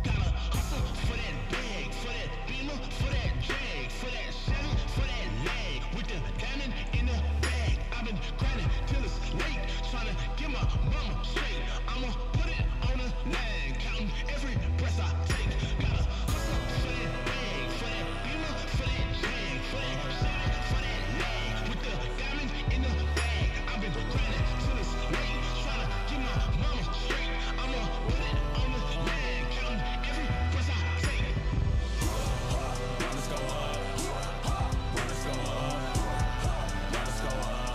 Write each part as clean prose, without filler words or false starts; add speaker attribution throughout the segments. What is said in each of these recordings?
Speaker 1: Gotta hustle for that bag, for that beamer, for that jag, for that Chevy, for that lag, with the diamond in the bag. I've been grinding till it's late, tryna get my mama straight. I'ma put it on the line, counting every breath I take. Gotta hustle for that bag, for that beamer, for that jag, for that Chevy, for that lag, with the diamond in the bag. I've been grinding till it's late, tryna get my mama straight. I'ma put it on the line, counting every breath I take.
Speaker 2: Let's go up. Let's go up. Let's go up.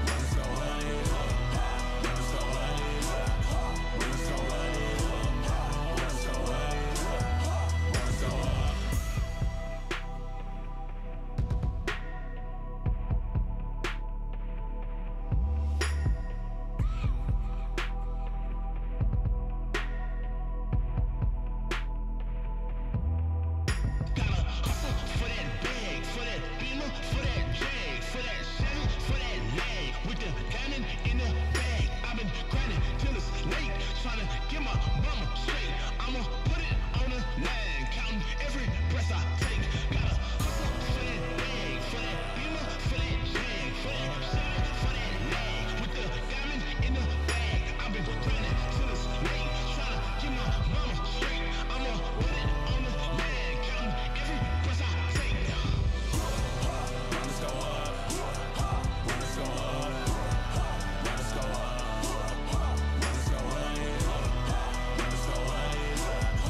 Speaker 2: Let's go run it up. Let's go run it up. Let's go run it up. Let's go run it up. Let's go up.
Speaker 1: Gotta hustle for that bag, for that beamer, for that jag, for that Chevy, for that lag, with the diamond in the bag. I've been grinding till it's late, tryna get my mama straight. I'ma put it on the line, counting every breath I take. Gotta hustle for that bag, for that beamer, for that jag, for that Chevy, for that lag, with the diamond in the bag. I've been grinding till it's late, tryna get my mama straight. I'ma put it on the line, counting every breath I take.
Speaker 2: Let's go up. Let's go up. Let's go up. Let's go run it up. Let's go run it up.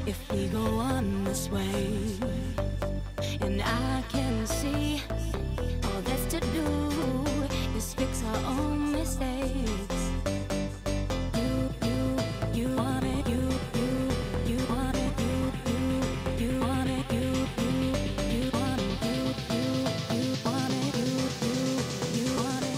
Speaker 3: if we go on this way. And I can see all that's to do is fix our own mistakes. You want it, you want it, you want it, you want it, you want it, you want it.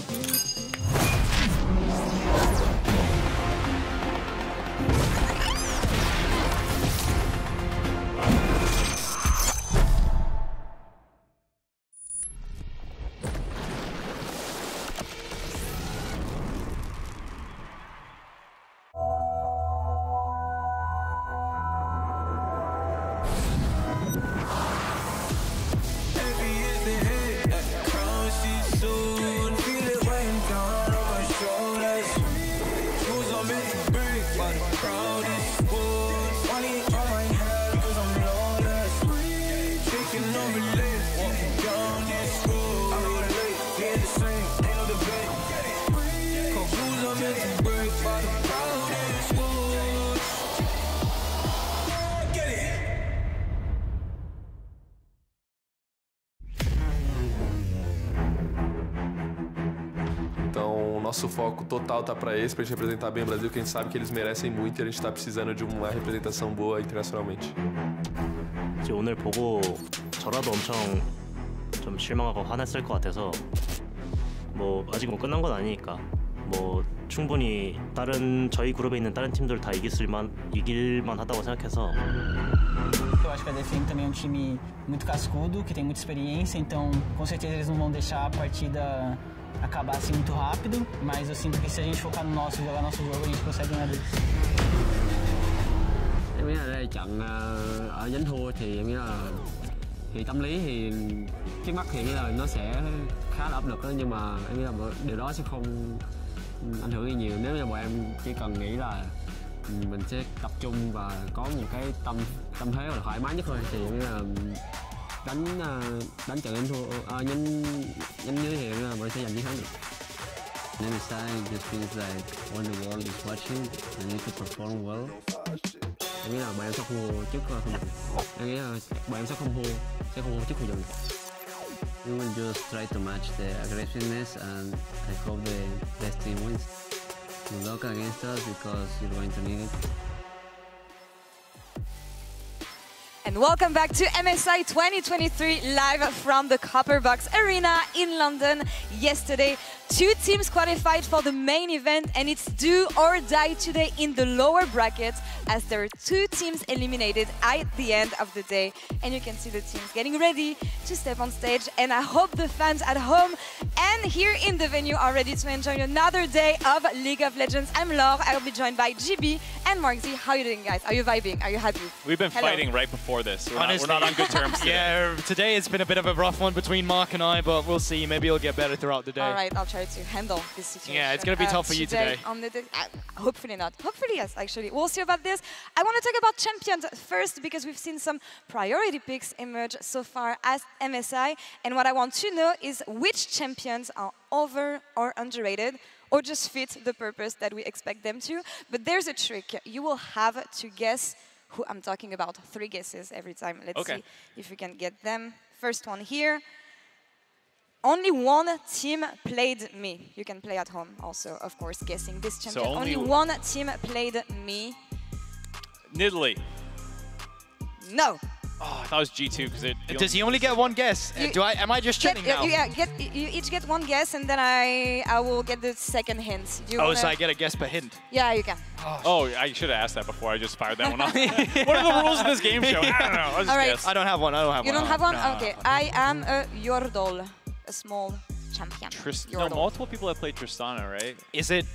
Speaker 4: Nosso foco total tá para esse, pra gente representar bem o Brasil, que a gente sabe que eles merecem muito e a gente tá precisando de uma representação boa internacionalmente.
Speaker 5: 이제 오늘 보고 저라도 엄청 좀 실망하고 화냈을 것 같아서 뭐 아직 뭐 끝난 건 아니니까 뭐 충분히 저희 그룹에 있는 다른 팀들 다 이길만 하다고 생각해서.
Speaker 6: Eu acho que a DFM também é um time muito cascudo, que tem muita experiência, então com certeza eles não vão deixar a partida acabar assim muito rápido, mas eu sinto que se a gente focar no nosso, jogar nosso jogo, a gente consegue ganhar deles.
Speaker 7: Em nghĩ là đây trận ở nhánh thua thì em nghĩ là tâm lý thì trước mắt thì nghĩ là nó sẽ khá là áp lực đó, nhưng mà em nghĩ là điều đó sẽ không ảnh hưởng gì nhiều nếu như bọn em chỉ cần nghĩ là mình sẽ tập trung và có một cái tâm thế là thoải mái nhất thôi, thì em nghĩ là đánh trận nhánh thua nhánh dưới thì bọn sẽ giành chiến thắng được. MSI just feels like when the world is watching and need to perform well. Em nghĩ là bọn em sẽ thua trước không được. Em nghĩ là bọn em sẽ không thua trước khu vực. We will just try to match the aggressiveness and I hope the best team wins. Good luck against us because you're going to need it.
Speaker 8: And welcome back to MSI 2023 live from the Copper Box Arena in London. Yesterday, 2 teams qualified for the main event, and it's do or die today in the lower bracket as there are 2 teams eliminated at the end of the day. And you can see the teams getting ready to step on stage, and I hope the fans at home and here in the venue are ready to enjoy another day of League of Legends. I'm Laure, I will be joined by GB and Marksy. How are you doing, guys? Are you vibing? Are you happy?
Speaker 9: We've been fighting right before this. We're not on good terms today.
Speaker 10: Yeah, today it's been a bit of a rough one between Mark and I, but we'll see. Maybe it'll get better throughout the day.
Speaker 8: All right, I'll try to handle this situation.
Speaker 10: Yeah, it's going to be tough for you today.
Speaker 8: On the hopefully not. Hopefully, yes, actually. We'll see about this. I want to talk about champions first because we've seen some priority picks emerge so far as MSI. And what I want to know is which champions are over or underrated or just fit the purpose that we expect them to. But there's a trick. You will have to guess who I'm talking about. 3 guesses every time. Let's see if we can get them. First one here. Only one team played me. You can play at home also, of course, guessing this champion.
Speaker 9: So
Speaker 8: only one team played me.
Speaker 9: Nidalee.
Speaker 8: No.
Speaker 9: Oh, I thought it was G2 because it.
Speaker 10: Does he only get 1 guess? Am I just checking now?
Speaker 8: Yeah, you each get 1 guess, and then I will get the second hint.
Speaker 10: So I get a guess per hint?
Speaker 8: Yeah, you can.
Speaker 9: Oh, I should have asked that before. I just fired that one off. What are the rules of this game show? I don't know. I'll just guess.
Speaker 10: I don't have one.
Speaker 8: You don't have one?
Speaker 10: No.
Speaker 8: Okay. I am a Yordle, a small champion.
Speaker 9: No, multiple people have played Tristana, right?
Speaker 10: Is it?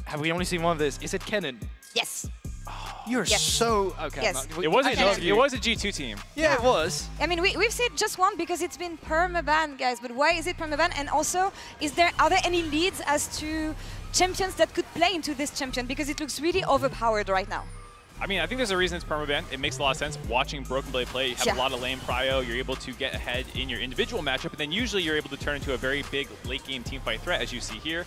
Speaker 10: Have we only seen one of this? Is it Kennen?
Speaker 8: Yes.
Speaker 10: You're so okay.
Speaker 8: Yes.
Speaker 9: It was a G2 team.
Speaker 10: Yeah, it was.
Speaker 8: I mean, we've seen just one because it's been permaban, guys. But why is it permaban? And also, are there any leads as to champions that could play into this champion? Because it looks really overpowered right now.
Speaker 9: I mean, I think there's a reason it's permaban. It makes a lot of sense. Watching Broken Blade play, you have a lot of lane prio. You're able to get ahead in your individual matchup, and then usually you're able to turn into a very big late-game teamfight threat, as you see here.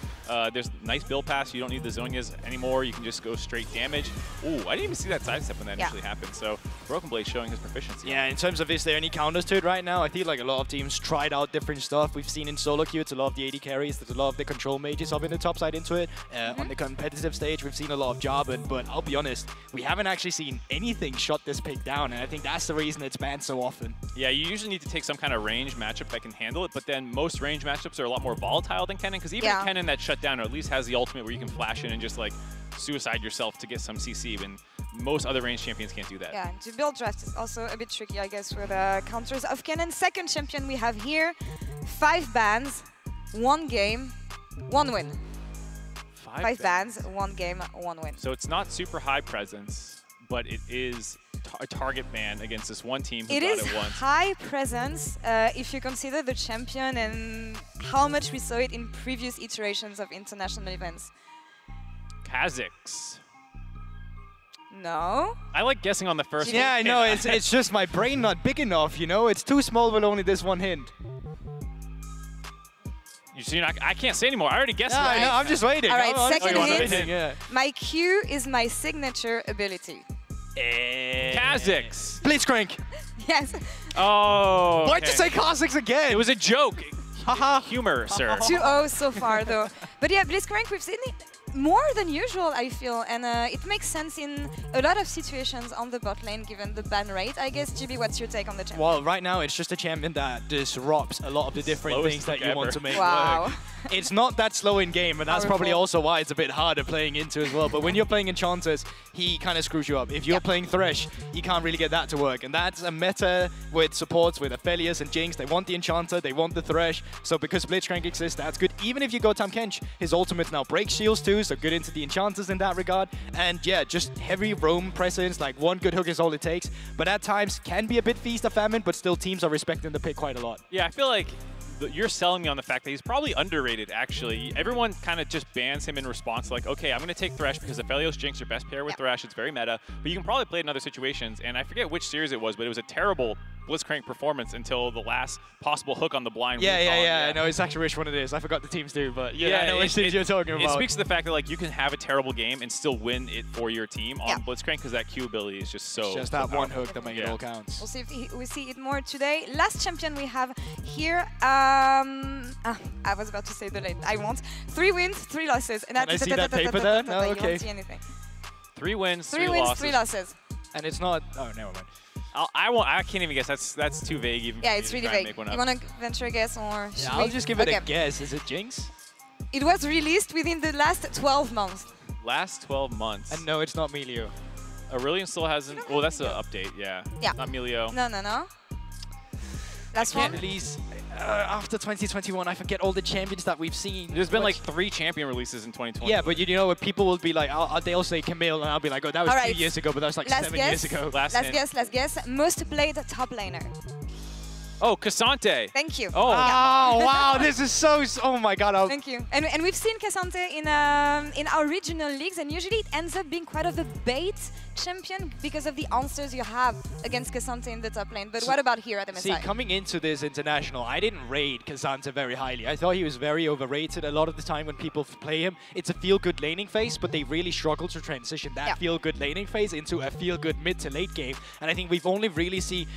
Speaker 9: There's nice build pass. You don't need the Zhonya's anymore. You can just go straight damage. Ooh, I didn't even see that sidestep when that initially happened. So Broken Blade showing his proficiency.
Speaker 10: Yeah, in terms of is there any counters to it right now, I feel like a lot of teams tried out different stuff. We've seen in solo queue, it's a lot of the AD carries, there's a lot of the control mages up in the top side into it. On the competitive stage, we've seen a lot of Jarvan, but I'll be honest, we haven't actually seen anything shut this pick down, and I think that's the reason it's banned so often. Yeah, you usually need to take some kind of range matchup that can handle it, but then most range matchups are a lot more volatile than Kennen, because even Kennen that shut down, or at least has the ultimate where you can flash in and just like suicide yourself to get some CC, and most other range champions can't do that.
Speaker 8: Yeah, to build draft is also a bit tricky, I guess, with the counters of Kennen. Second champion we have here, 5 bans, 1 game, 1 win. 5 bans, 1 game, 1 win.
Speaker 9: So it's not super high presence, but it is a target ban against this one team who got it once.
Speaker 8: It is high presence if you consider the champion and how much we saw it in previous iterations of international events.
Speaker 9: Kha'Zix.
Speaker 8: No.
Speaker 9: I like guessing on the first one.
Speaker 10: Yeah, I know, it's just my brain not big enough, you know? It's too small with only this one hint.
Speaker 9: I can't say anymore. I already guessed.
Speaker 10: I know, I'm just waiting.
Speaker 8: All right, second hint.
Speaker 10: Yeah.
Speaker 8: My Q is my signature ability.
Speaker 9: Kha'Zix.
Speaker 10: Blitzcrank.
Speaker 8: Yes.
Speaker 9: Oh.
Speaker 10: Why'd you say Kha'Zix again?
Speaker 9: It was a joke. Humor, sir.
Speaker 8: 2-0 so far, though. But yeah, Blitzcrank, we've seen it more than usual, I feel, and it makes sense in a lot of situations on the bot lane, given the ban rate. I guess, GB, what's your take on the champion?
Speaker 10: Well, right now it's just a champion that disrupts a lot of the different things that you want to make
Speaker 8: work.
Speaker 10: It's not that slow in game, and that's probably also why it's a bit harder playing into as well. But when you're playing Enchanters, he kind of screws you up. If you're playing Thresh, he can't really get that to work. And that's a meta with supports, with Aphelios and Jinx. They want the Enchanter, they want the Thresh. So because Blitzcrank exists, that's good. Even if you go Tahm Kench, his ultimate now breaks shields too, so good into the Enchanters in that regard. And yeah, just heavy roam presence, like one good hook is all it takes. But at times can be a bit feast or famine, but still teams are respecting the pick quite a lot.
Speaker 9: Yeah, I feel like you're selling me on the fact that he's probably underrated, actually. Everyone kind of just bans him in response, like, okay, I'm going to take Thresh because Aphelios Jinx are best pair with Thresh. It's very meta, but you can probably play it in other situations. And I forget which series it was, but it was a terrible Blitzcrank performance until the last possible hook on the blind.
Speaker 10: Yeah, I know exactly which one it is. I forgot the teams too, but yeah, I know which teams you're talking about.
Speaker 9: It speaks to the fact that like you can have a terrible game and still win it for your team on Blitzcrank because that Q ability is just so
Speaker 10: it's just that one hook that makes it all counts.
Speaker 8: We'll see if we see it more today. Last champion we have here. I was about to say the lane. I won't. 3 wins, 3 losses. And
Speaker 10: I see that paper there? No, okay.
Speaker 8: You won't see anything.
Speaker 9: 3 wins,
Speaker 8: 3 wins, 3 losses.
Speaker 10: And it's not. Oh, never mind.
Speaker 9: I can't even guess. That's too vague. Even
Speaker 8: yeah, it's really vague. You want to venture a guess or?
Speaker 10: Yeah, I'll just give it a guess. Is it Jinx?
Speaker 8: It was released within the last 12 months.
Speaker 9: Last 12 months.
Speaker 10: And no, it's not Melio.
Speaker 9: Aurelion still hasn't. Well, that's an update. Yeah.
Speaker 8: Yeah.
Speaker 9: Not Melio.
Speaker 8: No. Last one.
Speaker 10: Release after 2021. I forget all the champions that we've seen.
Speaker 9: There's been like 3 champion releases in 2020.
Speaker 10: Yeah, but you know what? People will be like, they'll say Camille, and I'll be like, oh, that was 2 years ago, but that was like 7 years ago.
Speaker 8: Last guess. Most played top laner.
Speaker 9: Oh, Cassante.
Speaker 8: Thank you.
Speaker 9: Oh,
Speaker 10: wow, this is so. Oh my God.
Speaker 8: Thank you. And we've seen Cassante in our regional leagues, and usually it ends up being quite of a bait champion because of the answers you have against Cassante in the top lane. But what about here at MSI?
Speaker 10: See, coming into this international, I didn't rate Cassante very highly. I thought he was very overrated. A lot of the time when people play him, it's a feel-good laning phase, but they really struggle to transition that feel-good laning phase into a feel-good mid to late game. And I think we've only really seen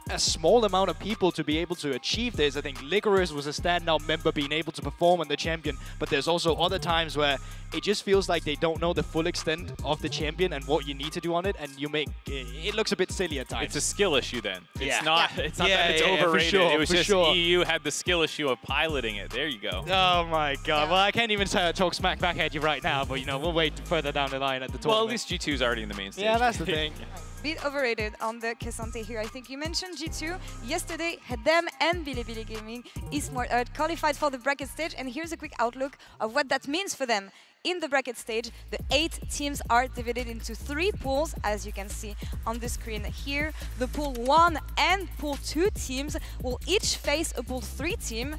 Speaker 10: a small amount of people to be able to achieve this. I think FLICKR was a standout member being able to perform on the champion, but there's also other times where it just feels like they don't know the full extent of the champion and what you need to do on it, and it looks a bit silly at times.
Speaker 9: It's a skill issue then. It's not that it's overrated.
Speaker 10: For sure,
Speaker 9: it was just EU had the skill issue of piloting it. There you go.
Speaker 10: Oh my God. Well, I can't even talk smack back at you right now, but you know, we'll wait further down the line at the tournament.
Speaker 9: Well, at least G2's already in the main stage.
Speaker 10: Yeah, that's the thing.
Speaker 8: Bit overrated on the Cassante here. I think you mentioned G2. Yesterday, Hedem and Bilibili Gaming Esports qualified for the bracket stage, and here's a quick outlook of what that means for them. In the bracket stage, the 8 teams are divided into 3 pools, as you can see on the screen here. The pool 1 and pool 2 teams will each face a pool 3 team,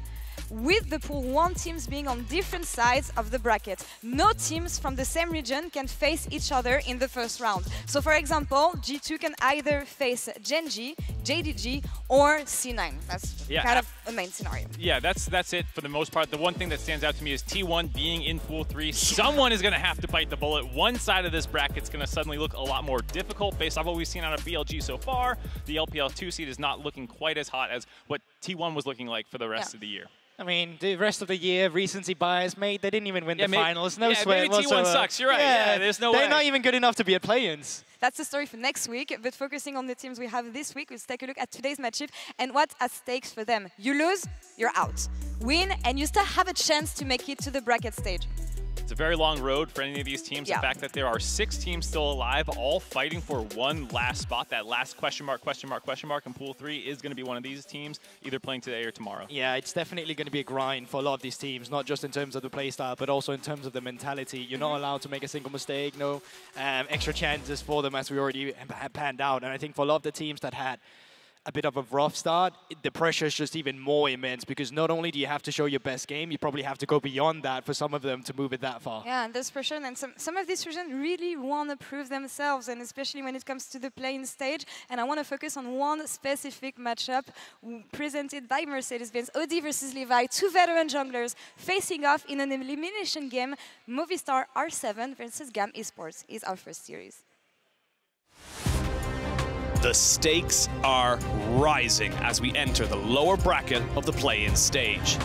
Speaker 8: with the Pool 1 teams being on different sides of the bracket. No teams from the same region can face each other in the first round. So for example, G2 can either face Genji, JDG, or C9. That's kind of a main scenario.
Speaker 9: Yeah, that's it for the most part. The one thing that stands out to me is T1 being in Pool 3. Someone is going to have to bite the bullet. One side of this bracket is going to suddenly look a lot more difficult based on what we've seen out of BLG so far. The LPL 2 seed is not looking quite as hot as what T1 was looking like for the rest of the year.
Speaker 10: I mean, the rest of the year, recency bias, mate, they didn't even win the finals. No sweat
Speaker 9: maybe T1 sucks. You're right. Yeah, there's no way.
Speaker 10: They're not even good enough to be at play-ins.
Speaker 8: That's the story for next week, but focusing on the teams we have this week, let's take a look at today's matchup and what's at stake for them. You lose, you're out. Win, and you still have a chance to make it to the bracket stage.
Speaker 9: It's a very long road for any of these teams. The fact that there are 6 teams still alive, all fighting for one last spot, that last question mark in Pool 3 is going to be one of these teams, either playing today or tomorrow.
Speaker 10: Yeah, it's definitely going to be a grind for a lot of these teams, not just in terms of the playstyle, but also in terms of the mentality. You're not allowed to make a single mistake, no extra chances for them, as we already panned out. And I think for a lot of the teams that had a bit of a rough start, the pressure is just even more immense, because not only do you have to show your best game, you probably have to go beyond that for some of them to move it that far.
Speaker 8: Yeah, and there's pressure, and some of these regions really want to prove themselves, and especially when it comes to the playing stage. And I want to focus on one specific matchup presented by Mercedes-Benz. OD versus Levi, 2 veteran junglers facing off in an elimination game. Movistar R7 versus GAM Esports is our first series.
Speaker 11: The stakes are rising as we enter the lower bracket of the play-in stage.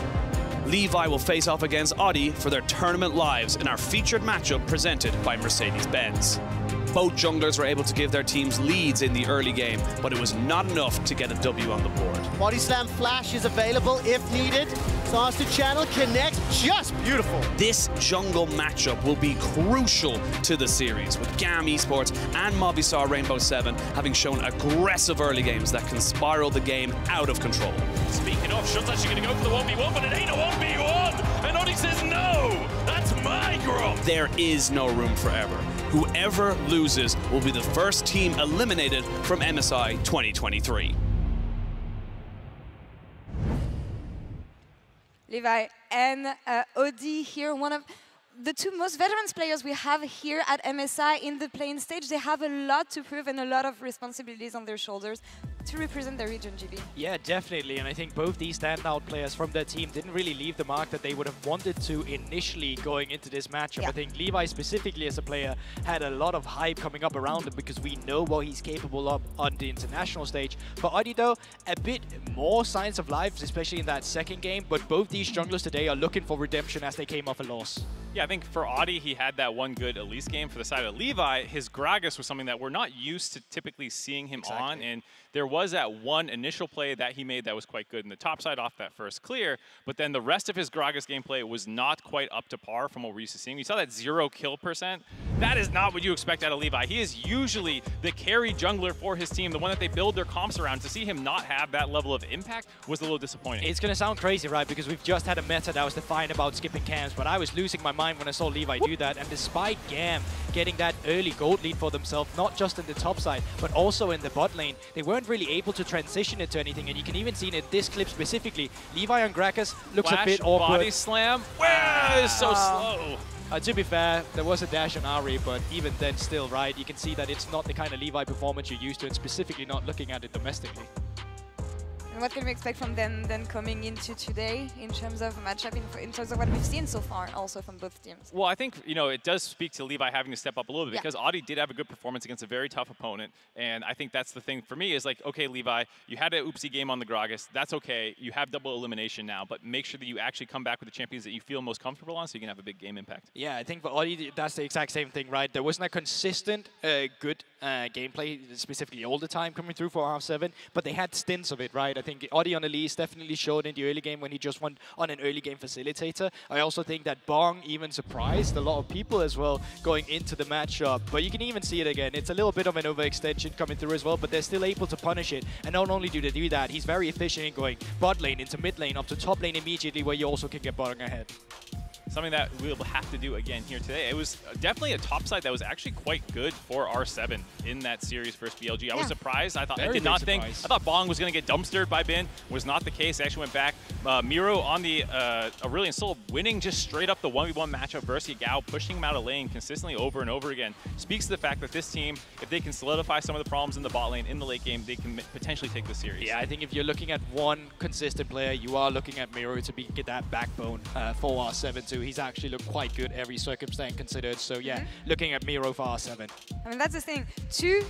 Speaker 11: Levi will face off against Audi for their tournament lives in our featured matchup presented by Mercedes-Benz. Both junglers were able to give their teams leads in the early game, but it was not enough to get a W on the board.
Speaker 12: Body Slam Flash is available if needed. Sauce to channel, connect, just beautiful.
Speaker 11: This jungle matchup will be crucial to the series, with GAM Esports and Movistar Rainbow 7 having shown aggressive early games that can spiral the game out of control.
Speaker 2: Speaking of, Shot's actually going to go for the 1v1, but it ain't a 1v1! And Onyx says no! That's my group!
Speaker 11: There is no room for error. Whoever loses will be the first team eliminated from MSI 2023.
Speaker 8: Levi and OD here, one of the 2 most veteran players we have here at MSI in the playing stage. They have a lot to prove and a lot of responsibilities on their shoulders to represent the region, GB.
Speaker 10: Yeah, definitely. And I think both these standout players from their team didn't really leave the mark that they would have wanted to initially going into this matchup. I think Levi specifically as a player had a lot of hype coming up around him, because we know what he's capable of on the international stage. For Audi though, a bit more signs of life, especially in that second game. But both these junglers today are looking for redemption as they came off a loss.
Speaker 9: Yeah, I think for Audi, he had that one good Elise game. For the side of Levi, his Gragas was something that we're not used to typically seeing him on. And there was that one initial play that he made that was quite good in the top side off that first clear. But then the rest of his Gragas gameplay was not quite up to par from what we're used to seeing. We saw that 0 kill %. That is not what you expect out of Levi. He is usually the carry jungler for his team, the one that they build their comps around. To see him not have that level of impact was a little disappointing.
Speaker 10: It's going to sound crazy, right? Because we've just had a meta that was defined about skipping camps, but I was losing my mind when I saw Levi do that. And despite GAM getting that early gold lead for themselves, not just in the top side, but also in the bot lane, they weren't really able to transition it to anything. And you can even see in this clip specifically, Levi on Gragas looks a bit awkward.
Speaker 9: Body slam. Wow, it's so slow.
Speaker 10: To be fair, there was a dash on Ari, but even then still, right, you can see that it's not the kind of Levi performance you're used to, and specifically not looking at it domestically.
Speaker 8: And what can we expect from them then coming into today in terms of matchup, in terms of what we've seen so far, also from both teams?
Speaker 9: Well, I think, you know, it does speak to Levi having to step up a little bit, because Audi did have a good performance against a very tough opponent. And I think that's the thing for me is like, okay, Levi, you had an oopsie game on the Gragas. That's okay. You have double elimination now, but make sure that you actually come back with the champions that you feel most comfortable on so you can have a big game impact.
Speaker 10: Yeah, I think for Audi, that's the exact same thing, right? There wasn't a consistent, good gameplay, specifically all the time coming through for R7, but they had stints of it, right? I think Audi on Elise definitely showed in the early game when he just went on an early game facilitator. I also think that Bong even surprised a lot of people as well going into the matchup, but you can even see it again. It's a little bit of an overextension coming through as well, but they're still able to punish it. And not only do they do that, he's very efficient in going bot lane into mid lane up to top lane immediately, where you also can get Bong ahead.
Speaker 9: something that we'll have to do again here today. It was definitely a top side that was actually quite good for R7 in that series versus BLG. I was surprised. I thought Bong was going to get dumpstered by Bin. Was not the case. They actually went back. Miro on the Aurelion Sol winning just straight up the 1v1 matchup versus Yagao, pushing him out of lane consistently over and over again. Speaks to the fact that this team, if they can solidify some of the problems in the bot lane in the late game, they can potentially take the series.
Speaker 10: Yeah, I think if you're looking at one consistent player, you are looking at Miro to get that backbone for R7 too. He's actually looked quite good every circumstance considered. So yeah, looking at Miro for R7.
Speaker 8: I mean, that's the thing. Two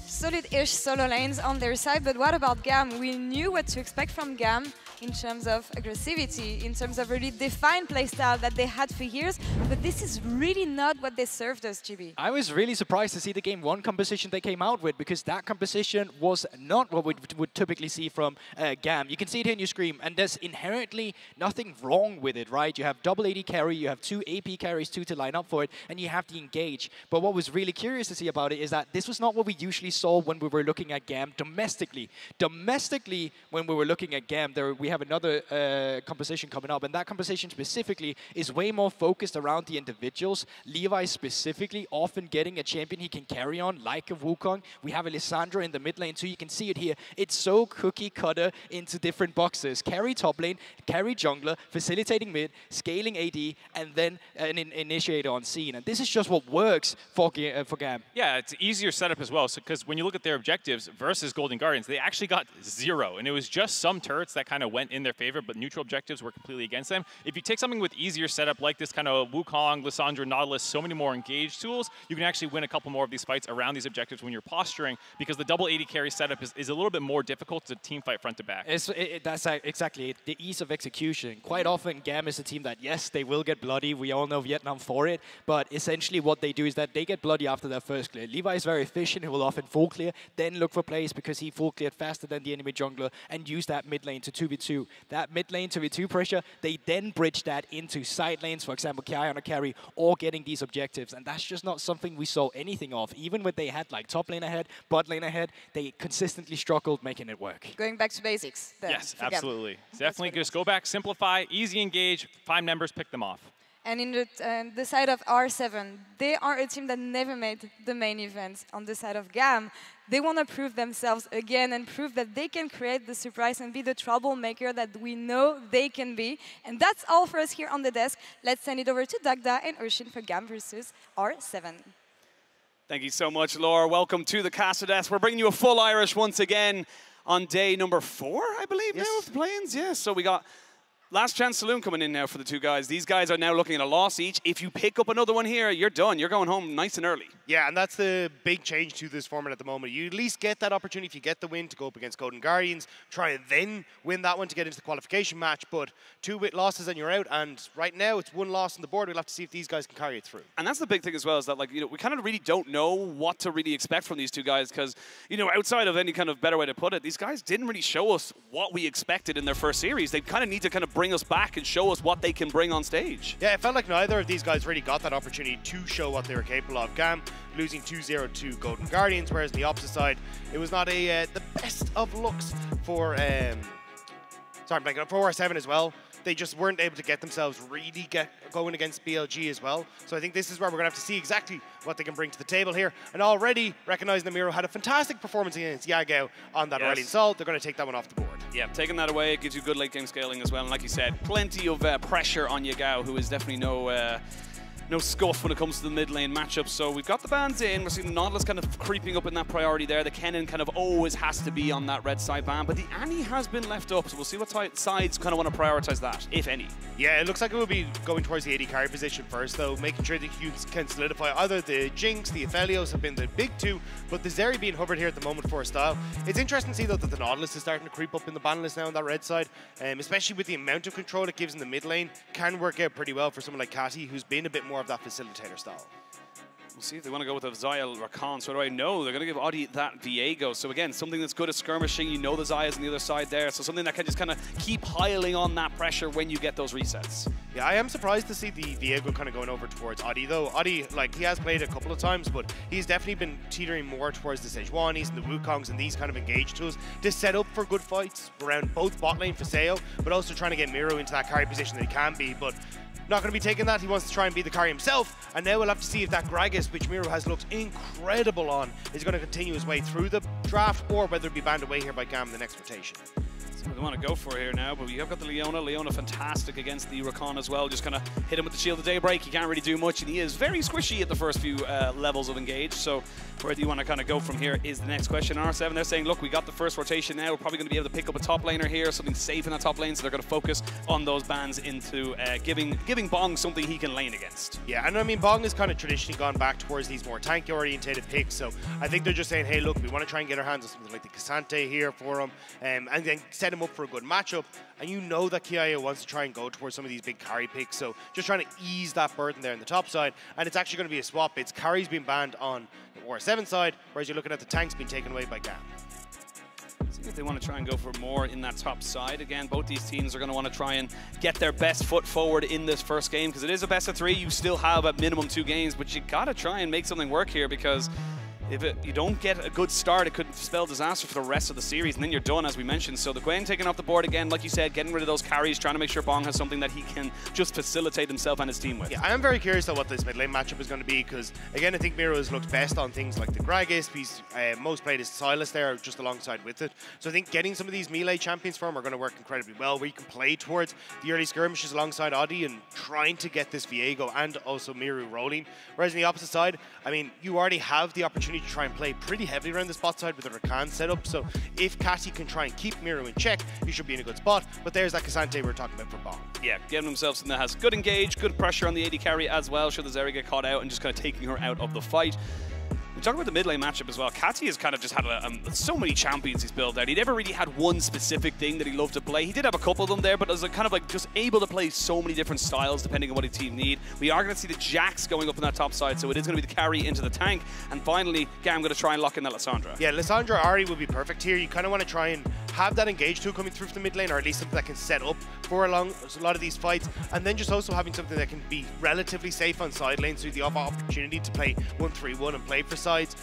Speaker 8: solid-ish solo lanes on their side, but what about GAM? We knew what to expect from GAM in terms of aggressivity, in terms of really defined playstyle that they had for years, but this is really not what they served us, GB.
Speaker 10: I was really surprised to see the game 1 composition they came out with, because that composition was not what we would typically see from GAM. You can see it here in your screen, and there's inherently nothing wrong with it, right? You have double AD carry, you have 2 AP carries, 2 to line up for it, and you have the engage. But what was really curious to see about it is that this was not what we usually saw when we were looking at GAM domestically. Domestically, when we were looking at GAM, we have another composition coming up, and that composition specifically is way more focused around the individuals. Levi specifically often getting a champion he can carry on, like a Wukong. We have Alessandro in the mid lane too. You can see it here. It's so cookie cutter into different boxes. Carry top lane, carry jungler, facilitating mid, scaling AD, and then an initiator on scene. And this is just what works for GAM.
Speaker 9: Yeah, it's an easier setup as well, because when you look at their objectives versus Golden Guardians, they actually got 0, and it was just some turrets that kind of went in their favor, but neutral objectives were completely against them. If you take something with easier setup like this kind of Wukong, Lissandra, Nautilus, so many more engaged tools, you can actually win a couple more of these fights around these objectives when you're posturing, because the double AD carry setup is a little bit more difficult to team fight front to back.
Speaker 10: That's exactly it. The ease of execution. Quite often, GAM is a team that, yes, they will get bloody. We all know Vietnam for it, but essentially what they do is that they get bloody after their first clear. Levi is very efficient. He will often full clear, then look for plays because he full cleared faster than the enemy jungler, and use that mid lane to 2v2. That mid lane 2v2 pressure, they then bridge that into side lanes, for example, Kai on a carry, or getting these objectives, and that's just not something we saw anything of. Even when they had like top lane ahead, bot lane ahead, they consistently struggled making it work.
Speaker 8: Going back to basics.
Speaker 9: Yes, absolutely. Definitely just go back, simplify, easy engage, find members, pick them off.
Speaker 8: And in the side of R7, they are a team that never made the main event. On the side of GAM, they want to prove themselves again and prove that they can create the surprise and be the troublemaker that we know they can be. And that's all for us here on the desk. Let's send it over to Dagda and Ocean for GAM versus R7.
Speaker 11: Thank you so much, Laura. Welcome to the Casa Desk. We're bringing you a full Irish once again on day number 4, I believe, now of the play-ins. Yes, so we got Last Chance Saloon coming in now for the 2 guys. These guys are now looking at a loss each. If you pick up another one here, you're done. You're going home nice and early.
Speaker 13: Yeah, and that's the big change to this format at the moment. You at least get that opportunity if you get the win to go up against Golden Guardians, try and then win that one to get into the qualification match. But 2 losses and you're out. And right now it's 1 loss on the board. We'll have to see if these guys can carry it through.
Speaker 11: And that's the big thing as well, is that we kind of really don't know what to really expect from these 2 guys, because outside of any kind of better way to put it, these guys didn't really show us what we expected in their first series. They kind of need to kind of bring us back and show us what they can bring on stage.
Speaker 13: Yeah, it felt like neither of these guys really got that opportunity to show what they were capable of. GAM losing 2-0 to Golden Guardians, whereas on the opposite side, it was not the best of looks for R7 as well. They just weren't able to get themselves really going against BLG as well. So I think this is where we're going to have to see exactly what they can bring to the table here. And already recognizing that Miro had a fantastic performance against Yagao on that Aurelion Sol, they're going to take that one off the board.
Speaker 11: Yeah, taking that away, it gives you good late game scaling as well. And like you said, plenty of pressure on Yagao, who is definitely no scuff when it comes to the mid lane matchup. So we've got the bans in. We're seeing the Nautilus kind of creeping up in that priority there. The Kennen kind of always has to be on that red side ban, but the Annie has been left up. So we'll see what sides kind of want to prioritize that, if any.
Speaker 13: Yeah, it looks like it will be going towards the AD carry position first, though, making sure that you can solidify either the Jinx, the Aphelios have been the big 2, but the Zeri being hovered here at the moment for a style. It's interesting to see, though, that the Nautilus is starting to creep up in the ban list now on that red side, especially with the amount of control it gives in the mid lane. Can work out pretty well for someone like Catty, who's been a bit more of that facilitator style.
Speaker 11: We'll see if they want to go with a Zaya Rakan. So do I know they're going to give Audi that Viego. So again, something that's good at skirmishing. You know the Zaya's on the other side there. So something that can just kind of keep piling on that pressure when you get those resets.
Speaker 13: Yeah, I am surprised to see the Viego kind of going over towards Audi, though. Audi, he has played a couple of times, but he's definitely been teetering more towards the Sejuanis and the Wukongs and these kind of engage tools to set up for good fights around both bot lane for Seo, but also trying to get Miro into that carry position that he can be. But not going to be taking that. He wants to try and be the carry himself. And now we'll have to see if that Gragas, which Miro has looked incredible on, is going to continue his way through the draft, or whether it be banned away here by Gam in the next rotation.
Speaker 11: That's what we want to go for here now, but we have got the Leona. Leona fantastic against the Rakan as well. Just kind of hit him with the Shield of Daybreak. He can't really do much, and he is very squishy at the first few levels of engage. So where do you want to kind of go from here is the next question. R7, they're saying, look, we got the first rotation now. We're probably going to be able to pick up a top laner here, something safe in that top lane, so they're going to focus on those bans into giving Bong something he can lane against.
Speaker 13: Yeah, and I mean, Bong has kind of traditionally gone back towards these more tank-orientated picks, so I think they're just saying, hey, look, we want to try and get our hands on something like the Cassante here for him, and then set him up for a good matchup. And you know that Kiaya wants to try and go towards some of these big carry picks, so just trying to ease that burden there on the top side. And it's actually going to be a swap. It's carries being banned on the War 7 side, whereas you're looking at the tanks being taken away by Gam.
Speaker 11: See if they want to try and go for more in that top side. Again, both these teams are going to want to try and get their best foot forward in this first game, because it is a best of 3. You still have at minimum 2 games, but you got to try and make something work here, because if you don't get a good start, it could spell disaster for the rest of the series, and then you're done, as we mentioned. So the Gwen taking off the board again, like you said, getting rid of those carries, trying to make sure Bong has something that he can just facilitate himself and his team with.
Speaker 13: Yeah, I am very curious about what this mid lane matchup is going to be, because, again, I think Miro has looked best on things like the Gragas. He's most played is Silas there, just alongside with it. So I think getting some of these melee champions for him are going to work incredibly well, where you can play towards the early skirmishes alongside Adi and trying to get this Viego and also Miru rolling. Whereas on the opposite side, I mean, you already have the opportunity to try and play pretty heavily around the spot side with a Rakan setup, so if Catty can try and keep Miro in check, you should be in a good spot. But there's that Cassante we were talking about for Bong.
Speaker 11: Yeah, getting himself something that has good engage, good pressure on the AD carry as well, should the Zeri get caught out, and just kind of taking her out of the fight. We talk about the mid lane matchup as well. Catty has kind of just had so many champions he's built out. He never really had one specific thing that he loved to play. He did have a couple of them there, but as kind of like just able to play so many different styles depending on what his team need. We are going to see the Jax going up on that top side, so it is going to be the carry into the tank. And finally, Gam going to try and lock in that Lissandra.
Speaker 13: Yeah, Lissandra Ari would be perfect here. You kind of want to try and have that engage tool coming through from the mid lane, or at least something that can set up for a lot of these fights, and then just also having something that can be relatively safe on side lane, so you have the opportunity to play 1-3-1 and play for sides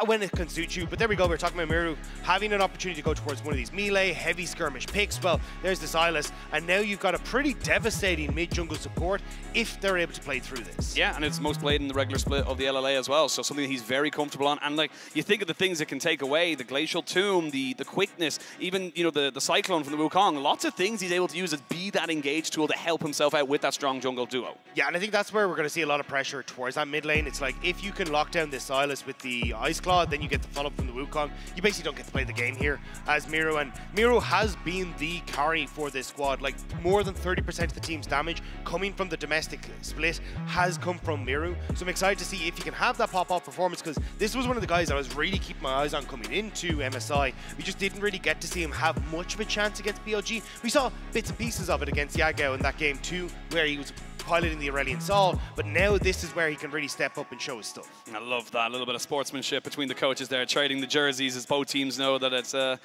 Speaker 13: when it can suit you. But there we go, we're talking about Miru having an opportunity to go towards one of these melee, heavy skirmish picks. Well, there's the Silas, and now you've got a pretty devastating mid-jungle support if they're able to play through this.
Speaker 11: Yeah, and it's most played in the regular split of the LLA as well, so something that he's very comfortable on. And like, you think of the things it can take away, the Glacial Tomb, the quickness, even, you know, the Cyclone from the Wukong, lots of things he's able to use as be that engage tool to help himself out with that strong jungle duo.
Speaker 13: Yeah, and I think that's where we're going to see a lot of pressure towards that mid lane. It's like, if you can lock down this Silas with the Ice Claw, then you get the follow-up from the Wukong. You basically don't get to play the game here as Miro, and Miro has been the carry for this squad. Like, more than 30% of the team's damage coming from the domestic split has come from Miro. So I'm excited to see if he can have that pop-off performance, because this was one of the guys I was really keeping my eyes on coming into MSI. We just didn't really get to see him have much of a chance against BLG. We saw bits and pieces of it against Yagao in that game too, where he was piloting the Aurelian Sol, but now this is where he can really step up and show his stuff.
Speaker 11: I love that, a little bit of sportsmanship between the coaches there, trading the jerseys, as both teams know that it's their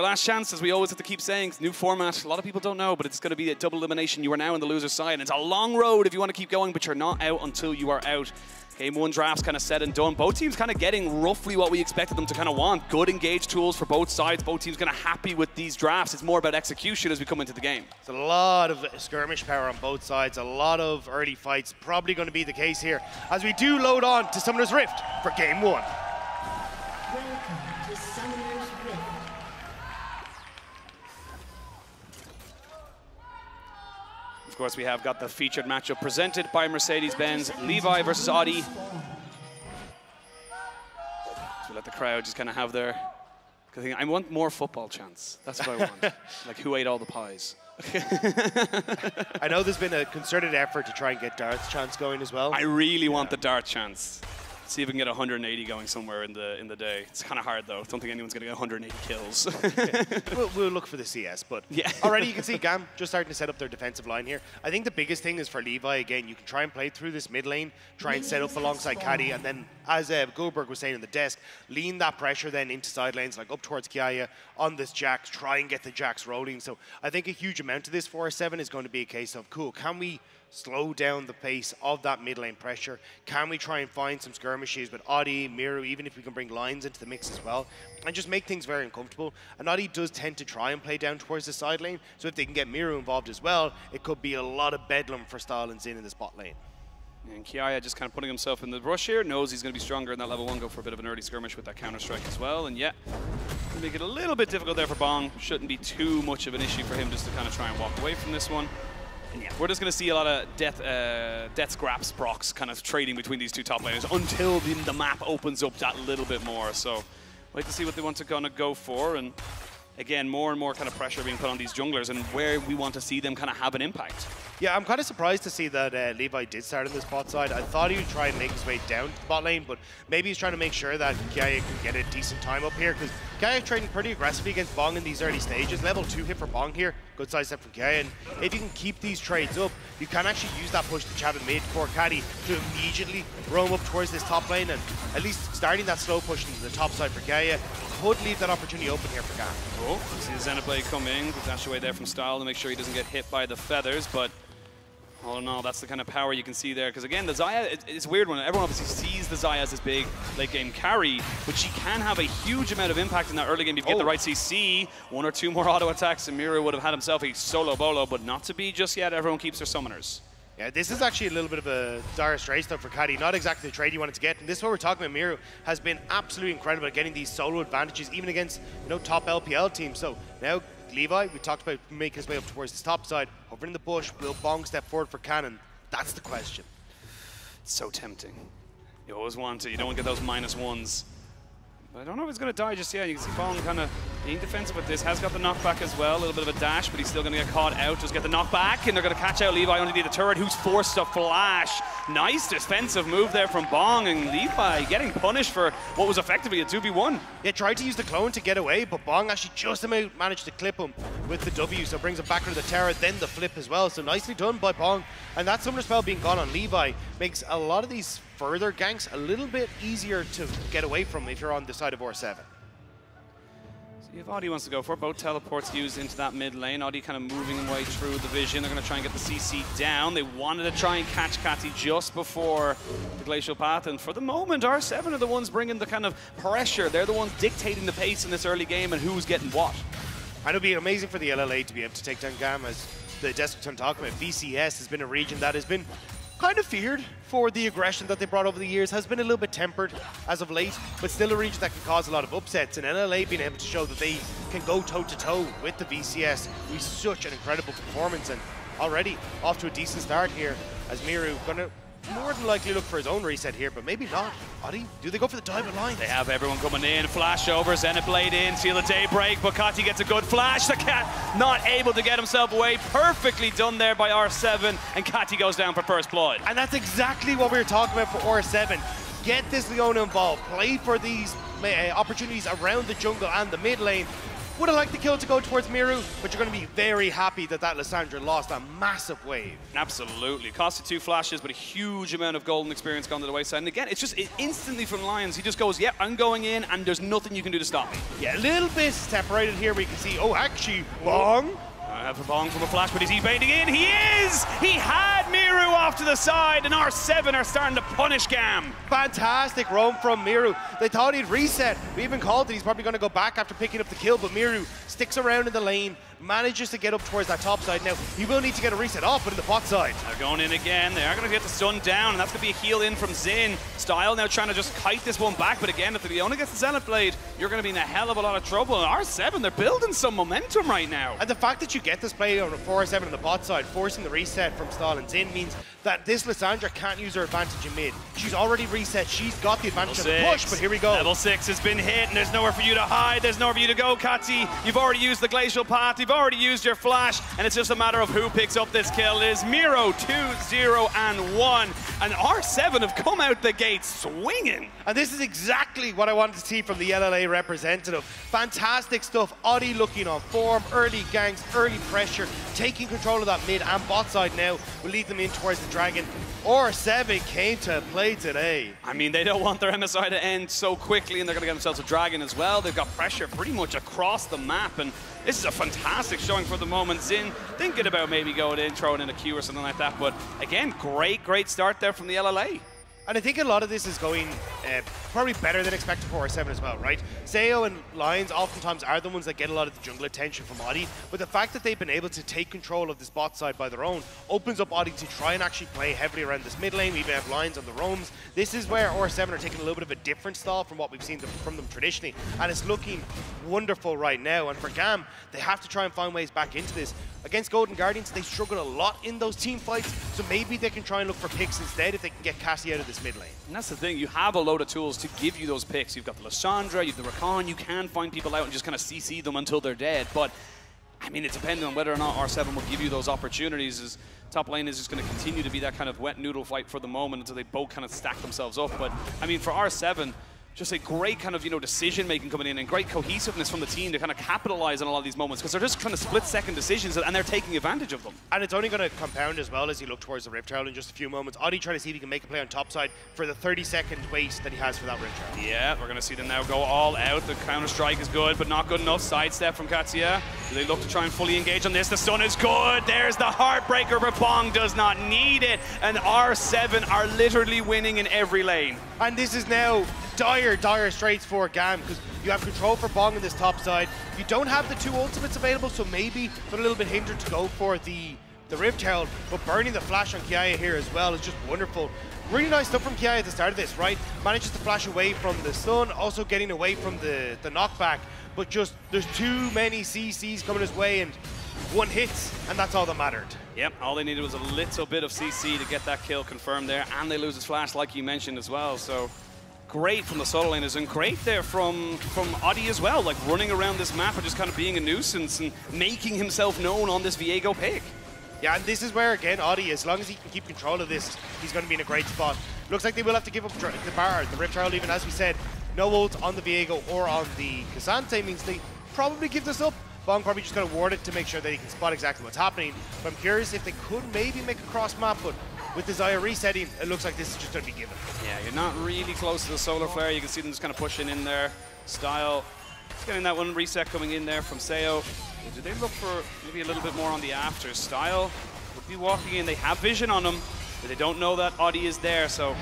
Speaker 11: last chance, as we always have to keep saying. New format, a lot of people don't know, but it's going to be a double elimination. You are now on the loser's side, and it's a long road if you want to keep going, but you're not out until you are out. Game 1 draft's kind of said and done. Both teams kind of getting roughly what we expected them to kind of want. Good engage tools for both sides. Both teams kind of happy with these drafts. It's more about execution as we come into the game.
Speaker 13: It's a lot of skirmish power on both sides. A lot of early fights. Probably going to be the case here as we do load on to Summoner's Rift for Game 1.
Speaker 3: Welcome to Summoner's Rift.
Speaker 11: Of course, we have got the featured matchup presented by Mercedes-Benz. Levi versus Audi. So let the crowd just kind of have their... I want more football chants. That's what I want. Like, who ate all the pies?
Speaker 13: I know there's been a concerted effort to try and get Darth chants going as well.
Speaker 11: I really want the Dart chants. See if we can get 180 going somewhere in the day. It's kind of hard though. Don't think anyone's going to get 180 kills.
Speaker 13: we'll look for the CS, but
Speaker 11: yeah.
Speaker 13: Already you can see Gam just starting to set up their defensive line here. I think the biggest thing is for Levi, again, you can try and play through this mid lane, try and set up alongside Caddy, and then, as Goldberg was saying in the desk, lean that pressure then into side lanes, like up towards Kiaya on this Jax, try and get the Jax rolling. So I think a huge amount of this 4-7 is going to be a case of, cool, can we slow down the pace of that mid lane pressure? Can we try and find some skirmishes with Adi, Miru, even if we can bring lines into the mix as well, and just make things very uncomfortable? And Adi does tend to try and play down towards the side lane, so if they can get Miru involved as well, it could be a lot of bedlam for Style and Xin in the spot lane.
Speaker 11: And Kiaya just kind of putting himself in the rush here, knows he's going to be stronger in that level 1, go for a bit of an early skirmish with that counter-strike as well. And yeah, make it a little bit difficult there for Bong. Shouldn't be too much of an issue for him just to kind of try and walk away from this one. And yeah, we're just going to see a lot of death scraps procs kind of trading between these two top laners until the map opens up that little bit more. So wait to see what they want to kind of go for. And again, more and more kind of pressure being put on these junglers and where we want to see them kind of have an impact.
Speaker 13: Yeah, I'm kind of surprised to see that Levi did start on the spot side. I thought he would try and make his way down to the bot lane, but maybe he's trying to make sure that Kiaya can get a decent time up here, because Kiaya trading pretty aggressively against Bong in these early stages. Level 2 hit for Bong here. Good side step from Kiaya. And if you can keep these trades up, you can actually use that push to chat in mid for Caddy to immediately roam up towards this top lane, and at least starting that slow push into the top side for Kiaya could leave that opportunity open here for Gam.
Speaker 11: Oh, see the Xenoblade come in, dash away there from Style to make sure he doesn't get hit by the feathers, but all in all, that's the kind of power you can see there. Because again, the Xayah, it's a weird one. Everyone obviously sees the Xayah as this big late game carry, but she can have a huge amount of impact in that early game if you get the right CC. 1 or 2 more auto attacks, and Miru would have had himself a solo bolo, but not to be just yet. Everyone keeps their summoners.
Speaker 13: Yeah, this is actually a little bit of a dire straits though for Caddy. Not exactly the trade you wanted to get. And this is what we're talking about. Miru has been absolutely incredible at getting these solo advantages, even against top LPL teams. So now Levi, we talked about making his way up towards the top side, hovering in the bush. Will Bong step forward for Cannon? That's the question.
Speaker 11: It's so tempting. You always want to. You don't want to get those -1s. But I don't know if he's going to die just yet. You can see Bong kind of being defensive with this. Has got the knockback as well. A little bit of a dash, but he's still going to get caught out. Just get the knockback, and they're going to catch out Levi underneath the turret, who's forced to flash. Nice defensive move there from Bong, and Levi getting punished for what was effectively a 2v1.
Speaker 13: Yeah, tried to use the clone to get away, but Bong actually just about managed to clip him with the W, so brings him back into the tower, then the flip as well. So nicely done by Bong. And that summoner spell being gone on Levi makes a lot of these further ganks a little bit easier to get away from if you're on the side of R7.
Speaker 11: See if Audi wants to go for it. Both teleports used into that mid lane. Audi kind of moving his way through the vision. They're going to try and get the CC down. They wanted to try and catch Catty just before the Glacial Path. And for the moment, R7 are the ones bringing the kind of pressure. They're the ones dictating the pace in this early game and who's getting what.
Speaker 13: And it'll be amazing for the LLA to be able to take down Gam, as the Desktop I'm talking about. VCS has been a region that has been kind of feared for the aggression that they brought over the years, has been a little bit tempered as of late, but still a region that can cause a lot of upsets. And LLA being able to show that they can go toe-to-toe with the VCS with such an incredible performance, and already off to a decent start here as Miru gonna more than likely look for his own reset here, but maybe not. Adi, do they go for the diamond line?
Speaker 11: They have everyone coming in, flash over, Xenoblade in, seal the daybreak, but Kati gets a good flash. The cat not able to get himself away. Perfectly done there by R7, and Kati goes down for first blood.
Speaker 13: And that's exactly what we were talking about for R7. Get this Leona involved, play for these opportunities around the jungle and the mid lane. Would have liked the kill to go towards Miru, but you're going to be very happy that Lissandra lost a massive wave.
Speaker 11: Absolutely. Costed 2 flashes, but a huge amount of golden experience gone to the wayside. And again, it's just instantly from Lions. He just goes, yep, I'm going in, and there's nothing you can do to stop me.
Speaker 13: Yeah, a little bit separated here. We can see, oh, actually, Bong.
Speaker 11: For Bong from a flash, but is he baiting in? He is! He had Miru off to the side, and R7 are starting to punish Gam.
Speaker 13: Fantastic roam from Miru. They thought he'd reset. We even called that he's probably going to go back after picking up the kill, but Miru sticks around in the lane, manages to get up towards that top side. Now, he will need to get a reset off, but in the bot side.
Speaker 11: They're going in again. They are going to get the stun down, and that's going to be a heal in from Xin. Style now trying to just kite this one back, but again, if the Leona gets the Xenoblade, you're going to be in a hell of a lot of trouble. And R7, they're building some momentum right now.
Speaker 13: And the fact that you get this play on a 4-7 on the bot side, forcing the reset from Style and Xin, means that this Lissandra can't use her advantage in mid. She's already reset. She's got the advantage of the push, but here we go.
Speaker 11: Level 6 has been hit, and there's nowhere for you to hide. There's nowhere for you to go, Kati. You've already used the Glacial Path. You've already used your flash, and it's just a matter of who picks up this kill. It is Miro 2-0-1, and R7 have come out the gate swinging.
Speaker 13: And this is exactly what I wanted to see from the LLA representative. Fantastic stuff. Adi looking on form, early ganks, early pressure, taking control of that mid and bot side now will lead them into in towards the Dragon. R7 came to play today.
Speaker 11: I mean, they don't want their MSI to end so quickly, and they're going to get themselves a Dragon as well. They've got pressure pretty much across the map, and this is a fantastic showing for the moment. Xin thinking about maybe going in, throwing in a Q or something like that, but again, great start there from the LLA.
Speaker 13: And I think a lot of this is going probably better than expected for R7 as well, right? Sayo and Lions oftentimes are the ones that get a lot of the jungle attention from Audi, but the fact that they've been able to take control of this bot side by their own opens up Audi to try and actually play heavily around this mid lane. We even have Lions on the roams. This is where R7 are taking a little bit of a different style from what we've seen from them traditionally, and it's looking wonderful right now. And for GAM, they have to try and find ways back into this. Against Golden Guardians, they struggled a lot in those team fights, so maybe they can try and look for picks instead if they can get Cassie out of this mid lane.
Speaker 11: And that's the thing, you have a load of tools to give you those picks. You've got the Lissandra, you've the Rakan, you can find people out and just kind of CC them until they're dead. But, I mean, it's dependent on whether or not R7 will give you those opportunities. As top lane is just going to continue to be that kind of wet noodle fight for the moment until they both kind of stack themselves up. But, I mean, for R7, just a great kind of, decision-making coming in and great cohesiveness from the team to kind of capitalize on a lot of these moments because they're just trying to split-second decisions and they're taking advantage of them.
Speaker 13: And it's only going to compound as well as you look towards the Rift Herald in just a few moments. Audi trying to see if he can make a play on top side for the 30-second wait that he has for that Rift Herald.
Speaker 11: Yeah, we're going to see them now go all out. The counter-strike is good, but not good enough. Sidestep from Katsuya. Do they look to try and fully engage on this? The stun is good. There's the Heartbreaker, but Bong does not need it. And R7 are literally winning in every lane.
Speaker 13: And this is now dire straits for GAM because you have control for Bong on this top side. You don't have the two ultimates available, so maybe they're a little bit hindered to go for the Rift Herald, but burning the flash on Kiaya here as well is just wonderful. Really nice stuff from Kiaya at the start of this, right? Manages to flash away from the stun, also getting away from the knockback, but just there's too many CCs coming his way and one hit, and that's all that mattered.
Speaker 11: Yep, all they needed was a little bit of CC to get that kill confirmed there, and they lose his flash like you mentioned as well, so great from the solo laners and great there from Audi as well, like running around this map and just kind of being a nuisance and making himself known on this Viego pick.
Speaker 13: Yeah, and this is where, again, Audi, as long as he can keep control of this, he's going to be in a great spot. Looks like they will have to give up the bar, the Rift Herald, even as we said, no ult on the Viego or on the K'Sante means they probably give this up. Bong probably just going to ward it to make sure that he can spot exactly what's happening. But I'm curious if they could maybe make a cross map, but with the Xayah resetting, it looks like this is just going to be given.
Speaker 11: Yeah, you're not really close to the solar flare. You can see them just kind of pushing in there. Style, just getting that one reset coming in there from Sayo. Do they look for maybe a little bit more on the after? Style would be walking in. They have vision on him, but they don't know that Audi is there, so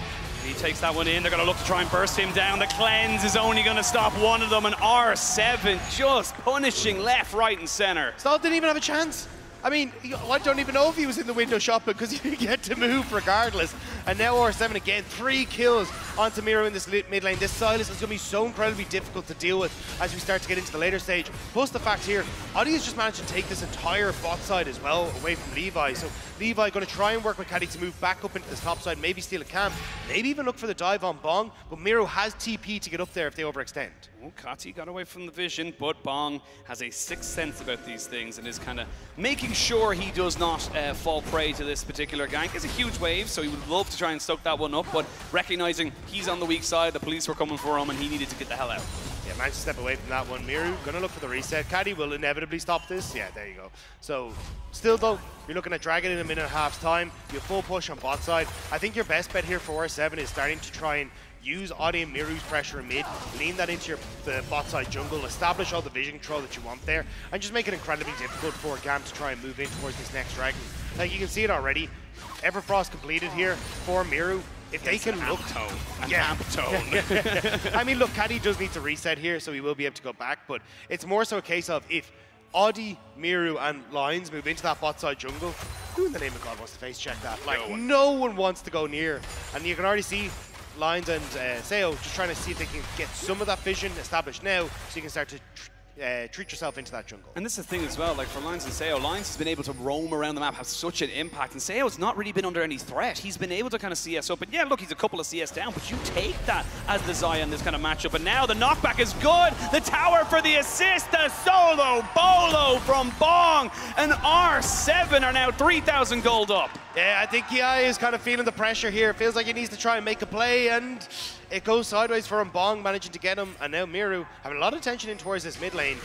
Speaker 11: he takes that one in. They're going to look to try and burst him down. The cleanse is only going to stop one of them, and R7 just punishing left, right, and center.
Speaker 13: Style didn't even have a chance. I mean, I don't even know if he was in the window shopping because he didn't get to move regardless. And now R7 again, 3 kills onto Miro in this mid lane. This Silas is going to be so incredibly difficult to deal with as we start to get into the later stage. Plus the fact here, Audi has just managed to take this entire bot side as well away from Levi. So Levi going to try and work with Caddy to move back up into this top side, maybe steal a camp, maybe even look for the dive on Bong. But Miro has TP to get up there if they overextend.
Speaker 11: Oh, Kati got away from the vision, but Bong has a sixth sense about these things and is kind of making sure he does not fall prey to this particular gank. It's a huge wave, so he would love to try and stoke that one up, but recognizing he's on the weak side, the police were coming for him and he needed to get the hell out.
Speaker 13: Yeah, managed to step away from that one. Miru gonna look for the reset. Caddy will inevitably stop this. Yeah, there you go. So still though, you're looking at Dragon in a minute and a half's time. You full push on bot side. I think your best bet here for R7 is starting to try and use Audi and Miru's pressure in mid, lean that into the bot side jungle, establish all the vision control that you want there, and just make it incredibly difficult for GAM to try and move in towards this next Dragon. Like you can see it already. Everfrost completed here for Miru. If they can look... I mean, look, Caddy does need to reset here, so he will be able to go back, but it's more so a case of if Audi, Miru, and Lions move into that bot side jungle, who in the name of God wants to face check that? Like, no one wants to go near. And you can already see Lions and Sayo just trying to see if they can get some of that vision established now so you can start to treat yourself into that jungle.
Speaker 11: And this is the thing as well, like for Lions and Sayo, Lions has been able to roam around the map, have such an impact, and Sayo's not really been under any threat. He's been able to kind of CS up, and yeah, look, he's a couple of CS down, but you take that as the Xayah in this kind of matchup, and now the knockback is good, the tower for the assist, the solo bolo from Bong, and R7 are now 3,000 gold up.
Speaker 13: Yeah, I think Kiai is kind of feeling the pressure here. It feels like he needs to try and make a play, and it goes sideways for him. Bong managing to get him, and now Miru having a lot of attention in towards this mid lane.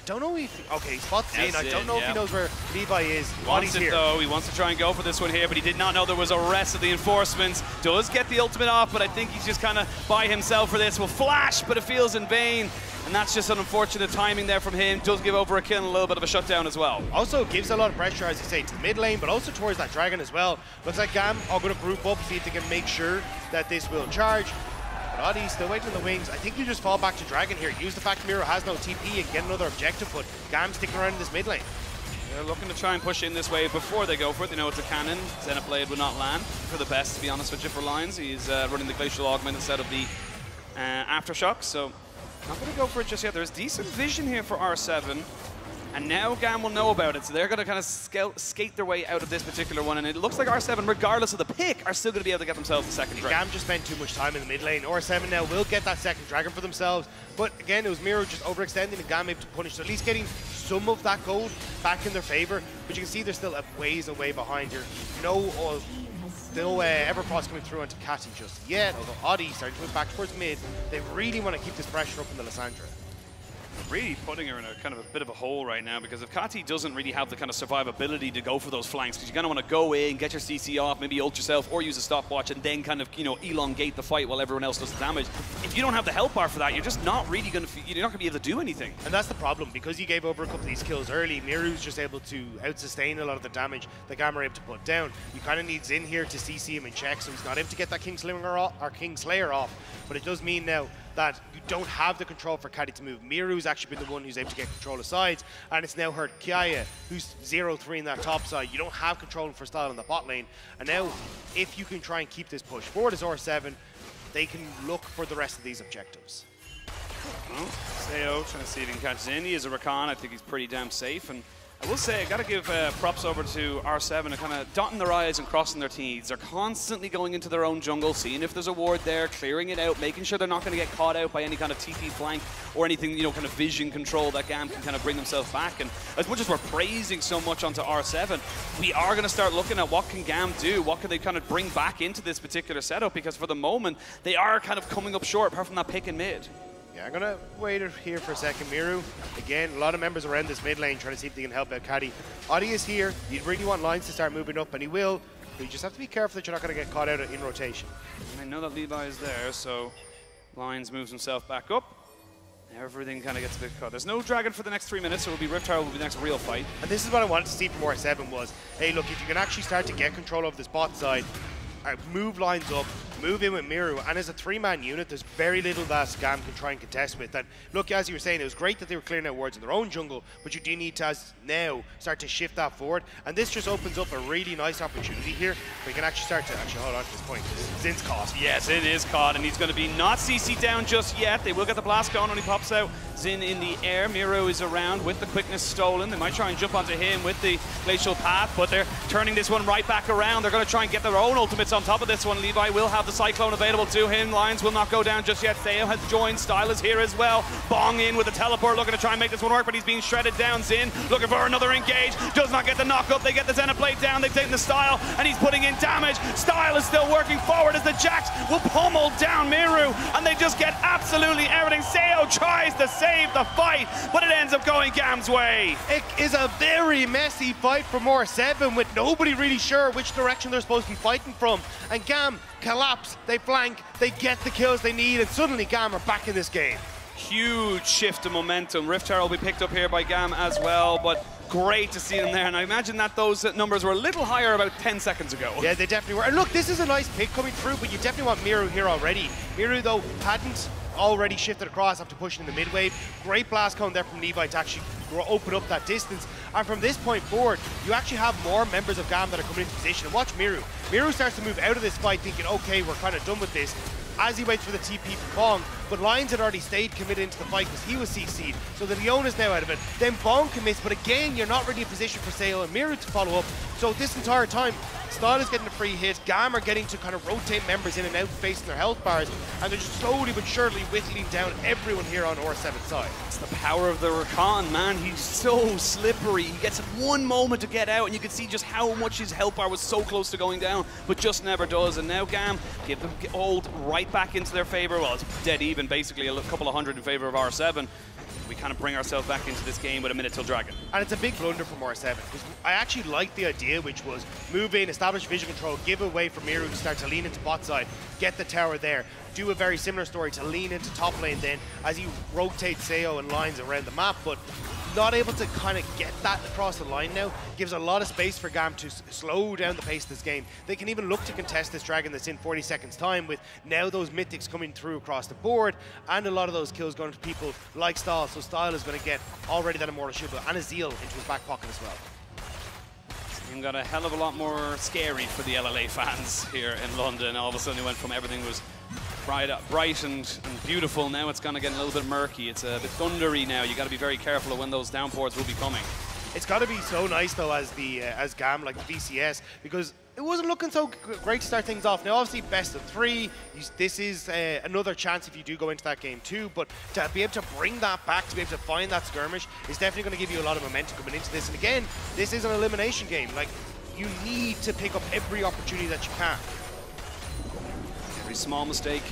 Speaker 13: don't know if... Okay, spots in.
Speaker 11: That's
Speaker 13: I don't
Speaker 11: it,
Speaker 13: know if
Speaker 11: yeah.
Speaker 13: he knows where Levi is.
Speaker 11: Wants
Speaker 13: Audie's
Speaker 11: it
Speaker 13: here.
Speaker 11: though, he wants to try and go for this one here, but he did not know there was a rest of the enforcements. Does get the ultimate off, but I think he's just kind of by himself for this. Will flash, but it feels in vain. And that's just an unfortunate timing there from him. Does give over a kill and a little bit of a shutdown as well.
Speaker 13: Also gives a lot of pressure, as you say, to the mid lane, but also towards that dragon as well. Looks like GAM are going to group up, see if they can make sure that this will charge. But Audie still waiting in the wings. I think you just fall back to dragon here. Use the fact Miro has no TP and get another objective, but GAM sticking around in this mid lane.
Speaker 11: They're looking to try and push in this wave before they go for it. They know it's a cannon. Xenoblade would not land for the best, to be honest with you, for Lions. He's running the Glacial Augment instead of the Aftershock, so not going to go for it just yet. There's decent vision here for R7. And now GAM will know about it, so they're going to kind of skate their way out of this particular one. And it looks like R7, regardless of the pick, are still going to be able to get themselves the second dragon.
Speaker 13: GAM just spent too much time in the mid lane. R7 now will get that second dragon for themselves. But again, it was Miro just overextending and GAM able to punish. So at least getting some of that gold back in their favor. But you can see they're still a ways away behind here. No Everfrost coming through onto Catty just yet. Although Audie starting to move back towards mid. They really want to keep this pressure up in the Lysandra.
Speaker 11: Really putting her in a kind of a bit of a hole right now, because if Kati doesn't really have the kind of survivability to go for those flanks, because you kind of want to go in, get your CC off, maybe ult yourself or use a stopwatch and then kind of, you know, elongate the fight while everyone else does the damage. If you don't have the health bar for that, you're just not really going to, you're not going to be able to do anything.
Speaker 13: And that's the problem, because you gave over a couple of these kills early, Miru's just able to out-sustain a lot of the damage that GAM are able to put down. You kind of need Xin here to CC him in check, so he's not able to get that Kingslayer off, but it does mean now that you don't have the control for Caddy to move. Miru's actually been the one who's able to get control of sides, and it's now hurt Kiaya, who's 0-3 in that top side. You don't have control for style in the bot lane, and now if you can try and keep this push forward as R7, they can look for the rest of these objectives.
Speaker 11: Well, Seo trying to see if he can catch Xin. He is a Rakan. I think he's pretty damn safe, and I will say, I got to give props over to R7 and kind of dotting their I's and crossing their T's. They're constantly going into their own jungle, seeing if there's a ward there, clearing it out, making sure they're not going to get caught out by any kind of TP flank or anything, you know, kind of vision control that GAM can kind of bring themselves back. And as much as we're praising so much onto R7, we are going to start looking at what can GAM do, what can they kind of bring back into this particular setup, because for the moment, they are kind of coming up short, apart from that pick in mid.
Speaker 13: Yeah, I'm going to wait here for a second. Miru, again, a lot of members around this mid lane trying to see if they can help out Caddy. Audie is here. You really want Lions to start moving up, and he will. But you just have to be careful that you're not going to get caught out in rotation.
Speaker 11: And I know that Levi is there, so Lions moves himself back up. Everything kind of gets a bit caught. There's no dragon for the next 3 minutes, so it'll be Rift Tower will be the next real fight.
Speaker 13: And this is what I wanted to see from R7 was, hey, look, if you can actually start to get control of this bot side, move Lines up, move in with Miru, and as a three-man unit, there's very little that GAM can try and contest with. And look, as you were saying, it was great that they were clearing out wards in their own jungle, but you do need to now start to shift that forward. And this just opens up a really nice opportunity here where you can actually start to hold on to this point. Zin's caught.
Speaker 11: Yes, it is caught, and he's going to be not CC down just yet. They will get the blast going when he pops out. Xin in the air. Miro is around with the quickness stolen. They might try and jump onto him with the glacial path, but they're turning this one right back around. They're going to try and get their own ultimates on top of this one. Levi will have the Cyclone available to him. Lions will not go down just yet. Theo has joined. Style is here as well. Bong in with the teleport, looking to try and make this one work, but he's being shredded down. Xin looking for another engage. Does not get the knock up. They get the Xenoblade down. They've taken the Style, and he's putting in damage. Style is still working forward as the Jax will pummel down Miru, and they just get absolutely everything. Seo tries to save the fight, but it ends up going GAM's way.
Speaker 13: It is a very messy fight for R7 with nobody really sure which direction they're supposed to be fighting from. And GAM collapse, they flank, they get the kills they need, and suddenly GAM are back in this game.
Speaker 11: Huge shift of momentum. Rift Tower will be picked up here by GAM as well, but great to see them there, and I imagine that those numbers were a little higher about 10 seconds ago.
Speaker 13: Yeah, they definitely were. And look, this is a nice pick coming through, but you definitely want Miru here already. Miru, though, hadn't already shifted across after pushing in the mid wave. Great blast cone there from Levi to actually open up that distance. And from this point forward, you actually have more members of GAM that are coming into position. And watch Miru. Miru starts to move out of this fight thinking, okay, we're kind of done with this, as he waits for the TP from Bong. But Lions had already stayed committed into the fight because he was CC'd, so the Leon is now out of it. Then Bong commits, but again, you're not really in position for Sale and Miru to follow up. So this entire time, Style is getting a free hit, GAM are getting to kind of rotate members in and out facing their health bars, and they're just slowly but surely whittling down everyone here on R7's side.
Speaker 11: It's the power of the Rakan, man. He's so slippery. He gets one moment to get out, and you can see just how much his health bar was so close to going down, but just never does. And now GAM give them hold right back into their favor. Well, it's dead even, basically, a couple of hundred in favor of R7. we kind of bring ourselves back into this game with a minute till Dragon.
Speaker 13: And it's a big blunder from R7, because I actually liked the idea, which was move in, establish vision control, give away for Miru to start to lean into bot side, get the tower there, do a very similar story to lean into top lane then as you rotate Seo and lines around the map, but not able to kind of get that across the line now. Gives a lot of space for GAM to slow down the pace of this game. They can even look to contest this Dragon that's in 40 seconds time, with now those mythics coming through across the board and a lot of those kills going to people like Style. So Style is going to get already that Immortal Shield and a Zeal into his back pocket as well.
Speaker 11: This game got a hell of a lot more scary for the LLA fans here in London. All of a sudden it went from everything was bright and beautiful. Now it's going to get a little bit murky. It's a bit thundery now. You got to be very careful of when those downpours will be coming.
Speaker 13: It's got to be so nice though as GAM, like the VCS, because it wasn't looking so great to start things off. Now obviously best of 3, this is another chance if you do go into that game too, but to be able to bring that back, to be able to find that skirmish is definitely going to give you a lot of momentum coming into this. And again, this is an elimination game. Like, you need to pick up every opportunity that you can.
Speaker 11: Every small mistake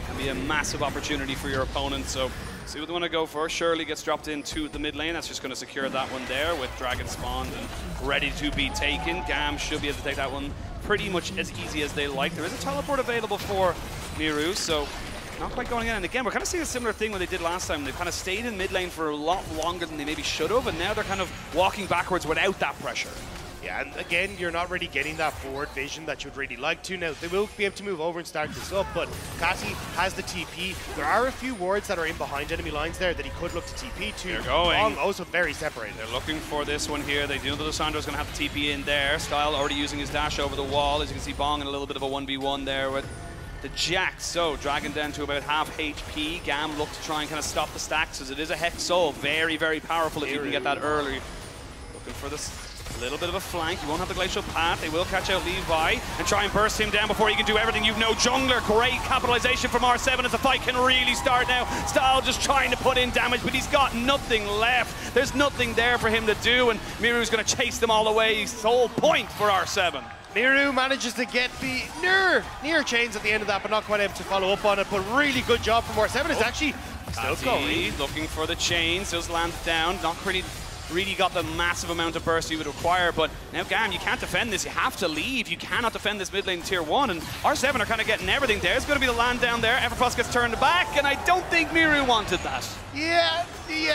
Speaker 11: can be a massive opportunity for your opponent, so see what they want to go for. Shirley gets dropped into the mid lane. That's just going to secure that one there with Dragon spawned and ready to be taken. GAM should be able to take that one pretty much as easy as they like. There is a teleport available for Miru, so not quite going in. And again, we're kind of seeing a similar thing what they did last time. They kind of stayed in mid lane for a lot longer than they maybe should have, and now they're kind of walking backwards without that pressure.
Speaker 13: Yeah, and again, you're not really getting that forward vision that you'd really like to. Now, they will be able to move over and start this up, but Cassie has the TP. There are a few wards that are in behind enemy lines there that he could look to TP to.
Speaker 11: They're going.
Speaker 13: Bong also very separated.
Speaker 11: They're looking for this one here. They do know that Lisandro's going to have the TP in there. Style already using his dash over the wall. As you can see, Bong in a little bit of a 1v1 there with the Jax. So, Dragon down to about half HP. GAM look to try and kind of stop the stacks, as it is a Hex Soul. Very, very powerful if you can get that early. Looking for this little bit of a flank. You won't have the glacial path. They will catch out Levi and try and burst him down before he can do everything. You've no jungler. Great capitalization from R7 as the fight can really start now. Style just trying to put in damage, but he's got nothing left. There's nothing there for him to do, and Miru's going to chase them all away. Sole point for R7.
Speaker 13: Miru manages to get the near chains at the end of that, but not quite able to follow up on it. But really good job from R7. It's actually still going.
Speaker 11: Looking for the chains. Does land down. Not really got the massive amount of burst you would require, but now GAM, you can't defend this. You have to leave. You cannot defend this mid lane tier 1, and R7 are kind of getting everything there. It's going to be the land down there. Everfrost gets turned back, and I don't think Miru wanted that.
Speaker 13: Yeah,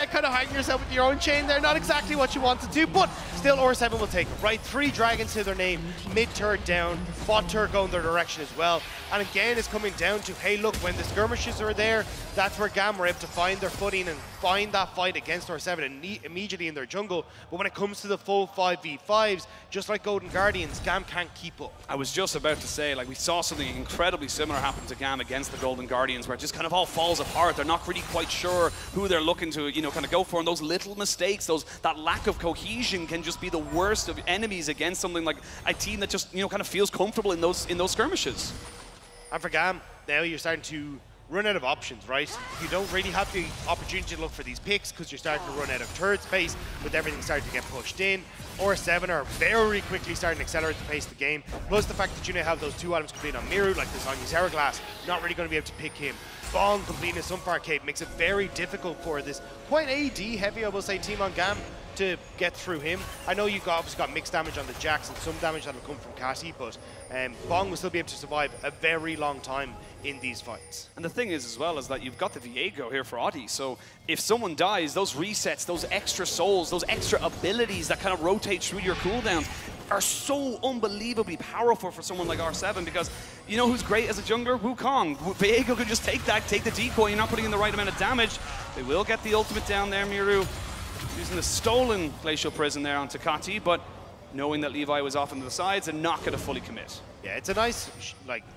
Speaker 13: kind of hanging yourself with your own chain there. Not exactly what you want to do, but still R7 will take it, right? 3 dragons to their name, mid turret down, bot turret going their direction as well. And again, it's coming down to, hey, look, when the skirmishes are there, that's where GAM were able to find their footing and find that fight against R7 immediately in their jungle. But when it comes to the full 5v5s, just like Golden Guardians, GAM can't keep up.
Speaker 11: I was just about to say, like, we saw something incredibly similar happen to GAM against the Golden Guardians, where it just kind of all falls apart. They're not really quite sure who they're looking to, you know, kind of go for, and those little mistakes, that lack of cohesion can just be the worst of enemies against something like a team that just, you know, kind of feels comfortable in those skirmishes.
Speaker 13: And for GAM, now you're starting to run out of options, right? You don't really have the opportunity to look for these picks because you're starting to run out of turret space with everything starting to get pushed in. R7 are very quickly starting to accelerate the pace of the game. Plus the fact that you now have those 2 items complete on Miru, like this on his Hourglass, not really going to be able to pick him. Bong completing his Sunfire Cape makes it very difficult for this quite AD heavy, I will say, team on GAM to get through him. I know you've obviously got mixed damage on the Jax and some damage that will come from Cassie, but Bong will still be able to survive a very long time in these fights.
Speaker 11: And the thing is as well is that you've got the Viego here for Audi, so if someone dies, those resets, those extra souls, those extra abilities that kind of rotate through your cooldowns are so unbelievably powerful for someone like R7, because you know who's great as a jungler? Wukong. Viego can just take the decoy. You're not putting in the right amount of damage. They will get the ultimate down there, Miru, using the stolen Glacial Prison there on Takati, but knowing that Levi was off into the sides and not going to fully commit.
Speaker 13: Yeah, it's a nice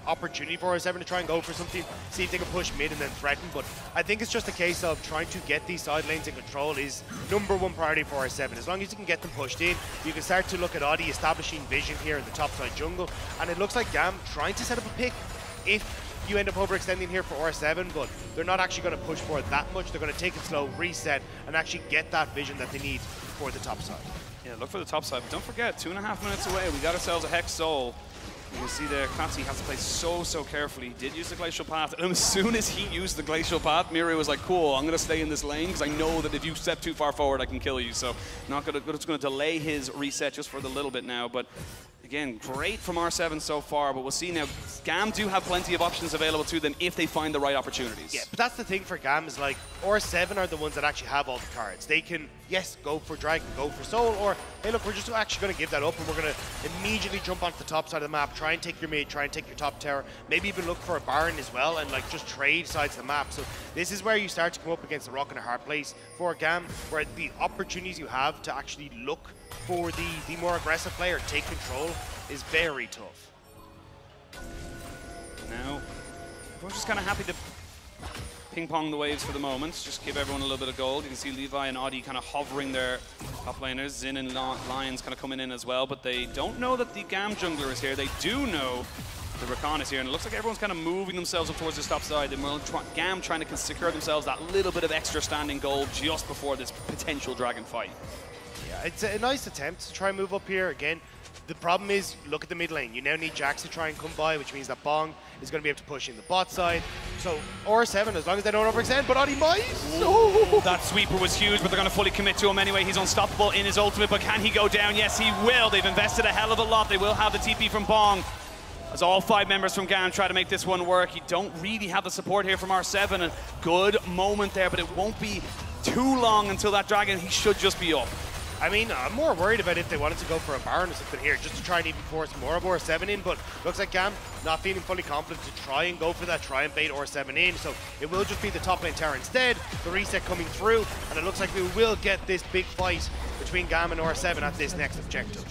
Speaker 13: opportunity for R7 to try and go for something, see if they can push mid and then threaten, but I think it's just a case of trying to get these side lanes in control is #1 priority for R7. As long as you can get them pushed in, you can start to look at Audi establishing vision here in the top side jungle, and it looks like GAM trying to set up a pick if you end up overextending here for R7, but they're not actually going to push for it that much. They're going to take it slow, reset, and actually get that vision that they need for the top side.
Speaker 11: Yeah, look for the top side, but don't forget, 2.5 minutes away, we got ourselves a Hex Soul. You can see there, Kratzy has to play so carefully. He did use the Glacial Path, and as soon as he used the Glacial Path, Miru was like, cool, I'm going to stay in this lane because I know that if you step too far forward, I can kill you. So just going to delay his reset just for the little bit now. But again, great from R7 so far, but we'll see now. GAM do have plenty of options available to them if they find the right opportunities.
Speaker 13: Yeah, but that's the thing for GAM is like, R7 are the ones that actually have all the cards. They can, yes, go for Dragon, go for Soul, or hey look, we're just actually going to give that up and we're going to immediately jump onto the top side of the map, try and take your mid, try and take your top tower, maybe even look for a Baron as well and like just trade sides of the map. So this is where you start to come up against a rock and a hard place for GAM, where the opportunities you have to actually look for the more aggressive player, take control, is very tough.
Speaker 11: Now, we're just kind of happy to ping-pong the waves for the moment, just give everyone a little bit of gold. You can see Levi and Audi kind of hovering their top laners. Zin and Lions kind of coming in as well, but they don't know that the GAM jungler is here. They do know the Rakan is here, and it looks like everyone's kind of moving themselves up towards the top side. And GAM trying to secure themselves that little bit of extra standing gold just before this potential Dragon fight.
Speaker 13: Yeah, it's a nice attempt to try and move up here again. The problem is, look at the mid lane. You now need Jax to try and come by, which means that Bong is going to be able to push in the bot side. So, R7, as long as they don't overextend, but Adi might.
Speaker 11: Oh. That sweeper was huge, but they're going to fully commit to him anyway. He's unstoppable in his ultimate, but can he go down? Yes, he will. They've invested a hell of a lot. They will have the TP from Bong. As all 5 members from GAM try to make this one work, you don't really have the support here from R7. A good moment there, but it won't be too long until that Dragon. He should just be up.
Speaker 13: I mean, I'm more worried about if they wanted to go for a Baron or something here, just to try and even force more of R7 in, but looks like GAM not feeling fully confident to try and go for that, try and bait R7 in, so it will just be the top lane tower instead, the reset coming through, and it looks like we will get this big fight between GAM and R7 at this next objective.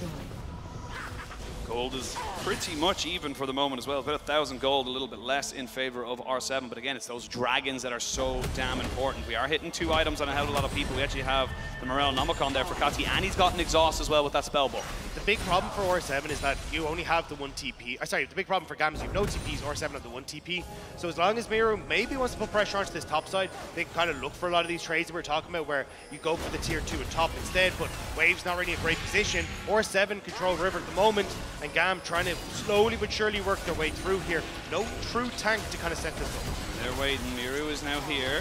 Speaker 11: Gold is pretty much even for the moment as well. About 1,000 gold, a little bit less in favor of R7. But again, it's those dragons that are so damn important. We are hitting 2 items on a hell of a lot of people. We actually have the Morel Nomicon there for Kratzy, and he's got an exhaust as well with that spell book.
Speaker 13: The big problem for R7 is that you only have the 1 TP. Sorry, the big problem for GAM is you have no TPs, R7 have the 1 TP. So as long as Miru maybe wants to put pressure onto this top side, they can kind of look for a lot of these trades that we're talking about where you go for the tier 2 at top instead, but Wave's not really in a great position. R7 control River at the moment, and GAM trying to slowly but surely work their way through here. No true tank to kind of set this up.
Speaker 11: They're waiting. Miru is now here.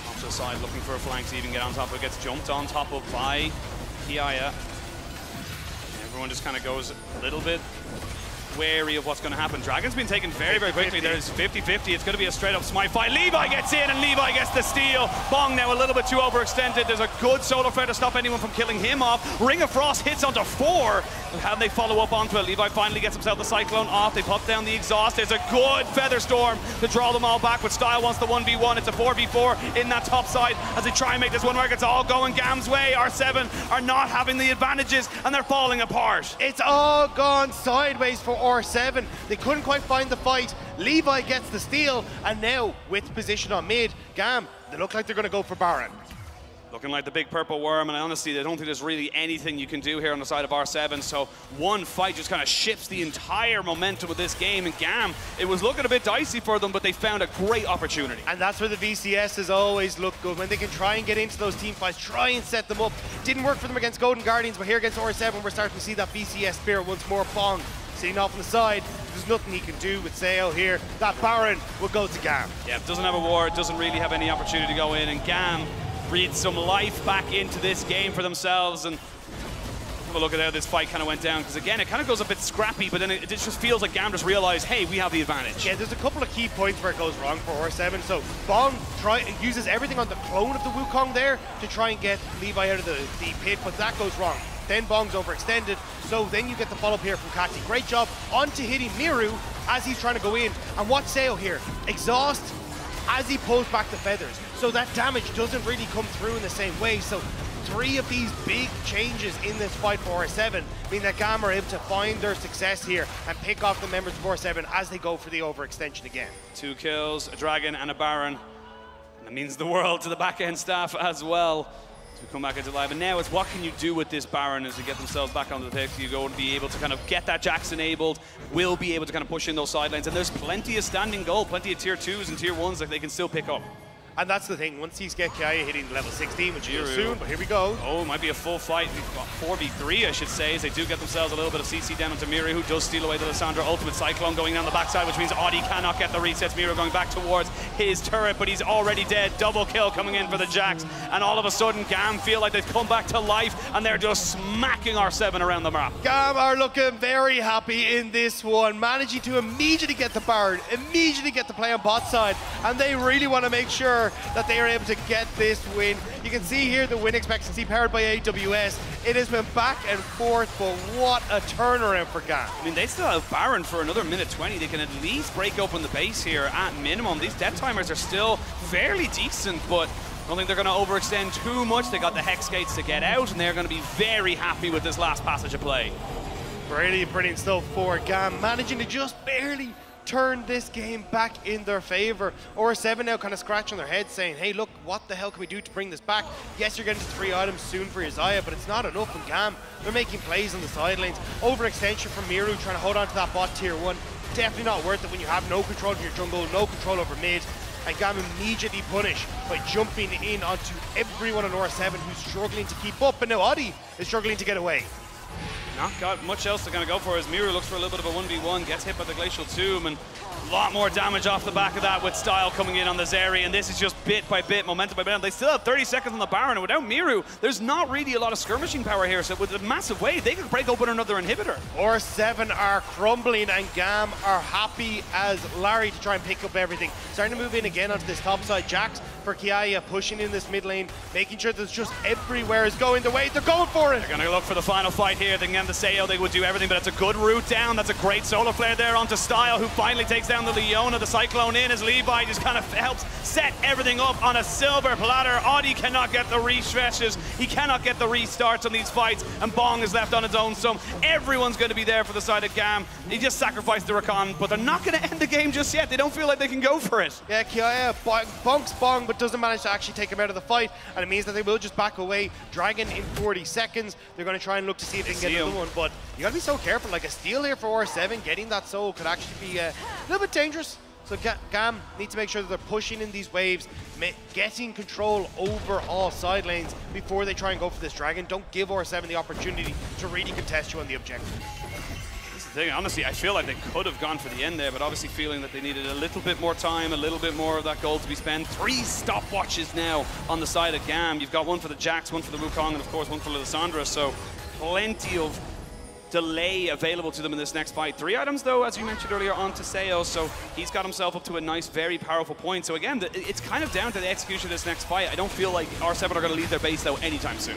Speaker 11: Off to the side looking for a flank to even get on top of it. Gets jumped on top of by Kiaya. Everyone just kind of goes a little bit wary of what's going to happen. Dragon's been taken very, very quickly. There's 50-50. It's going to be a straight-up smite fight. Levi gets in, and Levi gets the steal. Bong now a little bit too overextended. There's a good solo flare to stop anyone from killing him off. Ring of Frost hits onto 4. How do they follow up onto it? Levi finally gets himself the Cyclone off. They pop down the exhaust. There's a good Feather Storm to draw them all back, but Style wants the 1v1. It's a 4v4 in that top side as they try and make this one work. It's all going GAM's way. R7 are not having the advantages, and they're falling apart.
Speaker 13: It's all gone sideways for R7. They couldn't quite find the fight. Levi gets the steal, and now with position on mid, GAM, they look like they're going to go for Baron.
Speaker 11: Looking like the big purple worm, and honestly, I don't think there's really anything you can do here on the side of R7, so one fight just kind of shifts the entire momentum of this game, and GAM, it was looking a bit dicey for them, but they found a great opportunity.
Speaker 13: And that's where the VCSs always look good, when they can try and get into those team fights, try and set them up. Didn't work for them against Golden Guardians, but here against R7, we're starting to see that VCS spear once more. Bong sitting off on the side. There's nothing he can do with Seo here. That Baron will go to GAM.
Speaker 11: Yeah, it doesn't have a ward, doesn't really have any opportunity to go in, and GAM breathe some life back into this game for themselves. And have a look at how this fight kind of went down, because again, it kind of goes a bit scrappy, but then it just feels like GAM just realized, hey, we have the advantage.
Speaker 13: Yeah, there's a couple of key points where it goes wrong for R7. So Bong uses everything on the clone of the Wukong there to try and get Levi out of the pit, but that goes wrong. Then Bong's overextended, so then you get the follow-up here from Kratzy. Great job onto hitting Miru as he's trying to go in. And what's Seo here? Exhaust as he pulls back the feathers. So that damage doesn't really come through in the same way. So 3 of these big changes in this fight for R7 mean that GAM are able to find their success here and pick off the members of R7 as they go for the overextension again.
Speaker 11: 2 kills, a Dragon and a Baron. And that means the world to the back-end staff as well. As we come back into live, and now it's what can you do with this Baron as they get themselves back onto the pick. You're going to be able to kind of get that Jax enabled, will be able to kind of push in those side lanes, and there's plenty of standing gold, plenty of tier 2s and tier 1s that they can still pick up.
Speaker 13: And that's the thing, once you get Kiaya hitting level 16, which you soon, but here we go.
Speaker 11: Oh, it might be a full fight, 4v3 I should say, as they do get themselves a little bit of CC down onto Miru, who does steal away the Lissandra ultimate cyclone going down the backside, which means Audi cannot get the resets. Miru going back towards his turret, but he's already dead. Double kill coming in for the Jax, and all of a sudden GAM feel like they've come back to life, and they're just smacking R7 around the map.
Speaker 13: GAM are looking very happy in this one, managing to immediately get the Baron, immediately get the play on bot side, and they really want to make sure that they are able to get this win. You can see here the win expectancy powered by AWS. It has been back and forth, but what a turnaround for GAM.
Speaker 11: I mean, they still have Baron for another minute 20. They can at least break open the base here at minimum. These death timers are still fairly decent, but I don't think they're going to overextend too much. They got the Hex Gates to get out, and they're going to be very happy with this last passage of play.
Speaker 13: Brilliant stuff for GAM, managing to just barely turn this game back in their favor. R7 now kind of scratching their heads saying, hey, look, what the hell can we do to bring this back? Yes, you're getting to 3 items soon for your Xayah, but it's not enough from GAM. They're making plays on the side lanes. Overextension from Miru trying to hold on to that bot tier 1. Definitely not worth it when you have no control of your jungle, no control over mid. And GAM immediately punish by jumping in onto everyone on R7 who's struggling to keep up. And now Audi is struggling to get away.
Speaker 11: Not got much else they're going to go for as Miru looks for a little bit of a 1v1, gets hit by the Glacial Tomb, and a lot more damage off the back of that with Style coming in on the Zeri, and this is just bit by bit, momentum by momentum. They still have 30 seconds on the Baron, and without Miru, there's not really a lot of skirmishing power here, so with a massive wave, they could break open another inhibitor.
Speaker 13: R7 are crumbling, and GAM are happy as Larry to try and pick up everything. Starting to move in again onto this top side. Jax for Kiaya pushing in this mid lane, making sure that just everywhere is going the way they're going for it.
Speaker 11: They're going to look for the final fight here. They can get the Sayo, they would do everything, but it's a good route down. That's a great solar flare there onto Style, who finally takes down the Leona. The Cyclone in as Levi just kind of helps set everything up on a silver platter. Audi cannot get the refreshes. He cannot get the restarts on these fights, and Bong is left on its own sum. Everyone's going to be there for the side of GAM. He just sacrificed the Rakan, but they're not going to end the game just yet. They don't feel like they can go for it.
Speaker 13: Yeah, Kiaya bonks Bong, but doesn't manage to actually take him out of the fight, and it means that they will just back away. Dragon in 40 seconds. They're going to try and look to see if they can get another one, but you got to be so careful. Like a steal here for R7, getting that soul could actually be a little bit dangerous. So GAM need to make sure that they're pushing in these waves, getting control over all side lanes before they try and go for this Dragon. Don't give R7 the opportunity to really contest you on the objective.
Speaker 11: This is the thing, honestly, I feel like they could have gone for the end there, but obviously feeling that they needed a little bit more time, a little bit more of that gold to be spent. 3 stopwatches now on the side of GAM. You've got one for the Jax, one for the Wukong, and of course one for Lissandra, so plenty of delay available to them in this next fight. 3 items though, as you mentioned earlier, on to Sayo, so he's got himself up to a nice, very powerful point. So again, it's kind of down to the execution of this next fight. I don't feel like R7 are going to leave their base though anytime soon.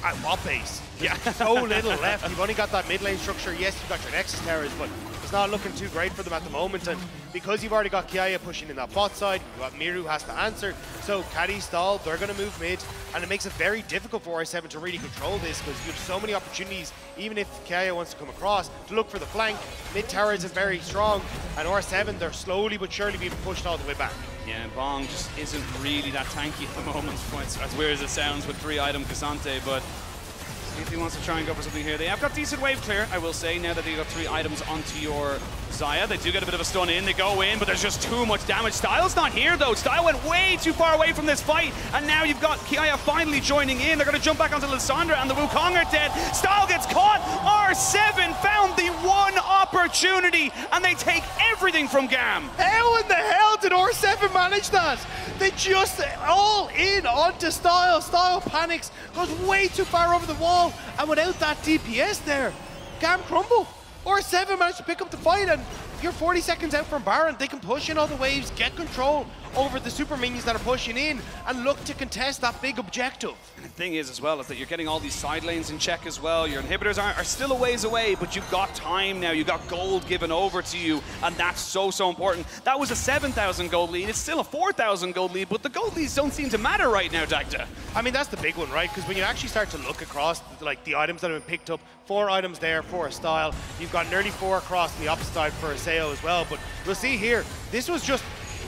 Speaker 13: At what base? Yeah, so little left. You've only got that mid lane structure. Yes, you've got your Nexus towers, but it's not looking too great for them at the moment. And because you've already got Kiaya pushing in that bot side, you've got Miru has to answer. So Caddy, Stall, they're going to move mid, and it makes it very difficult for R7 to really control this, because you have so many opportunities, even if Kiaya wants to come across, to look for the flank. Mid tower isn't very strong, and R7, they're slowly but surely being pushed all the way back.
Speaker 11: Yeah, Bong just isn't really that tanky at the moment, as weird as it sounds with 3-item Cassante, but see if he wants to try and go for something here. They have got decent wave clear, I will say, now that they've got 3 items onto your Xayah. They do get a bit of a stun in, they go in, but there's just too much damage. Style's not here though. Style went way too far away from this fight, and now you've got Kiaya finally joining in. They're going to jump back onto Lissandra, and the Wukong are dead. Style gets caught. R7 found the one opportunity, and they take everything from GAM.
Speaker 13: How in the hell did R7 manage that? They just all in onto Style. Style panics, goes way too far over the wall, and without that DPS there, GAM crumble. R7 managed to pick up the fight, and you're 40 seconds out from Baron. They can push in all the waves, get control over the super minions that are pushing in, and look to contest that big objective.
Speaker 11: And the thing is as well, is that you're getting all these side lanes in check as well. Your inhibitors are still a ways away, but you've got time now. You've got gold given over to you, and that's so important. That was a 7,000 gold lead. It's still a 4,000 gold lead, but the gold leads don't seem to matter right now, Dagda.
Speaker 13: I mean, that's the big one, right? Because when you actually start to look across like the items that have been picked up, 4 items there for a Style. You've got nearly 4 across the opposite side for a Sayo as well. But we'll see here, this was just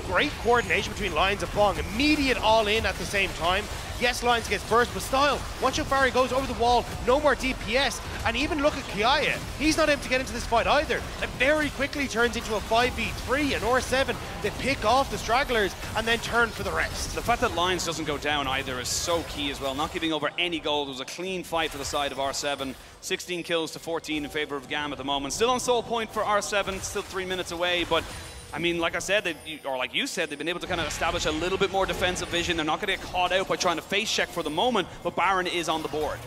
Speaker 13: great coordination between Lions and Bong. Immediate all in at the same time. Yes, Lions gets burst, but Style, watch how far he goes over the wall, no more DPS. And even look at Kiaya, he's not able to get into this fight either. It very quickly turns into a 5v3, and R7, they pick off the stragglers and then turn for the rest.
Speaker 11: The fact that Lions doesn't go down either is so key as well, not giving over any gold. It was a clean fight for the side of R7. 16 kills to 14 in favor of GAM at the moment. Still on sole point for R7, still 3 minutes away, but I mean, like I said, or like you said, they've been able to kind of establish a little bit more defensive vision. They're not going to get caught out by trying to face check for the moment, but Baron is on the board.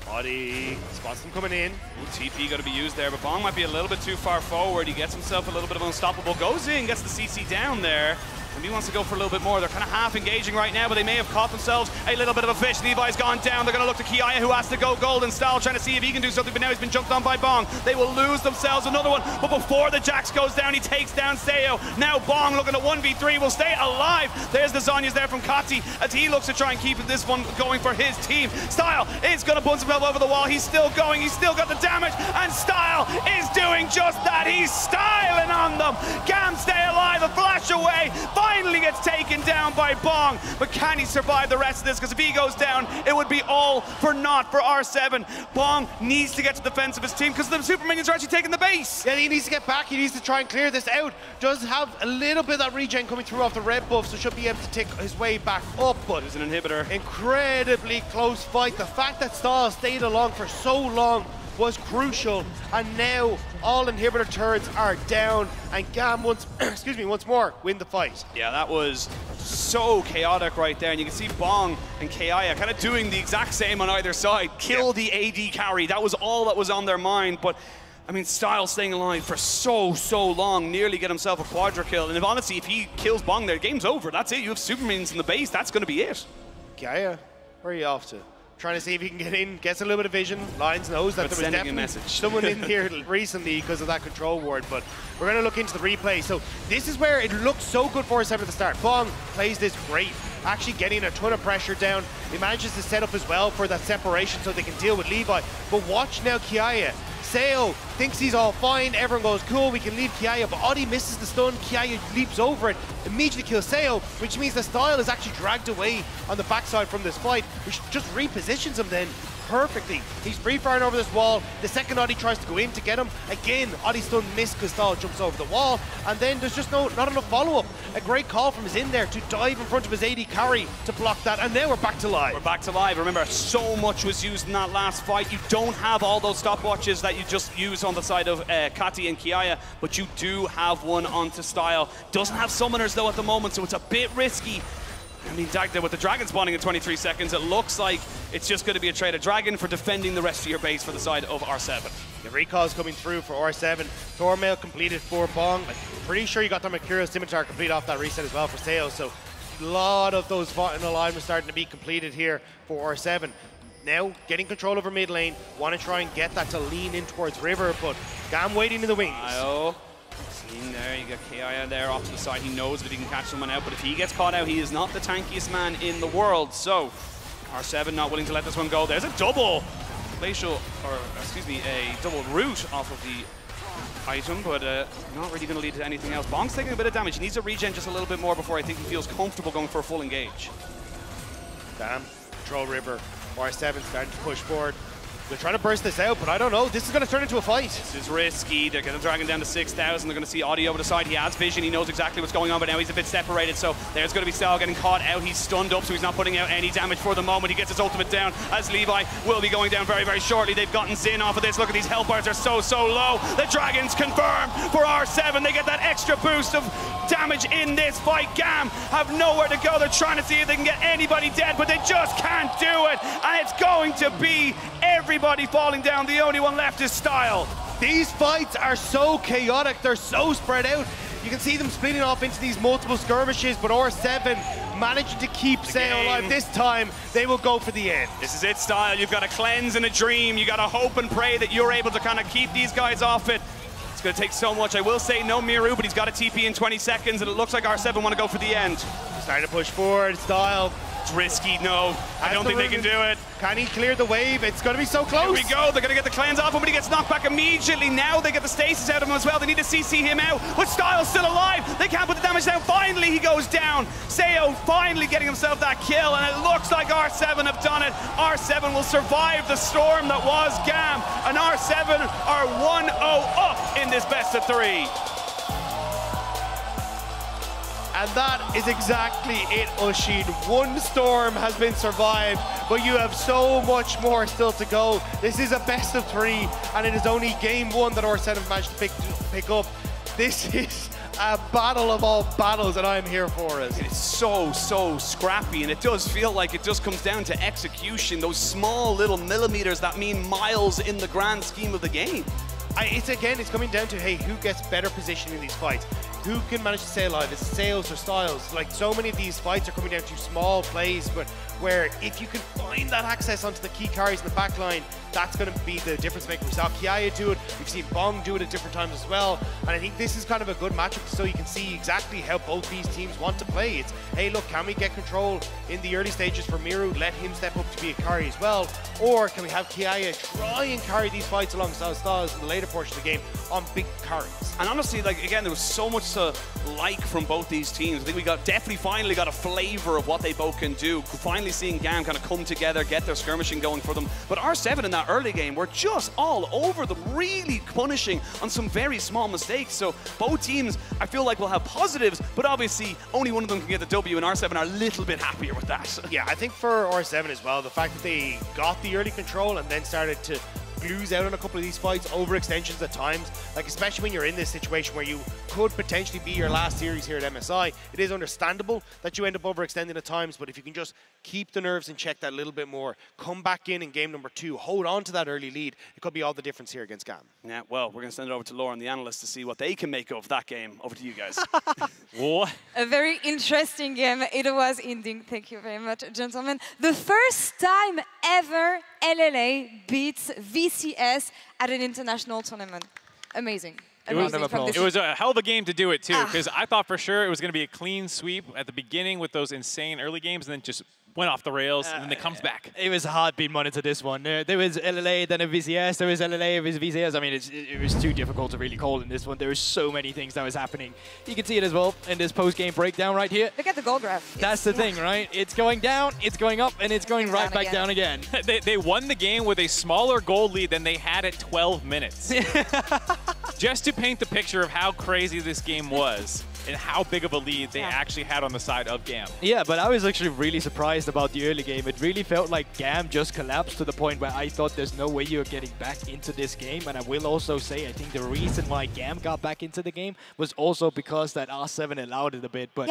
Speaker 13: Audi spots them coming in.
Speaker 11: Ooh, TP got to be used there, but Bong might be a little bit too far forward. He gets himself a little bit of unstoppable, goes in, gets the CC down there. And he wants to go for a little bit more. They're kind of half engaging right now, but they may have caught themselves a little bit of a fish. Levi's gone down. They're going to look to Kiaya, who has to go golden style, trying to see if he can do something, but now he's been jumped on by Bong. They will lose themselves another one, but before the Jax goes down, he takes down Seo. Now Bong looking at 1v3, will stay alive. There's the Zonyas there from Kati as he looks to try and keep this one going for his team. Style is going to bounce himself over the wall. He's still going. He's still got the damage, and Style is doing just that. He's styling on them. Gam stay alive. A flash away. Finally gets taken down by Bong, but can he survive the rest of this? Because if he goes down, it would be all for naught for R7. Bong needs to get to the defense of his team because the super minions are actually taking the base.
Speaker 13: Yeah, he needs to get back. He needs to try and clear this out. Does have a little bit of that regen coming through off the red buff, so should be able to take his way back up. But
Speaker 11: there's an inhibitor.
Speaker 13: Incredibly close fight. The fact that Style stayed along for so long was crucial, and now all inhibitor turrets are down, and GAM once more win the fight.
Speaker 11: Yeah, that was so chaotic right there, and you can see Bong and Kiaya kind of doing the exact same on either side. Kill the AD carry, that was all that was on their mind, but I mean, Style staying alive for so long, nearly get himself a quadra kill, and honestly, if he kills Bong there, game's over, that's it, you have super minions in the base, that's going to be it.
Speaker 13: Kiaya, where are you off to? Trying to see if he can get in, gets a little bit of vision. Lions knows that there was definitely someone in here recently because of that control ward, but we're going to look into the replay. So this is where it looked so good for us at the start. Bong plays this great, actually getting a ton of pressure down. He manages to set up as well for that separation so they can deal with Levi. But watch now Kiaya. Seo thinks he's all fine, everyone goes, cool, we can leave Kiaya, but Audi misses the stun, Kiaya leaps over it, immediately kills Seo, which means the Style is actually dragged away on the backside from this fight, which just repositions him then perfectly. He's free firing over this wall. The second Audi tries to go in to get him, again, Audie's stun missed because Style jumps over the wall, and then there's just not enough follow-up. A great call from his in there to dive in front of his AD carry to block that, and now we're back to live.
Speaker 11: We're back to live. Remember, so much was used in that last fight. You don't have all those stopwatches that you just use on the side of Kati and Kiaya, but you do have one onto Style. Doesn't have summoners though at the moment, so it's a bit risky. I mean, Dagda, with the dragon spawning in 23 seconds, it looks like it's just going to be a trade of dragon for defending the rest of your base for the side of R7.
Speaker 13: The recalls coming through for R7. Thormail completed for Bong. I'm pretty sure you got the Mercurial Scimitar complete off that reset as well for Seo. So a lot of those final alignments starting to be completed here for R7. Now getting control over mid lane. Want to try and get that to lean in towards River, but GAM waiting in the wings.
Speaker 11: In there, you got Kiaya there off to the side. He knows that he can catch someone out, but if he gets caught out, he is not the tankiest man in the world. So R7 not willing to let this one go. There's a double glacial, or excuse me, a double root off of the item, but not really going to lead to anything else. Bong's taking a bit of damage. He needs to regen just a little bit more before I think he feels comfortable going for a full engage.
Speaker 13: GAM, control River. R7 starting to push forward. They're trying to burst this out, but I don't know. This is going to turn into a fight.
Speaker 11: This is risky. They're going to drag him down to 6,000. They're going to see Audi over the side. He has vision. He knows exactly what's going on, but now he's a bit separated. So there's going to be Style getting caught out. He's stunned up, so he's not putting out any damage for the moment. He gets his ultimate down as Levi will be going down very shortly. They've gotten Zin off of this. Look at these health bars. They're so low. The Dragons confirmed for R7. They get that extra boost of damage in this fight. GAM have nowhere to go. They're trying to see if they can get anybody dead, but they just can't do it. And it's going to be everybody falling down. The only one left is Style.
Speaker 13: These fights are so chaotic, they're so spread out. You can see them splitting off into these multiple skirmishes, but R7 managing to keep Seo alive. This time, they will go for the end.
Speaker 11: This is it, Style. You've got to cleanse and a dream. You got to hope and pray that you're able to kind of keep these guys off it. It's going to take so much. I will say no Miru, but he's got a TP in 20 seconds, and it looks like R7 want to go for the end.
Speaker 13: Starting to push forward. Style
Speaker 11: It's risky, no. I don't think they can do it.
Speaker 13: Can he clear the wave? It's going to be so close.
Speaker 11: Here we go. They're going to get the cleanse off him, but he gets knocked back immediately. Now they get the stasis out of him as well. They need to CC him out, but Styles still alive. They can't put the damage down. Finally, he goes down. Seo finally getting himself that kill, and it looks like R7 have done it. R7 will survive the storm that was GAM, and R7 are 1-0 up in this best of 3.
Speaker 13: And that is exactly it, Usheen. One storm has been survived, but you have so much more still to go. This is a best of 3, and it is only game 1 that R7 have managed to pick up. This is a battle of all battles, and I'm here for it.
Speaker 11: It's so scrappy, and it does feel like it just comes down to execution. Those small little millimeters that mean miles in the grand scheme of the game.
Speaker 13: It's coming down to, hey, who gets better position in these fights? Who can manage to stay alive? Is it Sales or Styles? Like, so many of these fights are coming down to small plays, but where if you can find that access onto the key carries in the back line, that's going to be the difference maker. We saw Kiaya do it, we've seen Bong do it at different times as well, and I think this is kind of a good matchup so you can see exactly how both these teams want to play. It's, hey, look, can we get control in the early stages for Miru, let him step up to be a carry as well, or can we have Kiaya try and carry these fights alongside Styles in the later portion of the game on big carries?
Speaker 11: And honestly, like, again, there was so much to like from both these teams. I think we definitely finally got a flavor of what they both can do. Finally seeing GAM kind of come together, get their skirmishing going for them. But R7 in that early game were just all over them, really punishing on some very small mistakes. So both teams, I feel like, will have positives, but obviously only one of them can get the W, and R7 are a little bit happier with that.
Speaker 13: Yeah, I think for R7 as well, the fact that they got the early control and then started to lose out on a couple of these fights, overextensions at times, like especially when you're in this situation where you could potentially be your last series here at MSI, it is understandable that you end up overextending at times, but if you can just keep the nerves in check that little bit more, come back in game number 2, hold on to that early lead, it could be all the difference here against GAM.
Speaker 11: Yeah, well, we're going to send it over to Lauren, the analyst, to see what they can make of that game. Over to you guys.
Speaker 8: A very interesting game it was indeed. Thank you very much, gentlemen. The first time ever LLA beats VCS at an international tournament. Amazing.
Speaker 9: It was a hell of a game to do it, too, because I thought for sure it was going to be a clean sweep at the beginning with those insane early games, and then just went off the rails, and then it comes back.
Speaker 10: It was a heartbeat monitor, this one. There was LLA, then a VCS, there was LLA, there was VCS. I mean, it was too difficult to really call in this one. There were so many things that was happening. You can see it as well in this post-game breakdown right here.
Speaker 8: Look at the goal graph.
Speaker 10: That's the thing, right? It's going down, it's going up, and it's going right back down again.
Speaker 9: They won the game with a smaller goal lead than they had at 12 minutes. Just to paint the picture of how crazy this game was and how big of a lead they actually had on the side of GAM.
Speaker 10: Yeah, but I was actually really surprised about the early game. It really felt like GAM just collapsed to the point where I thought there's no way you're getting back into this game. And I will also say, I think the reason why GAM got back into the game was also because that R7 allowed it a bit. But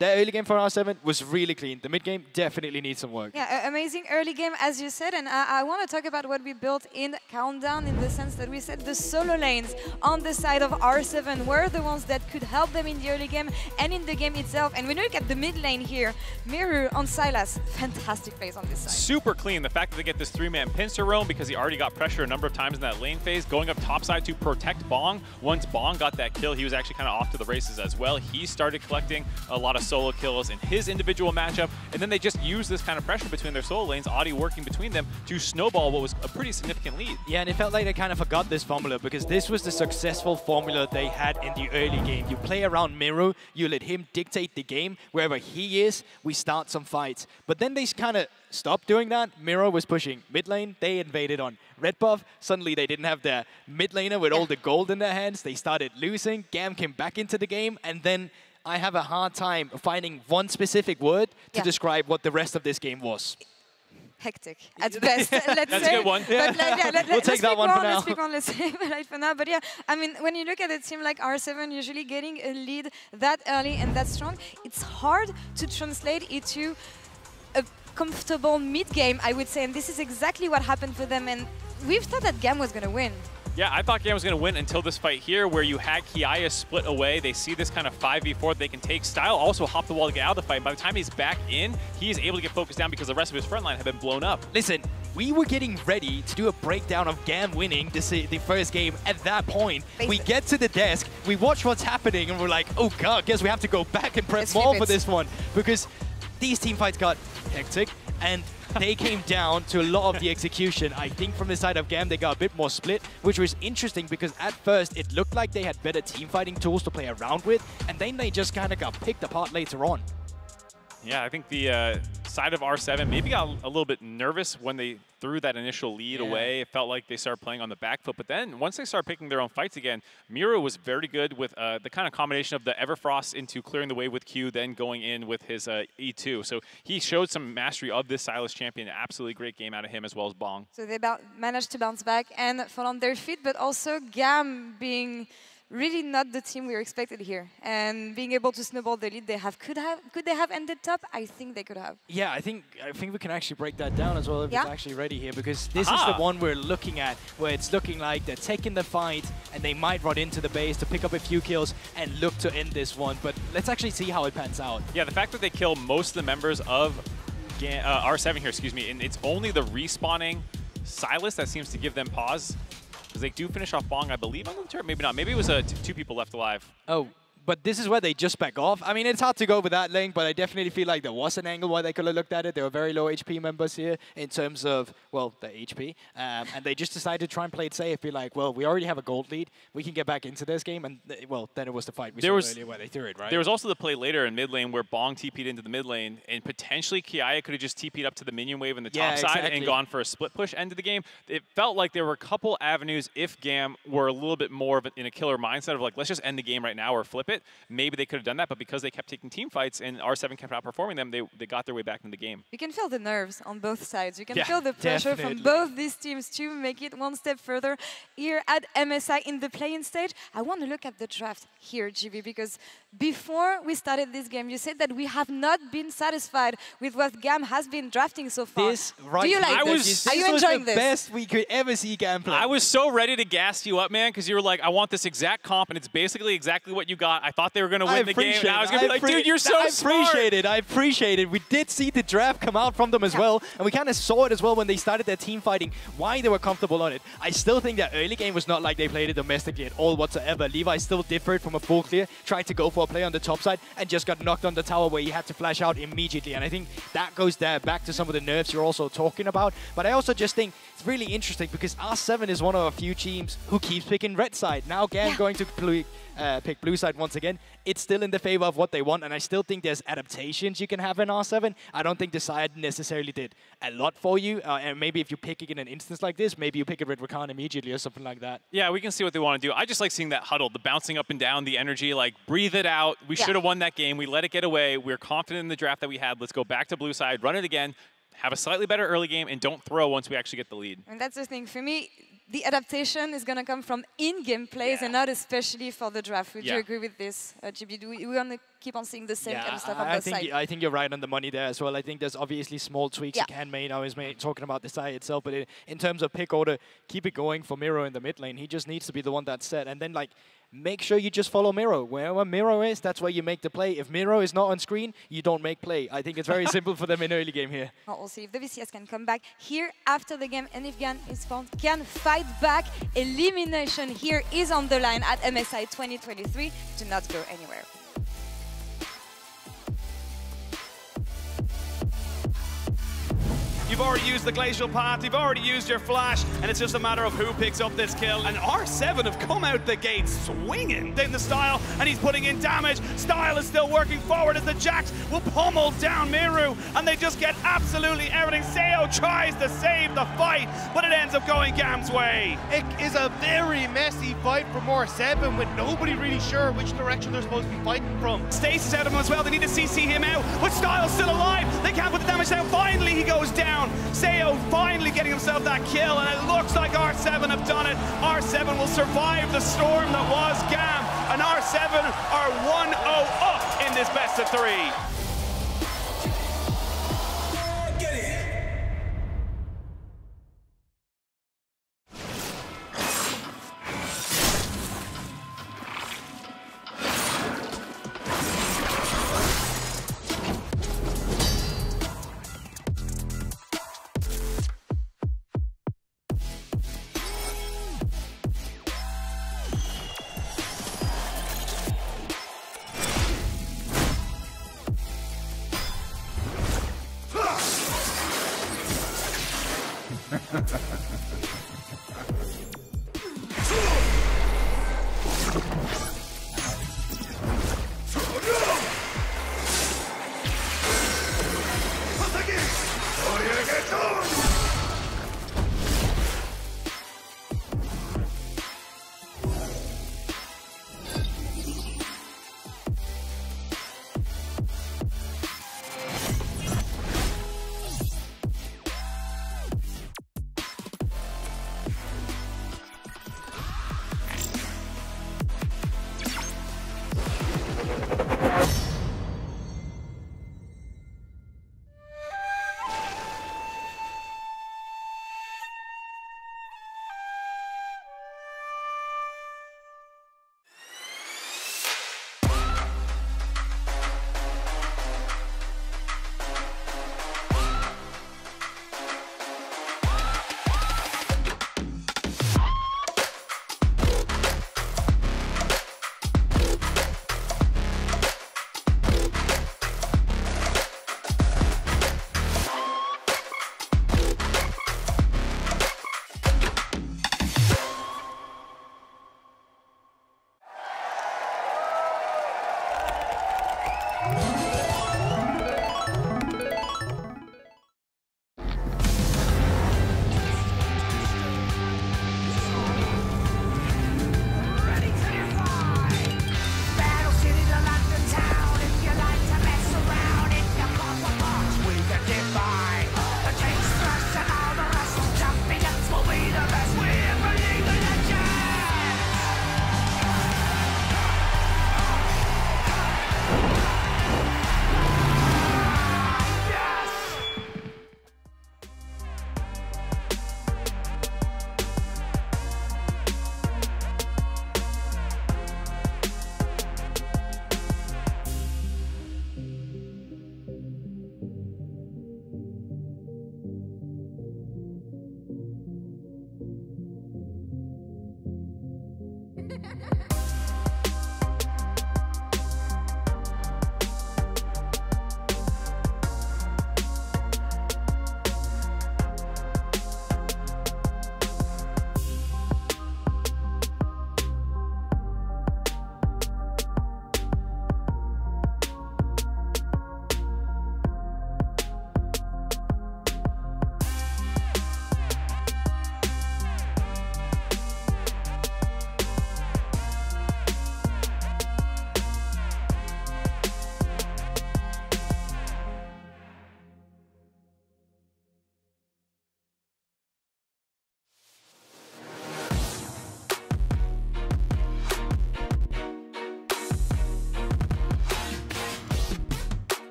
Speaker 10: the early game for R7 was really clean. The mid game definitely needs some work.
Speaker 8: Yeah, amazing early game, as you said. And I want to talk about what we built in Countdown in the sense that we said the solo lanes on the side of R7 were the ones that could help them in the early game and in the game itself. And when you look at the mid lane here, Miru on Silas, fantastic plays on this side.
Speaker 9: Super clean. The fact that they get this 3-man pincer roam because he already got pressure a number of times in that lane phase, going up top side to protect Bong. Once Bong got that kill, he was actually kind of off to the races as well. He started collecting a lot of solo kills in his individual matchup, and then they just used this kind of pressure between their solo lanes, Audi working between them to snowball what was a pretty significant lead.
Speaker 10: Yeah, and it felt like they kind of forgot this formula because this was the successful formula they had in the early game. You play around Miru, you let him dictate the game. Wherever he is, we start some fights. But then they kind of stopped doing that. Miru was pushing mid lane, they invaded on red buff. Suddenly they didn't have their mid laner with all the gold in their hands. They started losing. GAM came back into the game, and then I have a hard time finding one specific word to describe what the rest of this game was.
Speaker 8: Hectic at best, let's
Speaker 9: That's
Speaker 8: say.
Speaker 9: a good one.
Speaker 8: But
Speaker 10: we'll take that one for now.
Speaker 8: Let's pick one, let's say for now. But yeah, I mean, when you look at a team like R7, usually getting a lead that early and that strong, it's hard to translate into a comfortable mid game, I would say. And this is exactly what happened for them. And we've thought that GAM was going to win.
Speaker 9: Yeah, I thought GAM was going to win until this fight here where you had Kiaya split away. They see this kind of 5v4 that they can take. Style also hopped the wall to get out of the fight. By the time he's back in, he is able to get focused down because the rest of his front line have been blown up.
Speaker 10: Listen, we were getting ready to do a breakdown of GAM winning the first game. At that point, we get to the desk, we watch what's happening, and we're like, oh god, guess we have to go back and prep more for this one. Because these team fights got hectic, and they came down to a lot of the execution. I think from the side of GAM, they got a bit more split, which was interesting because at first it looked like they had better team fighting tools to play around with, and then they just kind of got picked apart later on.
Speaker 9: Yeah, I think the side of R7 maybe got a little bit nervous when they threw that initial lead away. It felt like they started playing on the back foot. But then once they started picking their own fights again, Miro was very good with the kind of combination of the Everfrost into clearing the way with Q, then going in with his E2. So he showed some mastery of this Silas champion. Absolutely great game out of him as well as Bong.
Speaker 8: So they managed to bounce back and fall on their feet, but also GAM being really not the team we were expected here, and being able to snowball the lead they have. Could they have ended top? I think they could have.
Speaker 10: Yeah, I think we can actually break that down as well if it's actually ready here, because this is the one we're looking at, where it's looking like they're taking the fight and they might run into the base to pick up a few kills and look to end this one. But let's actually see how it pans out.
Speaker 9: Yeah, the fact that they kill most of the members of R7 here, excuse me, and it's only the respawning Silas that seems to give them pause. Because they do finish off Bong, I believe, on the turret. Maybe not. Maybe it was 2 people left alive.
Speaker 10: Oh, but this is where they just back off. I mean, it's hard to go with that link, but I definitely feel like there was an angle why they could have looked at it. They were very low HP members here in terms of, well, the HP. And they just decided to try and play it safe, be like, well, we already have a gold lead. We can get back into this game. And, well, then it was the fight we saw earlier where they threw it, right?
Speaker 9: There was also the play later in mid lane where Bong TP'd into the mid lane, and potentially Kiaya could have just TP'd up to the minion wave in the top side and gone for a split push end of the game. It felt like there were a couple avenues if GAM were a little bit more in a killer mindset of like, let's just end the game right now or flip it. Maybe they could have done that, but because they kept taking team fights and R7 kept outperforming them, they got their way back into the game.
Speaker 8: You can feel the nerves on both sides. You can feel the pressure from both these teams to make it one step further. Here at MSI in the play-in stage, I want to look at the draft here, GB, because before we started this game, you said that we have not been satisfied with what GAM has been drafting so far. Do you like this? Are you enjoying this?
Speaker 10: This was the best we could ever see GAM play.
Speaker 9: I was so ready to gas you up, man, because you were like, I want this exact comp, and it's basically exactly what you got. I thought they were going to win the game, and I was going to be like, dude, you're so smart.
Speaker 10: I appreciate it. We did see the draft come out from them as well, and we kind of saw it as well when they started their team fighting, why they were comfortable on it. I still think that early game was not like they played it domestically at all whatsoever. Levi still differed from a full clear, tried to go for a play on the top side, and just got knocked on the tower where he had to flash out immediately. And I think that goes back to some of the nerves you're also talking about. But I also just think it's really interesting because R7 is one of a few teams who keeps picking red side. Now GAM going to pick blue side once again. It's still in the favor of what they want, and I still think there's adaptations you can have in R7. I don't think the side necessarily did a lot for you, and maybe if you pick it in an instance like this, maybe you pick it with Rakan immediately or something like that.
Speaker 9: Yeah, we can see what they want to do. I just like seeing that huddle, the bouncing up and down, the energy, like breathe it out. We should have won that game. We let it get away. We're confident in the draft that we had. Let's go back to blue side, run it again, have a slightly better early game, and don't throw once we actually get the lead.
Speaker 8: And that's the thing. For me, the adaptation is going to come from in-game plays and not especially for the draft. Would you agree with this, GB? Do we want to keep on seeing the same kind of stuff on both sides?
Speaker 10: I think you're right on the money there as well. I think there's obviously small tweaks you can make. I was talking about the side itself, but in terms of pick order, keep it going for Miro in the mid lane. He just needs to be the one that's set. And then, like, make sure you just follow Miro. Wherever Miro is, that's where you make the play. If Miro is not on screen, you don't make play. I think it's very simple for them in early game here.
Speaker 8: Well, we'll see if the VCS can come back here after the game, and if GAN is found, can fight back. Elimination here is on the line at MSI 2023. Do not go anywhere.
Speaker 11: You've already used the Glacial Path, you've already used your Flash, and it's just a matter of who picks up this kill. And R7 have come out the gate swinging in the Style, and he's putting in damage. Style is still working forward as the Jax will pummel down Miru, and they just get absolutely everything. Seo tries to save the fight, but it ends up going GAM's way.
Speaker 13: It is a very messy fight from R7 with nobody really sure which direction they're supposed to be fighting from.
Speaker 11: Stasis out of him as well, they need to CC him out, but Style's still alive. They can't put the damage down. Finally, he goes down. Seo finally getting himself that kill, and it looks like R7 have done it. R7 will survive the storm that was GAM, and R7 are 1-0 up in this best of 3.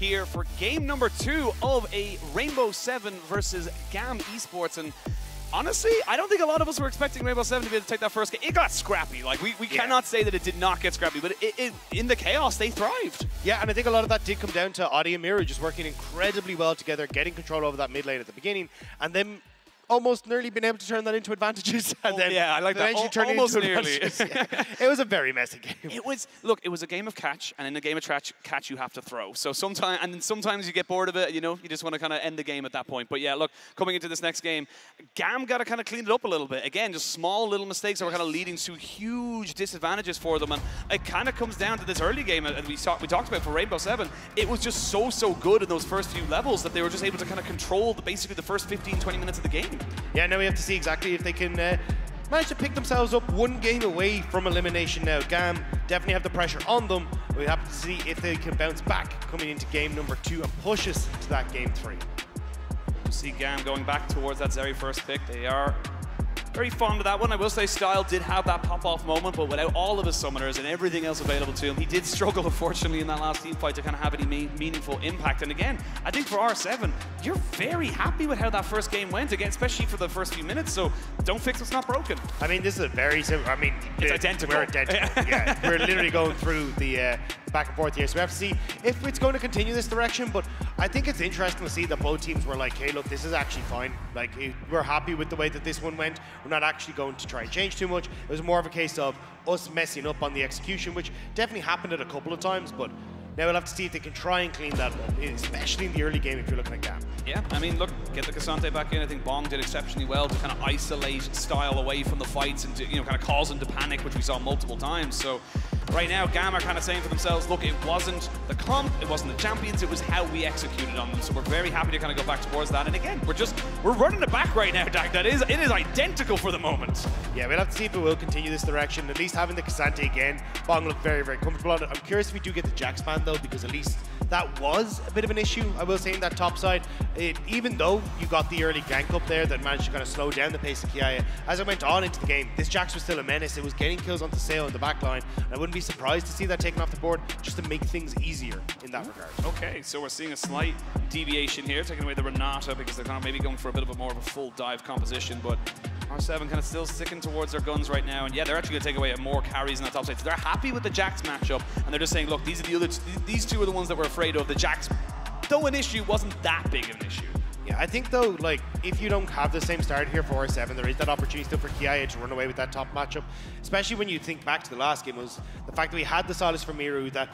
Speaker 11: here for game number 2 of a Rainbow 7 versus GAM Esports. And honestly, I don't think a lot of us were expecting Rainbow 7 to be able to take that first game. It got scrappy. Like, we cannot say that it did not get scrappy, but in the chaos, they thrived.
Speaker 13: Yeah, and I think a lot of that did come down to Audi and Miru just working incredibly well together, getting control over that mid lane at the beginning, and then almost nearly been able to turn that into advantages. And then
Speaker 11: yeah, I like that.
Speaker 13: Almost
Speaker 11: nearly.
Speaker 13: Yeah. It was a very messy game.
Speaker 11: It was, look, it was a game of catch, and in a game of catch, you have to throw. So sometimes you get bored of it, you know, you just want to kind of end the game at that point. But yeah, look, coming into this next game, GAM got to kind of clean it up a little bit. Again, just small little mistakes that were kind of leading to huge disadvantages for them. And it kind of comes down to this early game that we talked about for Rainbow 7. It was just so good in those first few levels that they were just able to kind of control basically the first 15-20 minutes of the game.
Speaker 13: Yeah, now we have to see exactly if they can manage to pick themselves up one game away from elimination now. GAM definitely have the pressure on them. We have to see if they can bounce back coming into game number 2 and push us to that game 3.
Speaker 11: We'll see GAM going back towards that very first pick. They are very fond of that one. I will say Style did have that pop-off moment, but without all of his summoners and everything else available to him, he did struggle, unfortunately, in that last team fight to kind of have any meaningful impact. And again, I think for R7, you're very happy with how that first game went, again, especially for the first few minutes, so don't fix what's not broken.
Speaker 13: I mean, this is a very simple, I mean,
Speaker 11: it's identical.
Speaker 13: We're identical, yeah. We're literally going through the back and forth here, so we have to see if it's going to continue this direction, but I think it's interesting to see that both teams were like, hey, look, this is actually fine. Like, we're happy with the way that this one went. We're not actually going to try and change too much. It was more of a case of us messing up on the execution, which definitely happened at a couple of times, but now we'll have to see if they can try and clean that up, especially in the early game if you're looking at GAM.
Speaker 11: Yeah, I mean, look, get the Cassante back in. I think Bong did exceptionally well to kind of isolate Style away from the fights and to, you know, kind of cause him to panic, which we saw multiple times. So right now, GAM are kind of saying for themselves, look, it wasn't the comp, it wasn't the champions, it was how we executed on them. So we're very happy to kind of go back towards that. And again, we're running it back right now, Dak. It is identical for the moment.
Speaker 13: Yeah, we'll have to see if it will continue this direction. At least having the Cassante again, Bong looked very, very comfortable on it. I'm curious if we do get the Jax ban though, because at least that was a bit of an issue, I will say, in that top side. Even though you got the early gank up there that managed to kind of slow down the pace of Kiaya, as it went on into the game, this Jax was still a menace. It was getting kills onto Sale in the back line. And I wouldn't be surprised to see that taken off the board just to make things easier in that regard.
Speaker 11: Okay, so we're seeing a slight deviation here, taking away the Renata because they're kind of maybe going for a bit of a more of a full dive composition, but R7 kind of still sticking towards their guns right now, and yeah, they're actually going to take away more carries in that top side. So they're happy with the Jax matchup, and they're just saying, look, these two are the ones that we're afraid of. The Jax, though an issue, wasn't that big of an issue.
Speaker 13: Yeah, I think though, like, if you don't have the same start here for R7, there is that opportunity still for Kiaya to run away with that top matchup, especially when you think back to the last game, was the fact that we had the Silas from Miru that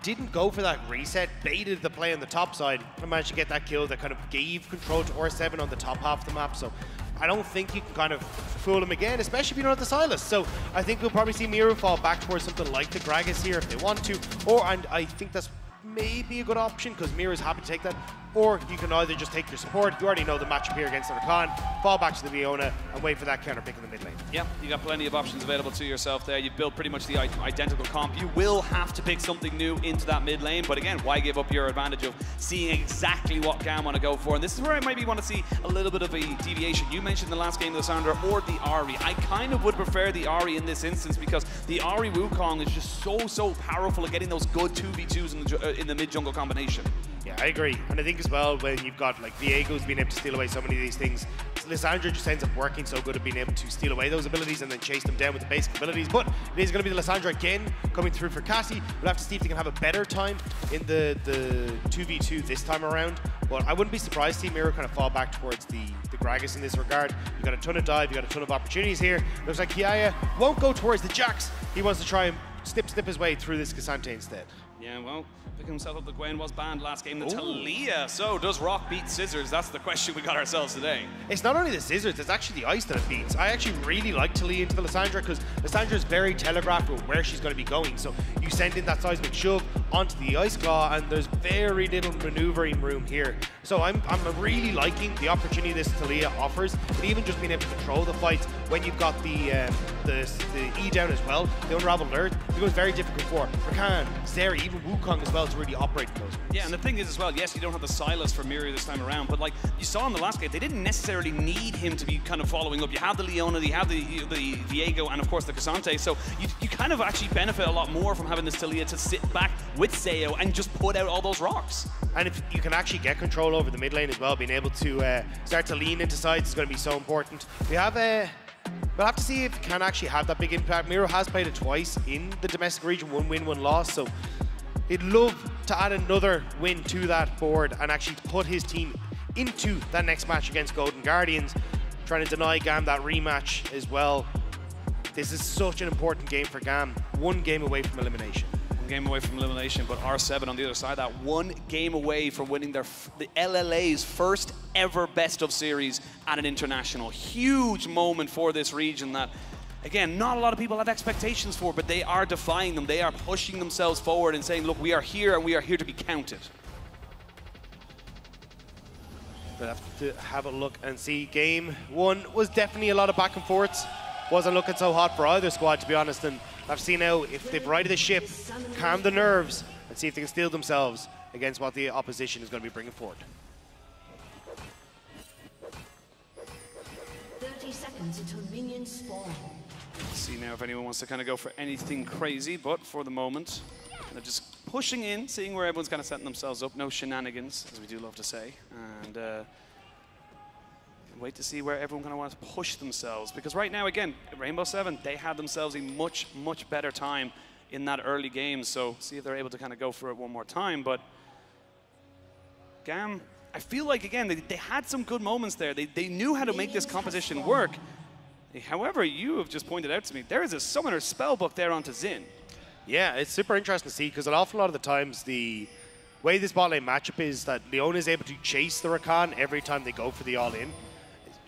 Speaker 13: didn't go for that reset, baited the play on the top side, and managed to get that kill that kind of gave control to R7 on the top half of the map. So I don't think you can kind of fool him again, especially if you don't have the Silas. So I think we'll probably see Miru fall back towards something like the Gragas here if they want to, and I think that's maybe a good option because Miru is happy to take that. Or you can either just take your support, you already know the matchup here against the Rakan, fall back to the Viona and wait for that counter pick in the mid lane.
Speaker 11: Yeah, you got plenty of options available to yourself there. You've built pretty much the identical comp. You will have to pick something new into that mid lane, but again, why give up your advantage of seeing exactly what GAM want to go for? And this is where I maybe want to see a little bit of a deviation. You mentioned the last game, the Lissandra or the Ahri. I kind of would prefer the Ahri in this instance because the Ahri Wukong is just so powerful at getting those good 2v2s in the mid jungle combination.
Speaker 13: Yeah, I agree. And I think as well, when you've got like Viego's being able to steal away so many of these things, Lissandra just ends up working so good at being able to steal away those abilities and then chase them down with the basic abilities. But it is going to be the Lissandra again coming through for Cassie. We'll have to see if they can have a better time in the 2v2 this time around. But I wouldn't be surprised to see Miru kind of fall back towards the Gragas in this regard. You've got a ton of dive, you've got a ton of opportunities here. Looks like Kiaya won't go towards the Jax. He wants to try and snip his way through this Cassante instead.
Speaker 11: Yeah, well, picking himself up, the Gwen was banned last game. The Talia. So does Rock beat Scissors? That's the question we got ourselves today.
Speaker 13: It's not only the Scissors, it's actually the Ice that it beats. I actually really like Talia into the Lissandra because Lissandra is very telegraphed with where she's going to be going. So you send in that seismic shove onto the Ice Claw and there's very little maneuvering room here. So I'm really liking the opportunity this Talia offers, and even just being able to control the fights when you've got the E down as well, the Unraveled Earth, it becomes very difficult for Rakan, Zeri, even Wukong as well to really operate in those ways.
Speaker 11: Yeah, and the thing is as well, yes, you don't have the Silas for Miru this time around, but like you saw in the last game, they didn't necessarily need him to be kind of following up. You have the Leona, you have the Viego, and of course the Cassante, so you kind of actually benefit a lot more from having this Talia to sit back with Zayo and just put out all those rocks.
Speaker 13: And if you can actually get control over the mid lane as well, being able to start to lean into sides is going to be so important. We'll have to see if it can actually have that big impact. Miro has played it twice in the domestic region, 1 win, 1 loss, so he'd love to add another win to that board and actually put his team into that next match against Golden Guardians, trying to deny GAM that rematch as well. This is such an important game for GAM, 1 game away from elimination.
Speaker 11: 1 game away from elimination, but R7 on the other side, that 1 game away from winning the LLA's first ever best of series at an international. Huge moment for this region that, again, not a lot of people have expectations for, but they are defying them. They are pushing themselves forward and saying, look, we are here and we are here to be counted.
Speaker 13: We'll have to have a look and see. Game 1 was definitely a lot of back and forths. Wasn't looking so hot for either squad, to be honest, and I've seen now if they've righted the ship, calm the nerves, and see if they can steel themselves against what the opposition is going to be bringing forward.
Speaker 14: 30 seconds until minions spawn.
Speaker 11: See now if anyone wants to kind of go for anything crazy, but for the moment, they're just pushing in, seeing where everyone's kind of setting themselves up. No shenanigans, as we do love to say, and wait to see where everyone kind of wants to push themselves, because right now, again, Rainbow 7, they had themselves a much, much better time in that early game, so see if they're able to kind of go for it one more time. But GAM, I feel like, again, they had some good moments there. They knew how to make this composition work. However, you have just pointed out to me, there is a Summoner Spellbook there onto Xin.
Speaker 13: Yeah, it's super interesting to see, because an awful lot of the times the way this bot lane matchup is that Leona is able to chase the Rakan every time they go for the all-in.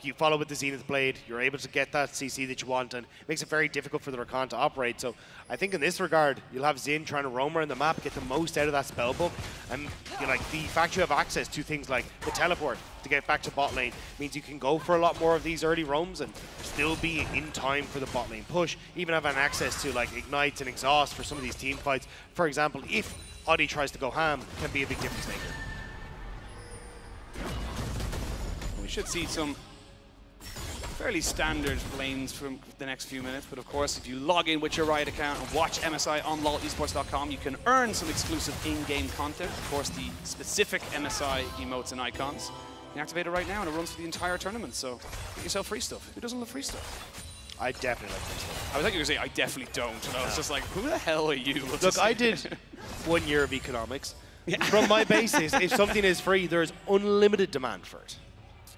Speaker 13: You follow with the Zenith Blade, you're able to get that CC that you want, and it makes it very difficult for the Rakan to operate. So I think in this regard, you'll have Xin trying to roam around the map, get the most out of that spellbook, and the fact you have access to things like the teleport to get back to bot lane means you can go for a lot more of these early roams and still be in time for the bot lane push, even having access to like ignites and exhaust for some of these team fights. For example, if Audi tries to go ham, can be a big difference maker.
Speaker 11: We should see some fairly standard lanes from the next few minutes, but of course, if you log in with your Riot account and watch MSI on lolesports.com, you can earn some exclusive in-game content. Of course, the specific MSI emotes and icons. You can activate it right now, and it runs for the entire tournament, so get yourself free stuff. Who doesn't love free stuff?
Speaker 13: I definitely like free stuff.
Speaker 11: I was like you were going to say, I definitely don't, and I was just like, who the hell are you?
Speaker 13: Look, I did 1 year of economics. Yeah. From my basis, if something is free, there's unlimited demand for it.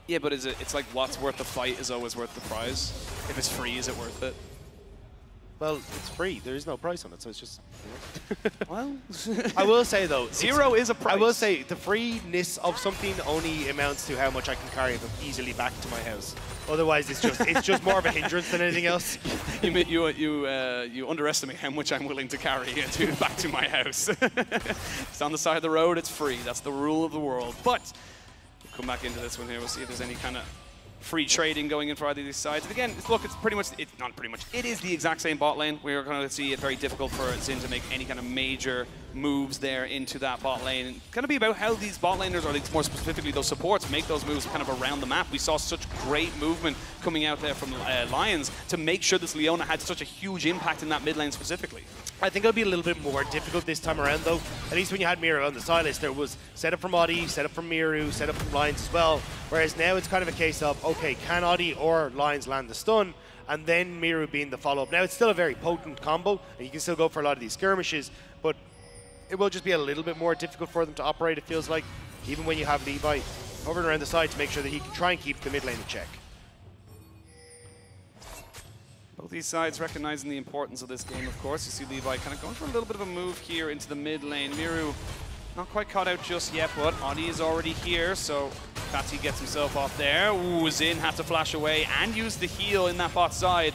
Speaker 11: Yeah, but it's like what's worth the fight is always worth the prize. If it's free, is it worth it?
Speaker 13: Well, it's free. There is no price on it, so it's just...
Speaker 11: Well...
Speaker 13: I will say, though...
Speaker 11: Zero is a price.
Speaker 13: I will say, the freeness of something only amounts to how much I can carry them easily back to my house. Otherwise, it's just more of a hindrance than anything else.
Speaker 11: You underestimate how much I'm willing to carry back to my house. It's on the side of the road, it's free. That's the rule of the world. But... come back into this one here. We'll see if there's any kind of free trading going in for either of these sides. And again, look, it's pretty much, not pretty much, it is the exact same bot lane. We're going to see it very difficult for Xin to make any kind of major moves there into that bot lane. And it's going to be about how these bot laners, or more specifically those supports, make those moves kind of around the map. We saw such great movement coming out there from Lions to make sure this Leona had such a huge impact in that mid lane specifically.
Speaker 13: I think it'll be a little bit more difficult this time around, though. At least when you had Miru on the side list, there was setup from Audi, setup from Miru, setup from Lions as well. Whereas now it's kind of a case of, okay, can Audi or Lions land the stun, and then Miru being the follow-up. Now it's still a very potent combo, and you can still go for a lot of these skirmishes, but it will just be a little bit more difficult for them to operate, it feels like, even when you have Levi hovering around the side to make sure that he can try and keep the mid lane in check.
Speaker 11: Both these sides recognizing the importance of this game, of course. You see Levi kind of going for a little bit of a move here into the mid lane. Miru not quite caught out just yet, but Audi is already here, so Fatty gets himself off there. Ooh, Xin had to flash away and use the heal in that bot side,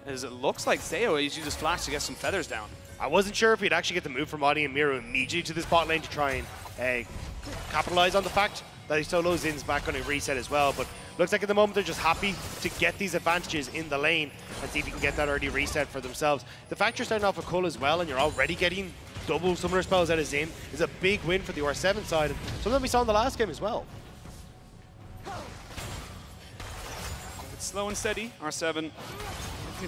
Speaker 11: as it looks like Zayo used his flash to get some feathers down.
Speaker 13: I wasn't sure if he'd actually get the move from Audi and Miru immediately to this bot lane to try and capitalize on the fact that he solo Zin's back on a reset as well. But looks like at the moment they're just happy to get these advantages in the lane and see if you can get that early reset for themselves. The fact you're starting off with Cull as well and you're already getting double summoner spells out of Zin is a big win for the R7 side, and something we saw in the last game as well.
Speaker 11: It's slow and steady. R7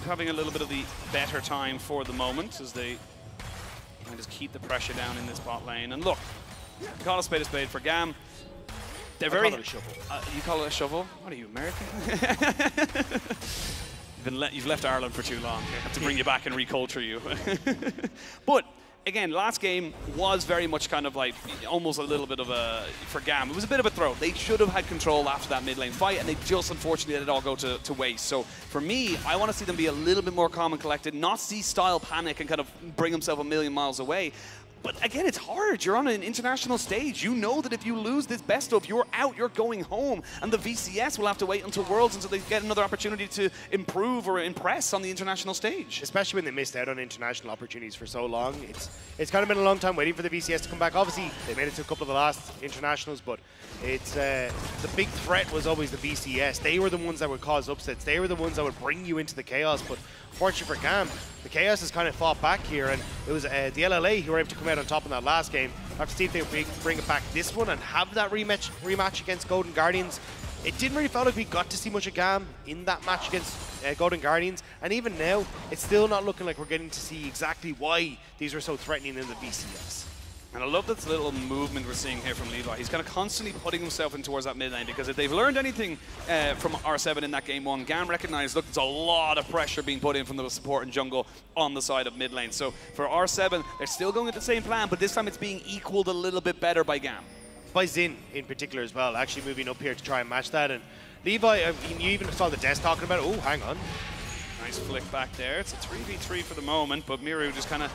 Speaker 11: having a little bit of the better time for the moment as they just keep the pressure down in this bot lane. And look, call a spade for GAM. They're very.
Speaker 13: Call it a shovel.
Speaker 11: You call it a shovel? What are you, American? You've left Ireland for too long. I have to bring you back and reculture you. But again, last game was very much kind of like almost a little bit of a, for GAM, it was a bit of a throw. They should have had control after that mid lane fight, and they just unfortunately let it all go to waste. So for me, I want to see them be a little bit more calm and collected, not see Style panic and kind of bring himself a million miles away. But again, it's hard. You're on an international stage. You know that if you lose this best of, you're out, you're going home. And the VCS will have to wait until Worlds until they get another opportunity to improve or impress on the international stage.
Speaker 13: Especially when they missed out on international opportunities for so long. It's kind of been a long time waiting for the VCS to come back. Obviously, they made it to a couple of the last internationals, but it's the big threat was always the VCS. They were the ones that would cause upsets. They were the ones that would bring you into the chaos. But fortunately for GAM, the chaos has kind of fought back here, and it was the LLA who were able to come out on top in that last game. I have to see if they bring it back this one and have that rematch against Golden Guardians. It didn't really feel like we got to see much of GAM in that match against Golden Guardians, and even now, it's still not looking like we're getting to see exactly why these were so threatening in the VCS.
Speaker 11: And I love this little movement we're seeing here from Levi. He's kind of constantly putting himself in towards that mid lane, because if they've learned anything from R7 in that game one, GAM recognized, look, there's a lot of pressure being put in from the support and jungle on the side of mid lane. So for R7, they're still going with the same plan, but this time it's being equaled a little bit better by GAM.
Speaker 13: By Zin in particular as well, actually moving up here to try and match that. And Levi, I mean, you even saw the desk talking about it. Oh, hang on.
Speaker 11: Nice flick back there. It's a 3v3 for the moment, but Miru just kind of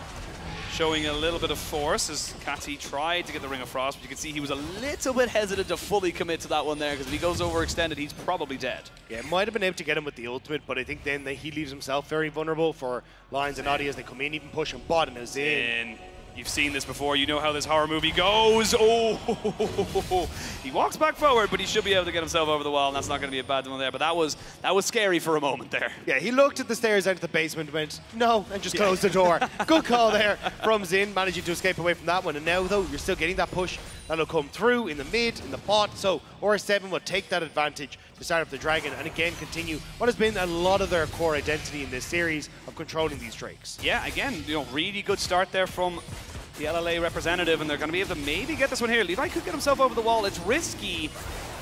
Speaker 11: showing a little bit of force as Kati tried to get the Ring of Frost, but you can see he was a little bit hesitant to fully commit to that one there, because if he goes overextended, he's probably dead.
Speaker 13: Yeah, might have been able to get him with the ultimate, but I think then he leaves himself very vulnerable for Lions and Audi as they come in, even push him bot, and is in.
Speaker 11: You've seen this before. You know how this horror movie goes. Oh, he walks back forward, but he should be able to get himself over the wall, and that's not going to be a bad one there. But that was scary for a moment there.
Speaker 13: Yeah, he looked at the stairs out to the basement, went no, and just closed the door. Good call there from Zin, managing to escape away from that one. And now, though, you're still getting that push that'll come through in the mid, in the bot. So R7 will take that advantage to start up the Dragon, and again continue what has been a lot of their core identity in this series of controlling these Drakes.
Speaker 11: Yeah, again, really good start there from the LLA representative, and they're going to be able to maybe get this one here. Levi could get himself over the wall. It's risky.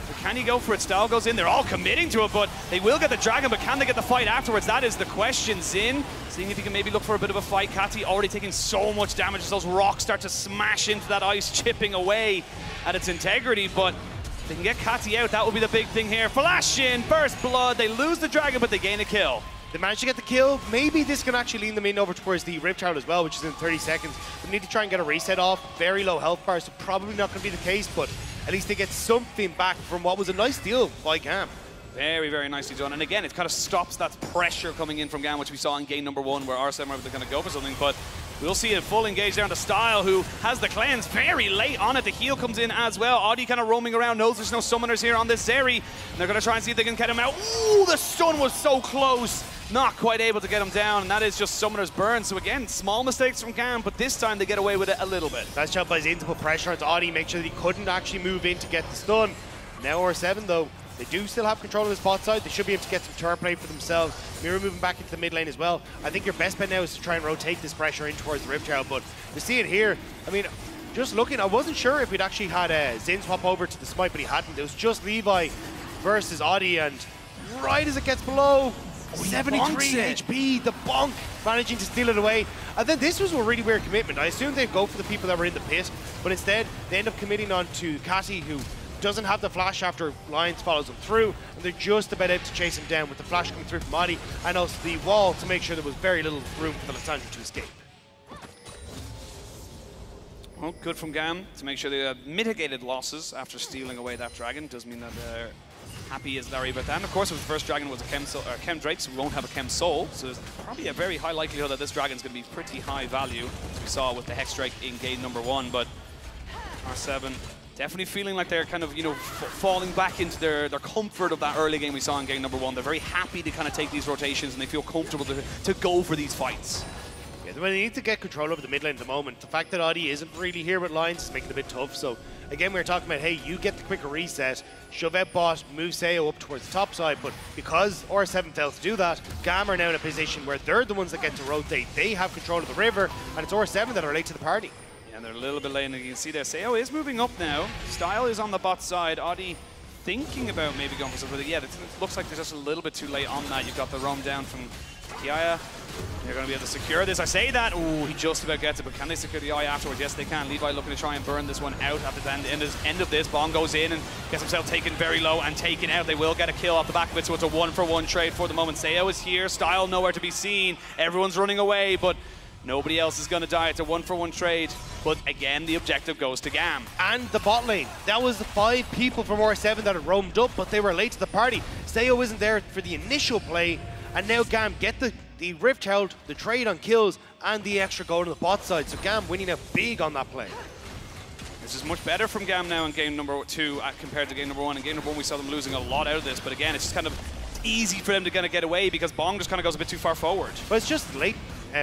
Speaker 11: But can he go for it? Style goes in. They're all committing to it, but they will get the Dragon, but can they get the fight afterwards? That is the question. Zin seeing if he can maybe look for a bit of a fight. Kati already taking so much damage as those rocks start to smash into that ice, chipping away at its integrity, but if they can get Kati out, that will be the big thing here. Flash in, burst blood. They lose the Dragon, but they gain a kill.
Speaker 13: They managed to get the kill. Maybe this can actually lean them in over towards the Rip Child as well, which is in 30 seconds. They need to try and get a reset off. Very low health bar, so probably not going to be the case, but at least they get something back from what was a nice deal by GAM.
Speaker 11: Very, very nicely done. And again, it kind of stops that pressure coming in from GAM, which we saw in game number one, where R7 were able to kind of go for something. But we'll see a full engage down to Style, who has the cleanse very late on it. The heal comes in as well. Audi kind of roaming around, knows there's no summoners here on this Zeri. And they're going to try and see if they can get him out. Ooh, the stun was so close. Not quite able to get him down, and that is just Summoner's Burn. So again, small mistakes from GAM, but this time they get away with it a little bit.
Speaker 13: Nice job by Zin to put pressure onto Audi, make sure that he couldn't actually move in to get the stun. Now R7 though, they do still have control of the spot side. They should be able to get some turret play for themselves. Miru moving back into the mid lane as well. I think your best bet now is to try and rotate this pressure in towards the Rip Child, but to see it here, I mean, just looking, I wasn't sure if we'd actually had Zin swap over to the Smite, but he hadn't. It was just Levi versus Audi, and right as it gets below, 73 HP, the bonk, managing to steal it away. And then this was a really weird commitment. I assumed they'd go for the people that were in the pit, but instead they end up committing on to Kati, who doesn't have the flash after Lions follows him through, and they're just about able to chase him down with the flash coming through from Adi, and also the wall to make sure there was very little room for the Lissandra to escape.
Speaker 11: Well, good from GAM to make sure they have mitigated losses after stealing away that Dragon. Does mean that they're happy as Larry about that. And of course, if the first Dragon was a Chem Drake, so we won't have a Chem Soul. So there's probably a very high likelihood that this Dragon's going to be pretty high value, as we saw with the Hex Drake in game number one. But R7 definitely feeling like they're kind of, you know, falling back into their comfort of that early game we saw in game number 1. They're very happy to kind of take these rotations and they feel comfortable to go for these fights.
Speaker 13: Yeah, when they need to get control over the mid lane at the moment, the fact that Audi isn't really here with Lions is making it a bit tough. So again, we were talking about, hey, you get the quicker reset, shove out bot, move Sayo up towards the top side, but because R7 failed to do that, GAM are now in a position where they're the ones that get to rotate. They have control of the river, and it's R7 that are late to the party.
Speaker 11: Yeah, and they're a little bit late, and you can see there, Sayo is moving up now. Style is on the bot side. Audi thinking about maybe going for something. Yeah, it looks like they're just a little bit too late on that. You've got the roam down from Kiaya. They're going to be able to secure this. I say that. Ooh, he just about gets it, but can they secure the eye afterwards? Yes, they can. Levi looking to try and burn this one out at the end of this. Bong goes in and gets himself taken very low and taken out. They will get a kill off the back of it, so it's a 1-for-1 trade for the moment. Sayo is here. Style nowhere to be seen. Everyone's running away, but nobody else is going to die. It's a 1-for-1 trade. But again, the objective goes to GAM.
Speaker 13: And the bot lane. That was the 5 people from R7 that had roamed up, but they were late to the party. Sayo isn't there for the initial play, and now GAM get the Rift Herald, the trade on kills, and the extra goal on the bot side. So GAM winning out big on that play.
Speaker 11: This is much better from GAM now in game number 2 compared to game number 1. In game number 1, we saw them losing a lot out of this, but again, it's just kind of easy for them to kind of get away because Bong just kind of goes a bit too far forward.
Speaker 13: But it's just late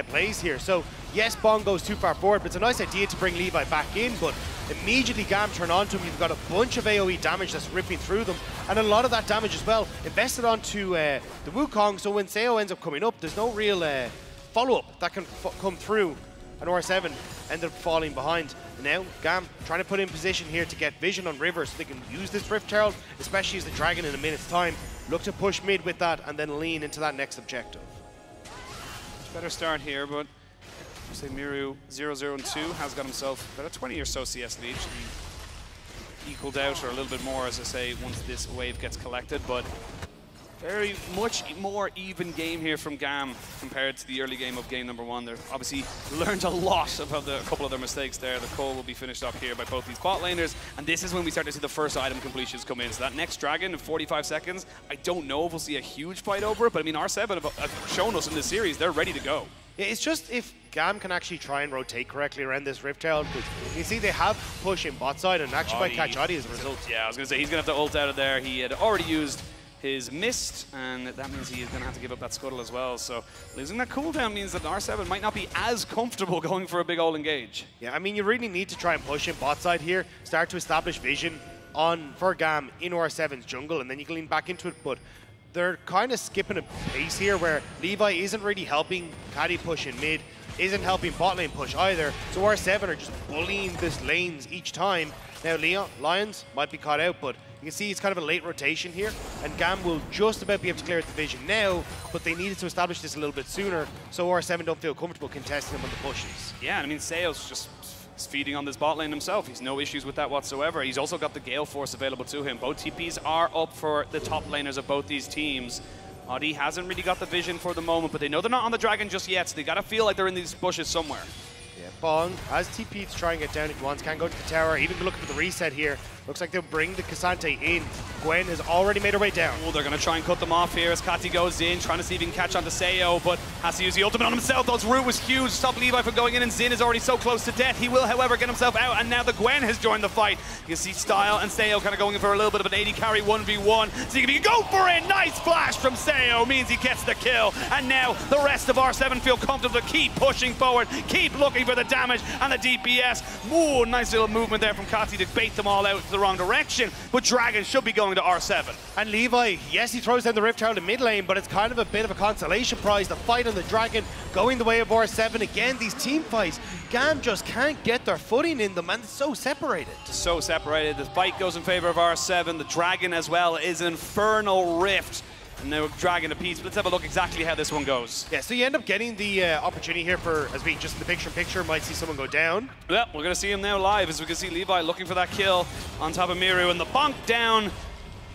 Speaker 13: plays here. So yes, Bong goes too far forward, but it's a nice idea to bring Levi back in, but immediately GAM turn onto him. You've got a bunch of AoE damage that's ripping through them, and a lot of that damage as well invested onto the Wukong, so when Sayo ends up coming up, there's no real follow-up that can come through, and R7 ended up falling behind. And now GAM trying to put in position here to get vision on River so they can use this Rift Herald, especially as the Dragon in a minute's time. Look to push mid with that and then lean into that next objective.
Speaker 11: Better start here, but say Miru 0-0-2 has got himself about a 20 or so CS lead. Should be equaled out or a little bit more, as I say, once this wave gets collected. But very much more even game here from GAM compared to the early game of game number 1. They've obviously learned a lot about a couple of their mistakes there. The call will be finished up here by both these bot laners, and this is when we start to see the first item completions come in. So that next Dragon in 45 seconds, I don't know if we'll see a huge fight over it, but I mean, R7 have shown us in this series they're ready to go.
Speaker 13: Yeah, it's just if GAM can actually try and rotate correctly around this Rift Herald, because you see they have push in bot side and actually might catch Audi as a result.
Speaker 11: Yeah, I was going to say, he's going to have to ult out of there. He had already used his mist, and that means he's going to have to give up that scuttle as well. So losing that cooldown means that R7 might not be as comfortable going for a big ult engage.
Speaker 13: Yeah, I mean, you really need to try and push in bot side here, start to establish vision for GAM in R7's jungle, and then you can lean back into it. But they're kind of skipping a pace here where Levi isn't really helping Caddy push in mid, isn't helping bot lane push either. So R7 are just bullying this lanes each time. Now Lions might be caught out, but you can see it's kind of a late rotation here, and GAM will just about be able to clear the division now, but they needed to establish this a little bit sooner, so R7 don't feel comfortable contesting them on the pushes.
Speaker 11: Yeah, and I mean, Sayo's just feeding on this bot lane himself. He's no issues with that whatsoever. He's also got the Gale Force available to him. Both TPs are up for the top laners of both these teams. Audi hasn't really got the vision for the moment, but they know they're not on the Dragon just yet, so they got to feel like they're in these bushes somewhere.
Speaker 13: Yeah, Bong has TP to try and get down if he wants. Can go to the tower, even looking for the reset here. Looks like they'll bring the Cassante in. Gwen has already made her way down.
Speaker 11: Oh, they're going to try and cut them off here as Kati goes in, trying to see if he can catch on to Sayo, but has to use the ultimate on himself. Those root was huge. Stop Levi from going in, and Xin is already so close to death. He will, however, get himself out, and now the Gwen has joined the fight. You can see Style and Sayo kind of going in for a little bit of an 80 carry 1v1. See if he can go for it. Nice flash from Sayo means he gets the kill, and now the rest of R7 feel comfortable to keep pushing forward, keep looking for the damage and the DPS. Ooh, nice little movement there from Kati to bait them all out to the wrong direction. But Dragon should be going to R7.
Speaker 13: And Levi, yes, he throws down the Rift Herald in mid lane, but it's kind of a bit of a consolation prize. The fight on the Dragon going the way of R7. Again, these team fights, GAM just can't get their footing in them, and it's so separated.
Speaker 11: So separated. The fight goes in favor of R7. The Dragon as well is an Infernal Rift. And now Dragon a piece. Let's have a look exactly how this one goes.
Speaker 13: Yeah, so you end up getting the opportunity here for, as we just in the picture-in-picture might see someone go down.
Speaker 11: Yeah, we're going to see him now live as we can see Levi looking for that kill on top of Miru. And the bonk down.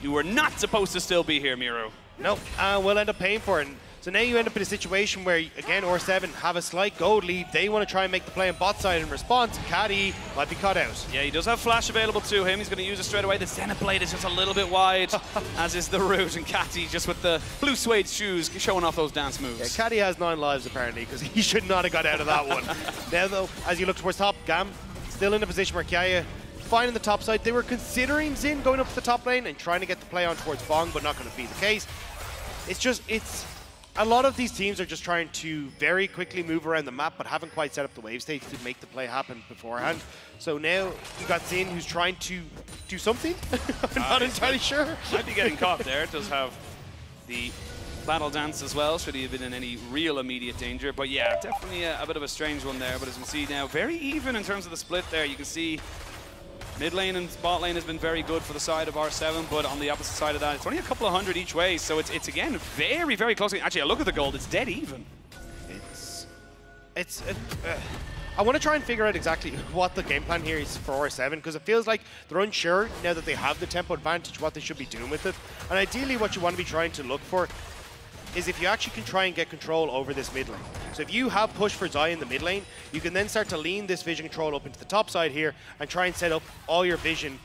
Speaker 11: You were not supposed to still be here, Miru.
Speaker 13: Nope, we'll end up paying for it. And so now you end up in a situation where, again, R7 have a slight gold lead. They want to try and make the play on bot side in response. Caddy might be cut out.
Speaker 11: Yeah, he does have flash available to him. He's going to use it straight away. The Zenith Blade is just a little bit wide, as is the root. And Caddy just with the blue suede shoes showing off those dance moves.
Speaker 13: Yeah, Caddy has 9 lives apparently, because he should not have got out of that one. Now though, as you look towards top, GAM still in a position where Kiaya fine in the top side. They were considering Zin going up to the top lane and trying to get the play on towards Bong, but not going to be the case. It's a lot of these teams are just trying to very quickly move around the map, but haven't quite set up the wave stage to make the play happen beforehand. So now you got Zin, who's trying to do something. I'm not entirely sure.
Speaker 11: Might be getting caught there. Does have the battle dance as well, should he have been in any real immediate danger. But yeah, definitely a bit of a strange one there. But as you can see now, very even in terms of the split there. You can see mid lane and bot lane has been very good for the side of R7, but on the opposite side of that, it's only a couple of hundred each way. So it's again, very, very close. Actually, I look at the gold, it's dead even.
Speaker 13: I want to try and figure out exactly what the game plan here is for R7, because it feels like they're unsure now that they have the tempo advantage what they should be doing with it. And ideally what you want to be trying to look for is if you actually can try and get control over this mid lane. So if you have push for Zai in the mid lane, you can then start to lean this vision control up into the top side here and try and set up all your vision.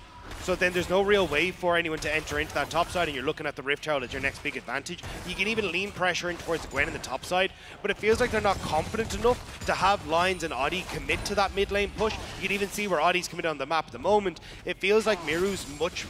Speaker 13: So then there's no real way for anyone to enter into that top side, and you're looking at the Rift Herald as your next big advantage. You can even lean pressure in towards the Gwen in the top side, but it feels like they're not confident enough to have Lions and Oddie commit to that mid lane push. You can even see where Oddie's committed on the map at the moment. It feels like Miru's much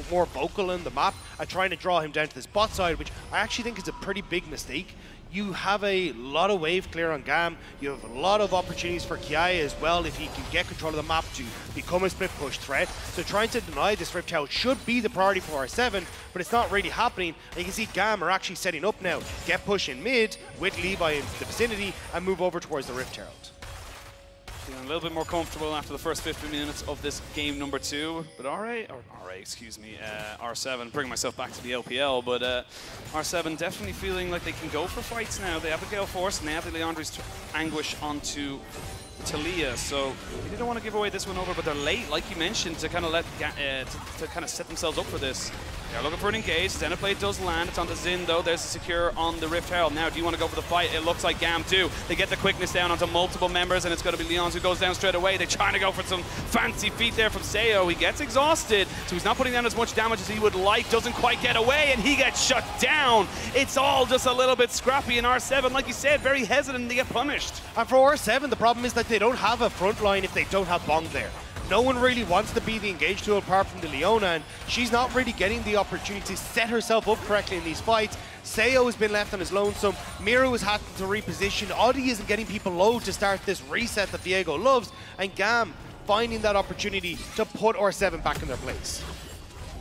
Speaker 13: more vocal in the map and trying to draw him down to this bot side, which I actually think is a pretty big mistake. You have a lot of wave clear on Gam. You have a lot of opportunities for Kiai as well if he can get control of the map to become a split push threat. So trying to deny this Rift Herald should be the priority for R7, but it's not really happening. And you can see Gam are actually setting up now. Get push in mid with Levi in the vicinity and move over towards the Rift Herald.
Speaker 11: Feeling a little bit more comfortable after the first 50 minutes of this game number 2. But R7, bringing myself back to the LPL, but R7 definitely feeling like they can go for fights now. They have the Gale Force, and they have the Leandri's Anguish onto Talia, so they didn't want to give away this one over, but they're late, like you mentioned, to kind of to kind of set themselves up for this. They're looking for an engage. Xenoblade does land. It's onto Zin, though. There's a secure on the Rift Herald. Now, do you want to go for the fight? It looks like Gam do. They get the quickness down onto multiple members, and it's going to be Leons who goes down straight away. They're trying to go for some fancy feet there from Seo. He gets exhausted, so he's not putting down as much damage as he would like. Doesn't quite get away, and he gets shut down. It's all just a little bit scrappy, and R7, like you said, very hesitant to get punished.
Speaker 13: And for R7, the problem is that they don't have a front line if they don't have Bong there. No one really wants to be the engage tool apart from the Leona, and she's not really getting the opportunity to set herself up correctly in these fights. Seo has been left on his lonesome. Miru has had to reposition. Oddie isn't getting people low to start this reset that Viego loves, and Gam finding that opportunity to put R7 back in their place.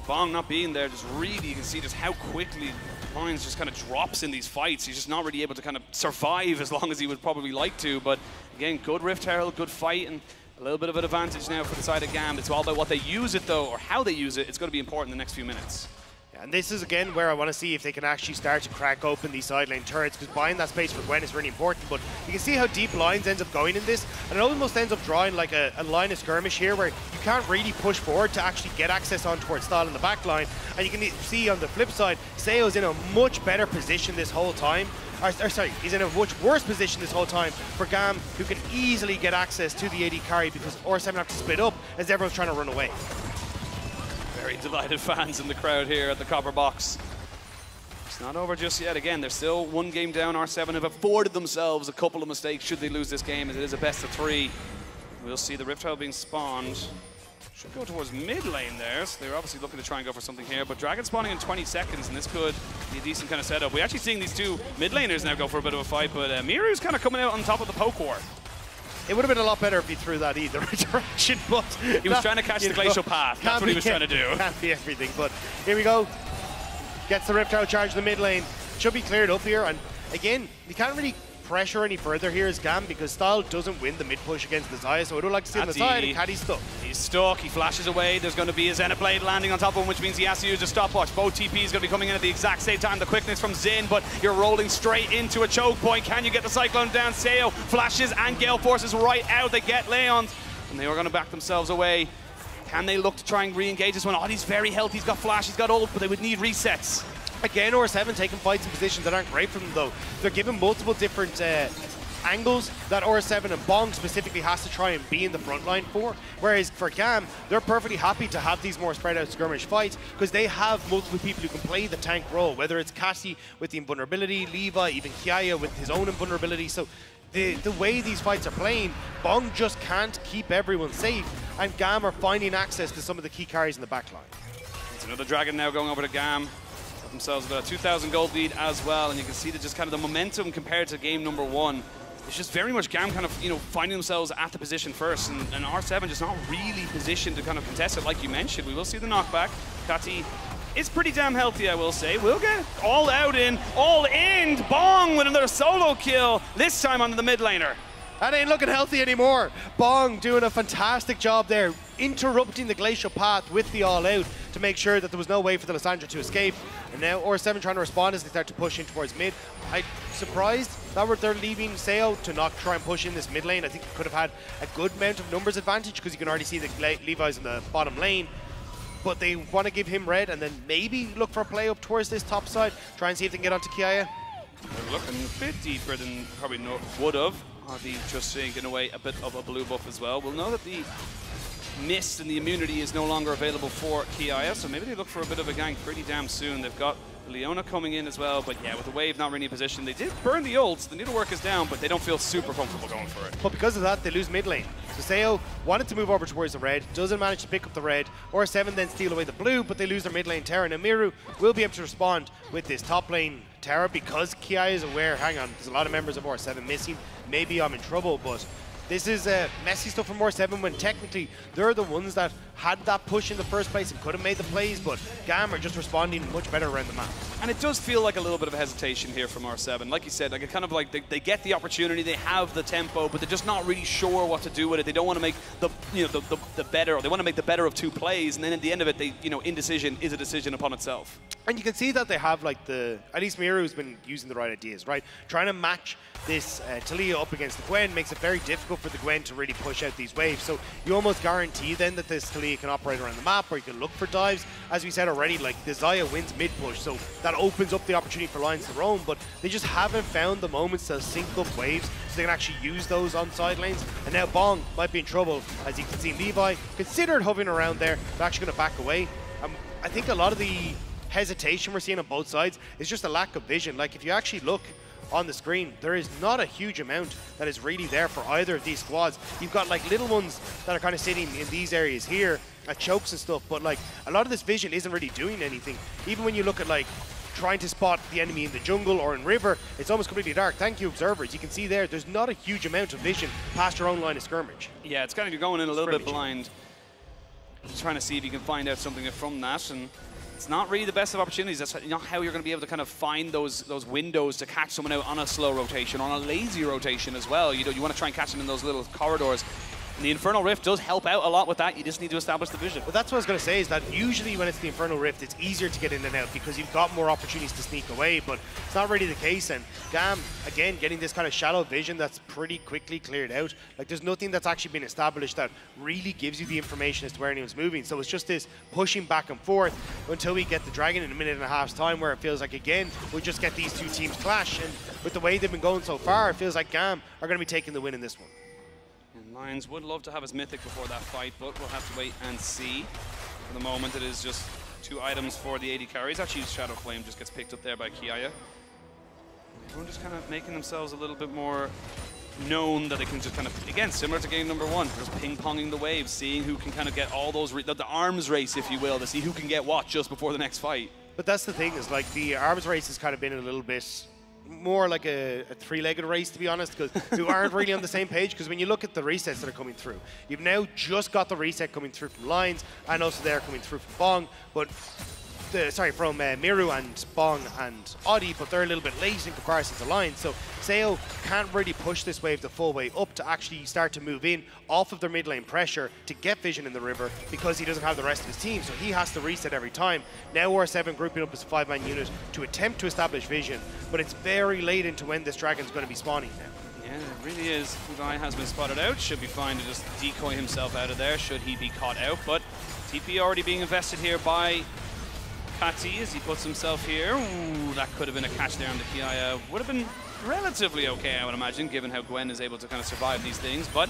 Speaker 11: Bong not being there, just really, you can see just how quickly Lions just kind of drops in these fights. He's just not really able to kind of survive as long as he would probably like to. But again, good Rift Herald, good fight, and a little bit of an advantage now for the side of Gam. It's all about what they use it, though, or how they use it. It's going to be important in the next few minutes.
Speaker 13: And this is, again, where I want to see if they can actually start to crack open these side lane turrets, because buying that space for Gwen is really important. But you can see how deep Lions ends up going in this, and it almost ends up drawing like a line of skirmish here where you can't really push forward to actually get access on towards Stahl in the back line. And you can see on the flip side, Seo's in a much better position this whole time. He's in a much worse position this whole time for Gam, who can easily get access to the AD carry because R7 have to split up as everyone's trying to run away.
Speaker 11: Very delighted fans in the crowd here at the Copper Box. It's not over just yet. Again, they're still one game down. R7 have afforded themselves a couple of mistakes should they lose this game, as it is a best of 3. We'll see the Rift Herald being spawned. Should go towards mid lane there, so they're obviously looking to try and go for something here. But Dragon spawning in 20 seconds, and this could be a decent kind of setup. We're actually seeing these two mid laners now go for a bit of a fight, but Miru's kind of coming out on top of the poke war.
Speaker 13: It would have been a lot better if he threw that either direction, but
Speaker 11: he was trying to catch the glacial path. That's what he was trying to do.
Speaker 13: Can't be everything, but here we go. Gets the Rift Herald charge in the mid lane. Should be cleared up here, and again, you can't really pressure any further here as Gam because Stahl doesn't win the mid push against the Zaya, so I don't like to see him on the side, and Caddy's stuck.
Speaker 11: He's stuck, he flashes away, there's going to be a Xenoblade landing on top of him, which means he has to use a stopwatch. Both TPs going to be coming in at the exact same time. The quickness from Zin, but you're rolling straight into a choke point. Can you get the Cyclone down? Seo flashes and Gale Forces right out. They get Leons, and they are going to back themselves away. Can they look to try and re-engage this one? Oddie's very healthy, he's got flash, he's got ult, but they would need resets.
Speaker 13: Again, R7 taking fights in positions that aren't great for them, though. They're given multiple different angles that R7 and Bong specifically has to try and be in the front line for, whereas for Gam, they're perfectly happy to have these more spread out skirmish fights because they have multiple people who can play the tank role, whether it's Cassie with the invulnerability, Levi, even Kiaya with his own invulnerability. So the way these fights are playing, Bong just can't keep everyone safe. and Gam are finding access to some of the key carries in the back line.
Speaker 11: It's another Dragon now going over to Gam. Got themselves about a 2,000 gold lead as well, and you can see that just kind of the momentum compared to game number 1. It's just very much Gam kind of, finding themselves at the position first, and R7 just not really positioned to kind of contest it like you mentioned. We will see the knockback. Kati is pretty damn healthy, I will say. We'll get all in. Bong with another solo kill, this time onto the mid laner.
Speaker 13: That ain't looking healthy anymore. Bong doing a fantastic job there, interrupting the glacial path with the all-out to make sure that there was no way for the Lysandra to escape. And now R7 trying to respond as they start to push in towards mid. I'm surprised that they're leaving Seo to not try and push in this mid lane. I think he could have had a good amount of numbers advantage because you can already see the Levi's in the bottom lane. But they want to give him red and then maybe look for a play up towards this top side, try and see if they can get onto Kiaya.
Speaker 11: They're looking a bit deeper than probably would have. Harvey just taking away a bit of a blue buff as well. We'll know that the mist and the immunity is no longer available for Kiaya, so maybe they look for a bit of a gank pretty damn soon. They've got Leona coming in as well, but yeah, with the wave not really in position, they did burn the ults. The needlework is down, but they don't feel super comfortable going for it.
Speaker 13: But because of that, they lose mid lane. So Seo wanted to move over towards the red, doesn't manage to pick up the red. R7 then steal away the blue, but they lose their mid lane tower. Now Miru will be able to respond with this top lane tower because Kiaya is aware, hang on, there's a lot of members of R7 missing. Maybe I'm in trouble, but this is messy stuff from R7 when technically they're the ones that had that push in the first place and could have made the plays, but Gam are just responding much better around the map.
Speaker 11: And it does feel like a little bit of a hesitation here from R7. Like you said, like it kind of like they get the opportunity, they have the tempo, but they're just not really sure what to do with it. They don't want to make the better, or they want to make the better of two plays, and then at the end of it, they indecision is a decision upon itself.
Speaker 13: And you can see that they have like at least Miru's been using the right ideas, right? Trying to match this Talia up against the Gwen makes it very difficult for the Gwen to really push out these waves. So you almost guarantee then that this Talia can operate around the map, or you can look for dives. As we said already, like the Xayah wins mid push, so that opens up the opportunity for Lions to roam, but they just haven't found the moments to sync up waves so they can actually use those on side lanes. And now Bong might be in trouble, as you can see Levi considered hovering around there, but actually going to back away. I think a lot of the hesitation we're seeing on both sides is just a lack of vision. Like if you actually look on the screen, there is not a huge amount that is really there for either of these squads. You've got like little ones that are kind of sitting in these areas here at chokes and stuff, but like a lot of this vision isn't really doing anything. Even when you look at like trying to spot the enemy in the jungle or in river, it's almost completely dark. Thank you, observers. You can see there's not a huge amount of vision past your own line of skirmish.
Speaker 11: Yeah, it's kind of going in a little bit blind. Just trying to see if you can find out something from that, and it's not really the best of opportunities. That's not how you're going to be able to kind of find those windows to catch someone out on a slow rotation, on a lazy rotation as well. You want to try and catch them in those little corridors. And the Infernal Rift does help out a lot with that. You just need to establish the vision.
Speaker 13: Well, that's what I was going to say, is that usually when it's the Infernal Rift, it's easier to get in and out because you've got more opportunities to sneak away, but it's not really the case. And Gam, again, getting this kind of shallow vision that's pretty quickly cleared out. Like, there's nothing that's actually been established that really gives you the information as to where anyone's moving. So it's just this pushing back and forth until we get the Dragon in a minute and a half's time, where it feels like, again, we just get these two teams clash. And with the way they've been going so far, it feels like Gam are going to be taking the win in this one.
Speaker 11: Lions would love to have his Mythic before that fight, but we'll have to wait and see. For the moment, it is just 2 items for the AD carries. Actually, Shadow Flame just gets picked up there by Kiaya. Everyone just kind of making themselves a little bit more known, that they can just kind of, again, similar to game number 1, just ping-ponging the waves, seeing who can kind of get all those, the arms race, if you will, to see who can get what just before the next fight.
Speaker 13: But that's the thing, is like the arms race has kind of been a little bit more like a 3-legged race, to be honest, because we aren't really on the same page. Because when you look at the resets that are coming through, you've now just got the reset coming through from Lions, and also they're coming through from Bong, but from Miru and Bong and Audi, but they're a little bit late in comparison to Lions. So Seo can't really push this wave the full way up to actually start to move in off of their mid lane pressure to get vision in the river, because he doesn't have the rest of his team, so he has to reset every time. Now R7 grouping up as a 5-man unit to attempt to establish vision, but it's very late into when this Dragon's going to be spawning now.
Speaker 11: Yeah, it really is. Levi has been spotted out. Should be fine to just decoy himself out of there should he be caught out, but TP already being invested here by Kati as he puts himself here. Ooh, that could have been a catch there on the Kiaya. Would have been relatively okay, I would imagine, given how Gwen is able to kind of survive these things, but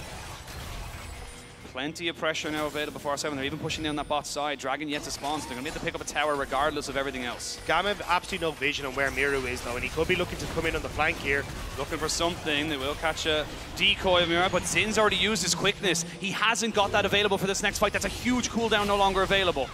Speaker 11: plenty of pressure now available for R7. They're even pushing down that bot side. Dragon yet to spawn, so they're going to need to pick up a tower regardless of everything else.
Speaker 13: Gam have absolutely no vision on where Miru is, though, and he could be looking to come in on the flank here
Speaker 11: Looking for something. They will catch a decoy, Mira, but Zin's already used his quickness. He hasn't got that available for this next fight. That's a huge cooldown no longer available.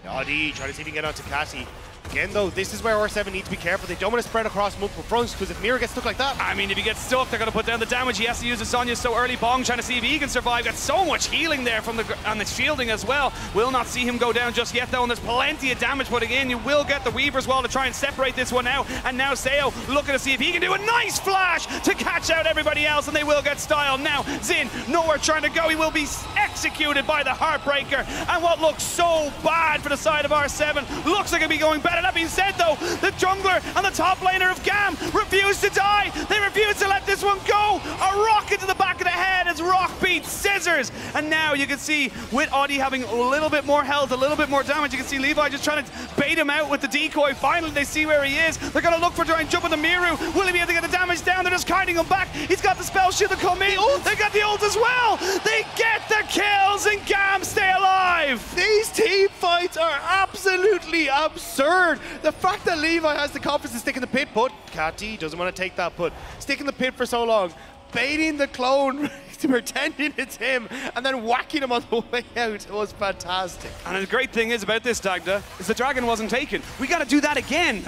Speaker 13: Adi trying to see if he can get onto Catty. Again, though, this is where R7 needs to be careful. They don't want to spread across multiple fronts, because if Mira gets stuck like that...
Speaker 11: I mean, if he gets stuck, they're going to put down the damage. He has to use the Sonya so early. Bong trying to see if he can survive. Got so much healing there from the shielding as well. Will not see him go down just yet, though, and there's plenty of damage putting in. You will get the Weaver as well to try and separate this one out. And now Seo looking to see if he can do a nice flash to catch out everybody else, and they will get style. Now, Zin, nowhere trying to go. He will be executed by the Heartbreaker. And what looks so bad for the side of R7 looks like it'll be going better. That being said, though, the jungler and the top laner of GAM refuse to die. They refuse to let this one go. A rocket to the back of the head as Rock beats Scissors. And now you can see with Audi having a little bit more health, a little bit more damage. You can see Levi just trying to bait him out with the decoy. Finally, they see where he is. They're going to look for trying to jump on the Miru. Will he be able to get the damage down? They're just kiting him back. He's got the spell shield to come in. They got the ult as well. They get the kills and GAM stay alive.
Speaker 13: These team fights are absolutely absurd. The fact that Levi has the confidence to stick in the pit, but Catty doesn't want to take that put. Stick in the pit for so long, baiting the clone, pretending it's him, and then whacking him on the way out was fantastic.
Speaker 11: And the great thing is about this, Dagda, is the dragon wasn't taken. We got to do that again.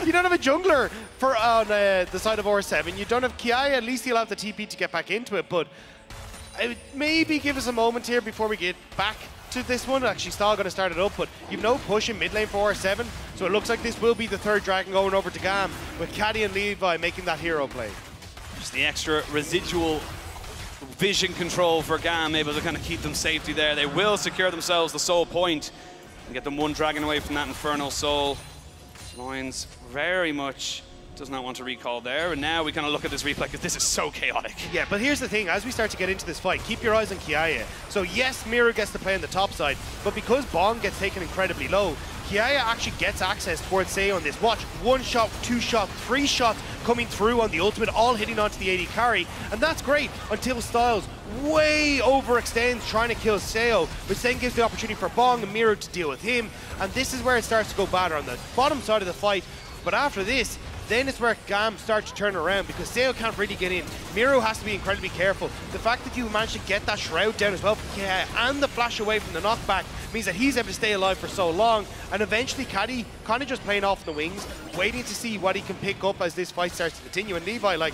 Speaker 13: You don't have a jungler for on the side of R7. You don't have Kiai. At least he'll have the TP to get back into it, but I would maybe give us a moment here before we get back to this one. Actually, Stahl going to start it up, but you've no push in mid lane for R7, so it looks like this will be the third dragon going over to GAM, with Caddy and Levi making that hero play.
Speaker 11: Just the extra residual vision control for GAM, able to kind of keep them safety there. They will secure themselves the soul point and get them one dragon away from that Infernal Soul. Lions very much does not want to recall there, and now we kind of look at this replay because this is so chaotic.
Speaker 13: Yeah, but here's the thing, as we start to get into this fight, keep your eyes on Kiaya. So yes, Mira gets to play on the top side, but because Bong gets taken incredibly low, Kiaya actually gets access towards Seo on this. Watch, 1 shot, 2 shot, 3 shots coming through on the ultimate, all hitting onto the AD carry, and that's great until Styles way overextends trying to kill Seo, which then gives the opportunity for Bong and Mira to deal with him, and this is where it starts to go bad on the bottom side of the fight. But after this, then it's where GAM starts to turn around because Seo can't really get in. Miro has to be incredibly careful. The fact that you managed to get that shroud down as well and the flash away from the knockback means that he's able to stay alive for so long, and eventually Caddy kind of just playing off the wings, waiting to see what he can pick up as this fight starts to continue. And Levi, like,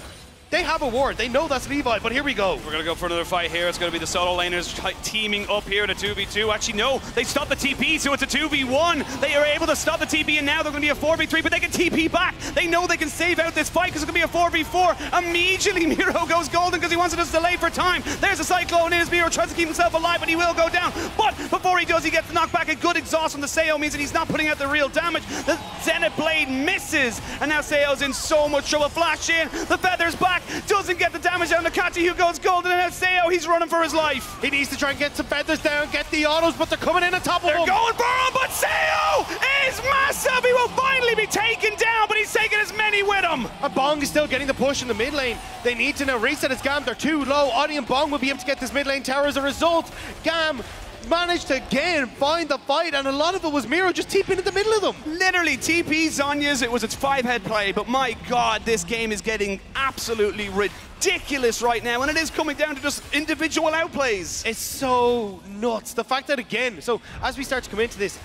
Speaker 13: they have a ward. They know that's Levi, but here we go.
Speaker 11: We're going to go for another fight here. It's going to be the solo laners teaming up here in a 2v2. Actually, no, they stopped the TP, so it's a 2v1. They are able to stop the TP, and now they're going to be a 4v3, but they can TP back. They know they can save out this fight because it's going to be a 4v4. Immediately, Miro goes golden because he wants to just delay for time. There's a Cyclone in. Miro tries to keep himself alive, but he will go down. But before he does, he gets the knockback. A good exhaust from the Seo means that he's not putting out the real damage. The Zenith Blade misses, and now Seo's in so much trouble. Flash in, the feather's back. Doesn't get the damage down to Kati, who goes golden, and Seo, he's running for his life.
Speaker 13: He needs to try and get some feathers down, get the autos, but they're coming in on top of him.
Speaker 11: They're going for him, but Seo is massive. He will finally be taken down, but he's taking as many with him.
Speaker 13: And Bong is still getting the push in the mid lane. They need to now reset his GAM. They're too low. Audi and Bong will be able to get this mid lane tower as a result. GAM managed to again find the fight, and a lot of it was Miro just TPing in the middle of them.
Speaker 11: Literally TP Zonya's, it was its 5-head play, but my god, this game is getting absolutely ridiculous right now, and it is coming down to just individual outplays.
Speaker 13: It's so nuts. The fact that again, so as we start to come into this,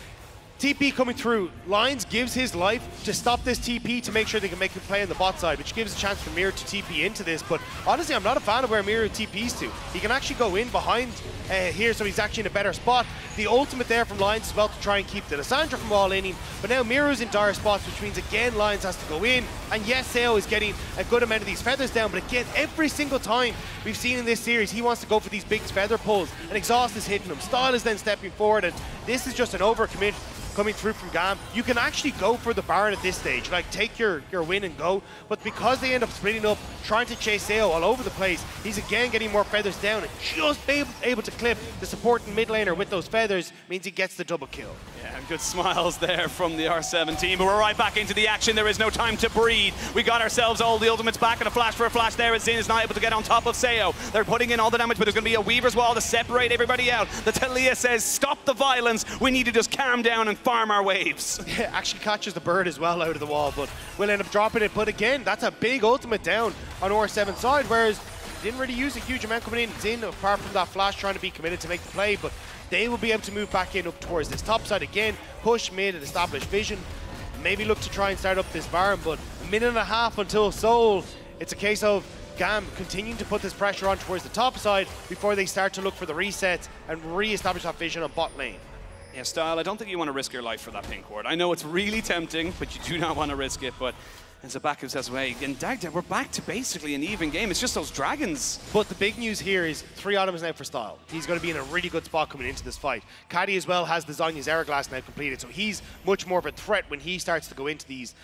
Speaker 13: TP coming through, Lions gives his life to stop this TP to make sure they can make a play on the bot side, which gives a chance for Miro to TP into this. But honestly, I'm not a fan of where Miro TPs to. He can actually go in behind here, so he's actually in a better spot. The ultimate there from Lions as well to try and keep the Lissandra from all-inning, but now Miro's in dire spots, which means again Lions has to go in. And yes, Seo is getting a good amount of these feathers down, but again, every single time we've seen in this series, he wants to go for these big feather pulls, and Exhaust is hitting him. Style is then stepping forward, and this is just an overcommit coming through from GAM. You can actually go for the Baron at this stage, like take your win and go, but because they end up splitting up, trying to chase Seo all over the place, he's again getting more feathers down, and just able to clip the supporting mid laner with those feathers means he gets the double kill.
Speaker 11: Yeah, good smiles there from the R7 team, but we're right back into the action. There is no time to breathe. lead. We got ourselves all the ultimates back, and a flash for a flash there as Zin is not able to get on top of Seo. They're putting in all the damage, but there's going to be a Weaver's Wall to separate everybody out. The Talia says, stop the violence. We need to just calm down and farm our waves.
Speaker 13: Yeah, actually catches the bird as well out of the wall, but we'll end up dropping it. But again, that's a big ultimate down on R7's side, whereas didn't really use a huge amount coming in. Zin, apart from that flash, trying to be committed to make the play, but they will be able to move back in up towards this top side again, push mid and establish vision. Maybe look to try and start up this Baron, but a minute and a half until Seoul. It's a case of GAM continuing to put this pressure on towards the top side before they start to look for the resets and re-establish that vision on bot lane.
Speaker 11: Yeah, Style, I don't think you want to risk your life for that pink ward. I know it's really tempting, but you do not want to risk it. But as a backup says, "Way in Dagda, we're back to basically an even game. It's just those dragons."
Speaker 13: But the big news here is 3 items now for Style. He's going to be in a really good spot coming into this fight. Caddy as well has the Zonya's Hourglass now completed, so he's much more of a threat when he starts to go into these.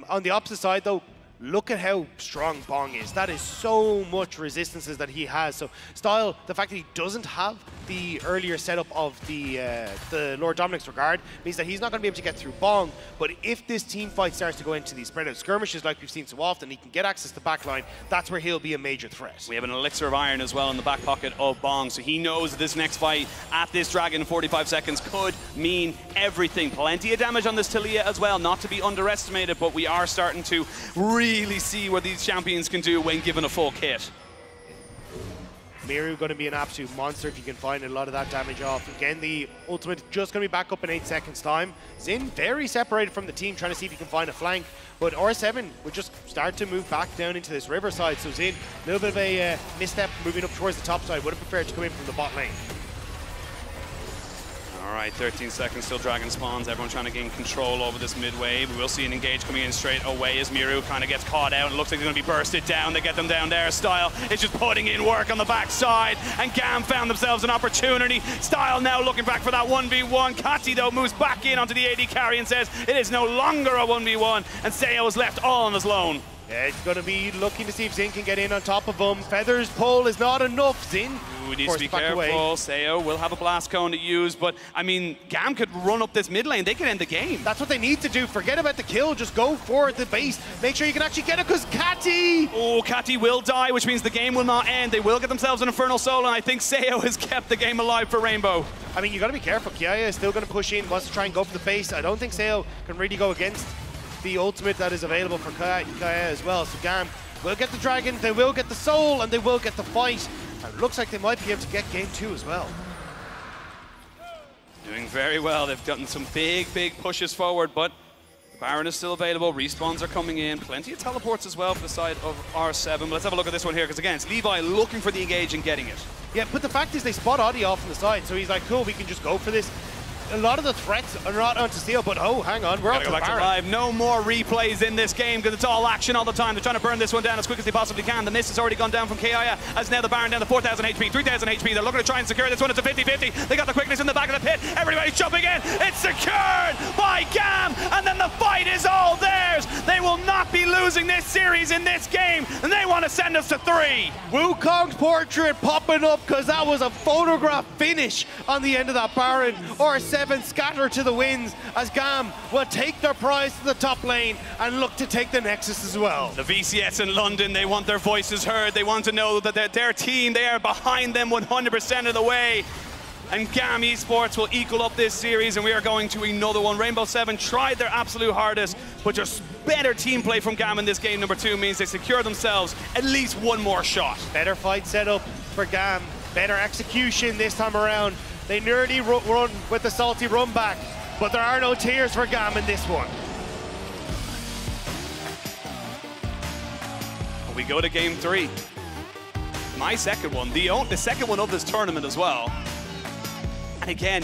Speaker 13: On the opposite side, though, look at how strong Bong is. That is so much resistances that he has. So Style, the fact that he doesn't have the earlier setup of the Lord Dominic's Regard means that he's not going to be able to get through Bong. But if this team fight starts to go into these spread out skirmishes like we've seen so often, he can get access to backline. That's where he'll be a major threat.
Speaker 11: We have an Elixir of Iron as well in the back pocket of Bong, so he knows this next fight at this Dragon in 45 seconds could mean everything. Plenty of damage on this Talia as well, not to be underestimated, but we are starting to really see what these champions can do when given a full kit.
Speaker 13: Miru going to be an absolute monster if you can find a lot of that damage off. Again, the ultimate just going to be back up in 8 seconds time. Zin very separated from the team, trying to see if he can find a flank. But R7 would just start to move back down into this riverside. So Zin, a little bit of a misstep moving up towards the top side. Would have preferred to come in from the bot lane.
Speaker 11: All right, 13 seconds till Dragon spawns. Everyone trying to gain control over this mid wave. We will see an engage coming in straight away as Miru kind of gets caught out. It looks like they're going to be bursted down. They get them down there. Style is just putting in work on the backside, and GAM found themselves an opportunity. Style now looking back for that 1v1. Kati, though, moves back in onto the AD carry and says it is no longer a 1v1, and Seo is left all on his lone.
Speaker 13: Yeah, it's going to be looking to see if Zin can get in on top of him. Feather's pull is not enough. Zin
Speaker 11: needs to be careful. Seo will have a blast cone to use, but I mean, GAM could run up this mid lane. They could end the game.
Speaker 13: That's what they need to do. Forget about the kill. Just go for the base. Make sure you can actually get it, because Kati!
Speaker 11: Oh, Kati will die, which means the game will not end. They will get themselves an Infernal Soul, and I think Seo has kept the game alive for Rainbow.
Speaker 13: I mean, you got to be careful. Kiaya is still going to push in, wants to try and go for the base. I don't think Seo can really go against the ultimate that is available for Kaya as well. So GAM will get the Dragon, they will get the Soul, and they will get the fight. And it looks like they might be able to get game 2 as well.
Speaker 11: Doing very well. They've gotten some big pushes forward, but the Baron is still available. Respawns are coming in. Plenty of teleports as well for the side of R7. But let's have a look at this one here, because again, it's Levi looking for the engage and getting it.
Speaker 13: Yeah, but the fact is they spot Audi off on the side, so he's like, cool, we can just go for this. A lot of the threats are not onto Steel, but oh, hang on, we're on to
Speaker 11: back to live. No more replays in this game, because it's all action all the time. They're trying to burn this one down as quick as they possibly can. The mist has already gone down from Kiaya, as now the Baron down to 4,000 HP, 3,000 HP. They're looking to try and secure this one. It's a 50-50. They got the quickness in the back of the pit. Everybody's jumping in. It's secured by GAM, and then the fight is all theirs. They will not be losing this series in this game, and they want to send us to 3.
Speaker 13: Wukong's portrait popping up, because that was a photograph finish on the end of that Baron. R7 scatter to the winds as GAM will take their prize to the top lane and look to take the Nexus as well.
Speaker 11: The VCS in London, they want their voices heard. They want to know that their team, they are behind them 100% of the way. And GAM Esports will equal up this series, and we are going to another one. Rainbow 7 tried their absolute hardest, but just better team play from GAM in this game number 2 means they secure themselves at least one more shot.
Speaker 13: Better fight setup for GAM, better execution this time around. They nearly run with the salty run back, but there are no tears for GAM in this one.
Speaker 11: We go to game 3. My second one, the second one of this tournament as well. And again,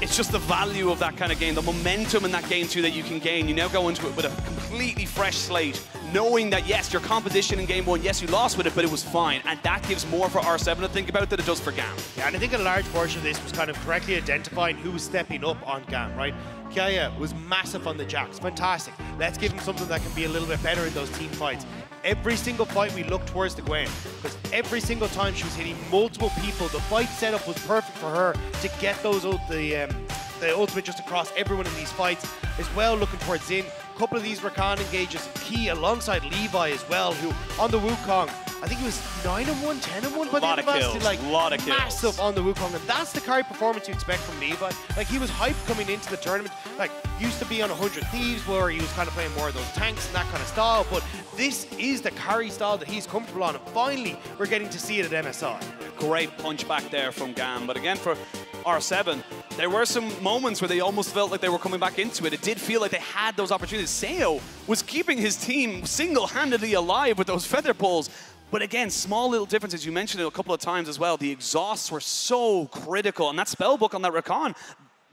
Speaker 11: it's just the value of that kind of game, the momentum in that game 2 that you can gain. You now go into it with a completely fresh slate, knowing that yes, your competition in game 1, yes, you lost with it, but it was fine. And that gives more for R7 to think about than it does for GAM.
Speaker 13: Yeah, and I think a large portion of this was kind of correctly identifying who was stepping up on GAM, right? Kiaya was massive on the Jacks, fantastic. Let's give him something that can be a little bit better in those team fights. Every single fight we looked towards the Gwen, because every single time she was hitting multiple people, the fight setup was perfect for her to get those the ultimate just across everyone in these fights. As well, looking towards Zin, A couple of these Rakan engages key alongside Levi as well, who on the Wukong, I think he was 9-1, 10-1 by the end of us. Like,
Speaker 11: lot of kills.
Speaker 13: Massive on the Wukong, and that's the carry performance you expect from Levi. Like, he was hyped coming into the tournament. Like, used to be on 100 Thieves, where he was kind of playing more of those tanks and that kind of style, but this is the carry style that he's comfortable on, and finally, we're getting to see it at MSI.
Speaker 11: Great punch back there from Gam, but again, for R7, there were some moments where they almost felt like they were coming back into it. It did feel like they had those opportunities. Seo was keeping his team single-handedly alive with those feather pulls. But again, small little differences. You mentioned it a couple of times as well. The exhausts were so critical, and that spellbook on that Rakan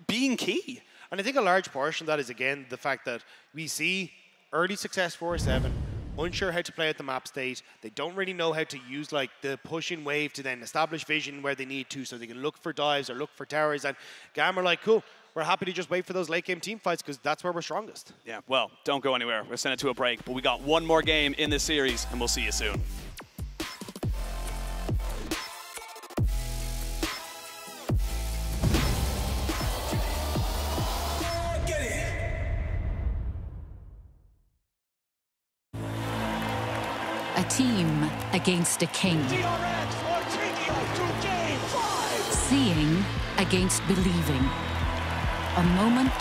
Speaker 11: being key.
Speaker 13: And I think a large portion of that is, again, the fact that we see early success for R7, unsure how to play at the map state. They don't really know how to use like the pushing wave to then establish vision where they need to, so they can look for dives or look for towers. And Gam are like, cool, we're happy to just wait for those late game team fights because that's where we're strongest.
Speaker 11: Yeah, well, don't go anywhere. We're sending it to a break, but we got one more game in this series, and we'll see you soon.
Speaker 15: A team against a king. Seeing against believing. A moment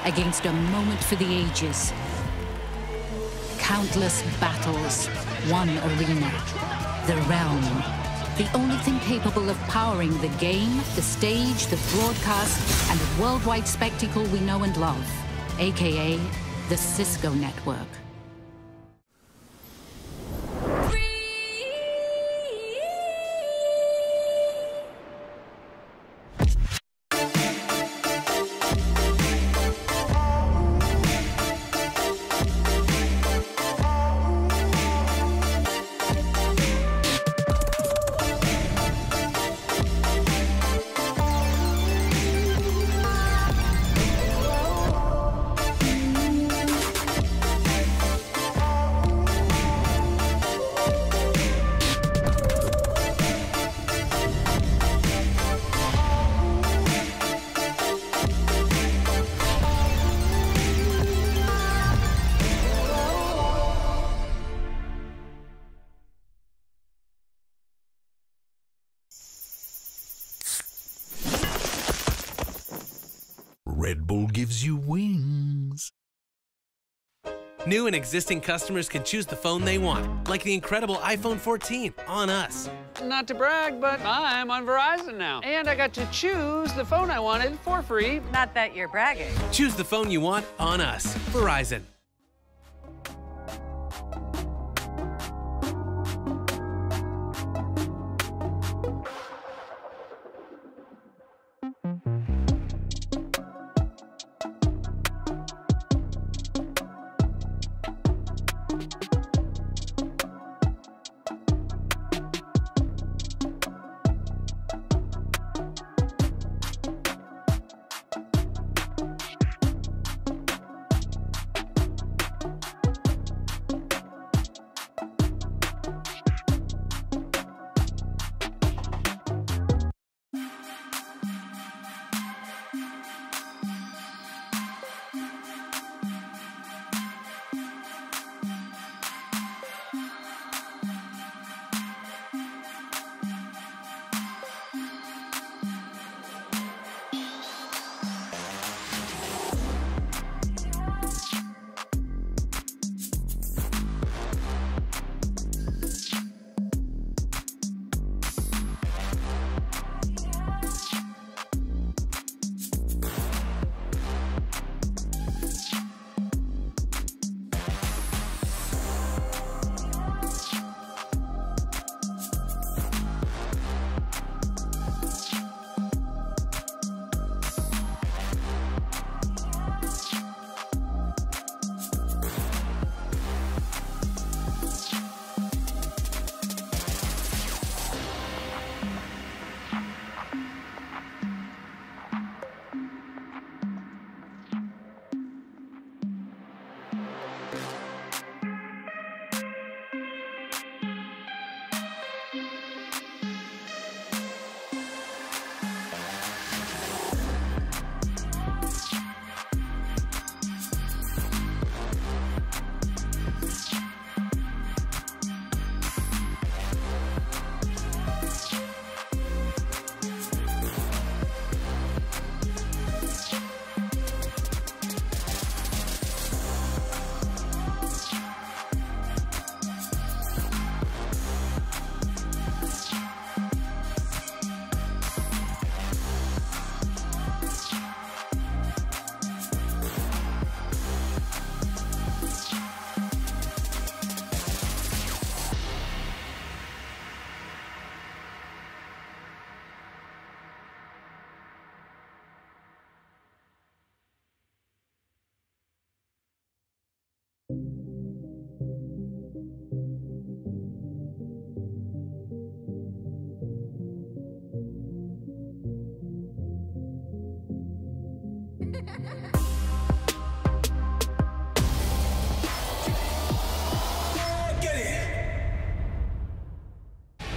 Speaker 15: against a moment for the ages. Countless battles, one arena. The realm. The only thing capable of powering the game, the stage, the broadcast, and the worldwide spectacle we know and love. AKA the Cisco Network.
Speaker 16: Red Bull gives you wings.
Speaker 17: New and existing customers can choose the phone they want, like the incredible iPhone 14 on us.
Speaker 18: Not to brag, but I'm on Verizon now. And I got to choose the phone I wanted for free.
Speaker 19: Not that you're bragging.
Speaker 17: Choose the phone you want on us. Verizon.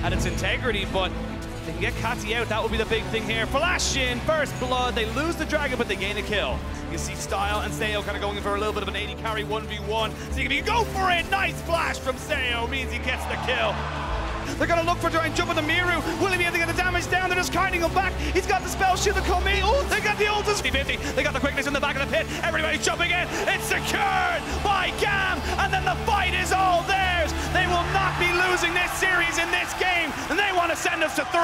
Speaker 11: And its integrity, but they can get Catty out. That will be the big thing here. Flash in, first blood. They lose the dragon, but they gain a kill. You see Style and Sayo kind of going in for a little bit of an 80 carry 1v1. So you can go for it. Nice flash from Sayo. Means he gets the kill. They're going to look for try and jump on the Miru. Will he be able to get the damage down? They're just kiting him back. He's got the spell shield to come in. Oh, they got the ultis. 50-50. They got the quickness in the back of the pit. Everybody's jumping in. It's secured by Gam. And then the fight is all theirs. They will not be losing this series in this game. And they want to send us to 3.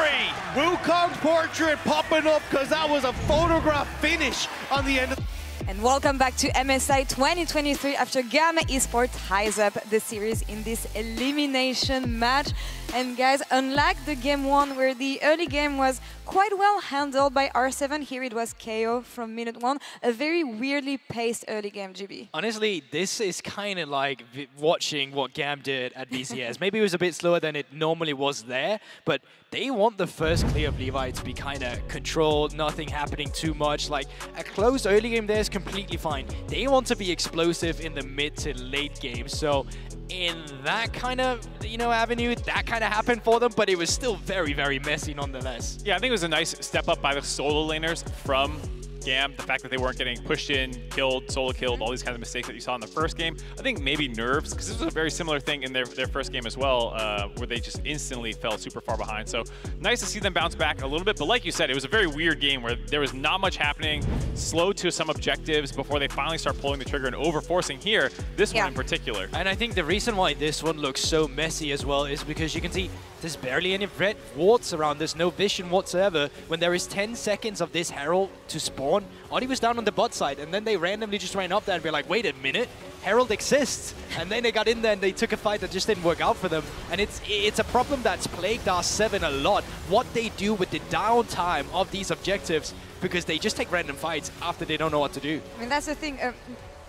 Speaker 13: Wukong's portrait popping up because that was a photograph finish on the end of.
Speaker 8: And welcome back to MSI 2023 after Gamma Esports ties up the series in this elimination match. And guys, unlike the game 1 where the early game was quite well handled by R7, here it was KO from minute 1. A very weirdly paced early game, GB.
Speaker 10: Honestly, this is kind of like watching what Gam did at VCS. Maybe it was a bit slower than it normally was there, but they want the first clear of Levi to be kind of controlled, nothing happening too much. Like, a close early game there is completely fine. They want to be explosive in the mid to late game, so in that kind of, avenue, that kind of happened for them, but it was still very, very messy nonetheless.
Speaker 9: Yeah, I think it was a nice step up by the solo laners from Gam. The fact that they weren't getting pushed in, killed, solo killed, all these kinds of mistakes that you saw in the first game. I think maybe nerves, because this was a very similar thing in their first game as well, where they just instantly fell super far behind. So nice to see them bounce back a little bit. But like you said, it was a very weird game where there was not much happening, slow to some objectives before they finally start pulling the trigger and over-forcing here, this one in particular.
Speaker 10: And I think the reason why this one looks so messy as well is because you can see there's barely any red wards around. There's no vision whatsoever. When there is 10 seconds of this Herald to spawn, Audi was down on the bot side, and then they randomly just ran up there and be like, wait a minute, Herald exists. And then they got in there and they took a fight that just didn't work out for them. And it's a problem that's plagued R7 a lot, what they do with the downtime of these objectives, because they just take random fights after they don't know what to do.
Speaker 8: I mean, that's the thing.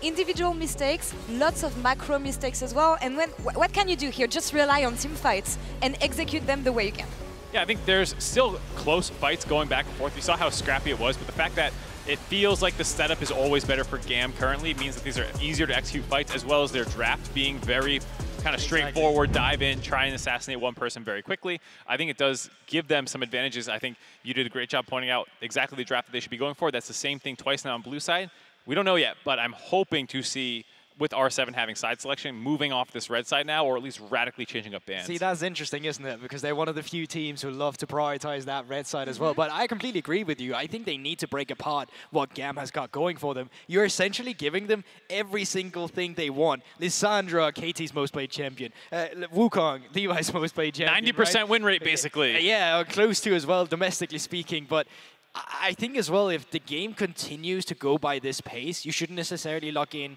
Speaker 8: Individual mistakes, lots of macro mistakes as well. And what can you do here? Just rely on team fights and execute them the way you can.
Speaker 9: Yeah, I think there's still close fights going back and forth. You saw how scrappy it was, but the fact that it feels like the setup is always better for Gam currently means that these are easier to execute fights, as well as their draft being very kind of straightforward, dive in, try and assassinate one person very quickly. I think it does give them some advantages. I think you did a great job pointing out exactly the draft that they should be going for. That's the same thing twice now on blue side. We don't know yet, but I'm hoping to see, with R7 having side selection, moving off this red side now, or at least radically changing up bans.
Speaker 10: See, that's interesting, isn't it? Because they're one of the few teams who love to prioritize that red side as well. But I completely agree with you. I think they need to break apart what Gam has got going for them. You're essentially giving them every single thing they want. Lissandra, KT's most played champion. Wukong, Levi's most played champion.
Speaker 9: 90% win rate, basically.
Speaker 10: Yeah, close to as well, domestically speaking. But I think as well, if the game continues to go by this pace, you shouldn't necessarily lock in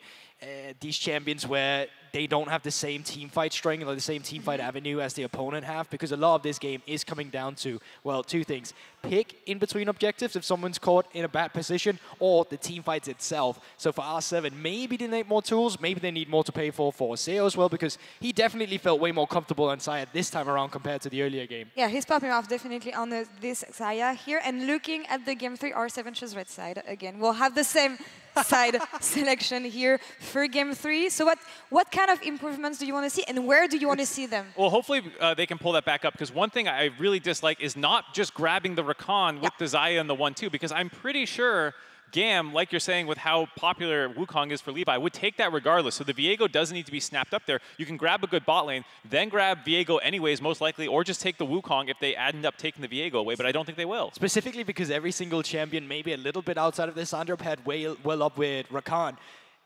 Speaker 10: these champions where they don't have the same team fight string or the same team fight avenue as the opponent have, because a lot of this game is coming down to, well, two things. Pick in between objectives if someone's caught in a bad position, or the team fights itself. So for R7, maybe they need more tools, maybe they need more to pay for Sayo as well, because he definitely felt way more comfortable on Xayah this time around compared to the earlier game.
Speaker 8: Yeah, he's popping off definitely on this Xayah here. And looking at the game 3, R7 chose red side again. We'll have the same side selection here for game 3. So what kind of improvements do you want to see, and where do you want to see them?
Speaker 9: Well, hopefully they can pull that back up, because one thing I really dislike is not just grabbing the Rakan with the Xayah and the 1-2, because I'm pretty sure Gam, like you're saying with how popular Wukong is for Levi, would take that regardless. So the Viego doesn't need to be snapped up there. You can grab a good bot lane, then grab Viego anyways, most likely, or just take the Wukong if they end up taking the Viego away, but I don't think they will.
Speaker 10: Specifically because every single champion, maybe a little bit outside of this, Sandra had well up with Rakan.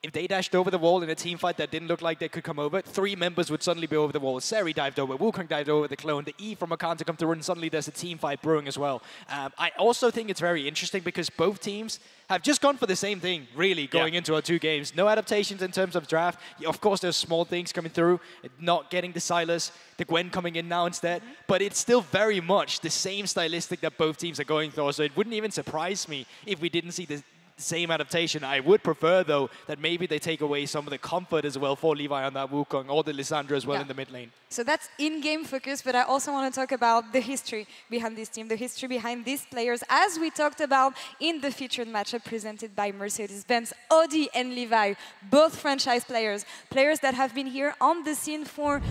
Speaker 10: If they dashed over the wall in a team fight that didn't look like they could come over, 3 members would suddenly be over the wall. Seri dived over, Wukong dived over the clone, the E from Rakan to come through, and suddenly there's a team fight brewing as well. I also think it's very interesting because both teams have just gone for the same thing, really, going into our 2 games. No adaptations in terms of draft. Of course, there's small things coming through, not getting the Silas, the Gwen coming in now instead, but it's still very much the same stylistic that both teams are going for, so it wouldn't even surprise me if we didn't see same adaptation. I would prefer, though, that maybe they take away some of the comfort as well for Levi on that Wukong, or the Lissandra as well in the mid lane.
Speaker 8: So that's in-game focus, but I also want to talk about the history behind this team, the history behind these players, as we talked about in the featured matchup presented by Mercedes-Benz. Audi and Levi, both franchise players, players that have been here on the scene for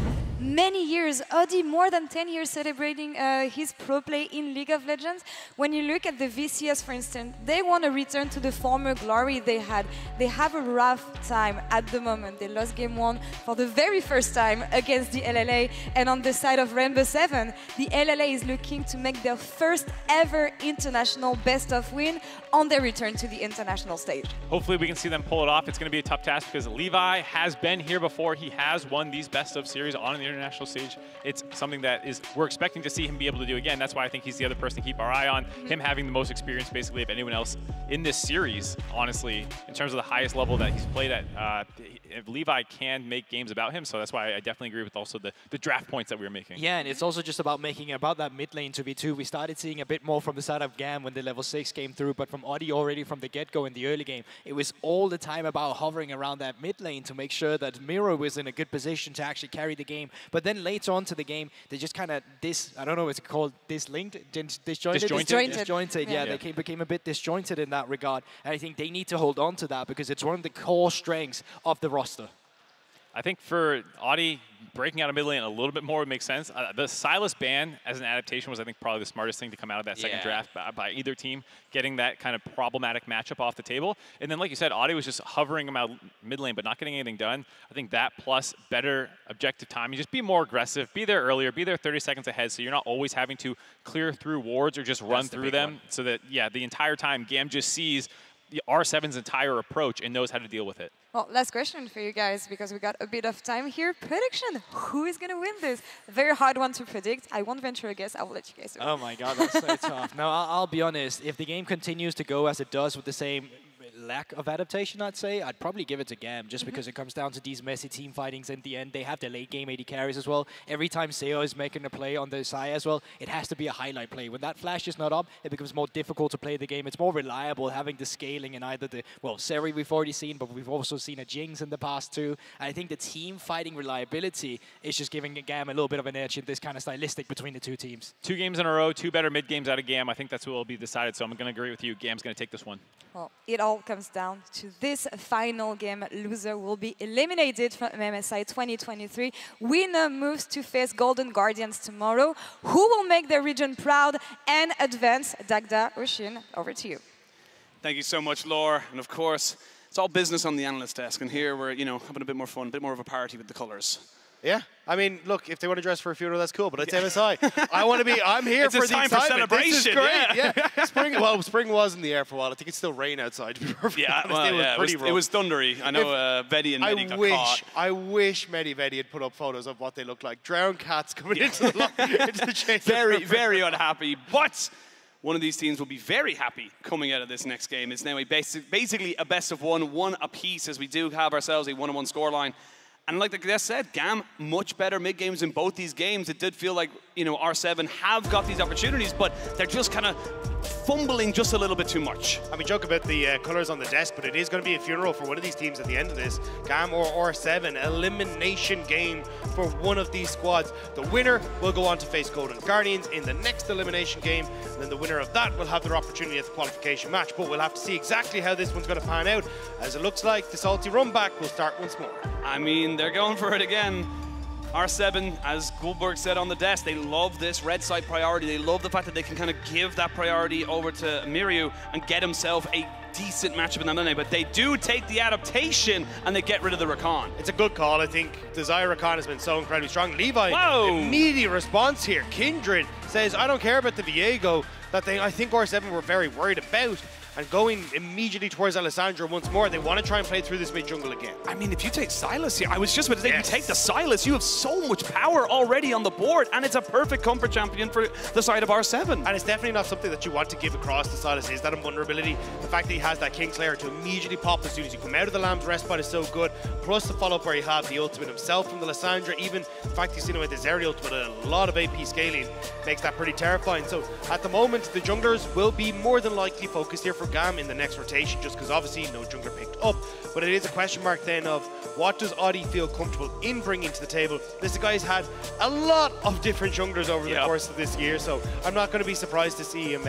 Speaker 8: many years. Audi, more than 10 years celebrating his pro play in League of Legends. When you look at the VCS, for instance, they want to return to the former glory they had. They have a rough time at the moment. They lost game 1 for the very first time against the LLL. And on the side of Rainbow 7, the LLL is looking to make their first ever international best-of win on their return to the international stage.
Speaker 9: Hopefully we can see them pull it off. It's going to be a tough task because Levi has been here before. He has won these best-of series on the international stage. It's something that we're expecting to see him be able to do again. That's why I think he's the other person to keep our eye on. Him having the most experience basically of anyone else in this series, honestly, in terms of the highest level that he's played at. Levi can make games about him, so that's why I definitely agree with also the draft points that we were making.
Speaker 10: Yeah, and it's also just about making about that mid lane to be too. We started seeing a bit more from the side of Gam when the level 6 came through, but from Audi already from the get-go in the early game, it was all the time about hovering around that mid lane to make sure that Miro was in a good position to actually carry the game. But then later on to the game, they just kind of I don't know, it's called dislinked, disjointed. Yeah, they became a bit disjointed in that regard. And I think they need to hold on to that because it's one of the core strengths of the roster.
Speaker 9: I think for Audi, breaking out of mid lane a little bit more would make sense. The Sylas ban as an adaptation was, I think, probably the smartest thing to come out of that second draft by either team, getting that kind of problematic matchup off the table. And then, like you said, Audi was just hovering about mid lane, but not getting anything done. I think that plus better objective time. You just be more aggressive, be there earlier, be there 30 seconds ahead, so you're not always having to clear through wards or just run through them. So that, the entire time Gam just sees the R7's entire approach and knows how to deal with it.
Speaker 8: Well, last question for you guys, because we got a bit of time here. Prediction, who is going to win this? A very hard one to predict. I won't venture a guess. I will let you guys know.
Speaker 10: Oh my god, that's so tough. No, I'll be honest. If the game continues to go as it does with the same lack of adaptation, I'd say, I'd probably give it to Gam, just because it comes down to these messy team fightings in the end. They have their late game AD carries as well. Every time Seo is making a play on the side as well, it has to be a highlight play. When that flash is not up, it becomes more difficult to play the game. It's more reliable having the scaling in either the, Seri we've already seen, but we've also seen a Jinx in the past too. And I think the team fighting reliability is just giving Gam a little bit of an edge in this kind of stylistic between the two teams.
Speaker 9: 2 games in a row, 2 better mid games out of Gam. I think that's what will be decided, so I'm going to agree with you. Gam's going to take this one.
Speaker 8: Well, it all comes down to this final game. Loser will be eliminated from MSI 2023. Winner moves to face Golden Guardians tomorrow. Who will make their region proud and advance? Dagda, Oshin, over to you.
Speaker 11: Thank you so much, Laura. And of course, it's all business on the analyst desk. And here we're, having a bit more fun, a bit more of a party with the colors.
Speaker 13: Yeah, I mean, look, if they want to dress for a funeral, that's cool, but it's MSI. I'm here
Speaker 11: it's
Speaker 13: for the
Speaker 11: time
Speaker 13: excitement.
Speaker 11: For celebration.
Speaker 13: This is great. Yeah. Spring was in the air for a while. I think it's still rain outside, to be perfectly honest.
Speaker 11: It was thundery. I know Vedi and Medi got caught.
Speaker 13: I wish Vedi had put up photos of what they look like. Drowned cats coming into the change.
Speaker 11: Very, very unhappy, but one of these teams will be very happy coming out of this next game. It's now basically a best of one apiece, as we do have ourselves a 1-1 scoreline. And like the guest said, Gam, much better mid-games in both these games. It did feel like, R7 have got these opportunities, but they're just kind of fumbling just a little bit too much.
Speaker 13: I mean, joke about the colours on the desk, but it is going to be a funeral for one of these teams at the end of this. Gam or R7, elimination game for one of these squads. The winner will go on to face Golden Guardians in the next elimination game, and then the winner of that will have their opportunity at the qualification match. But we'll have to see exactly how this one's going to pan out, as it looks like the salty run back will start once more.
Speaker 11: I mean, they're going for it again. R7, as Goldberg said on the desk, they love this red side priority. They love the fact that they can kind of give that priority over to Miryu and get himself a decent matchup in that lane. But they do take the adaptation and they get rid of the Rakan.
Speaker 13: It's a good call, I think. The Xayah Rakan has been so incredibly strong. Levi, immediate response here. Kindred says, I don't care about the Viego that I think R7 were very worried about. And going immediately towards Alessandro once more. They want to try and play through this mid-jungle again.
Speaker 11: I mean, if you take Sylas here, I was just about to say, you take the Sylas, you have so much power already on the board, and it's a perfect comfort champion for the side of R7.
Speaker 13: And it's definitely not something that you want to give across to Sylas, is that invulnerability. The fact that he has that Kingslayer to immediately pop as soon as you come out of the Lamb's Rest spot is so good. Plus the follow-up where you have the ultimate himself from the Lissandra. Even the fact you've seen him with his aerial ultimate and a lot of AP scaling makes that pretty terrifying. So at the moment, the junglers will be more than likely focused here for GAM in the next rotation, just because obviously no jungler picked up. But it is a question mark then of what does Audi feel comfortable in bringing to the table. This guy's had a lot of different junglers over the course of this year, so I'm not going to be surprised to see him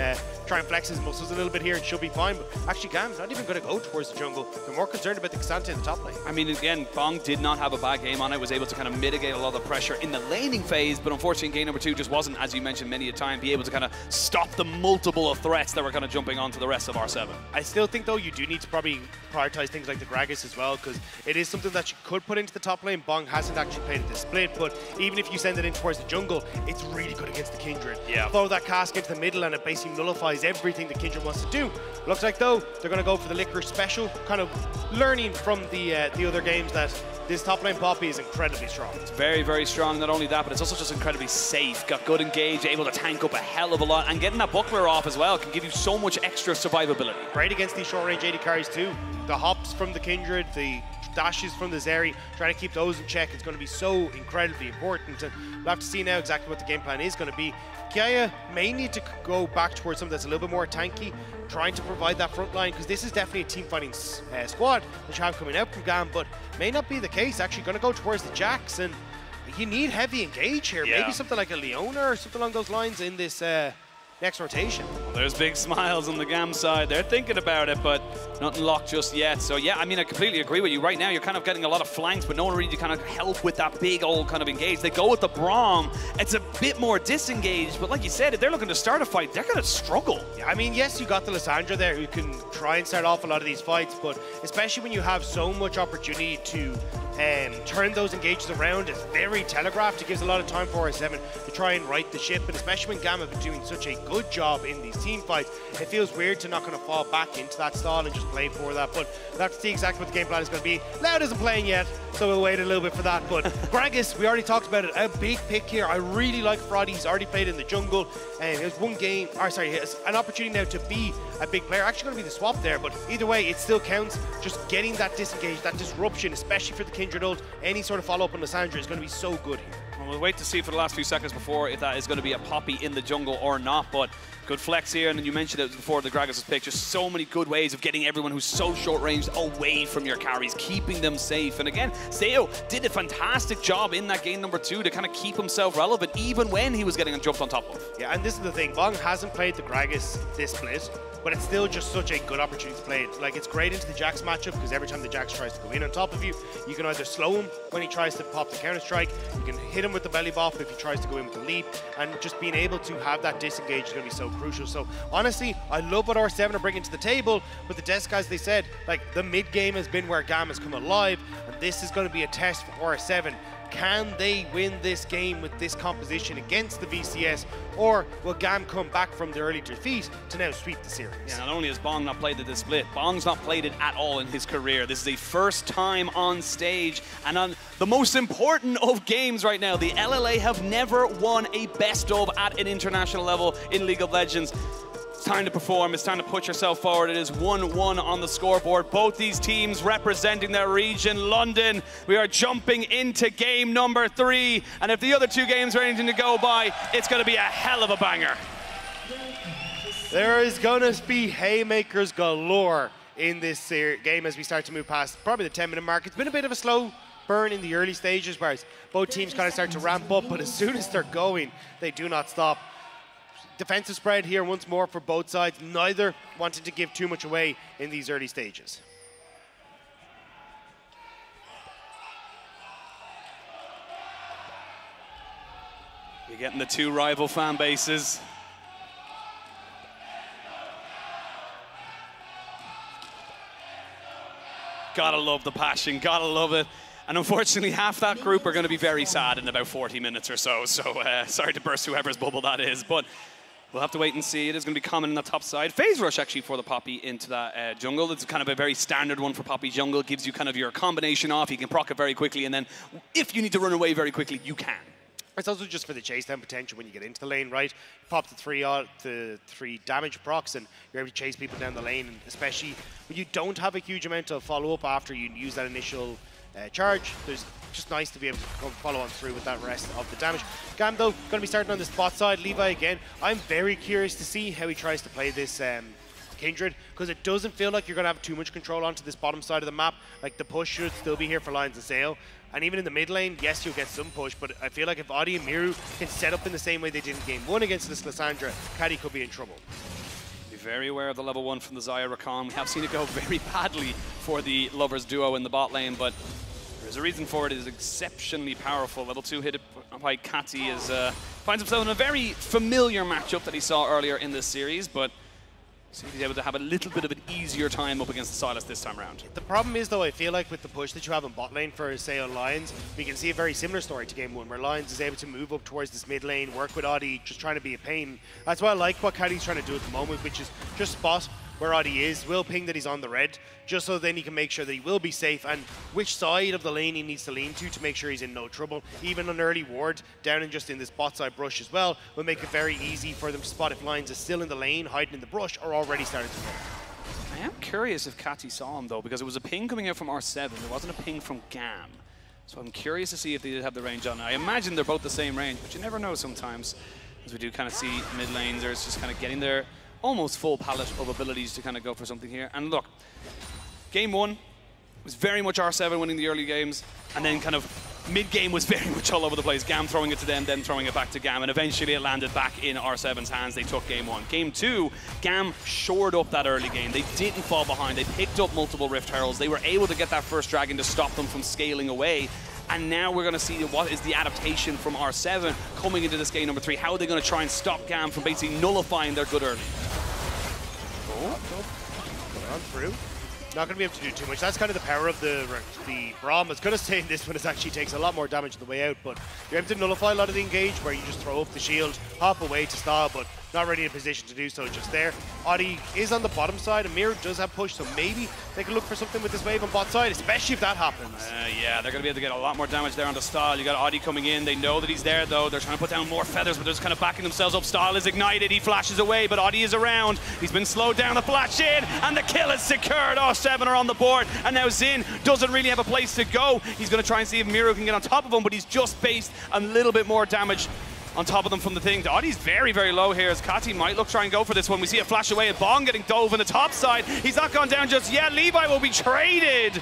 Speaker 13: try and flex his muscles a little bit here. It should be fine, but actually GAM's not even going to go towards the jungle. They're more concerned about the K'Sante in the top lane.
Speaker 11: I mean, again, Bong did not have a bad game on it, was able to kind of mitigate a lot of the pressure in the laning phase, but unfortunately in game number 2 just wasn't, as you mentioned many a time, be able to kind of stop the multiple of threats that were kind of jumping onto the rest of R7.
Speaker 13: I still think though you do need to probably prioritize things like the Gragas as well, because it is something that you could put into the top lane. Bong hasn't actually played the split, but even if you send it in towards the jungle, it's really good against the Kindred.
Speaker 11: Yeah.
Speaker 13: Throw that cask into the middle and it basically nullifies everything the Kindred wants to do. Looks like though they're going to go for the FLICKR special, kind of learning from the other games that this top lane Poppy is incredibly strong.
Speaker 11: It's very, very strong. Not only that, but it's also just incredibly safe. Got good engage, able to tank up a hell of a lot, and getting that buckler off as well can give you so much extra survivability.
Speaker 13: Great against these short range AD carries too. The hops from the Kindred, the dashes from the Zeri, trying to keep those in check. It's going to be so incredibly important, and we'll have to see now exactly what the game plan is going to be. Kiaya may need to go back towards something that's a little bit more tanky, trying to provide that front line, because this is definitely a team fighting squad that you have coming out from GAM, but may not be the case. Actually going to go towards the Jax, and you need heavy engage here.
Speaker 11: Yeah.
Speaker 13: Maybe something like a Leona or something along those lines in this next rotation.
Speaker 11: Well, there's big smiles on the GAM side. They're thinking about it, but nothing locked just yet. So yeah, I mean, I completely agree with you. Right now, you're kind of getting a lot of flanks, but no one really to kind of help with that big old kind of engage. They go with the Braum. It's a bit more disengaged, but like you said, if they're looking to start a fight, they're going to struggle.
Speaker 13: Yeah, I mean, yes, you got the Lissandra there who can try and start off a lot of these fights, but especially when you have so much opportunity to turn those engages around, it's very telegraphed. It gives a lot of time for R7 to try and right the ship, and especially when GAM have been doing such a good job in these team fights, it feels weird to not going to fall back into that stall and just play for that. But we'll have to see exactly what the game plan is going to be. Loud isn't playing yet, so we'll wait a little bit for that. But Gragas, we already talked about it, a big pick here. I really like Frotty. He's already played in the jungle, and there's one game, or sorry, it's an opportunity now to be a big player. Actually going to be the swap there, but either way, it still counts. Just getting that disengage, that disruption, especially for the Kindred ult, any sort of follow-up on Lissandra is going to be so good here.
Speaker 11: Well, we'll wait to see for the last few seconds before if that is going to be a Poppy in the jungle or not, but good flex here, and then you mentioned it before the Gragas' pick, just so many good ways of getting everyone who's so short-ranged away from your carries, keeping them safe. And again, Seo did a fantastic job in that game number 2 to kind of keep himself relevant, even when he was getting jumped on top of.
Speaker 13: Yeah, and this is the thing, Bong hasn't played the Gragas this split, but it's still just such a good opportunity to play it. Like, it's great into the Jax matchup, because every time the Jax tries to go in on top of you, you can either slow him when he tries to pop the counter-strike, you can hit him with the belly bop if he tries to go in with the leap, and just being able to have that disengage is going to be so crucial. So honestly, I love what R7 are bringing to the table, but the desk guys, they said, like, the mid game has been where GAM has come alive, and this is going to be a test for R7. Can they win this game with this composition against the VCS, or will GAM come back from the early defeat to now sweep the series?
Speaker 11: Yeah, not only has Bong not played the split, Bong's not played it at all in his career. This is a first time on stage, and on the most important of games right now, the LLA have never won a best of at an international level in League of Legends. It's time to perform, it's time to put yourself forward. It is 1-1 on the scoreboard. Both these teams representing their region, London. We are jumping into game number 3, and if the other 2 games are anything to go by, it's going to be a hell of a banger.
Speaker 13: There is going to be haymakers galore in this game as we start to move past probably the 10-minute mark. It's been a bit of a slow burn in the early stages, whereas both teams kind of start to ramp up, but as soon as they're going, they do not stop. Defensive spread here once more for both sides, neither wanting to give too much away in these early stages.
Speaker 11: You're getting the 2 rival fan bases. Gotta love the passion, gotta love it. And unfortunately, half that group are going to be very sad in about 40 minutes or so. So sorry to burst whoever's bubble that is, but we'll have to wait and see. It is going to be common on the top side. Phase rush actually for the Poppy into that jungle. It's kind of a very standard one for Poppy jungle. It gives you kind of your combination off. You can proc it very quickly, and then if you need to run away very quickly, you can.
Speaker 13: It's also just for the chase down potential when you get into the lane, right? You pop the three damage procs and you're able to chase people down the lane, and especially when you don't have a huge amount of follow-up after you use that initial charge, there's just nice to be able to follow on through with that rest of the damage. Gam, though, going to be starting on the bot side. Levi again. I'm very curious to see how he tries to play this Kindred, because it doesn't feel like you're going to have too much control onto this bottom side of the map. Like, the push should still be here for Lions and Sail. And even in the mid lane, yes, you'll get some push, but I feel like if Audi and Miru can set up in the same way they did in game 1 against this Lissandra, Caddy could be in trouble.
Speaker 11: Be very aware of the level 1 from the Xayah Rakan. We have seen it go very badly for the Lovers duo in the bot lane, but there's a reason for it. It is exceptionally powerful. Level 2 hit by Kati finds himself in a very familiar matchup that he saw earlier in this series, but he's able to have a little bit of an easier time up against the Sylas this time around.
Speaker 13: The problem is, though, I feel like with the push that you have in bot lane for, say, on Lions, we can see a very similar story to game 1, where Lions is able to move up towards this mid lane, work with Audi, just trying to be a pain. That's why I like what Caddy's trying to do at the moment, which is just spot where Audi is, will ping that he's on the red, just so then he can make sure that he will be safe, and which side of the lane he needs to lean to make sure he's in no trouble. Even an early ward down and just in this bot side brush as well will make it very easy for them to spot if Lions is still in the lane, hiding in the brush, or already starting to run.
Speaker 11: I am curious if Kati saw him, though, because it was a ping coming out from R7. There wasn't a ping from Gam. So I'm curious to see if they did have the range on. I imagine they're both the same range, but you never know sometimes. As we do kind of see mid laners just kind of getting their almost full palette of abilities to kind of go for something here. And look, game 1 was very much R7 winning the early games, and then kind of mid-game was very much all over the place. Gam throwing it to them, then throwing it back to Gam, and eventually it landed back in R7's hands. They took game 1. Game 2, Gam shored up that early game. They didn't fall behind. They picked up multiple Rift Heralds. They were able to get that first dragon to stop them from scaling away. And now we're going to see what is the adaptation from R7 coming into this game number 3. How are they going to try and stop Gam from basically nullifying their good early?
Speaker 13: Going on through. Not going to be able to do too much. That's kind of the power of the Braum. I was going to say this one, it actually takes a lot more damage on the way out, but you're able to nullify a lot of the engage where you just throw up the shield, hop away to stall, but not really in a position to do so just there. Audi is on the bottom side, and Miru does have push, so maybe they can look for something with this wave on bot side, especially if that happens.
Speaker 11: Yeah, they're going to be able to get a lot more damage there on the stall. You got Audi coming in. They know that he's there, though. They're trying to put down more feathers, but they're just kind of backing themselves up. Stall is ignited. He flashes away, but Audi is around. He's been slowed down. The flash in, and the kill is secured. Oh, 7 are on the board, and now Xin doesn't really have a place to go. He's going to try and see if Miru can get on top of him, but he's just faced a little bit more damage on top of them from the thing. Audie's very, very low here as Kati might look try and go for this one. We see a flash away at Bong getting dove on the top side. He's not gone down just yet. Levi will be traded.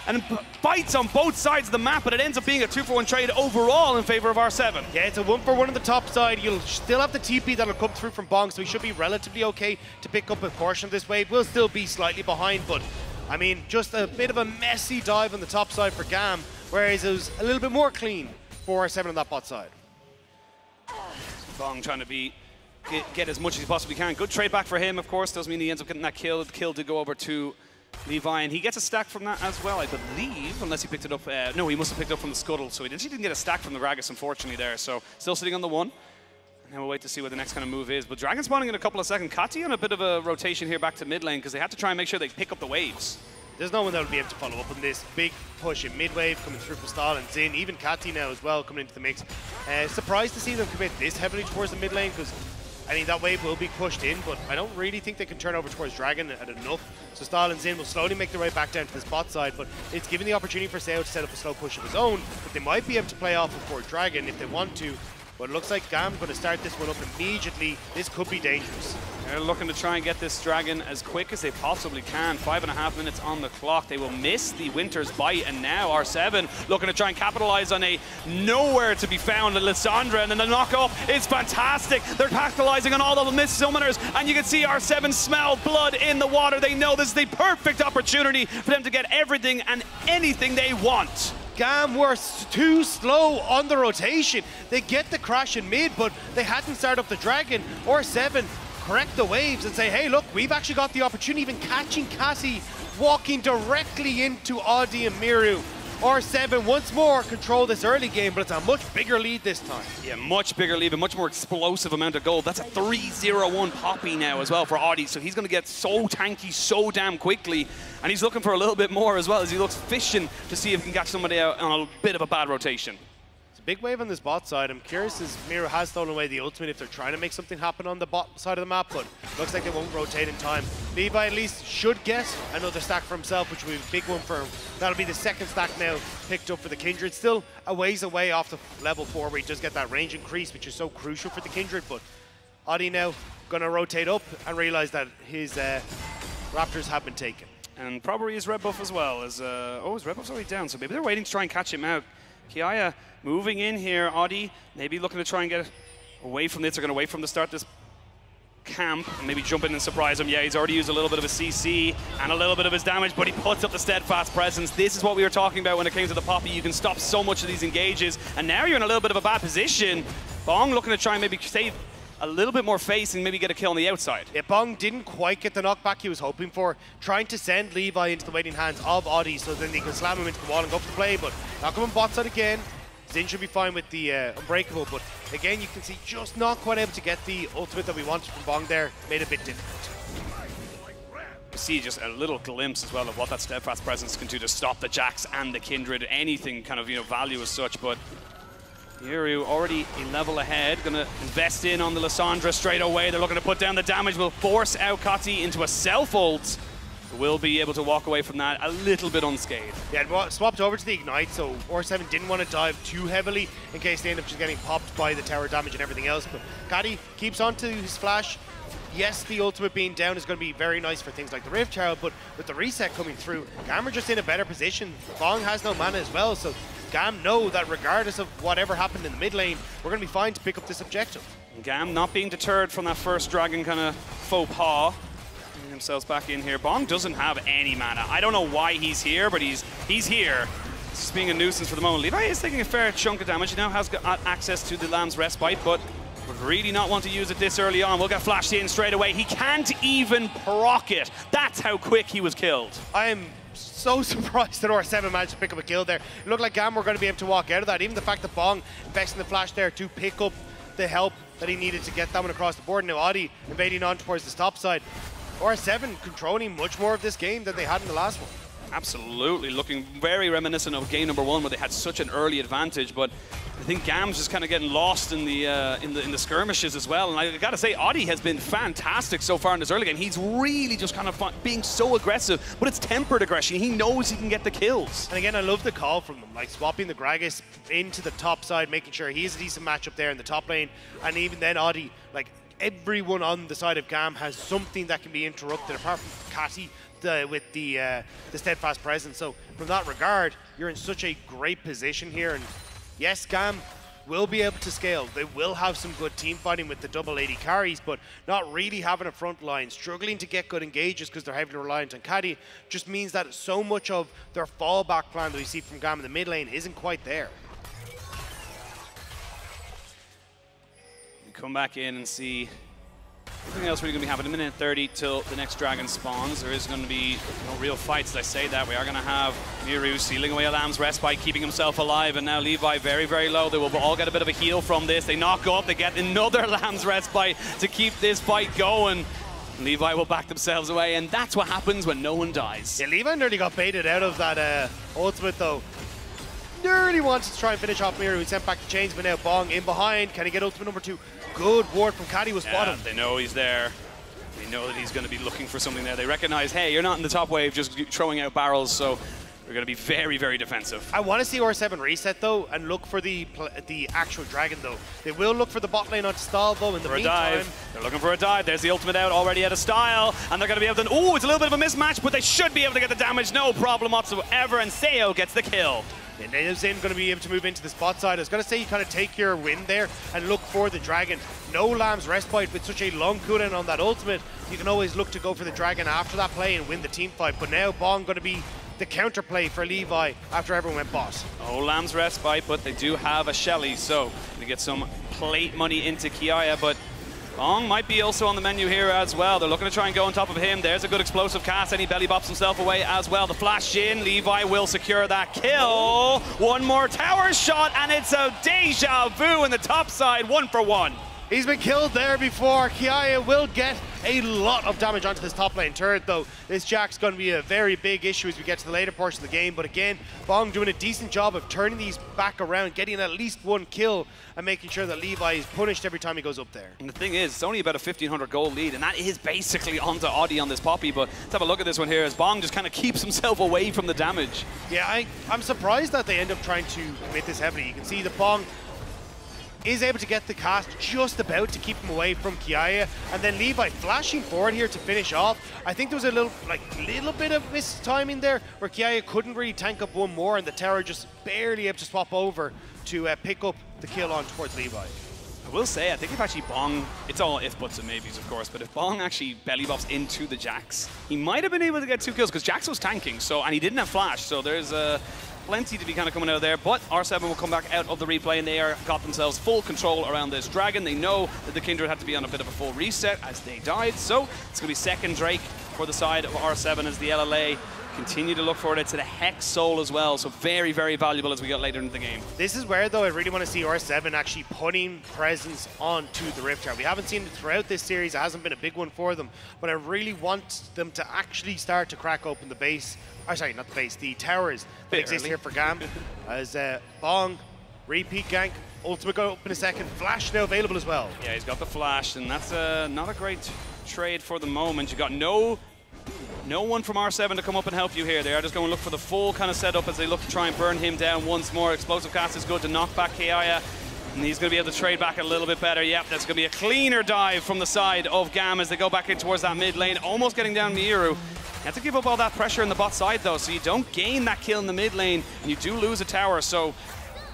Speaker 11: And bites on both sides of the map, but it ends up being a 2-for-1 trade overall in favor of R7.
Speaker 13: Yeah, it's a 1-for-1 on the top side. You'll still have the TP that'll come through from Bong, so he should be relatively okay to pick up a portion of this wave. We'll still be slightly behind, but I mean, just a bit of a messy dive on the top side for Gam, whereas it was a little bit more clean for R7 on that bot side.
Speaker 11: Bong trying to get as much as he possibly can. Good trade back for him, of course. Does mean he ends up getting that kill. The kill did go over to Levi, and he gets a stack from that as well, I believe, unless he picked it up. No, he must have picked it up from the Scuttle, so he didn't get a stack from the Gragas, unfortunately, there. So still sitting on the 1. And we'll wait to see what the next kind of move is. But Dragon spawning in a couple of seconds. Kati on a bit of a rotation here back to mid lane, because they had to try and make sure they pick up the waves.
Speaker 13: There's no one that will be able to follow up on this big push in mid-wave coming through from Stahl and Xin, even Kati now as well coming into the mix. Surprised to see them commit this heavily towards the mid lane, because I mean that wave will be pushed in, but I don't really think they can turn over towards Dragon at enough. So Stahl and Xin will slowly make their way back down to this bot side, but it's giving the opportunity for Seo to set up a slow push of his own, but they might be able to play off before Dragon if they want to. But it looks like Gam going to start this one up immediately. This could be dangerous.
Speaker 11: They're looking to try and get this Dragon as quick as they possibly can. 5.5 minutes on the clock. They will miss the Winter's Bite, and now R7 looking to try and capitalize on a nowhere to be found Lissandra, and then the knock-off is fantastic. They're capitalizing on all of the missed summoners, and you can see R7 smell blood in the water. They know this is the perfect opportunity for them to get everything and anything they want.
Speaker 13: Gam were too slow on the rotation. They get the crash in mid, but they hadn't started up the Dragon. R7 correct the waves and say, hey, look, we've actually got the opportunity, even catching Cassie walking directly into Audi and Miru. R7 once more control this early game, but it's a much bigger lead this time.
Speaker 11: Yeah, much bigger lead, a much more explosive amount of gold. That's a 3-0-1 Poppy now as well for Audi, so he's going to get so tanky so damn quickly, and he's looking for a little bit more as well as he looks fishing to see if he can catch somebody out on a bit of a bad rotation.
Speaker 13: Big wave on this bot side. I'm curious as Miro has stolen away the ultimate if they're trying to make something happen on the bot side of the map, but looks like they won't rotate in time. Levi at least should get another stack for himself, which will be a big one for him. That'll be the second stack now picked up for the Kindred. Still a ways away off the level 4 where he does get that range increase, which is so crucial for the Kindred, but Audi now gonna rotate up and realize that his Raptors have been taken.
Speaker 11: And probably his red buff as well. His red buff's already down, so maybe they're waiting to try and catch him out. Kiaya moving in here. Audi maybe looking to try and get away from this. They're going to wait for him to start this camp and maybe jump in and surprise him. Yeah, he's already used a little bit of a CC and a little bit of his damage, but he puts up the steadfast presence. This is what we were talking about when it came to the Poppy. You can stop so much of these engages, and now you're in a little bit of a bad position. Bong looking to try and maybe save a little bit more face and maybe get a kill on the outside.
Speaker 13: Yeah, Bong didn't quite get the knockback he was hoping for, trying to send Levi into the waiting hands of Audi so then they can slam him into the wall and go for the play, but not coming bot side again. Zin should be fine with the Unbreakable, but again, you can see just not quite able to get the ultimate that we wanted from Bong there. Made it a bit difficult.
Speaker 11: You see just a little glimpse as well of what that steadfast presence can do to stop the Jax and the Kindred, anything kind of, value as such, but Yuru already a level ahead, gonna invest in on the Lissandra straight away. They're looking to put down the damage, will force out Kati into a self-ult. Will be able to walk away from that a little bit unscathed.
Speaker 13: Yeah, swapped over to the Ignite, so R7 didn't want to dive too heavily in case they end up just getting popped by the tower damage and everything else. But Kati keeps on to his flash. Yes, the ultimate being down is going to be very nice for things like the Rift Tower, but with the reset coming through, GAM are just in a better position. Bong has no mana as well, so GAM know that regardless of whatever happened in the mid lane, we're going to be fine to pick up this objective.
Speaker 11: GAM not being deterred from that first dragon kind of faux pas. Themselves back in here. Bong doesn't have any mana. I don't know why he's here, but he's here. It's just being a nuisance for the moment. Levi is taking a fair chunk of damage. He now has got access to the Lamb's Respite, but would really not want to use it this early on. We'll get flashed in straight away. He can't even proc it. That's how quick he was killed.
Speaker 13: I am so surprised that R7 managed to pick up a kill there. It looked like GAM were going to be able to walk out of that. Even the fact that Bong invested in the flash there to pick up the help that he needed to get that one across the board. Now Audi invading on towards the top side. R7 controlling much more of this game than they had in the last one.
Speaker 11: Absolutely, looking very reminiscent of game number 1 where they had such an early advantage, but I think GAM's just kind of getting lost in the skirmishes as well. And I gotta say, Audi has been fantastic so far in this early game. He's really just kind of being so aggressive, but it's tempered aggression. He knows he can get the kills.
Speaker 13: And again, I love the call from them, like swapping the Gragas into the top side, making sure he's a decent matchup there in the top lane, and even then Audi, like, everyone on the side of GAM has something that can be interrupted, apart from Kati with the steadfast presence. So from that regard, you're in such a great position here. And yes, GAM will be able to scale. They will have some good team fighting with the double AD carries, but not really having a front line, struggling to get good engages because they're heavily reliant on Kati, just means that so much of their fallback plan that we see from GAM in the mid lane isn't quite there.
Speaker 11: Come back in and see everything else really going to be happening. 1:30 till the next dragon spawns. There is going to be no real fights, as I say that. We are going to have Miru sealing away a Lamb's Respite, keeping himself alive, and now Levi very, very low. They will all get a bit of a heal from this. They knock up, they get another Lamb's Respite to keep this fight going. Levi will back themselves away, and that's what happens when no one dies.
Speaker 13: Yeah, Levi nearly got baited out of that ultimate, though. Nearly wanted to try and finish off Miru, who sent back the chains, but now Bong in behind. Can he get ultimate number 2? Good ward from Kati was spotted.
Speaker 11: They know he's there. They know that he's going to be looking for something there. They recognize, hey, you're not in the top wave just throwing out barrels, so we're going to be very, very defensive.
Speaker 13: I want to see R7 reset, though, and look for the actual dragon, though. They will look for the bot lane onto stall, though, in the meantime.
Speaker 11: They're looking for a dive. There's the ultimate out already out of style, and they're going to be able to... Oh, it's a little bit of a mismatch, but they should be able to get the damage. No problem whatsoever, and Seo gets the kill.
Speaker 13: And now Zin going to be able to move into the spot side. I was going to say you kind of take your win there and look for the dragon. No Lamb's Respite with such a long cooldown on that ultimate. You can always look to go for the dragon after that play and win the team fight. But now Bong going to be the counterplay for Levi after everyone went boss.
Speaker 11: Oh, Lamb's Respite, but they do have a Shelly, so they get some plate money into Kiaya, but Bong might be also on the menu here as well. They're looking to try and go on top of him. There's a good explosive cast, and he belly bops himself away as well. The flash in, Levi will secure that kill. One more tower shot, and it's a deja vu in the top side, 1 for 1.
Speaker 13: He's been killed there before. Kiaya will get a lot of damage onto this top lane turret, though. This Jack's going to be a very big issue as we get to the later portion of the game. But again, Bong doing a decent job of turning these back around, getting at least one kill, and making sure that Levi is punished every time he goes up there.
Speaker 11: And the thing is, it's only about a 1,500 gold lead, and that is basically onto Oddie on this Poppy. But let's have a look at this one here as Bong just kind of keeps himself away from the damage.
Speaker 13: Yeah, I'm surprised that they end up trying to commit this heavily. You can see the Bong is able to get the cast just about to keep him away from Kiaya, and then Levi flashing forward here to finish off. I think there was a little bit of mistiming there where Kiaya couldn't really tank up one more, and the tower just barely able to swap over to pick up the kill on towards Levi.
Speaker 11: I will say, I think if actually Bong, it's all if, buts, and maybes, of course, but if Bong actually belly buffs into the Jax, he might have been able to get 2 kills, because Jax was tanking, so, and he didn't have flash, so there's plenty to be kind of coming out of there. But R7 will come back out of the replay, and they got themselves full control around this Dragon. They know that the Kindred had to be on a bit of a full reset as they died, so it's going to be second Drake for the side of R7 as the LLA continue to look for it. It's a Hex Soul as well, so very, very valuable as we get later into the game.
Speaker 13: This is where, though, I really want to see R7 actually putting presence onto the Rift Tower. We haven't seen it throughout this series. It hasn't been a big one for them, but I really want them to actually start to crack open the base. Oh, sorry, not the base, the towers that exist here for Gam. As Bong, repeat gank, ultimate go up in a second, flash now available as well.
Speaker 11: Yeah, he's got the flash, and that's not a great trade for the moment. You got no one from R7 to come up and help you here. They are just going to look for the full kind of setup as they look to try and burn him down once more. Explosive cast is good to knock back Kiaya, and he's going to be able to trade back a little bit better. Yep, that's going to be a cleaner dive from the side of Gam as they go back in towards that mid lane, almost getting down Miru. You have to give up all that pressure in the bot side, though, so you don't gain that kill in the mid lane, and you do lose a tower, so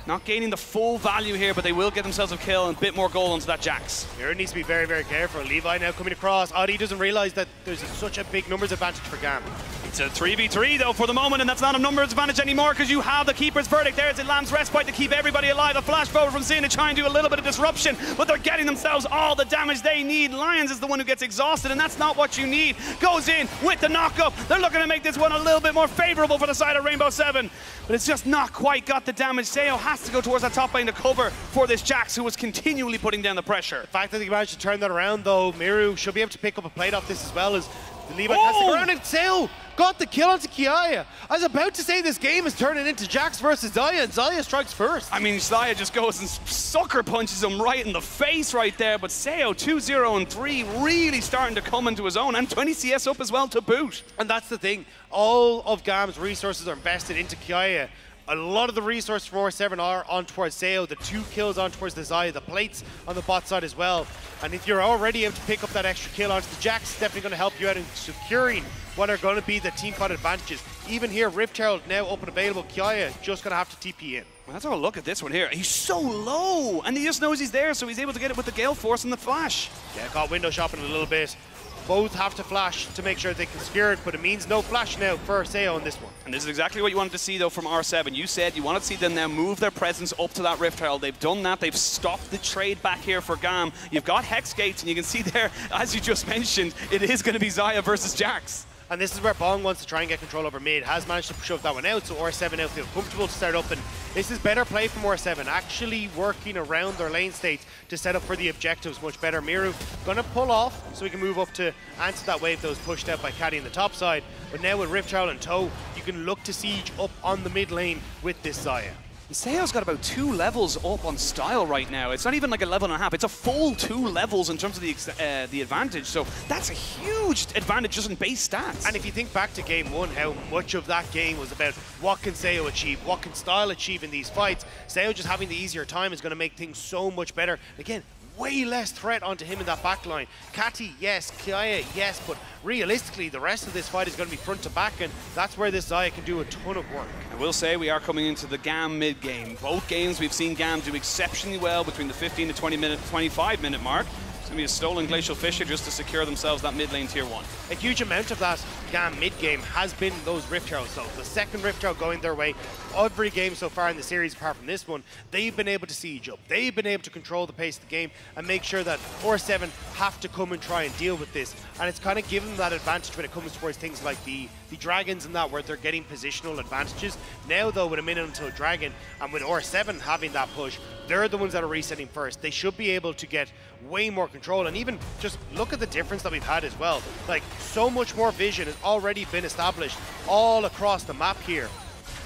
Speaker 11: not gaining the full value here, but they will get themselves a kill and a bit more gold onto that Jax.
Speaker 13: Here needs to be very, very careful. Levi now coming across. Oddie doesn't realize that there's such a big numbers advantage for Gam.
Speaker 11: It's a 3v3 though for the moment, and that's not a numbers advantage anymore because you have the Keeper's Verdict there as it lands respite to keep everybody alive. A flash forward from Sin to try and do a little bit of disruption, but they're getting themselves all the damage they need. Lions is the one who gets exhausted, and that's not what you need. Goes in with the knock-up. They're looking to make this one a little bit more favorable for the side of Rainbow 7, but it's just not quite got the damage. Seo has to go towards that top lane to cover for this Jax, who was continually putting down the pressure.
Speaker 13: The fact that they managed to turn that around, though, Miru should be able to pick up a plate off this as well as the Levi has to go around, and Seo got the kill onto Kiaya. I was about to say this game is turning into Jax versus Zaya, and Zaya strikes first.
Speaker 11: I mean, Zaya just goes and sucker punches him right in the face right there, but Seo 2-0 and 3 really starting to come into his own, and 20 CS up as well to boot.
Speaker 13: And that's the thing, all of Gam's resources are invested into Kiaya. A lot of the resources from R7 are on towards Seo, the 2 kills on towards the Zaya, the plates on the bot side as well. And if you're already able to pick up that extra kill onto the Jax, it's definitely going to help you out in securing what are going to be the team fight advantages. Even here, Rift Herald now up and available. Kiaya just going to have to TP in.
Speaker 11: Well, let's have a look at this one here. He's so low, and he just knows he's there, so he's able to get it with the Gale Force and the flash.
Speaker 13: Yeah, caught window shopping a little bit. Both have to flash to make sure they can secure it, but it means no flash now for Seo on this one.
Speaker 11: And this is exactly what you wanted to see, though, from R7. You said you wanted to see them now move their presence up to that Rift Herald. They've done that. They've stopped the trade back here for Gam. You've got Hex Gates, and you can see there, as you just mentioned, it is going to be Zaya versus Jax.
Speaker 13: And this is where Bong wants to try and get control over mid. Has managed to shove that one out, so R7 now feel comfortable to start up. And this is better play from R7, actually working around their lane state to set up for the objectives much better. Miru gonna pull off so he can move up to answer that wave that was pushed out by Caddy on the top side. But now with Rift Herald in tow, you can look to siege up on the mid lane with this Zaya.
Speaker 11: Seo's got about 2 levels up on style right now. It's not even like a level and a half. It's a full 2 levels in terms of the advantage. So that's a huge advantage just in base stats.
Speaker 13: And if you think back to game 1, how much of that game was about what can Seo achieve, what can style achieve in these fights. Seo just having the easier time is going to make things so much better. Again, way less threat onto him in that back line. Catty, yes. Kiaya, yes. But realistically, the rest of this fight is going to be front to back, and that's where this Zaya can do a ton of work.
Speaker 11: I will say we are coming into the Gam mid game. Both games we've seen Gam do exceptionally well between the 15 to 25 minute mark. It's going to be a stolen Glacial Fissure just to secure themselves that mid lane tier 1.
Speaker 13: A huge amount of that Gam mid game has been those Rift Heralds. So the second Rift Herald going their way. Every game so far in the series, apart from this one, they've been able to siege up. They've been able to control the pace of the game and make sure that R7 have to come and try and deal with this. And it's kind of given them that advantage when it comes towards things like the dragons and that, where they're getting positional advantages. Now though, with a minute until dragon and with R7 having that push, they're the ones that are resetting first. They should be able to get way more control control, and even just look at the difference that we've had as well. Like, so much more vision has already been established all across the map here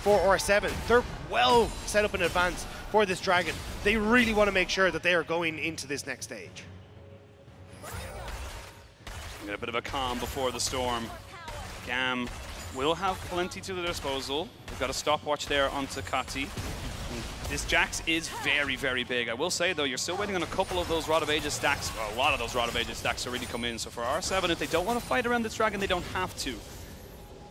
Speaker 13: for R7. They're well set up in advance for this Dragon. They really want to make sure that they are going into this next stage.
Speaker 11: Get a bit of a calm before the storm. Gam will have plenty to their disposal. They've got a stopwatch there onto Kati. This Jax is very, very big. I will say, though, you're still waiting on a couple of those Rod of Ages stacks, well, a lot of those Rod of Ages stacks to really come in. So for R7, if they don't want to fight around this Dragon, they don't have to.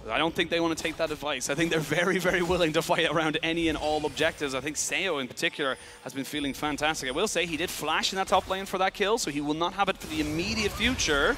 Speaker 11: I don't think they want to take that advice. I think they're very, very willing to fight around any and all objectives. I think Seo in particular has been feeling fantastic. I will say he did flash in that top lane for that kill, so he will not have it for the immediate future.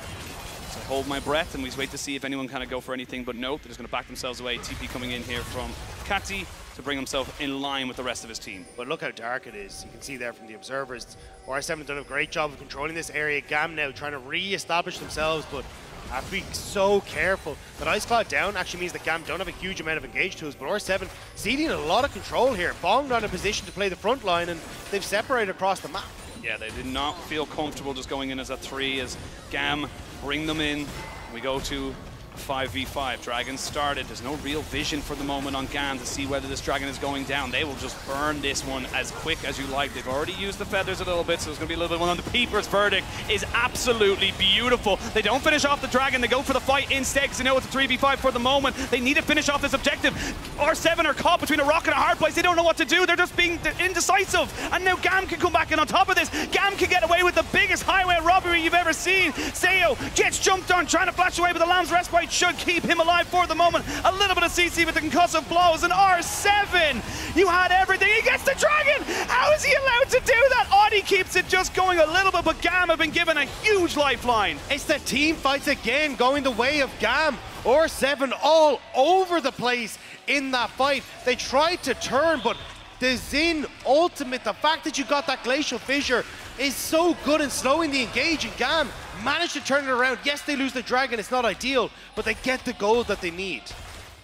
Speaker 11: So I hold my breath and we just wait to see if anyone kind of go for anything, but no, they're just going to back themselves away. TP coming in here from Kati to bring himself in line with the rest of his team.
Speaker 13: But look how dark it is. You can see there from the observers. R7 have done a great job of controlling this area. Gam now trying to re-establish themselves, but have to be so careful. That Ice Cloud down actually means that Gam don't have a huge amount of engage tools, but R7 ceding a lot of control here. Bong not in a position to play the front line, and they've separated across the map.
Speaker 11: Yeah, they did not feel comfortable just going in as a 3 as Gam bring them in. We go to 5v5. Dragon started. There's no real vision for the moment on Gam to see whether this Dragon is going down. They will just burn this one as quick as you like. They've already used the feathers a little bit, so there's going to be a little bit one on the Peeper's verdict is absolutely beautiful. They don't finish off the Dragon. They go for the fight instead because they know it's a 3v5 for the moment. They need to finish off this objective. R7 are caught between a rock and a hard place. They don't know what to do. They're just being indecisive. And now Gam can come back in on top of this. Gam can get away with the biggest highway robbery you've ever seen. Seo gets jumped on, trying to flash away, but the Lamb's Respite should keep him alive for the moment. A little bit of CC with the concussive blows, and R7, you had everything. He gets the Dragon. How is he allowed to do that? Audi keeps it just going a little bit, but Gam have been given a huge lifeline.
Speaker 13: It's the team fights again going the way of Gam. R7 all over the place in that fight. They tried to turn, but the Xin ultimate, the fact that you got that Glacial Fissure is so good in slowing the engage, and Gam managed to turn it around. Yes, they lose the Dragon, it's not ideal, but they get the gold that they need.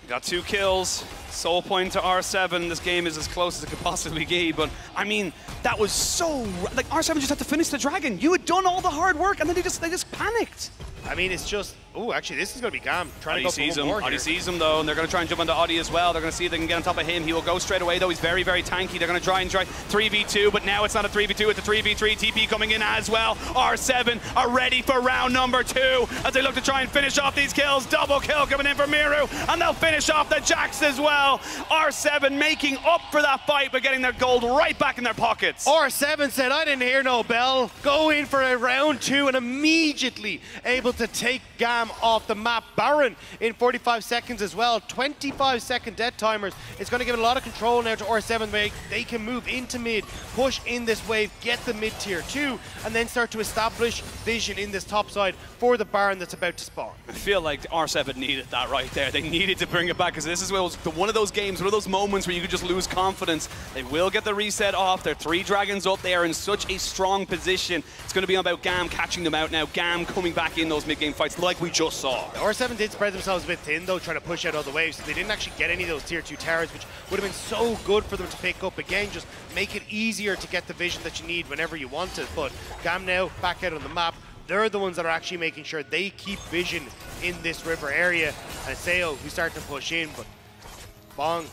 Speaker 11: Got 2 kills, soul point to R7. This game is as close as it could possibly be, but I mean, that was so, like, R7 just had to finish the Dragon. You had done all the hard work, and then they just panicked.
Speaker 13: I mean, it's just, oh, actually, this is going to be Gam trying to go for one more here.
Speaker 11: Audi sees him, though, and they're going to try and jump onto Audi as well. They're going to see if they can get on top of him. He will go straight away, though. He's very, very tanky. They're going to try and 3v2, but now it's not a 3v2, it's a 3v3. TP coming in as well. R7 are ready for round number 2 as they look to try and finish off these kills. Double kill coming in for Miru, and they'll finish off the Jax as well. R7 making up for that fight by getting their gold right back in their pockets.
Speaker 13: R7 said, I didn't hear no bell. Go in for a round 2 and immediately able to take Gam off the map. Baron in 45 seconds as well. 25-second death timers. It's going to give it a lot of control now to R7. They can move into mid, push in this wave, get the mid tier 2, and then start to establish vision in this top side for the Baron that's about to spawn.
Speaker 11: I feel like R7 needed that right there. They needed to bring it back because this is one of those games, one of those moments where you could just lose confidence. They will get the reset off. They're 3 Dragons up. They are in such a strong position. It's going to be about Gam catching them out now. Gam coming back in those mid-game fights like we just saw.
Speaker 13: R7 did spread themselves a bit thin, though, trying to push out all the waves. So they didn't actually get any of those tier 2 towers, which would have been so good for them to pick up. Again, just make it easier to get the vision that you need whenever you want it. But Gam now back out on the map. They're the ones that are actually making sure they keep vision in this river area. And Seo, who's starting to push in, but Bong,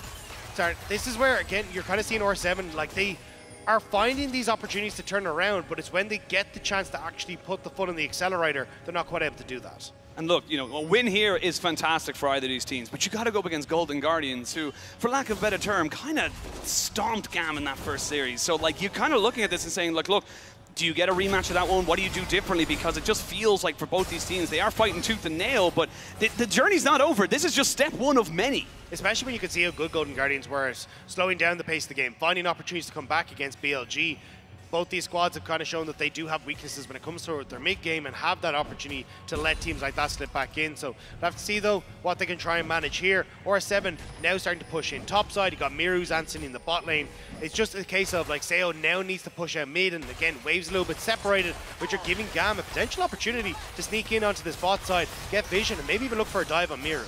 Speaker 13: this is where, again, you're kind of seeing R7, like, they are finding these opportunities to turn around, but it's when they get the chance to actually put the foot on the accelerator, they're not quite able to do that.
Speaker 11: And look, you know, a win here is fantastic for either of these teams, but you got to go up against Golden Guardians, who, for lack of a better term, kind of stomped Gam in that first series. So, like, you're kind of looking at this and saying, like, look, do you get a rematch of that one? What do you do differently? Because it just feels like for both these teams, they are fighting tooth and nail, but the journey's not over. This is just step 1 of many.
Speaker 13: Especially when you can see how good Golden Guardians were at slowing down the pace of the game, finding opportunities to come back against BLG. Both these squads have kind of shown that they do have weaknesses when it comes to their mid-game and have that opportunity to let teams like that slip back in. So we'll have to see, though, what they can try and manage here. R7 now starting to push in topside. You got Miru's Anson in the bot lane. It's just a case of, like, Seo now needs to push out mid, and again, waves a little bit separated, which are giving Gam a potential opportunity to sneak in onto this bot side, get vision, and maybe even look for a dive on Miru.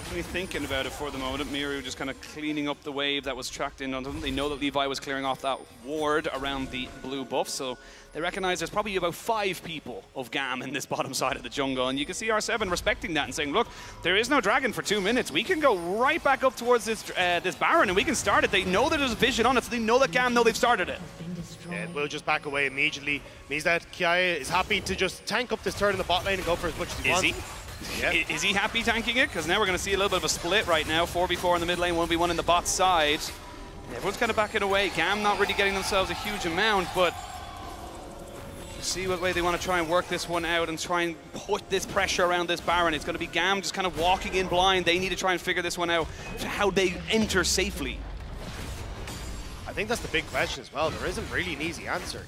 Speaker 11: thinking about it for the moment. Miru just kind of cleaning up the wave that was tracked in on them. They know that Levi was clearing off that ward around the blue buff, so they recognize there's probably about 5 people of GAM in this bottom side of the jungle, and you can see R7 respecting that and saying, look, there is no dragon for 2 minutes. We can go right back up towards this this Baron, and we can start it. They know that there's a vision on it, so they know that GAM know they've started it.
Speaker 13: Yeah, we'll just back away immediately. Means that Kiaya is happy to just tank up this turn in the bot lane and go for as much as he wants.
Speaker 11: Is he? Yeah. Is he happy tanking it? Because now we're going to see a little bit of a split right now. 4v4 in the mid lane, 1v1 in the bot side. Everyone's kind of backing away. GAM not really getting themselves a huge amount, but see what way they want to try and work this one out and try and put this pressure around this Baron. It's going to be GAM just kind of walking in blind. They need to try and figure this one out, how they enter safely.
Speaker 13: I think that's the big question as well. There isn't really an easy answer.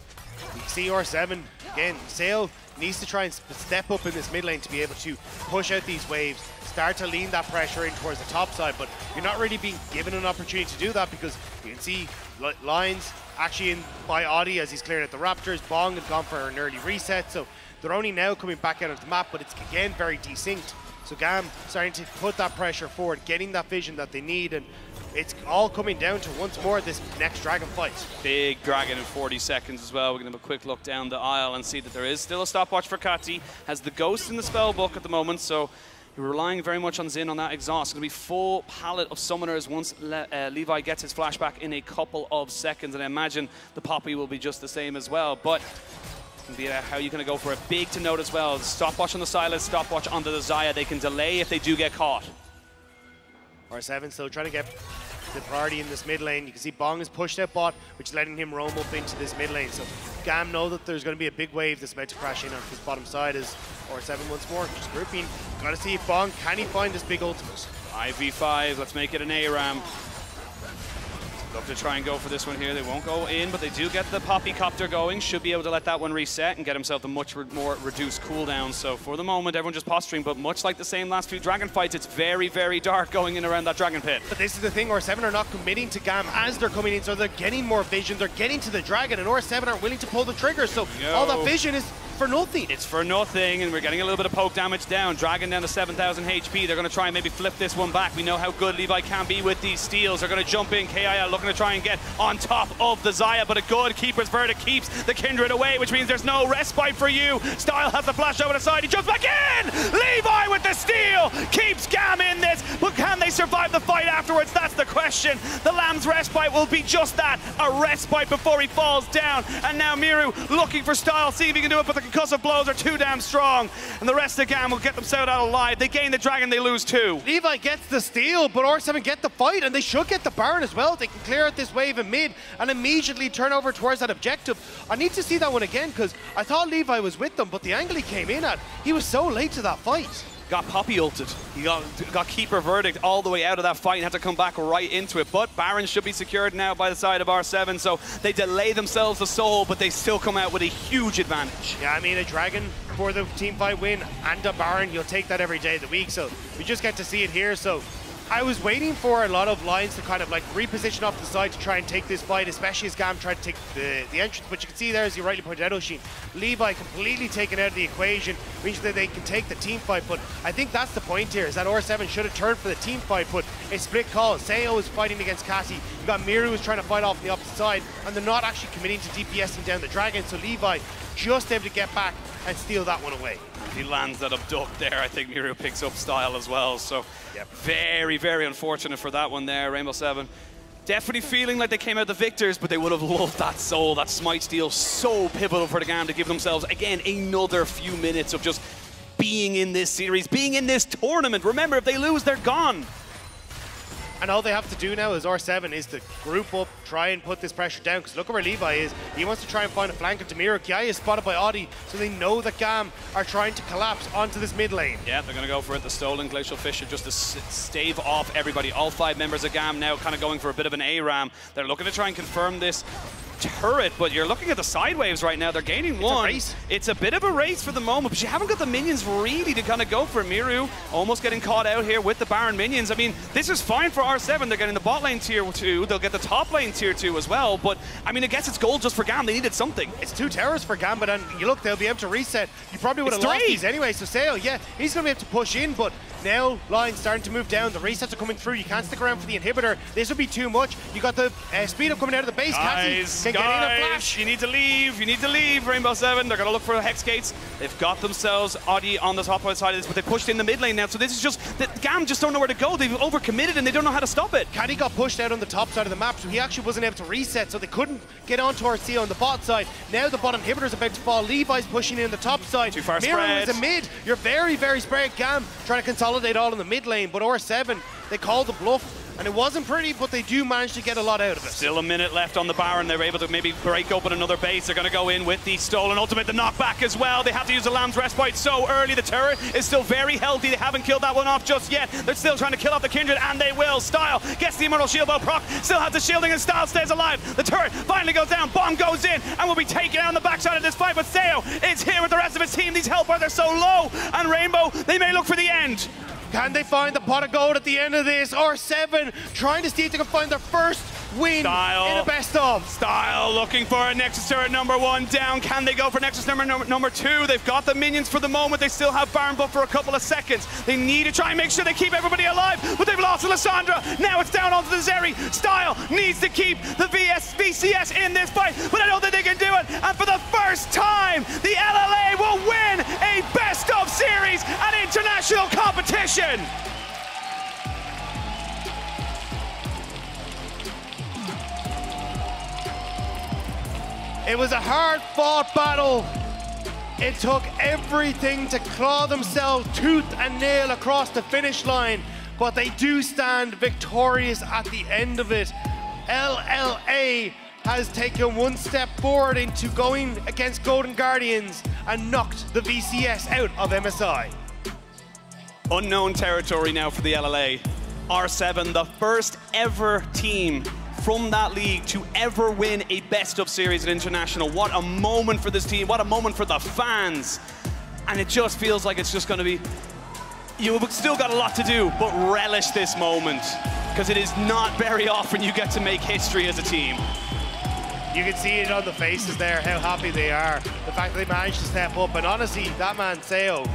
Speaker 13: You can see R7, again, Sale needs to try and step up in this mid lane to be able to push out these waves, start to lean that pressure in towards the top side, but you're not really being given an opportunity to do that because you can see Lions actually in by Audi as he's clearing out the Raptors. Bong had gone for an early reset, so they're only now coming back out of the map, but it's again very desynced. So GAM starting to put that pressure forward, getting that vision that they need, and it's all coming down to once more this next dragon fight.
Speaker 11: Big dragon in 40 seconds as well. We're going to have a quick look down the aisle and see that there is still a stopwatch for Kati. Has the ghost in the spell book at the moment, so you're relying very much on Xin on that exhaust. It's going to be full palette of summoners once Levi gets his flashback in a couple of seconds, and I imagine the Poppy will be just the same as well. But how are you going to go for it? Big to note as well. Stopwatch on the Silas, stopwatch onto the Xayah. They can delay if they do get caught.
Speaker 13: R7 still trying to get the priority in this mid lane. You can see Bong is pushed out bot, which is letting him roam up into this mid lane. So GAM know that there's going to be a big wave that's about to crash in on his bottom side as R7 once more just grouping. Got to see if Bong, can he find this big ultimate?
Speaker 11: 5v5, let's make it an ARAM. Look to try and go for this one here. They won't go in, but they do get the Poppy Copter going. Should be able to let that one reset and get himself a much more reduced cooldown. So for the moment, everyone just posturing, but much like the same last few dragon fights, it's very, very dark going in around that dragon pit.
Speaker 13: But this is the thing, R7 are not committing to GAM as they're coming in, so they're getting more vision, they're getting to the dragon, and R7 aren't willing to pull the trigger, so all that vision is for nothing.
Speaker 11: It's for nothing, and we're getting a little bit of poke damage down. Dragon down to 7,000 HP. They're going to try and maybe flip this one back. We know how good Levi can be with these steals. They're going to jump in. KIL looking to try and get on top of the Xayah, but a good keeper's verdict keeps the Kindred away, which means there's no respite for you. Style has the flash over the side. He jumps back in. Levi with the steal keeps GAM in this, but can they survive the fight afterwards? That's the question. The Lamb's respite will be just that, a respite before he falls down. And now Miru looking for Style, see if he can do it, but the concussive blows are too damn strong, and the rest of GAM will get themselves out alive. They gain the dragon, they lose 2.
Speaker 13: Levi gets the steal, but R7 get the fight, and they should get the Baron as well. They can clear out this wave in mid and immediately turn over towards that objective. I need to see that one again, because I thought Levi was with them, but the angle he came in at, he was so late to that fight.
Speaker 11: Got Poppy ulted. He got keeper verdict all the way out of that fight and had to come back right into it. But Baron should be secured now by the side of R7, so they delay themselves the soul, but they still come out with a huge advantage.
Speaker 13: Yeah, I mean, a dragon for the team fight win and a Baron, you'll take that every day of the week, so we just get to see it here. So I was waiting for a lot of Lions to kind of like reposition off the side to try and take this fight, especially as GAM tried to take the entrance. But you can see there, as you rightly pointed out, Oshin, Levi completely taken out of the equation, means that they can take the team fight. But I think that's the point here, is that R7 should have turned for the team fight, but a split call. Seo is fighting against Cassie. You got Miru who's trying to fight off the opposite side, and they're not actually committing to DPSing down the dragon. So Levi just able to get back and steal that one away.
Speaker 11: He lands that abduct there. I think Miru picks up Style as well. So very, very unfortunate for that one there. Rainbow 7 definitely feeling like they came out the victors, but they would have loved that soul, that smite steal. So pivotal for the GAM to give themselves, again, another few minutes of just being in this series, being in this tournament. Remember, if they lose, they're gone.
Speaker 13: And all they have to do now is R7 is to group up, try and put this pressure down, because look at where Levi is. He wants to try and find a flank into Miru. Kiai is spotted by Audi, so they know that GAM are trying to collapse onto this mid lane.
Speaker 11: Yeah, they're going to go for it. The stolen Glacial Fissure just to stave off everybody. All 5 members of GAM now kind of going for a bit of an ARAM. They're looking to try and confirm this turret, but you're looking at the side waves right now. They're gaining 1. It's a bit of a race for the moment, but you haven't got the minions really to kind of go for Miru. Almost getting caught out here with the Baron minions. I mean, this is fine for R7. They're getting the bot lane tier 2. They'll get the top lane tier 2 as well, but I mean, I guess it's gold just for GAM. They needed something.
Speaker 13: It's 2 towers for GAM, but you look, they'll be able to reset. You probably would have lost these anyway, so Seo, yeah, he's going to be able to push in, but Now, lines starting to move down. The resets are coming through. You can't stick around for the inhibitor. This would be too much. You got the speed up coming out of the base. Cassie can get in a flash.
Speaker 11: You need to leave. You need to leave, Rainbow 7. They're going to look for Hex Gates. They've got themselves Audi on the top side of this, but they pushed in the mid lane now. So this is just, the GAM just don't know where to go. They've overcommitted and they don't know how to stop it.
Speaker 13: Caddy got pushed out on the top side of the map, so he actually wasn't able to reset, so they couldn't get onto Arceo on the bot side. Now the bot inhibitor is about to fall. Levi's pushing in the top side.
Speaker 11: Too far
Speaker 13: Miro
Speaker 11: spread.
Speaker 13: is a mid. You're very, very spread. GAM trying to consolidate all in the mid lane, but R7, they called the bluff. And it wasn't pretty, but they do manage to get a lot out of it.
Speaker 11: Still a minute left on the Baron. They're able to maybe break open another base. They're going to go in with the stolen ultimate, the knockback as well. They have to use the Lamb's Respite so early. The turret is still very healthy. They haven't killed that one off just yet. They're still trying to kill off the Kindred, and they will. Style gets the Immortal Shield, but Proc still has the shielding, and Style stays alive. The turret finally goes down. Bomb goes in, and will be taken out on the backside of this fight. But Seo is here with the rest of his team. These health bars are so low, and Rainbow, they may look for the end.
Speaker 13: Can they find the pot of gold at the end of this? R7 trying to see if they can find their first win in a best of.
Speaker 11: Style looking for a Nexus turret #1 down. Can they go for Nexus number 2? They've got the minions for the moment. They still have Baron buff for a couple of seconds. They need to try and make sure they keep everybody alive, but they've lost Alessandra. Now it's down onto the Zeri. Style needs to keep the VCS in this fight, but I don't think they can do it. And for the first time, the LLA will win a best of series at international competition.
Speaker 13: It was a hard-fought battle. It took everything to claw themselves tooth and nail across the finish line, but they do stand victorious at the end of it. LLA has taken one step forward into going against Golden Guardians and knocked the VCS out of MSI.
Speaker 11: Unknown territory now for the LLA. R7, the first ever team from that league to ever win a best of series at international. What a moment for this team, what a moment for the fans. And it just feels like it's just going to be, you've still got a lot to do, but relish this moment, because it is not very often you get to make history as a team.
Speaker 13: You can see it on the faces there, how happy they are. The fact that they managed to step up, and honestly, that man, Seo,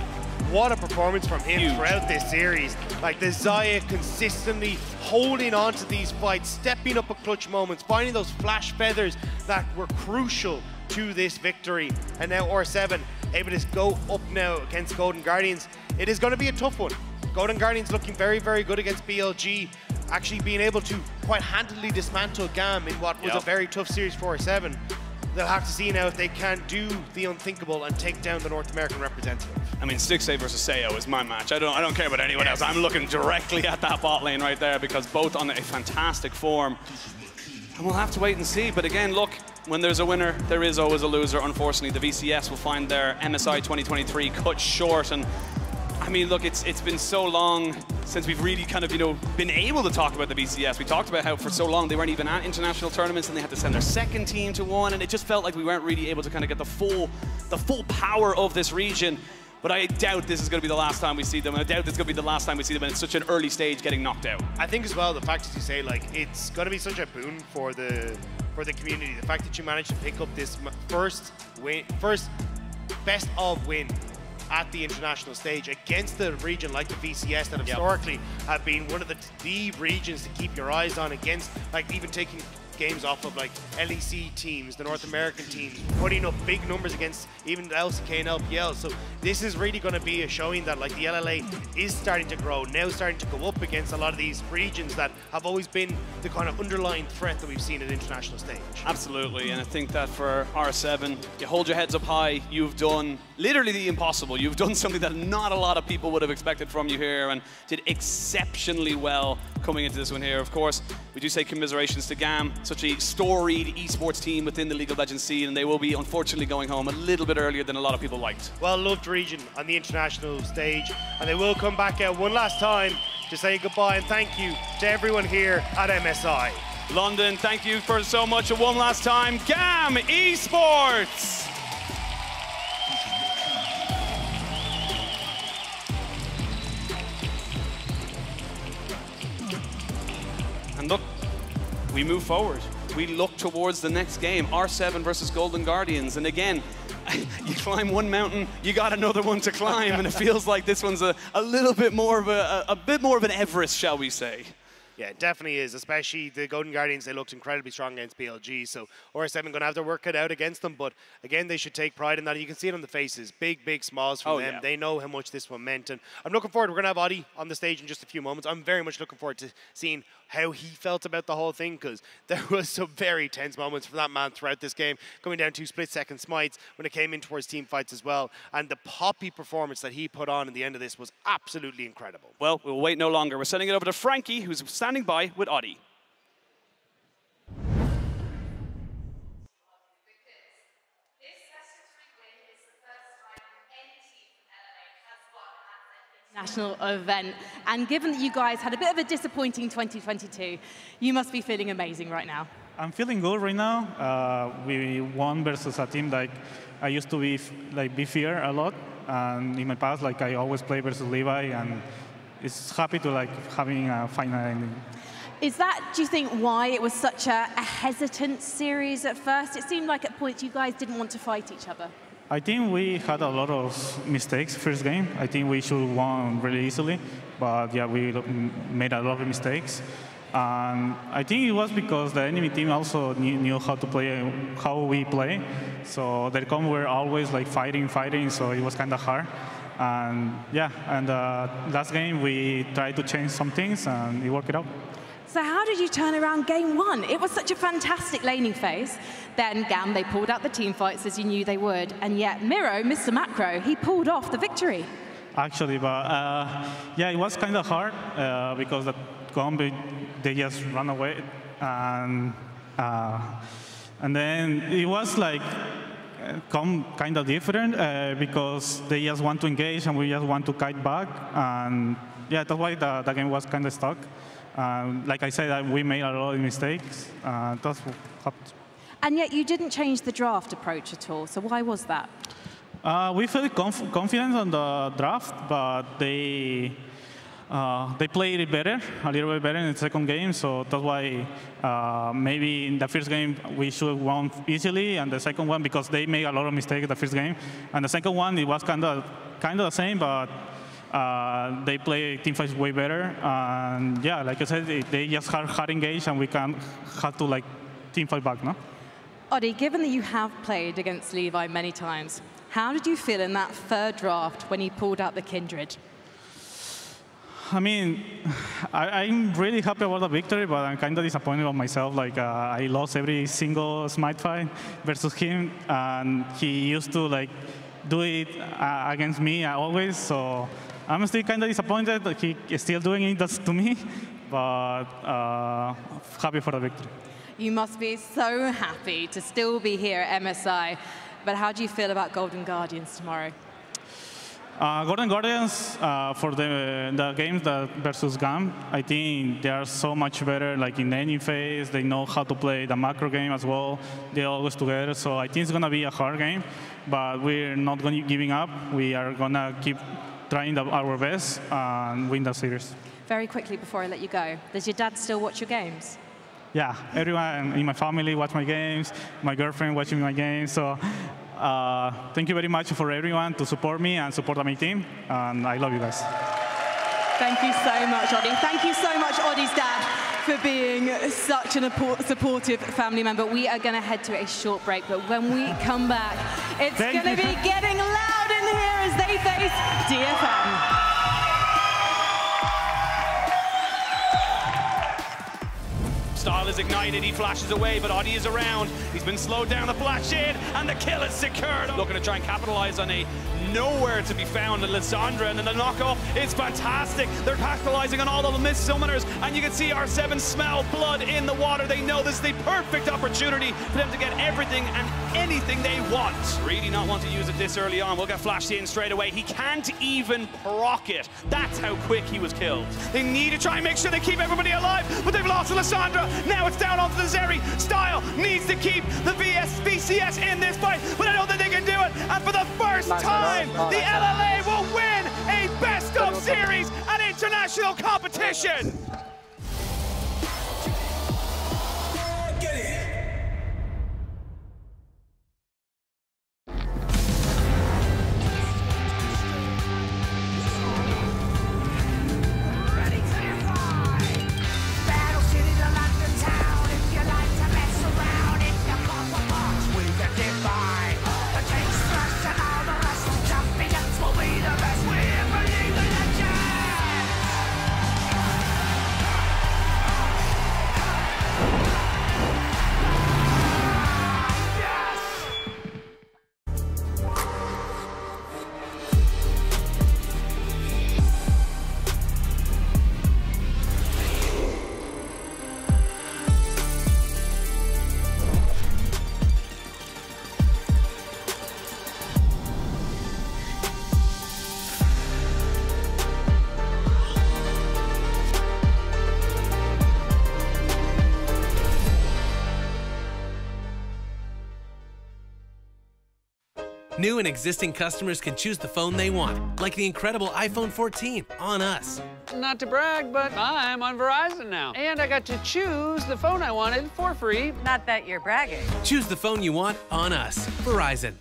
Speaker 13: what a performance from him throughout this series. Like the Zaya consistently holding on to these fights, stepping up at clutch moments, finding those flash feathers that were crucial to this victory. And now R7 able to go up now against Golden Guardians. It is going to be a tough one. Golden Guardians looking very, very good against BLG, actually being able to quite handily dismantle GAM in what was a very tough series for R7. They'll have to see now if they can do the unthinkable and take down the North American representative.
Speaker 11: I mean, Stixxay versus Seo is my match. I don't care about anyone else. I'm looking directly at that bot lane right there, because both on a fantastic form. And we'll have to wait and see. But again, look, when there's a winner, there is always a loser. Unfortunately, the VCS will find their MSI 2023 cut short. And I mean, look, it's been so long since we've really kind of, been able to talk about the VCS. We talked about how for so long they weren't even at international tournaments, and they had to send their second team to one, and it just felt like we weren't really able to kind of get the full power of this region. But I doubt this is going to be the last time we see them, and I doubt this is going to be the last time we see them in such an early stage getting knocked out.
Speaker 13: I think as well, the fact that you say, like, it's going to be such a boon for the community. The fact that you managed to pick up this first best of win at the international stage against the region like the VCS that historically have been one of the regions to keep your eyes on, against, like, even taking games off of like LEC teams, the North American teams, putting up big numbers against even the LCK and LPL. So this is really going to be a showing that like the LLA is starting to grow, now starting to go up against a lot of these regions that have always been the kind of underlying threat that we've seen at international stage.
Speaker 11: Absolutely, and I think that for R7, you hold your heads up high. You've done literally the impossible. You've done something that not a lot of people would have expected from you here, and did exceptionally well coming into this one here. Of course, we do say commiserations to GAM, such a storied esports team within the League of Legends scene, and they will be unfortunately going home a little bit earlier than a lot of people liked.
Speaker 13: Well-loved region on the international stage, and they will come back out one last time to say goodbye and thank you to everyone here at MSI.
Speaker 11: London, thank you for so much, and one last time, GAM Esports! And look, we move forward. We look towards the next game, R7 versus Golden Guardians. And again, you climb one mountain, you got another one to climb, and it feels like this one's a little bit more of a bit more of an Everest, shall we say?
Speaker 13: Yeah, it definitely is, especially the Golden Guardians. They looked incredibly strong against BLG, so RS7 going to have to work it out against them, but again, they should take pride in that. You can see it on the faces, big smiles from them.
Speaker 11: Yeah.
Speaker 13: They know how much this one meant, and I'm looking forward. We're going to have Adi on the stage in just a few moments. I'm very much looking forward to seeing how he felt about the whole thing, because there was some very tense moments for that man throughout this game, coming down to split-second smites when it came in towards team fights as well, and the poppy performance that he put on in the end of this was absolutely incredible.
Speaker 11: Well, we'll wait no longer. We're sending it over to Frankie, who's standing by with Adi.
Speaker 19: National event, and given that you guys had a bit of a disappointing 2022, you must be feeling amazing right now.
Speaker 20: I'm feeling good right now. We won versus a team like I used to be fear a lot, and in my past I always play versus Levi, and it's happy to having a final ending.
Speaker 19: Is that, do you think, why it was such a hesitant series at first? It seemed like at points you guys didn't want to fight each other.
Speaker 20: I think we had a lot of mistakes first game. I think we should have won really easily, but yeah, we made a lot of mistakes. And I think it was because the enemy team also knew how to play, how we play. So their comp were always fighting, so it was kind of hard. And yeah, and last game we tried to change some things and it worked out.
Speaker 19: So how did you turn around game one? It was such a fantastic laning phase. Then GAM, they pulled out the team fights as you knew they would. And yet Miro, Mr. Macro, he pulled off the victory.
Speaker 20: Actually, but yeah, it was kind of hard because the comp, they just ran away. And then it was kind of different because they just want to engage and we just want to kite back. And yeah, that's why the game was kind of stuck. Like I said, we made a lot of mistakes. That's what happened.
Speaker 19: And yet you didn't change the draft approach at all. So why was that?
Speaker 20: We felt confident on the draft, but they played it better, a little bit better in the second game. So that's why maybe in the first game we should have won easily, and the second one because they made a lot of mistakes in the first game, and the second one it was kind of the same, but. They play team fights way better, and yeah, like I said, they just hard engaged, and we have to team fight back, no?
Speaker 19: Adi, given that you have played against Levi many times, how did you feel in that third draft when he pulled out the Kindred?
Speaker 20: I mean, I'm really happy about the victory, but I'm kind of disappointed on myself. I lost every single smite fight versus him, and he used to do it against me always. So I'm still kind of disappointed that he is still doing it to me, but happy for the victory.
Speaker 19: You must be so happy to still be here at MSI, but how do you feel about Golden Guardians tomorrow?
Speaker 20: Golden Guardians, for the games versus GAM, I think they are so much better in any phase. They know how to play the macro game as well. They're always together, so I think it's going to be a hard game, but we're not going to giving up. We are going to keep trying our best and win the series.
Speaker 19: Very quickly before I let you go, does your dad still watch your games?
Speaker 20: Yeah, everyone in my family watch my games, my girlfriend watching my games, so thank you very much for everyone to support me and support my team, and I love you guys.
Speaker 19: Thank you so much, Adi. Thank you so much, Adi's dad, for being such a supportive family member. We are going to head to a short break, but when we come back, it's going to be getting loud in here as they face DFM.
Speaker 11: Style is ignited, he flashes away, but Adi is around. He's been slowed down, the flash in, and the kill is secured. Looking to try and capitalize on a nowhere to be found in Lissandra, and then the knockoff is fantastic. They're capitalizing on all of the missed summoners, and you can see R7 smell blood in the water. They know this is the perfect opportunity for them to get everything and anything they want. Really not want to use it this early on. We'll get flashed in straight away. He can't even proc it. That's how quick he was killed. They need to try and make sure they keep everybody alive, but they've lost to Lissandra. Now it's down onto the Zeri. Style needs to keep the VCS in this fight, but I don't think they can do it. And for the first time, the LLA will win a best of series at international competition.
Speaker 17: New and existing customers can choose the phone they want, like the incredible iPhone 14 on us.
Speaker 18: Not to brag, but I'm on Verizon now. And I got to choose the phone I wanted for free.
Speaker 21: Not that you're bragging.
Speaker 17: Choose the phone you want on us. Verizon.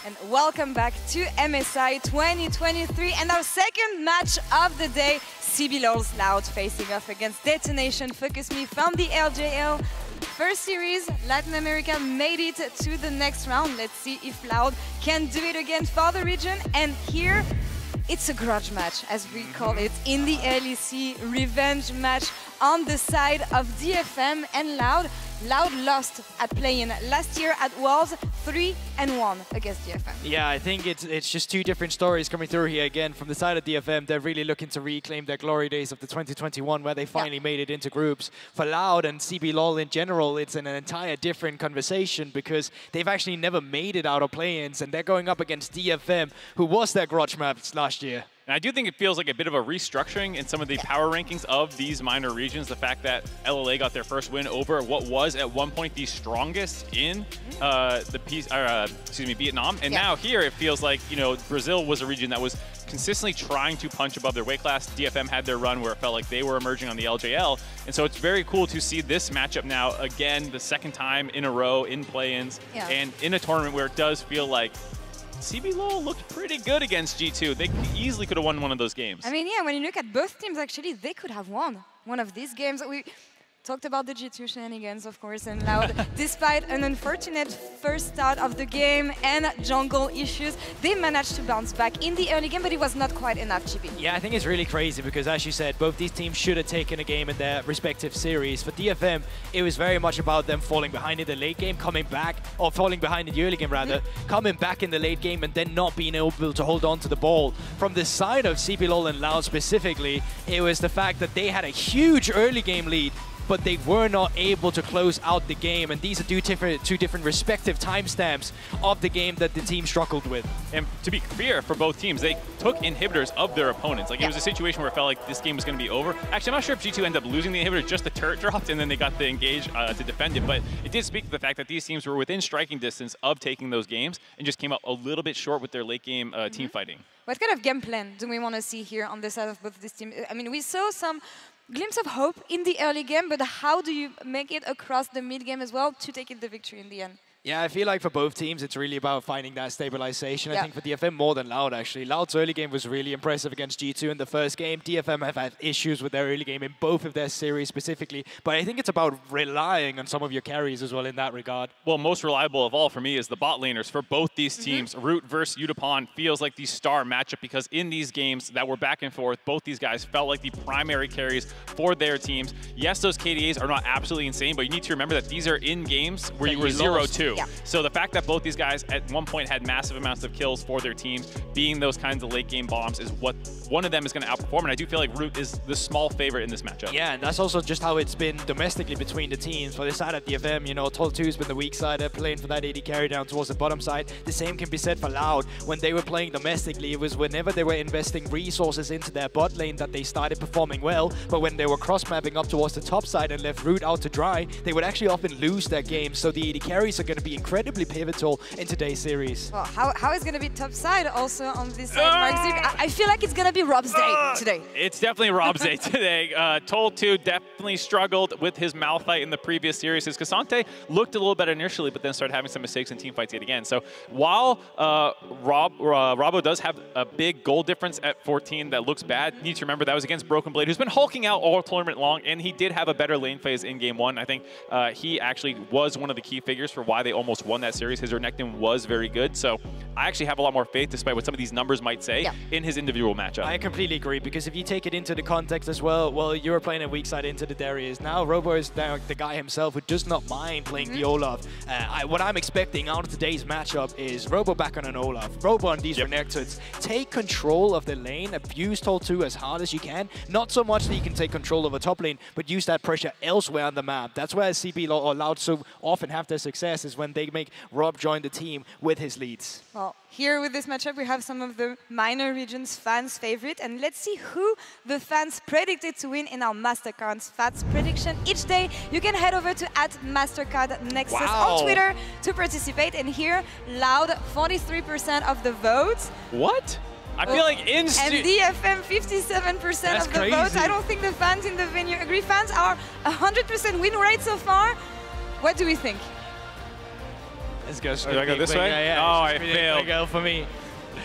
Speaker 8: And welcome back to MSI 2023 and our second match of the day, CBLOL's Loud facing off against Detonation Focus Me from the LJL. First series, Latin America made it to the next round. Let's see if Loud can do it again for the region. And here, it's a grudge match, as we call it, in the LEC revenge match on the side of DFM and Loud. Loud lost at play-in last year at Worlds 3-1 against DFM.
Speaker 10: Yeah, I think it's just two different stories coming through here again. From the side of DFM, they're really looking to reclaim their glory days of the 2021 where they finally made it into groups. For Loud and CBLOL in general, it's an entire different conversation because they've actually never made it out of play-ins and they're going up against DFM, who was their grudge match last year.
Speaker 9: And I do think it feels like a bit of a restructuring in some of the power rankings of these minor regions. The fact that LLA got their first win over what was at one point the strongest in Vietnam, and now here it feels like Brazil was a region that was consistently trying to punch above their weight class. DFM had their run where it felt like they were emerging on the LJL, and so it's very cool to see this matchup now again, the second time in a row in play-ins and in a tournament where it does feel like CBLOL looked pretty good against G2. They easily could have won one of those games.
Speaker 8: I mean, yeah, when you look at both teams, actually, they could have won one of these games. talked about the G2 shenanigans, of course, and Loud, despite an unfortunate first start of the game and jungle issues, they managed to bounce back in the early game, but it was not quite enough, GB.
Speaker 10: Yeah, I think it's really crazy because, as you said, both these teams should have taken a game in their respective series. For DFM, it was very much about them falling behind in the late game, coming back, or falling behind in the early game, rather, coming back in the late game and then not being able to hold on to the ball. From the side of CBLOL and Loud specifically, it was the fact that they had a huge early game lead, but they were not able to close out the game. And these are two different respective timestamps of the game that the team struggled with.
Speaker 9: And to be fair for both teams, they took inhibitors of their opponents. Like, it was a situation where it felt like this game was going to be over. Actually, I'm not sure if G2 ended up losing the inhibitor, just the turret dropped, and then they got the engage to defend it. But it did speak to the fact that these teams were within striking distance of taking those games and just came up a little bit short with their late game team fighting.
Speaker 8: What kind of game plan do we want to see here on the side of both these teams? I mean, we saw some glimpse of hope in the early game, but how do you make it across the mid game as well to take it the victory in the end?
Speaker 10: Yeah, I feel like for both teams, it's really about finding that stabilization. I think for DFM more than Loud, actually. Loud's early game was really impressive against G2 in the first game. DFM have had issues with their early game in both of their series specifically. But I think it's about relying on some of your carries as well in that regard.
Speaker 9: Well, most reliable of all for me is the bot laners for both these teams. Root versus Utapon feels like the star matchup because in these games that were back and forth, both these guys felt like the primary carries for their teams. Yes, those KDAs are not absolutely insane, but you need to remember that these are in games where you were 0-2. Yeah. So the fact that both these guys at one point had massive amounts of kills for their teams, being those kinds of late game bombs, is what one of them is going to outperform. And I do feel like Root is the small favorite in this matchup.
Speaker 10: Yeah, and that's also just how it's been domestically between the teams. For the side of DFM, you know, Tol2's been the weak side. They're playing for that AD carry down towards the bottom side. The same can be said for Loud. When they were playing domestically, it was whenever they were investing resources into their bot lane that they started performing well. But when they were cross-mapping up towards the top side and left Root out to dry, they would actually often lose their games. So the AD carries are going to be incredibly pivotal in today's series.
Speaker 8: Well, how is going to be top side also on this side, Mark Zip? I feel like it's going to be Rob's day today.
Speaker 9: It's definitely Rob's day today. Tol2 definitely struggled with his Malphite in the previous series. His Cassante looked a little better initially, but then started having some mistakes in team fights yet again. So while Robbo does have a big goal difference at 14 that looks bad, you need to remember that was against Broken Blade, who's been hulking out all tournament long, and he did have a better lane phase in game one. I think he actually was one of the key figures for why they almost won that series. His Renekton was very good, so I actually have a lot more faith, despite what some of these numbers might say, in his individual matchup.
Speaker 10: I completely agree, because if you take it into the context as well, you were playing a weak side into the Darius. Now Robo is the guy himself who does not mind playing the Olaf. What I'm expecting out of today's matchup is Robo back on an Olaf. Robo on these Renektods. Take control of the lane, abuse Tol2 as hard as you can. Not so much that you can take control of a top lane, but use that pressure elsewhere on the map. That's where CB or Loud so often have their success, is when they make Rob join the team with his leads.
Speaker 8: Well, here with this matchup, we have some of the minor regions fans' favorite, and let's see who the fans predicted to win in our Mastercard's Fats prediction. Each day, you can head over to @MastercardNexus on Twitter to participate, and here, Loud, 43% of the votes.
Speaker 9: What? I feel like
Speaker 8: and DFM 57% of the votes. I don't think the fans in the venue agree. Fans are 100% win rate so far. What do we think?
Speaker 10: Let's go.
Speaker 9: Do I go this way?
Speaker 10: Yeah.
Speaker 9: Oh, I failed.
Speaker 10: Go for me.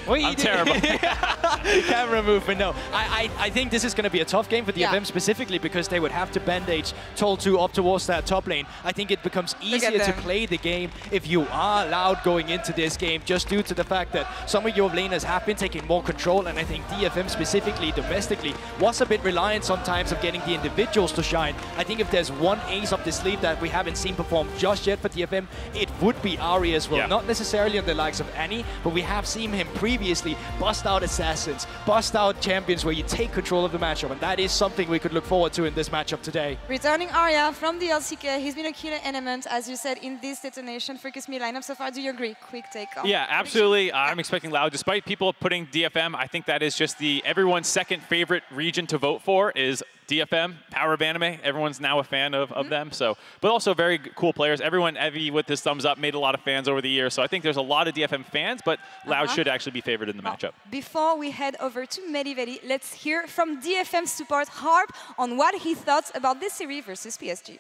Speaker 9: I'm terrible.
Speaker 10: Camera movement, no. I think this is going to be a tough game for DFM specifically because they would have to bandage Tol2 up towards that top lane. I think it becomes easier to play the game if you are Loud going into this game, just due to the fact that some of your laners have been taking more control, and I think DFM specifically, domestically, was a bit reliant sometimes of getting the individuals to shine. I think if there's one ace up the sleeve that we haven't seen perform just yet for DFM, it would be Ari as well. Not necessarily on the likes of Annie, but we have seen him previously bust out assassins, bust out champions where you take control of the matchup, and that is something we could look forward to in this matchup today.
Speaker 8: Returning Arya from the LCK, he's been a killer element, as you said, in this detonation Focus Me lineup so far. Do you agree? Quick take on.
Speaker 9: Yeah, absolutely. I'm expecting Loud. Despite people putting DFM, I think that is just everyone's second favorite region to vote for is DFM, Power of Anime. Everyone's now a fan of them. So, but also very cool players. Everyone, Evie with his thumbs up, made a lot of fans over the years. So I think there's a lot of DFM fans, but Loud should actually be favored in the matchup.
Speaker 8: Before we head over to Medivedi, let's hear from DFM support Harp on what he thought about this series versus PSG.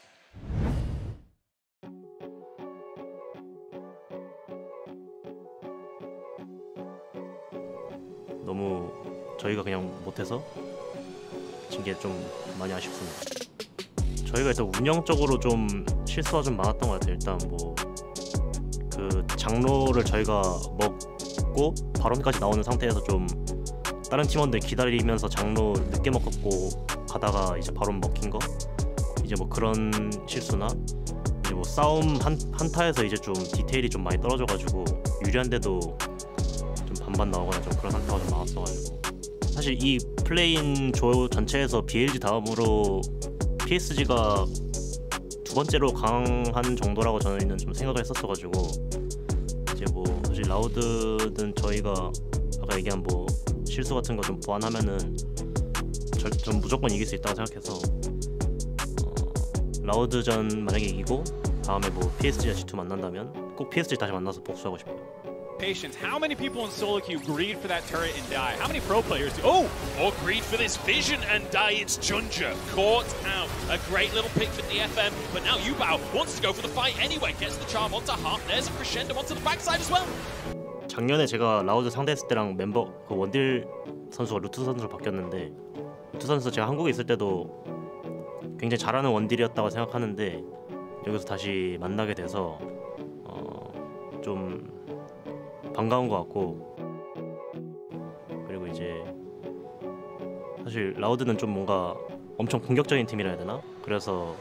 Speaker 5: 너무 저희가 그냥 못해서 진 게 좀 많이 아쉽습니다. 저희가 일단 운영적으로 좀 실수가 좀 많았던 것 같아요. 일단 뭐 그 장로를 저희가 먹고 바론까지 나오는 상태에서 좀 다른 팀원들 기다리면서 장로 늦게 먹고 가다가 이제 바론 먹힌 거, 이제 뭐 그런 실수나 이제 뭐 싸움 한타에서 이제 좀 디테일이 좀 많이 떨어져가지고 유리한데도 좀 반반 나오거나 좀 그런 한타가 좀 많았어가지고, 사실 이 플레인 조 전체에서 BLG 다음으로 PSG가 두 번째로 강한 정도라고 저는 좀 생각을 했었어가지고, 이제 뭐 사실 라우드는 저희가 아까 얘기한 뭐 실수 같은 거 좀 보완하면은 좀 무조건 이길 수 있다고 생각해서 라우드전 만약에 이기고 다음에 뭐 PSG와 G2 만난다면 꼭 PSG 다시 만나서 복수하고 싶어요.
Speaker 9: Patience. How many people in solo queue greed for that turret and die? How many pro players do? Oh,
Speaker 21: or greed for this vision and die. It's Junja caught out. A great little pick for DFM, but now Yubao wants to go for the fight anyway. Gets the charm onto Harp. There's a crescendo onto the backside as well.
Speaker 5: 작년에 제가 라우드 상대했을 때랑 멤버 그 원딜 선수가 루트 선수로 바뀌었는데, 루트 선수 제가 한국에 있을 때도 굉장히 잘하는 원딜이었다고 생각하는데 여기서 다시 만나게 돼서 좀 반가운 것 같고, 그리고 이제 사실 라우드는 좀 뭔가 엄청 공격적인 팀이라 해야 되나? 그래서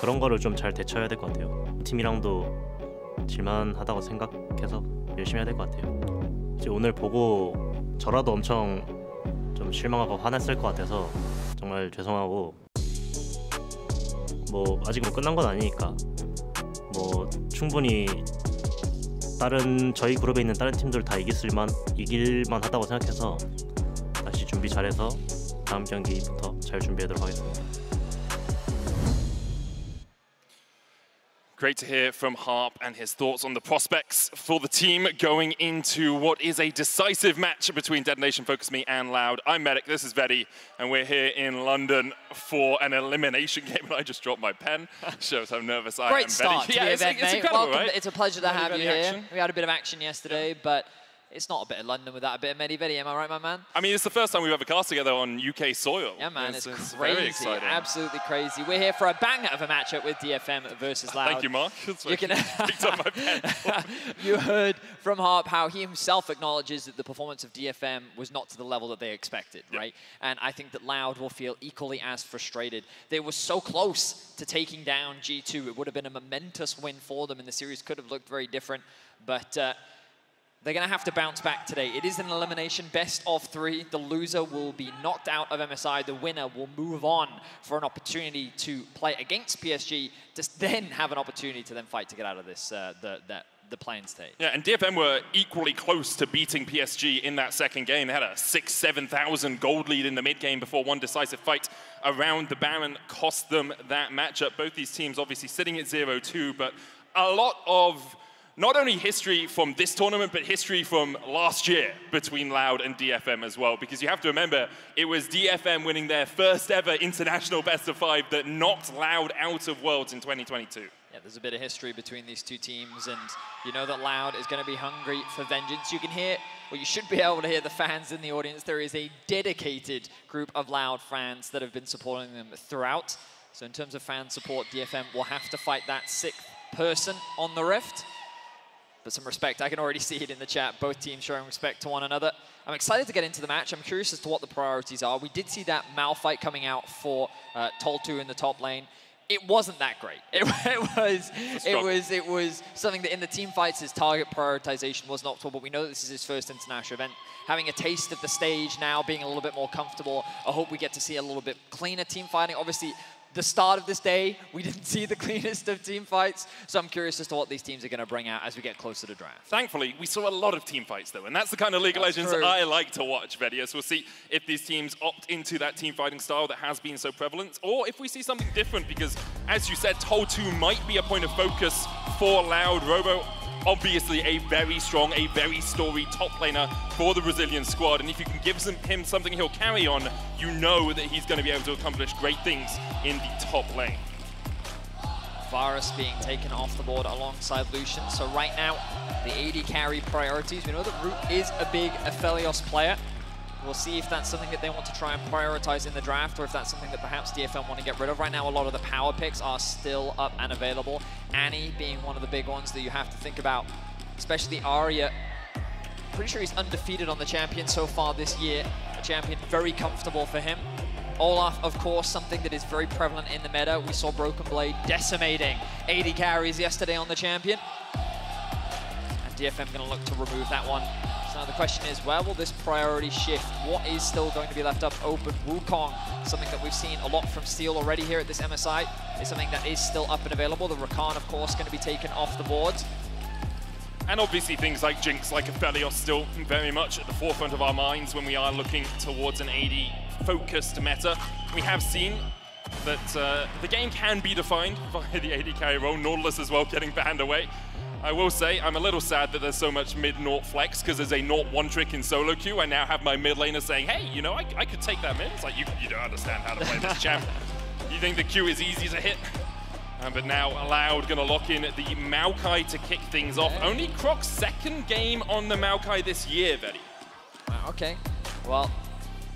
Speaker 5: 그런 거를 좀 잘 대처해야 될 것 같아요. 팀이랑도 질만하다고 생각해서 열심히 해야 될 것 같아요. 이제 오늘 보고 저라도 엄청 좀 실망하고 화냈을 것 같아서 정말 죄송하고, 뭐 아직 뭐 끝난 건 아니니까 뭐 충분히 다른 저희 그룹에 있는 다른 팀들 다 이길만 하다고 생각해서 다시 준비 잘해서 다음 경기부터 잘 준비하도록 하겠습니다.
Speaker 21: Great to hear from Harp and his thoughts on the prospects for the team going into what is a decisive match between Detonation, Focus Me and Loud. I'm Medic, this is Vedi, and we're here in London for an elimination game. And I just dropped my pen. Shows how nervous I am.
Speaker 22: Great start to the event,
Speaker 21: it's
Speaker 22: mate.
Speaker 21: incredible,
Speaker 22: Welcome.
Speaker 21: right?
Speaker 22: It's a pleasure to have you here.
Speaker 21: Action.
Speaker 22: We had a bit of action yesterday, but it's not a bit of London without a bit of Medi-Vedi, am I right, my man?
Speaker 21: I mean, it's the first time we've ever cast together on UK soil.
Speaker 22: Yeah, man, it's
Speaker 21: very
Speaker 22: crazy,
Speaker 21: exciting.
Speaker 22: absolutely crazy. We're here for a banger of a matchup with DFM versus Loud.
Speaker 21: Thank you, Mark.
Speaker 22: You can
Speaker 21: picked up my pen.
Speaker 22: You heard from Harp how he himself acknowledges that the performance of DFM was not to the level that they expected, right? And I think that Loud will feel equally as frustrated. They were so close to taking down G2. It would have been a momentous win for them, and the series could have looked very different, but they're going to have to bounce back today. It is an elimination, best of 3. The loser will be knocked out of MSI. The winner will move on for an opportunity to play against PSG, to then have an opportunity to then fight to get out of this, the playing stage.
Speaker 21: Yeah, and DFM were equally close to beating PSG in that second game. They had a 6,000-7,000 gold lead in the mid game before one decisive fight around the Baron cost them that matchup. Both these teams obviously sitting at 0-2, but a lot of not only history from this tournament, but history from last year between Loud and DFM as well. Because you have to remember, it was DFM winning their first ever international best of 5 that knocked Loud out of Worlds in 2022.
Speaker 22: Yeah, there's a bit of history between these two teams, and you know that Loud is going to be hungry for vengeance. You can hear, or you should be able to hear the fans in the audience. There is a dedicated group of Loud fans that have been supporting them throughout. So in terms of fan support, DFM will have to fight that 6th person on the Rift. But some respect, I can already see it in the chat, both teams showing respect to one another. I'm excited to get into the match. I'm curious as to what the priorities are. We did see that Mal fight coming out for Tol2 in the top lane. It wasn't that great. It was something that in the team fights, his target prioritization was not optimal, but we know that this is his first international event. Having a taste of the stage now, being a little bit more comfortable, I hope we get to see a little bit cleaner team fighting. Obviously, the start of this day, we didn't see the cleanest of team fights, so I'm curious as to what these teams are going to bring out as we get closer to draft.
Speaker 21: Thankfully, we saw a lot of team fights, though, and that's the kind of League of Legends I like to watch, Vedia. So we'll see if these teams opt into that team fighting style that has been so prevalent, or if we see something different, because, as you said, Tol2 might be a point of focus for Loud. Robo, obviously a very strong, a very storied top laner for the Brazilian squad, and if you can give him something he'll carry on, you know that he's going to be able to accomplish great things in the top lane.
Speaker 22: Varus being taken off the board alongside Lucian. So right now, the AD carry priorities. We know that Root is a big Aphelios player. We'll see if that's something that they want to try and prioritize in the draft, or if that's something that perhaps DFM want to get rid of. Right now, a lot of the power picks are still up and available. Annie being one of the big ones that you have to think about, especially Arya. Pretty sure he's undefeated on the champion so far this year. A champion very comfortable for him. Olaf, of course, something that is very prevalent in the meta. We saw Broken Blade decimating 80 carries yesterday on the champion. And DFM going to look to remove that one. So the question is, where will this priority shift? What is still going to be left up open? Wukong, something that we've seen a lot from Steel already here at this MSI, is something that is still up and available. The Rakan, of course, going to be taken off the boards.
Speaker 21: And obviously things like Jinx, like Aphelios, still very much at the forefront of our minds when we are looking towards an AD-focused meta. We have seen that the game can be defined by the AD carry role, Nautilus as well getting banned away. I will say, I'm a little sad that there's so much mid-Naut flex, because there's a Naut one-trick in solo queue. I now have my mid laner saying, hey, you know, I could take that mid. It's like, you don't understand how to play this champ. You think the Q is easy to hit? But now Loud going to lock in the Maokai to kick things off. Only Croc's second game on the Maokai this year, Vetti.
Speaker 22: Okay, well,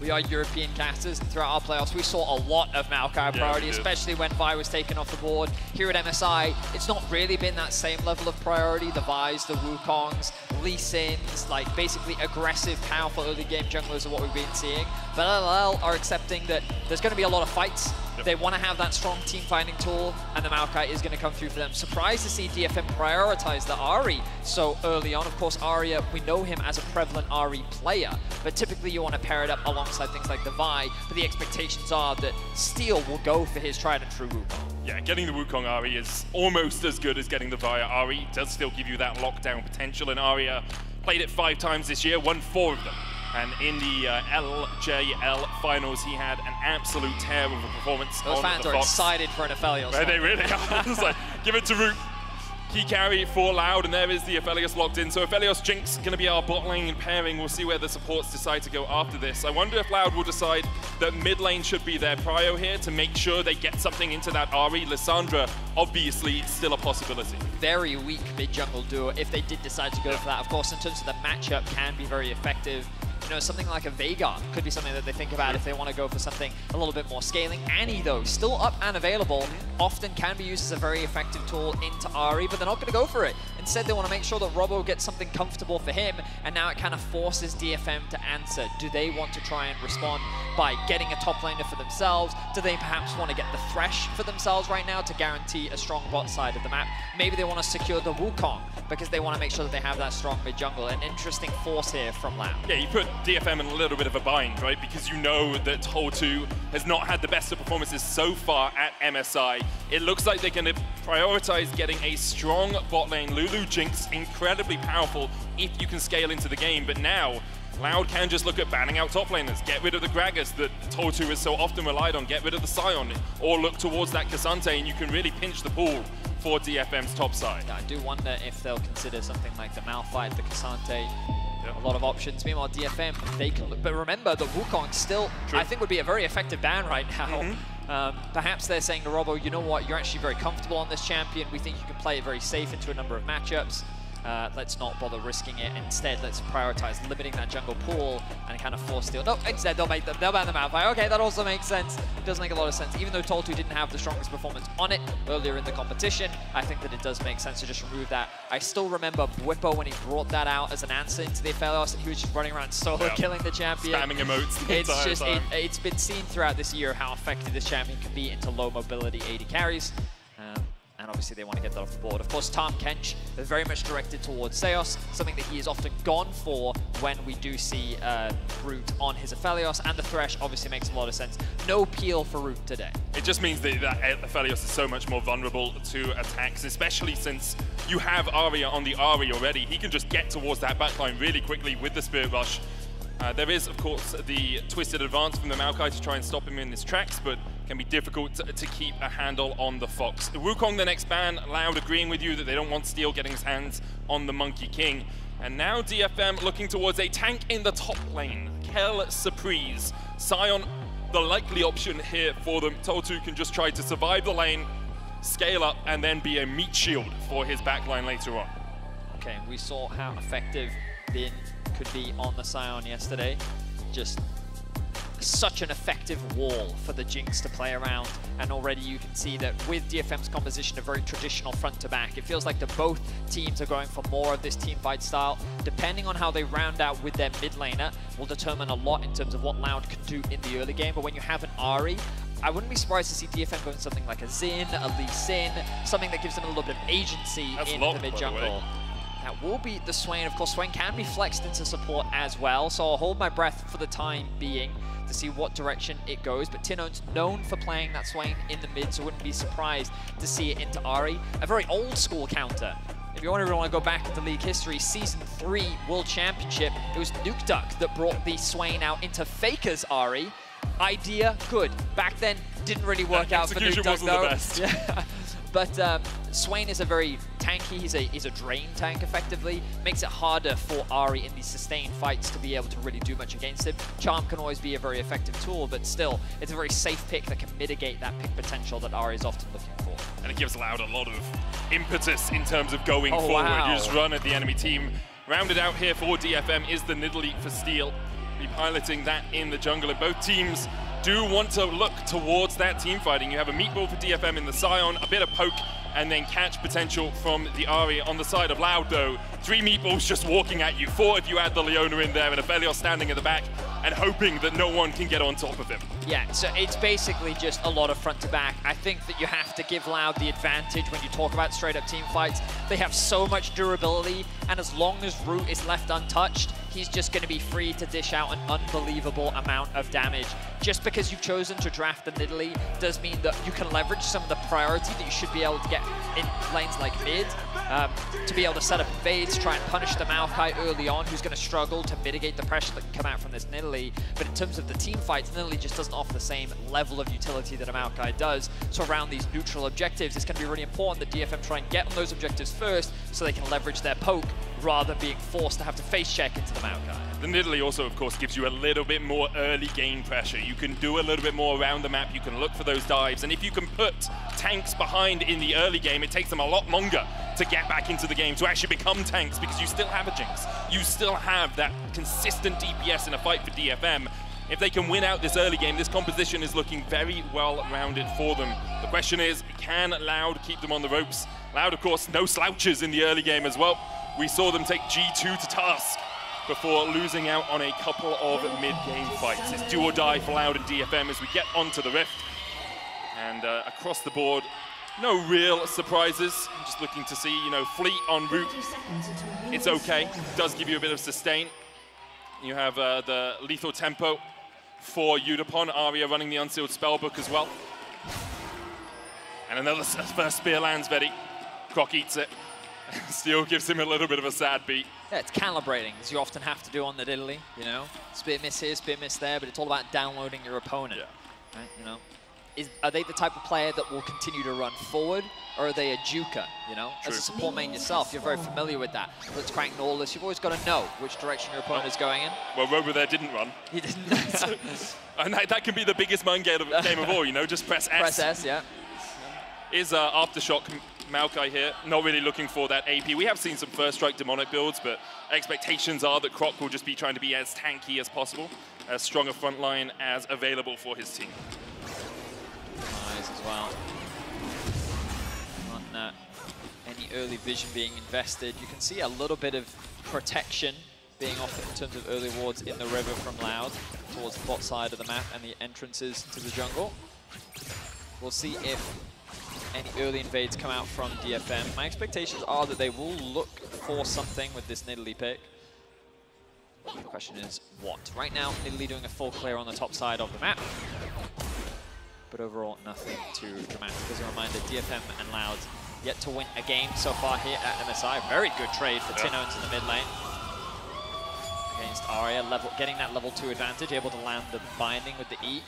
Speaker 22: we are European casters, and throughout our playoffs we saw a lot of Maokai priority, especially when Vi was taken off the board. Here at MSI, it's not really been that same level of priority. The Vi's, the Wukongs, Lee Sins, like basically aggressive, powerful early game junglers are what we've been seeing. But LLL are accepting that there's going to be a lot of fights. They want to have that strong team fighting tool, and the Maokai is going to come through for them. Surprised to see DFM prioritize the Ahri so early on. Of course, Arya, we know him as a prevalent Ahri player, but typically you want to pair it up alongside things like the Vi, but the expectations are that Steel will go for his tried and true Wukong.
Speaker 21: Yeah, getting the Wukong Ahri is almost as good as getting the Vi Ahri. It does still give you that lockdown potential, and Arya played it 5 times this year, won 4 of them. And in the LJL finals, he had an absolute tear of a performance on the Fox.
Speaker 22: Those fans are excited for an Aphelios.
Speaker 21: Right, they really are. It's like, give it to Root. Key carry for Loud, and there is the Aphelios locked in. So Aphelios Jinx going to be our bot lane pairing. We'll see where the supports decide to go after this. I wonder if Loud will decide that mid lane should be their prio here to make sure they get something into that Ahri. Lissandra, obviously, still a possibility.
Speaker 22: Very weak mid-jungle duo if they did decide to go for that. Of course, in terms of the matchup, can be very effective. You know, something like a Veigar could be something that they think about if they want to go for something a little bit more scaling. Annie, though, still up and available, often can be used as a very effective tool into Ahri, but they're not going to go for it. Instead, they want to make sure that Robo gets something comfortable for him, and now it kind of forces DFM to answer. Do they want to try and respond by getting a top laner for themselves? Do they perhaps want to get the Thresh for themselves right now to guarantee a strong bot side of the map? Maybe they want to secure the Wukong because they want to make sure that they have that strong mid-jungle. An interesting force here from Loud.
Speaker 21: Yeah, you put DFM in a little bit of a bind, right? Because you know that Tol2 has not had the best of performances so far at MSI. It looks like they're going to prioritize getting a strong bot lane. Lulu Jinx, incredibly powerful if you can scale into the game, but now Loud can just look at banning out top laners, get rid of the Gragas that Tol2 is so often relied on, get rid of the Sion, or look towards that Cassante, and you can really pinch the pool for DFM's top side.
Speaker 22: Yeah, I do wonder if they'll consider something like the Malphite, the Cassante, a lot of options. Meanwhile, DFM, they can look, but remember, the Wukong still, I think, would be a very effective ban right now. Perhaps they're saying to Robo, you know what, you're actually very comfortable on this champion. We think you can play it very safe into a number of matchups. Let's not bother risking it. Instead, let's prioritize limiting that jungle pool and kind of force steal. No, instead they'll ban the Malphite. Okay, that also makes sense. It does make a lot of sense. Even though Tol2 didn't have the strongest performance on it earlier in the competition, I think that it does make sense to just remove that. I still remember Bwippo when he brought that out as an answer into the Aphelios, and he was just running around solo killing the champion.
Speaker 21: Spamming emotes the entire time.
Speaker 22: It's been seen throughout this year how effective this champion can be into low mobility AD carries. And obviously they want to get that off the board. Of course, Tahm Kench is very much directed towards Seos, something that he is often gone for when we do see Root on his Aphelios, and the Thresh obviously makes a lot of sense. No peel for Root today.
Speaker 21: It just means that Aphelios is so much more vulnerable to attacks, especially since you have Arya on the Ahri already. He can just get towards that backline really quickly with the Spirit Rush. There is, of course, the Twisted Advance from the Maokai to try and stop him in his tracks, but can be difficult to keep a handle on the Fox. Wukong, the next ban, Loud agreeing with you that they don't want Steel getting his hands on the Monkey King. And now DFM looking towards a tank in the top lane. Kel Surprise. Sion, the likely option here for them. Tol2 can just try to survive the lane, scale up, and then be a meat shield for his backline later on.
Speaker 22: Okay, we saw how effective Bin could be on the Sion yesterday. just such an effective wall for the Jinx to play around, and already you can see that with DFM's composition, a very traditional front to back, it feels like that both teams are going for more of this team fight style. Depending on how they round out with their mid laner will determine a lot in terms of what Loud can do in the early game, but when you have an Ahri, I wouldn't be surprised to see DFM going something like a Xin, a Lee Sin, something that gives them a little bit of agency in the mid jungle. That will be the Swain. Of course, Swain can be flexed into support as well, so I'll hold my breath for the time being to see what direction it goes. But Tinone's known for playing that Swain in the mid, so I wouldn't be surprised to see it into Ahri. A very old school counter. If you want to go back into league history, Season 3 World Championship, it was Nuke Duck that brought the Swain out into FLICKR's Ahri. Idea, good. Back then, didn't really work out for Nuke Duck, though. The best. Yeah. But Swain is a very tanky, he's a drain tank effectively. Makes it harder for Ahri in these sustained fights to be able to really do much against him. Charm can always be a very effective tool, but still, it's a very safe pick that can mitigate that pick potential that Ahri is often looking for.
Speaker 21: And it gives Loud a lot of impetus in terms of going forward.
Speaker 22: Wow.
Speaker 21: You just run at the enemy team. Rounded out here for DFM is the Nidalee for Steel. Be piloting that in the jungle, and both teams do want to look towards that team fighting. You have a meatball for DFM in the Scion, a bit of poke, and then catch potential from the Ahri. On the side of Loud, though, 3 meatballs just walking at you, 4 if you add the Leona in there, and a Felios standing at the back and hoping that no one can get on top of him.
Speaker 22: Yeah, so it's basically just a lot of front to back. I think that you have to give Loud the advantage when you talk about straight up team fights. They have so much durability, and as long as Root is left untouched, he's just going to be free to dish out an unbelievable amount of damage. Just because you've chosen to draft the Nidalee does mean that you can leverage some of the priority that you should be able to get in lanes like mid, to be able to set up invades, try and punish the Maokai early on, who's going to struggle to mitigate the pressure that can come out from this Nidalee. But in terms of the team fights, Nidalee just doesn't offer the same level of utility that a Maokai does. So around these neutral objectives, it's going to be really important that DFM try and get on those objectives first so they can leverage their poke rather than being forced to have to face check into the Maokai.
Speaker 21: The Nidalee also, of course, gives you a little bit more early game pressure. You can do a little bit more around the map. You can look for those dives. And if you can put tanks behind in the early game, it takes them a lot longer to get back into the game, to actually become tanks, because you still have a Jinx. You still have that consistent DPS in a fight for DFM. If they can win out this early game, this composition is looking very well-rounded for them. The question is, can Loud keep them on the ropes? Loud, of course, no slouches in the early game as well. We saw them take G2 to task before losing out on a couple of mid-game fights. It's do or die for Loud and DFM as we get onto the Rift. And across the board, no real surprises. I'm just looking to see, you know, Fleet en route. It's okay. It does give you a bit of sustain. You have the lethal tempo for Udapon. Arya running the unsealed spellbook as well. And another first spear lands, Vedi. Croc eats it. Steel gives him a little bit of a sad beat.
Speaker 22: Yeah, it's calibrating, as you often have to do on the Nidalee, you know? Spear miss here, spear miss there, but it's all about downloading your opponent, right? You know? Are they the type of player that will continue to run forward, or are they a juker, you know? True. As a support main yourself, you're very familiar with that. Let's crank Norless, you've always got to know which direction your opponent is going in.
Speaker 21: Well, Robo there didn't run.
Speaker 22: He didn't.
Speaker 21: And that can be the biggest mind game of all, you know? Just press S.
Speaker 22: Press S, yeah.
Speaker 21: Is Aftershock Maokai here, not really looking for that AP. We have seen some first strike demonic builds, but expectations are that Croc will just be trying to be as tanky as possible, as strong a front line as available for his team.
Speaker 22: Eyes as well. Not any early vision being invested. You can see a little bit of protection being offered in terms of early wards in the river from Loud towards the bot side of the map and the entrances to the jungle. We'll see if any early invades come out from DFM. My expectations are that they will look for something with this Nidalee pick. The question is what? Right now, Nidalee doing a full clear on the top side of the map. But overall, nothing too dramatic. As a reminder, DFM and Loud yet to win a game so far here at MSI. Very good trade for Tinones in the mid lane. Against Arya, getting that level 2 advantage, able to land the binding with the E.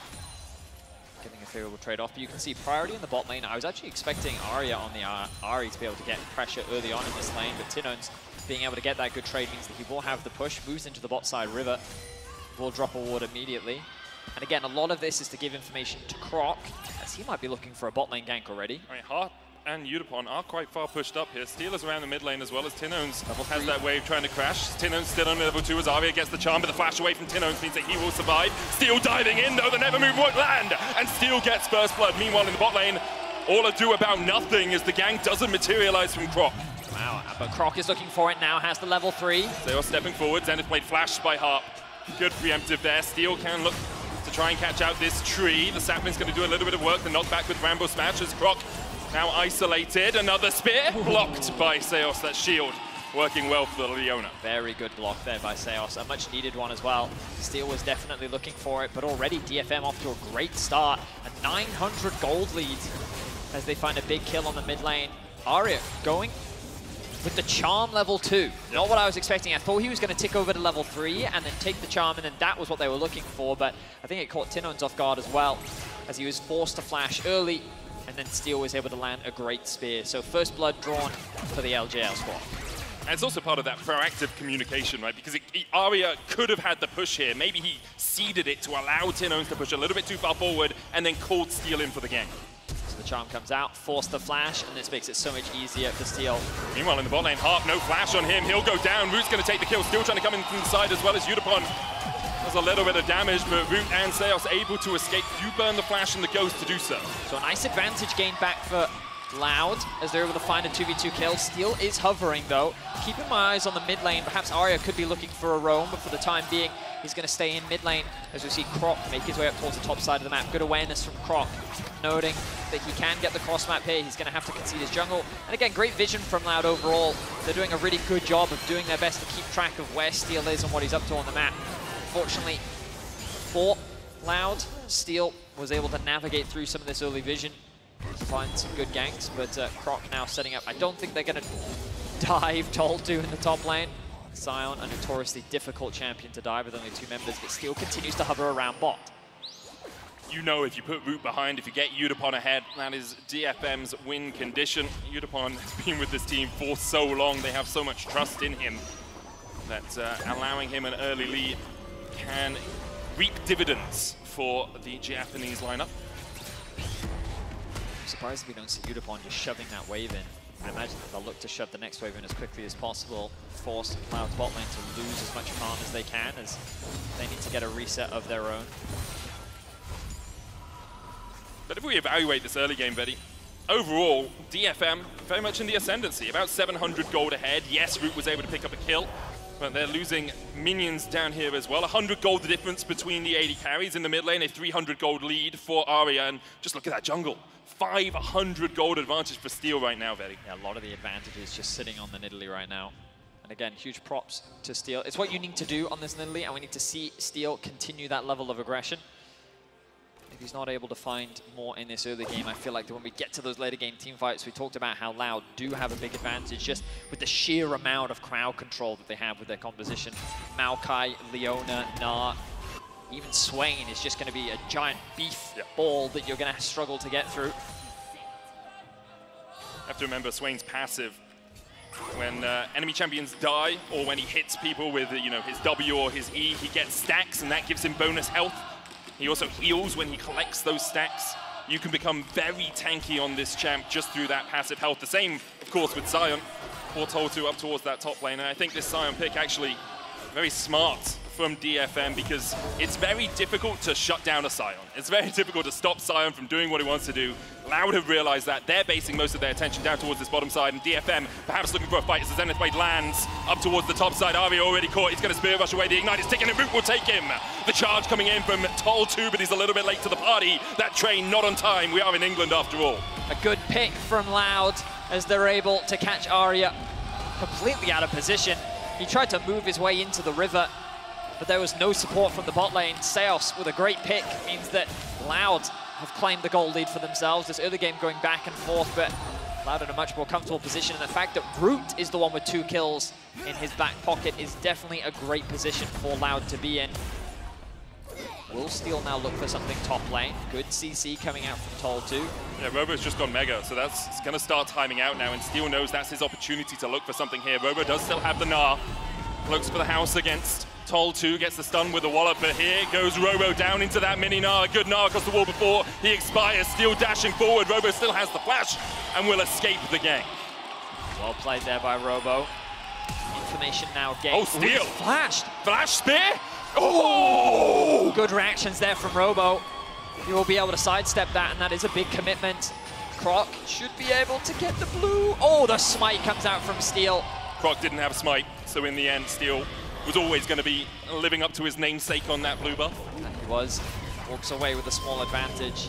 Speaker 22: Getting a favorable trade-off, but you can see priority in the bot lane. I was actually expecting Arya on the Ahri to be able to get pressure early on in this lane, but Tinones being able to get that good trade means that he will have the push, moves into the bot side river, will drop a ward immediately. And again, a lot of this is to give information to Croc, as he might be looking for a bot lane gank already.
Speaker 21: I mean, and Udapon are quite far pushed up here. Steel is around the mid lane as well as Tinones has that wave trying to crash. Tinones still on level 2 as Arya gets the charm, but the flash away from Tinones means that he will survive. Steel diving in though, the never move won't land, and Steel gets first blood. Meanwhile in the bot lane, all ado about nothing as the gank doesn't materialize from Croc.
Speaker 22: Wow, but Croc is looking for it now, has the level 3.
Speaker 21: They are stepping forwards, and it's played flash by Harp. Good preemptive there. Steel can look to try and catch out this tree. The sapling's going to do a little bit of work. The knockback with Rambo Smash as Croc now isolated. Another spear blocked by Seos. That shield working well for the Leona.
Speaker 22: Very good block there by Seos. A much needed one as well. Steel was definitely looking for it, but already DFM off to a great start. A 900 gold lead as they find a big kill on the mid lane. Arya going with the charm level 2. Not what I was expecting. I thought he was going to tick over to level 3 and then take the charm, and then that was what they were looking for, but I think it caught Tinones off guard as well, as he was forced to flash early, and then Steel was able to land a great spear. So first blood drawn for the LJL squad.
Speaker 21: And it's also part of that proactive communication, right? Because Arya could have had the push here. Maybe he seeded it to allow Tinones to push a little bit too far forward and then called Steel in for the gank.
Speaker 22: So the charm comes out, force the flash, and this makes it so much easier for Steel.
Speaker 21: Meanwhile in the bot lane, Harp, no flash on him. He'll go down. Root's going to take the kill. Steel trying to come in from the side as well as Udapon. Does a little bit of damage, but Root and Seos able to escape. You burn the flash and the ghost to do so.
Speaker 22: So a nice advantage gained back for Loud as they're able to find a 2v2 kill. Steel is hovering though. Keeping my eyes on the mid lane. Perhaps Arya could be looking for a roam, but for the time being, he's going to stay in mid lane as we see Croc make his way up towards the top side of the map. Good awareness from Croc, noting that he can get the cross map here. He's going to have to concede his jungle. And again, great vision from Loud overall. They're doing a really good job of doing their best to keep track of where Steel is and what he's up to on the map. Fortunately for Loud, Steel was able to navigate through some of this early vision to find some good ganks, but Croc now setting up. I don't think they're going to dive Toltu in the top lane. Sion, a notoriously difficult champion to dive with only 2 members, but Steel continues to hover around bot.
Speaker 21: You know if you put Root behind, if you get Udapon ahead, that is DFM's win condition. Udapon has been with this team for so long. They have so much trust in him that allowing him an early lead can reap dividends for the Japanese lineup.
Speaker 22: I'm surprised we don't see Udapon just shoving that wave in. I imagine that they'll look to shove the next wave in as quickly as possible, force Cloud's bot lane to lose as much farm as they can, as they need to get a reset of their own.
Speaker 21: But if we evaluate this early game, Betty, overall, DFM very much in the ascendancy, about 700 gold ahead. Yes, Root was able to pick up a kill, but they're losing minions down here as well. 100 gold the difference between the AD carries in the mid lane, a 300 gold lead for Arya, and just look at that jungle. 500 gold advantage for Steel right now, Betty.
Speaker 22: Yeah, a lot of the advantages just sitting on the Nidalee right now. And again, huge props to Steel. It's what you need to do on this Nidalee, and we need to see Steel continue that level of aggression. If he's not able to find more in this early game, I feel like that when we get to those later game team fights, we talked about how Loud do have a big advantage just with the sheer amount of crowd control that they have with their composition. Maokai, Leona, Na, even Swain is just going to be a giant beef ball that you're going to struggle to get through.
Speaker 21: Have to remember Swain's passive. When enemy champions die, or when he hits people with his W or his E, he gets stacks, and that gives him bonus health. He also heals when he collects those stacks. You can become very tanky on this champ just through that passive health. The same, of course, with Sion. Poor Toltu up towards that top lane. And I think this Sion pick actually very smart from DFM, because it's very difficult to shut down a Sion. It's very difficult to stop Sion from doing what he wants to do. Loud have realized that. They're basing most of their attention down towards this bottom side, and DFM perhaps looking for a fight as the Zenith Blade lands up towards the top side. Arya already caught. He's going to spear rush away. The Ignite is ticking, and Root will take him. The charge coming in from Toltu, but he's a little bit late to the party. That train not on time. We are in England after all.
Speaker 22: A good pick from Loud as they're able to catch Arya completely out of position. He tried to move his way into the river, but there was no support from the bot lane. Seos with a great pick means that Loud have claimed the gold lead for themselves. This early game going back and forth, but Loud in a much more comfortable position. And the fact that Root is the one with 2 kills in his back pocket is definitely a great position for Loud to be in. Will Steel now look for something top lane? Good CC coming out from Toltu.
Speaker 21: Yeah, Robo's just gone mega, so that's going to start timing out now, and Steel knows that's his opportunity to look for something here. Robo does still have the Gnar. Looks for the house against Toll 2 gets the stun with the wallop, but here goes Robo down into that mini Gnar. Good Gnar across the wall before he expires. Steel dashing forward. Robo still has the flash and will escape the gang.
Speaker 22: Well played there by Robo. Information now gained.
Speaker 21: Oh, Steel!
Speaker 22: Flashed!
Speaker 21: Flash spear! Oh!
Speaker 22: Good reactions there from Robo. He will be able to sidestep that, and that is a big commitment. Croc should be able to get the blue. Oh, the smite comes out from Steel.
Speaker 21: Croc didn't have smite, so in the end, Steel was always going to be living up to his namesake on that blue buff.
Speaker 22: And he was. Walks away with a small advantage.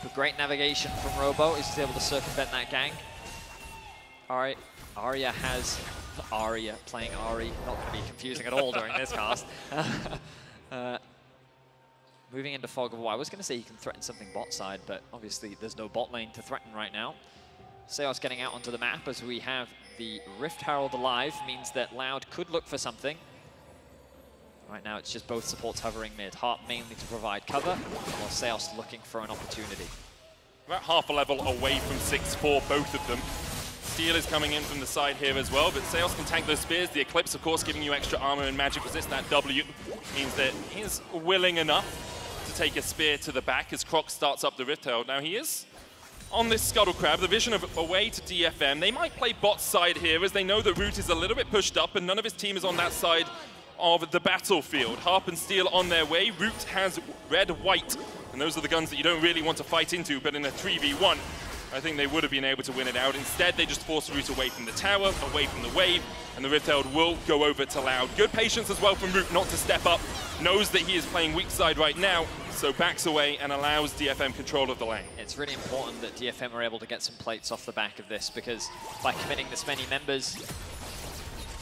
Speaker 22: But great navigation from Robo. He's able to circumvent that gang. Arya has... Arya playing Ari. Not going to be confusing at all during this cast. Moving into Fog of War. I was going to say he can threaten something bot side, but obviously there's no bot lane to threaten right now. Seos getting out onto the map as we have the Rift Herald alive, means that Loud could look for something. Right now it's just both supports hovering mid. Harp mainly to provide cover, while Seos looking for an opportunity.
Speaker 21: About half a level away from 6-4, both of them. Steel is coming in from the side here as well, but Seos can tank those spears. The Eclipse, of course, giving you extra armor and magic resist. That W means that he's willing enough to take a spear to the back as Croc starts up the Rift Herald. Now he is on this Scuttle Crab, the vision of away to DFM. They might play bot side here as they know that Root is a little bit pushed up and none of his team is on that side of the battlefield. Harp and Steel on their way. Root has red, white, and those are the guns that you don't really want to fight into, but in a 3v1, I think they would have been able to win it out. Instead, they just force Root away from the tower, away from the wave, and the Rift Herald will go over to Loud. Good patience as well from Root not to step up. Knows that he is playing weak side right now, so backs away and allows DFM control of the lane.
Speaker 22: It's really important that DFM are able to get some plates off the back of this, because by committing this many members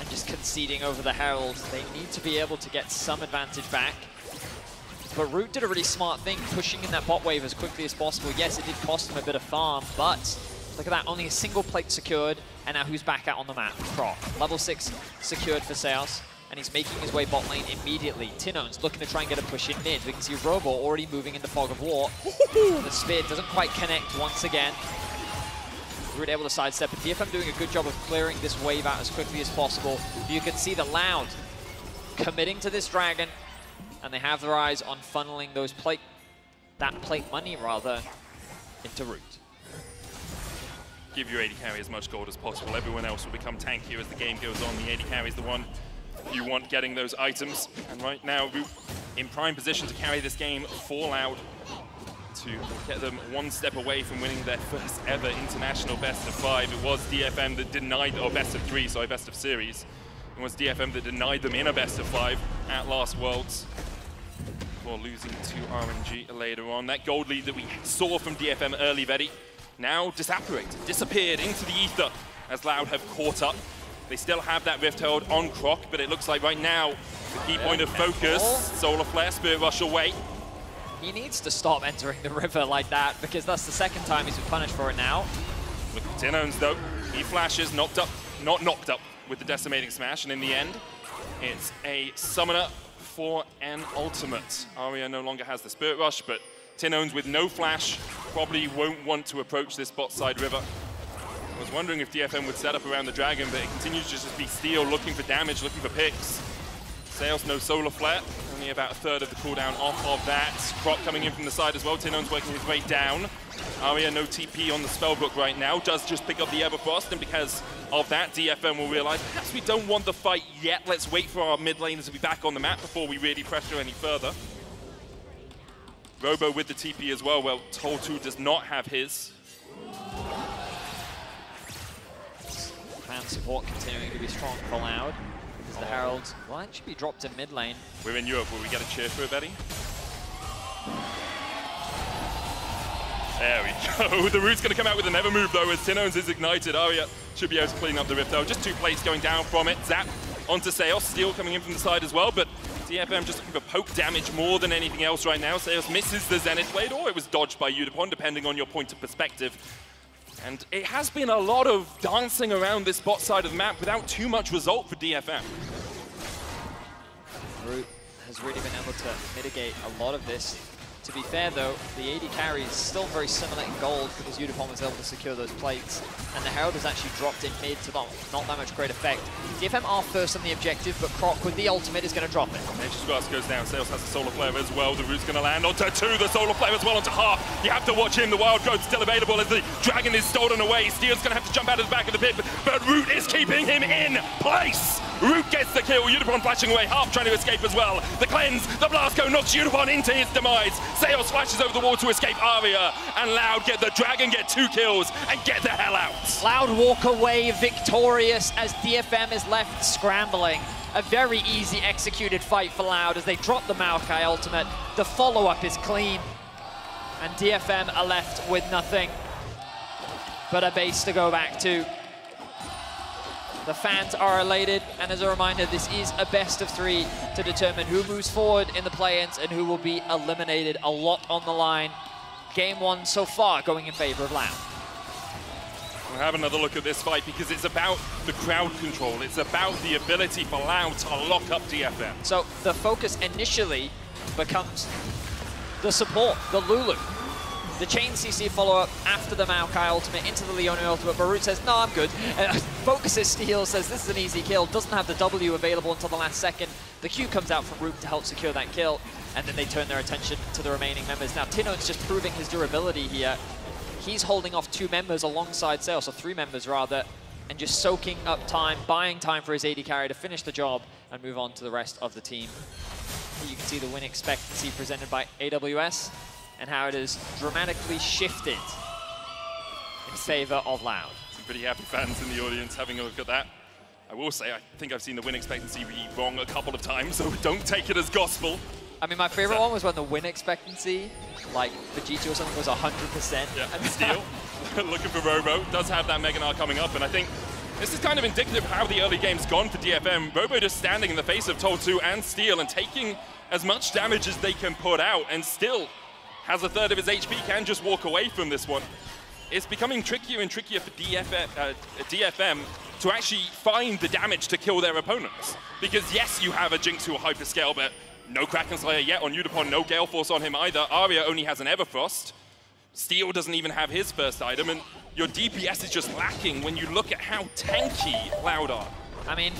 Speaker 22: and just conceding over the Herald, they need to be able to get some advantage back. But Root did a really smart thing, pushing in that bot wave as quickly as possible. Yes, it did cost him a bit of farm, but look at that, only a single plate secured, and now who's back out on the map? Croc. Level 6 secured for Seos, and he's making his way bot lane immediately. Tinone's looking to try and get a push in mid. We can see Robo already moving into Fog of War. The spear doesn't quite connect once again. Root able to sidestep, but DFM doing a good job of clearing this wave out as quickly as possible. You can see the Loud committing to this dragon, and they have their eyes on funneling those plate money rather into Root.
Speaker 21: Give your AD carry as much gold as possible. Everyone else will become tankier as the game goes on. The AD carry is the one you want getting those items. And right now, Root in prime position to carry this game for Loud, to get them one step away from winning their first ever international best of 5. It was DFM that denied, or best of 3, sorry, best of series. It was DFM that denied them in a best of 5 at last Worlds, before losing to RNG later on. That gold lead that we saw from DFM early, Vedi, now disappeared into the ether as Loud have caught up. They still have that Rift Herald on Croc, but it looks like right now the key point of focus, Solar Flare, Spirit Rush away.
Speaker 22: He needs to stop entering the river like that, because that's the second time he's been punished for it now.
Speaker 21: Look at Tinones though. He flashes, not knocked up with the Decimating Smash, and in the end, it's a Summoner for an ultimate. Arya no longer has the Spirit Rush, but Tinones with no flash probably won't want to approach this bot side river. I was wondering if DFM would set up around the dragon, but it continues to just be Steel looking for damage, looking for picks. Seos, no Solar Flare, only about a third of the cooldown off of that. Croc coming in from the side as well, Tinone's working his way down. Arya no TP on the spellbook right now, does just pick up the Everfrost, and because of that, DFM will realize perhaps we don't want the fight yet. Let's wait for our mid laners to be back on the map before we really pressure any further. Robo with the TP as well. Well, Toll 2 does not have his.
Speaker 22: Fan support continuing to be strong for Loud. As the Herald will actually be dropped in mid lane.
Speaker 21: We're in Europe. Will we get a cheer for it, Betty? There we go. The Root's going to come out with a never move, though, as Tinones is ignited. Arya should be able to clean up the Rift, though. Just 2 plates going down from it. Zap onto Seos. Steel coming in from the side as well, but DFM just looking for poke damage more than anything else right now. Seos misses the Zenith Blade, or it was dodged by Udapon, depending on your point of perspective. And it has been a lot of dancing around this bot side of the map without too much result for DFM.
Speaker 22: Root has really been able to mitigate a lot of this To be fair though, the AD carry is still very similar in gold because Udapon was able to secure those plates. And the Herald has actually dropped in mid to not that much great effect. DFM are first on the objective, but Croc with the ultimate is going to drop it.
Speaker 21: Nature's Grasp goes down. Sales has the Solar Flare as well. The Root's going to land onto 2. The Solar Flare as well onto half. You have to watch him. The Wild Goat's still available as the Dragon is stolen away. Steel's going to have to jump out of the back of the pit, but Root is keeping him in place. Root gets the kill. Udapon flashing away. Half trying to escape as well. The cleanse. The blast go knocks Udapon into his demise. Sales flashes over the wall to escape Aria. And Loud get the Dragon, get 2 kills, and get the hell out.
Speaker 22: Loud walk away victorious as DFM is left scrambling. A very easy executed fight for Loud as they drop the Maokai ultimate. The follow-up is clean. And DFM are left with nothing but a base to go back to. The fans are elated, and as a reminder, this is a best of 3 to determine who moves forward in the play-ins and who will be eliminated. A lot on the line. Game 1 so far going in favor of Loud.
Speaker 21: We'll have another look at this fight because it's about the crowd control. It's about the ability for Loud to lock up DFM.
Speaker 22: So the focus initially becomes the support, the Lulu. The chain CC follow-up after the Maokai ultimate into the Leona ultimate, but Root says, no, I'm good. Focuses Steel, says this is an easy kill, doesn't have the W available until the last second. The Q comes out from Root to help secure that kill, and then they turn their attention to the remaining members. Now, Tino's just proving his durability here. He's holding off 2 members alongside Sales, or 3 members rather, and just soaking up time, buying time for his AD carry to finish the job and move on to the rest of the team. You can see the win expectancy presented by AWS and how it has dramatically shifted in favor of Loud.
Speaker 21: Some pretty happy fans in the audience having a look at that. I will say, I think I've seen the win expectancy be wrong a couple of times, so don't take it as gospel.
Speaker 22: I mean, my favorite one was when the win expectancy, like Vegeta or something, was 100%.
Speaker 21: Yeah, and Steel, looking for Robo, does have that Mega Gnar coming up, and I think this is kind of indicative of how the early game's gone for DFM. Robo just standing in the face of Tol2 and Steel and taking as much damage as they can put out, and still has a third of his HP, can just walk away from this one. It's becoming trickier and trickier for DFM to actually find the damage to kill their opponents. Because yes, you have a Jinx who are hyperscale, but no Kraken Slayer yet on Udapon, no Gale Force on him either. Arya only has an Everfrost. Steel doesn't even have his first item, and your DPS is just lacking when you look at how tanky Loud are.
Speaker 22: I mean,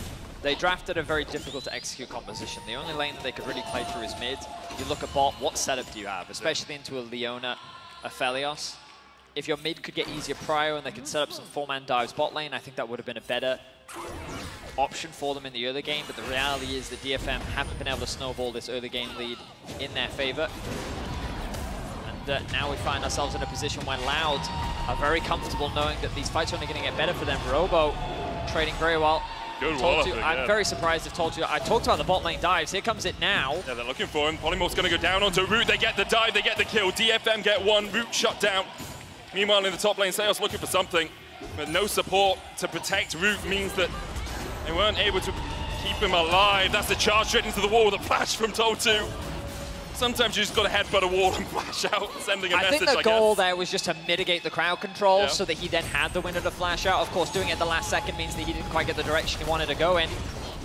Speaker 22: they drafted a very difficult to execute composition. The only lane that they could really play through is mid. You look at bot, what setup do you have? Especially into a Leona, a Felios. If your mid could get easier prio and they could set up some 4-man dives bot lane, I think that would have been a better option for them in the early game. But the reality is that DFM haven't been able to snowball this early game lead in their favor. And now we find ourselves in a position where Loud are very comfortable knowing that these fights are only going to get better for them. Robo trading very well.
Speaker 21: Good walloping,
Speaker 22: I'm very surprised if Tol2. I talked about the bot lane dives. Here comes it now.
Speaker 21: Yeah, they're looking for him. Polymorph's going to go down onto Root. They get the dive, they get the kill. DFM get 1, Root shut down. Meanwhile, in the top lane, Seos looking for something, but no support to protect Root means that they weren't able to keep him alive. That's the charge straight into the wall, the flash from Tol2. Sometimes you just got to headbutt a wall and flash out, sending a message, I guess.
Speaker 22: I think the goal there was just to mitigate the crowd control so that he then had the winner to flash out. Of course, doing it at the last second means that he didn't quite get the direction he wanted to go in.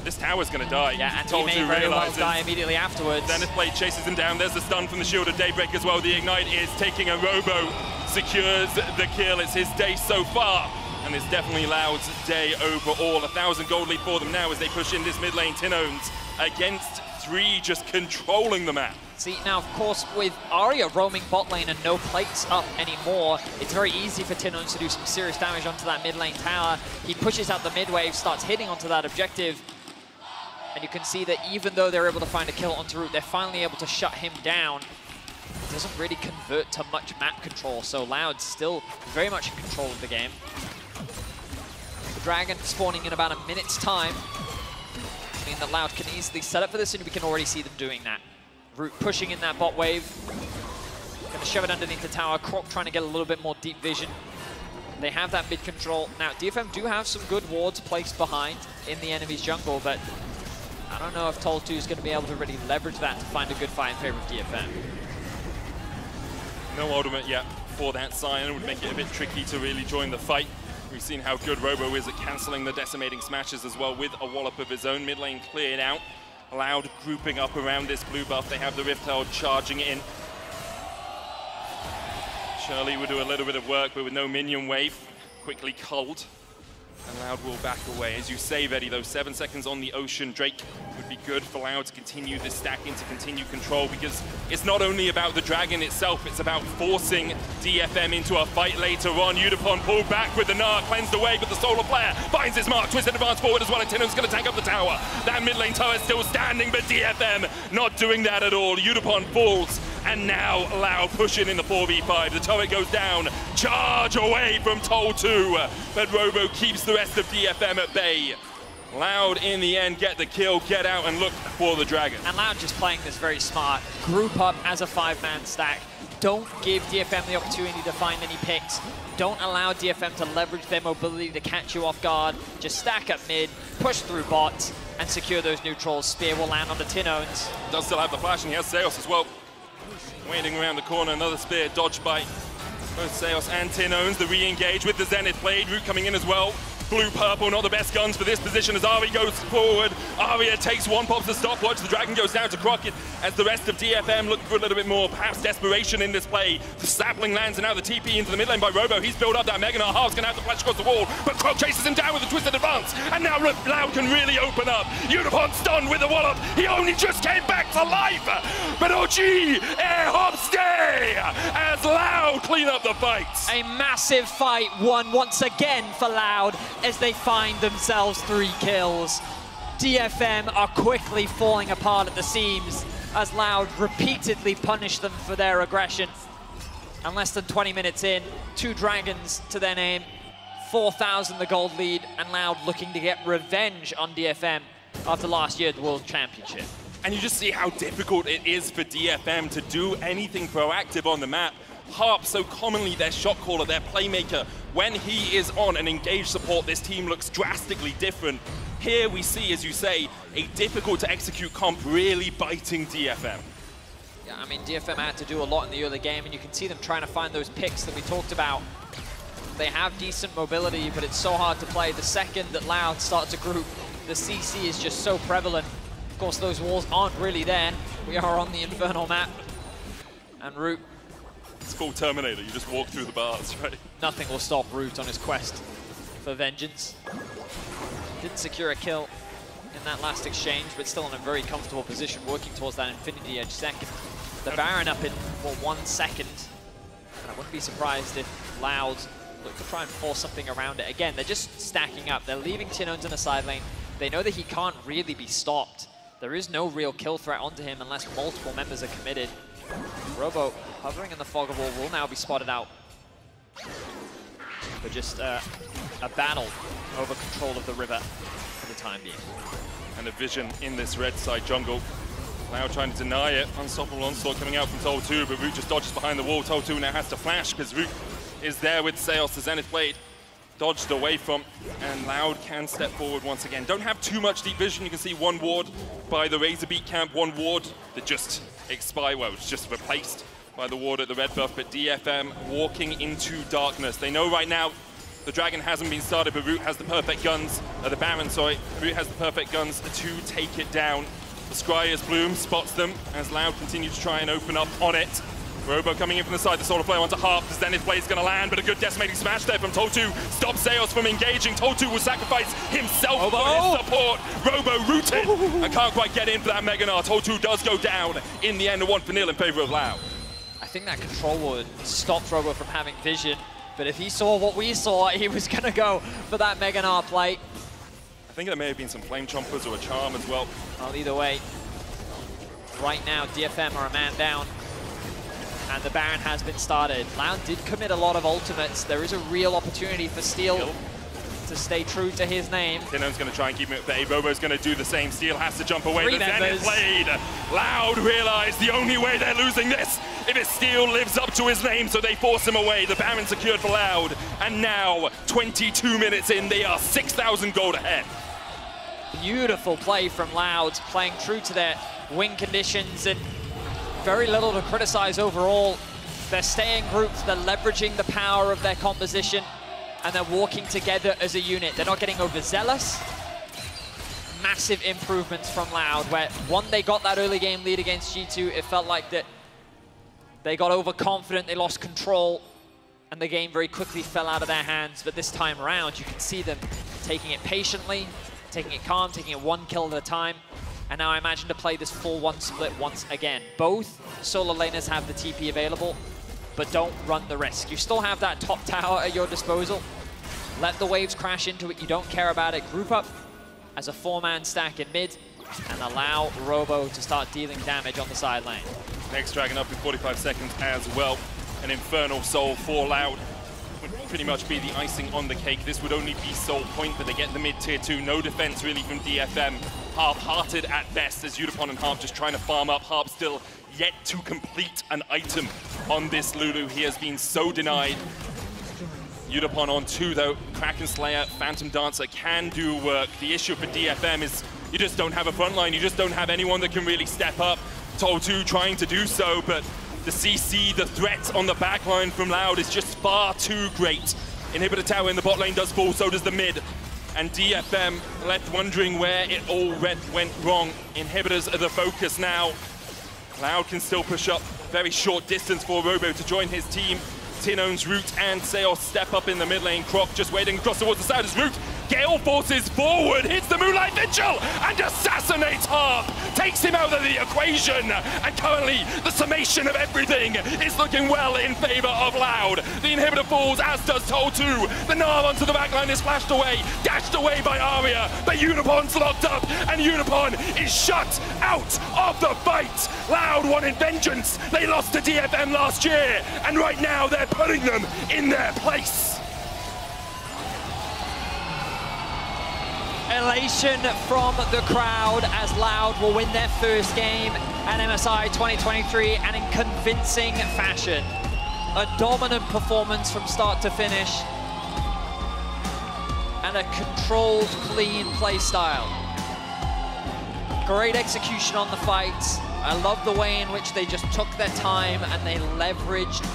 Speaker 21: This tower's going to die.
Speaker 22: Yeah, and he may very well die immediately afterwards.
Speaker 21: Zenith Blade chases him down. There's the stun from the Shield of Daybreak as well. The Ignite is taking a Robo, secures the kill. It's his day so far. And it's definitely Loud's day overall. 1,000 gold lead for them now as they push in this mid lane. Tinones against 3, just controlling the map.
Speaker 22: See, now, of course, with Arya roaming bot lane and no plates up anymore, it's very easy for Tinones to do some serious damage onto that mid lane tower. He pushes out the mid wave, starts hitting onto that objective. And you can see that even though they're able to find a kill onto Root, they're finally able to shut him down. It doesn't really convert to much map control, so Loud's still very much in control of the game. The Dragon spawning in about a minute's time. I mean that Loud can easily set up for this, and we can already see them doing that. Root pushing in that bot wave. Gonna shove it underneath the tower. Croc trying to get a little bit more deep vision. They have that mid control. Now, DFM do have some good wards placed behind in the enemy's jungle, but I don't know if Tol2 is going to be able to really leverage that to find a good fight in favor of DFM.
Speaker 21: No ultimate yet for that Sion would make it a bit tricky to really join the fight. We've seen how good Robo is at cancelling the decimating smashes as well with a wallop of his own. Mid lane cleared out. Loud grouping up around this blue buff. They have the Rift Herald charging in. Shirley will do a little bit of work, but with no minion wave, quickly culled. And Loud will back away. As you say, Vetti, those 7 seconds on the Ocean Drake would be good for Loud to continue this stacking, to continue control, because it's not only about the Dragon itself, it's about forcing DFM into a fight later on. Udapon pulled back with the Gnar, cleansed away, but the Solar Flare finds his mark. Twisted advance forward as well, and Tinon's going to tank up the tower. That mid lane tower is still standing, but DFM not doing that at all. Udapon falls. And now Loud pushing in the 4v5. The turret goes down. Charge away from Toll2. But Robo keeps the rest of DFM at bay. Loud in the end get the kill, get out and look for the Dragon.
Speaker 22: And Loud just playing this very smart. Group up as a 5-man stack. Don't give DFM the opportunity to find any picks. Don't allow DFM to leverage their mobility to catch you off guard. Just stack up mid, push through bots, and secure those neutrals. Spear will land on the Tinons.
Speaker 21: Does still have the flash, and he has Seos as well. Waiting around the corner, another spear dodged by both Seos and Tinons. The re-engage with the Zenith Blade. Root coming in as well. Blue-purple, not the best guns for this position as Ari goes forward. Aria takes one, pops the stopwatch. The Dragon goes down to Crockett as the rest of DFM looking for a little bit more, perhaps desperation in this play. The sapling lands and now the TP into the mid lane by Robo. He's built up that Mega Gnar. Half's going to have to flash across the wall, but Croc chases him down with a twisted advance. And now Loud can really open up. Udapon stunned with the wallop. He only just came back to life. But OG, air hop stay as Loud clean up the fight.
Speaker 22: A massive fight won once again for Loud as they find themselves 3 kills. DFM are quickly falling apart at the seams as Loud repeatedly punish them for their aggression. And less than 20 minutes in, 2 Dragons to their name, 4,000 the gold lead, and Loud looking to get revenge on DFM after last year's World Championship.
Speaker 21: And you just see how difficult it is for DFM to do anything proactive on the map. Harp, so commonly their shot caller, their playmaker. When he is on an engaged support, this team looks drastically different. Here we see, as you say, a difficult to execute comp really biting DFM.
Speaker 22: Yeah, I mean, DFM had to do a lot in the early game, and you can see them trying to find those picks that we talked about. They have decent mobility, but it's so hard to play. The second that Loud starts a group, the CC is just so prevalent. Of course, those walls aren't really there. We are on the Infernal map. And Root,
Speaker 21: it's full Terminator, you just walk through the bars, right?
Speaker 22: nothing will stop Root on his quest for vengeance. Didn't secure a kill in that last exchange, but still in a very comfortable position, working towards that Infinity Edge second. The Baron up in, for 1 second. And I wouldn't be surprised if Loud look to try and force something around it. Again, they're just stacking up. They're leaving Tinons in the side lane. They know that he can't really be stopped. There is no real kill threat onto him unless multiple members are committed. Robo, hovering in the fog of war, will now be spotted out. But just a battle over control of the river for the time being.
Speaker 21: And a vision in this red side jungle. Loud trying to deny it. Unstoppable onslaught coming out from Toll2, but Root just dodges behind the wall. Toll2 now has to flash because Root is there with Seos, the Zenith Blade. Dodged away from, and Loud can step forward once again. Don't have too much deep vision. You can see 1 ward by the Razorbeak camp, 1 ward that just expired, well, it's just replaced by the ward at the red buff, but DFM walking into darkness. They know right now the Dragon hasn't been started, but Root has the perfect guns, the Baron, sorry. Root has the perfect guns to take it down. The Scryer's Bloom spots them as Loud continue to try and open up on it. Robo coming in from the side, the Solar Flare onto Harp. The Zenith Blade's going to land, but a good decimating smash there from Toll2. Stops Seos from engaging. Toll2 will sacrifice himself for his support. Robo rooted and can't quite get in for that Mega Gnar. Toll2 does go down in the end, a 1-0 in favor of Loud.
Speaker 22: I think that control ward stopped Robo from having vision, but if he saw what we saw, he was going to go for that Mega Gnar play.
Speaker 21: I think there may have been some Flame Chompers or a Charm as well.
Speaker 22: Well, either way, right now DFM are a man down. And the Baron has been started. Loud did commit a lot of ultimates. There is a real opportunity for Steel to stay true to his name.
Speaker 21: Tinon's going to try and keep him at bay. Robo's going to do the same. Steel has to jump away.
Speaker 22: 3
Speaker 21: the
Speaker 22: members.
Speaker 21: Zenith Blade. Loud realize the only way they're losing this if his Steel lives up to his name, so they force him away. The Baron secured for Loud. And now, 22 minutes in, they are 6,000 gold ahead.
Speaker 22: Beautiful play from Loud, playing true to their win conditions, and very little to criticize overall. They're staying grouped, they're leveraging the power of their composition, and they're walking together as a unit. They're not getting overzealous. Massive improvements from Loud, where they got that early game lead against G2, it felt like that they got overconfident, they lost control. and the game very quickly fell out of their hands. But this time around, you can see them taking it patiently, taking it calm, taking it one kill at a time. And now I imagine to play this 4-1 split once again. Both solo laners have the TP available, but don't run the risk. You still have that top tower at your disposal. Let the waves crash into it. You don't care about it. Group up as a 4-man stack in mid and allow Robo to start dealing damage on the side lane.
Speaker 21: Next Dragon up in 45 seconds as well. An Infernal Soul for Loud would pretty much be the icing on the cake. This would only be Soul Point, but they get the mid tier 2. No defense really from DFM. Half-hearted at best as Udapon and Harp just trying to farm up. Harp still yet to complete an item on this Lulu. He has been so denied. Udapon on 2 though. Kraken Slayer, Phantom Dancer can do work. The issue for DFM is you just don't have a front line. You just don't have anyone that can really step up. Tol2 trying to do so, but the CC, the threat on the back line from Loud is just far too great. Inhibitor tower in the bot lane does fall, so does the mid. And DFM left wondering where it all went wrong. Inhibitors are the focus now. Loud can still push up very short distance for Robo to join his team. Tinone's Root and Seos step up in the mid lane. Croc just waiting across towards the side as Root. Gale forces forward, hits the Moonlight Vigil and assassinates Harp. Takes him out of the equation. And currently, the summation of everything is looking well in favor of Loud. The inhibitor falls, as does Tol2. The Gnar onto the backline is flashed away, dashed away by Arya. But Unipon's locked up, and Unipon is shut out of the fight. Loud wanted vengeance. They lost to DFM last year, and right now they're putting them in their place.
Speaker 22: Elation from the crowd as Loud will win their first game at MSI 2023 and in convincing fashion. A dominant performance from start to finish and a controlled, clean play style. Great execution on the fights. I love the way in which they just took their time and they leveraged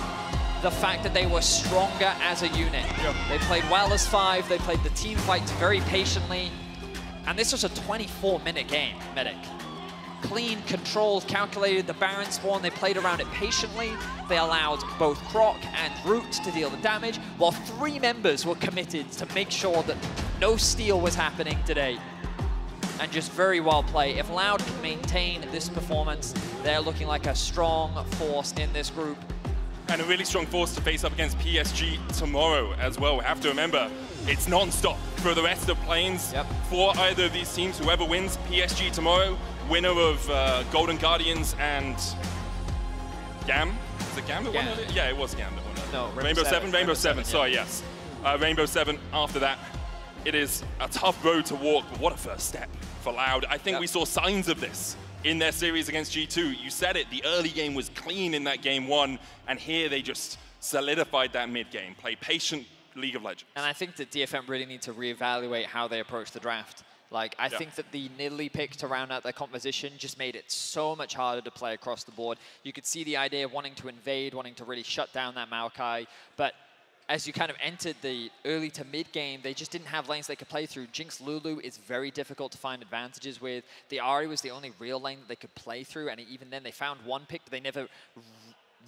Speaker 22: the fact that they were stronger as a unit. Yep. They played well as 5, they played the team fights very patiently, and this was a 24-minute game, Medic. Clean, controlled, calculated, the Baron spawn, they played around it patiently. They allowed both Croc and Root to deal the damage, while 3 members were committed to make sure that no steal was happening today. And just very well played. If Loud can maintain this performance, they're looking like a strong force in this group.
Speaker 21: And a really strong force to face up against PSG tomorrow as well. We have to remember, it's non-stop for the rest of planes. Yep. For either of these teams, whoever wins, PSG tomorrow, winner of Golden Guardians and Gam. Is it Gam that won it? Yeah, it was Gam that won it.
Speaker 22: No,
Speaker 21: Rainbow 7? Rainbow 7, sorry,
Speaker 22: yeah.
Speaker 21: yes. Rainbow 7 after that. It is a tough road to walk, but what a first step for Loud. I think we saw signs of this in their series against G2. You said it, the early game was clean in that game 1, and here they just solidified that mid-game, play patient League of Legends.
Speaker 22: And I think that DFM really need to reevaluate how they approach the draft. Like, I think that the Nidalee pick to round out their composition just made it so much harder to play across the board. You could see the idea of wanting to invade, wanting to really shut down that Maokai, but as you kind of entered the early to mid game, they just didn't have lanes they could play through. Jinx Lulu is very difficult to find advantages with. The Ahri was the only real lane that they could play through, and even then they found one pick, but they never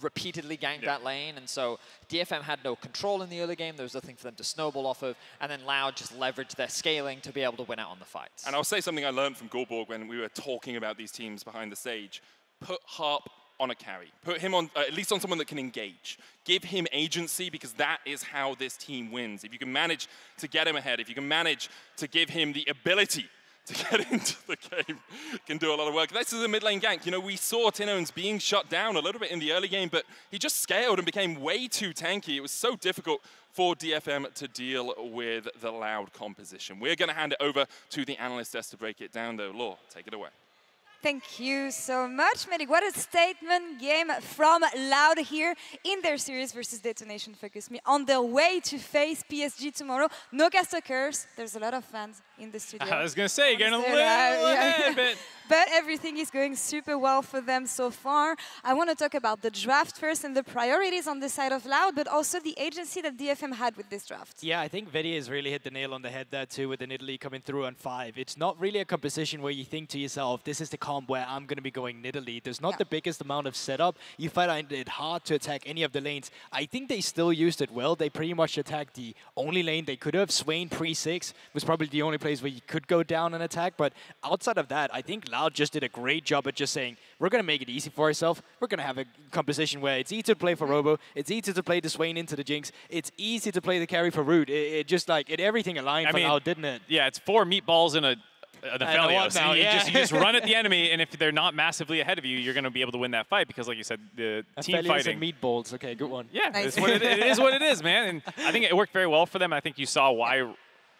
Speaker 22: repeatedly ganked that lane. And so DFM had no control in the early game. There was nothing for them to snowball off of, and then Loud just leveraged their scaling to be able to win out on the fights.
Speaker 21: And I'll say something I learned from Gorborg when we were talking about these teams behind the stage. Put Harp on a carry. Put him on, at least on someone that can engage. Give him agency, because that is how this team wins. If you can manage to get him ahead, if you can manage to give him the ability to get into the game, can do a lot of work. This is a mid lane gank. You know, we saw Tinone's being shut down a little bit in the early game, but he just scaled and became way too tanky. It was so difficult for DFM to deal with the Loud composition. We're going to hand it over to the analyst desk to break it down, though. Law, take it away.
Speaker 8: Thank you so much, Medic. What a statement game from Loud here in their series versus Detonation Focus Me on their way to face PSG tomorrow. No caster curse. There's a lot of fans in the studio.
Speaker 9: I was going to say, you're getting a little ahead,
Speaker 8: but everything is going super well for them so far. I want to talk about the draft first and the priorities on the side of Loud, but also the agency that DFM had with this draft.
Speaker 10: Yeah, I think Vedi has really hit the nail on the head there too with the Nidalee coming through on 5. It's not really a composition where you think to yourself, this is the comp where I'm going to be going Nidalee. There's not the biggest amount of setup. You find it hard to attack any of the lanes. I think they still used it well. They pretty much attacked the only lane they could have. Swain pre-6 was probably the only place where you could go down and attack. But outside of that, I think Loud just did a great job at just saying, we're going to make it easy for ourselves. We're going to have a composition where it's easy to play for Robo. It's easy to play the Swain into the Jinx. It's easy to play the carry for Root. It just like, everything aligned for Loud, didn't it?
Speaker 9: Yeah, it's 4 meatballs in an Aphelios.
Speaker 10: Now,
Speaker 9: you just run at the enemy, and if they're not massively ahead of you, you're going to be able to win that fight because, like you said, the team fighting.
Speaker 10: And meatballs. Okay, good one.
Speaker 9: Yeah, nice. It is what it is, man. And I think it worked very well for them. I think you saw why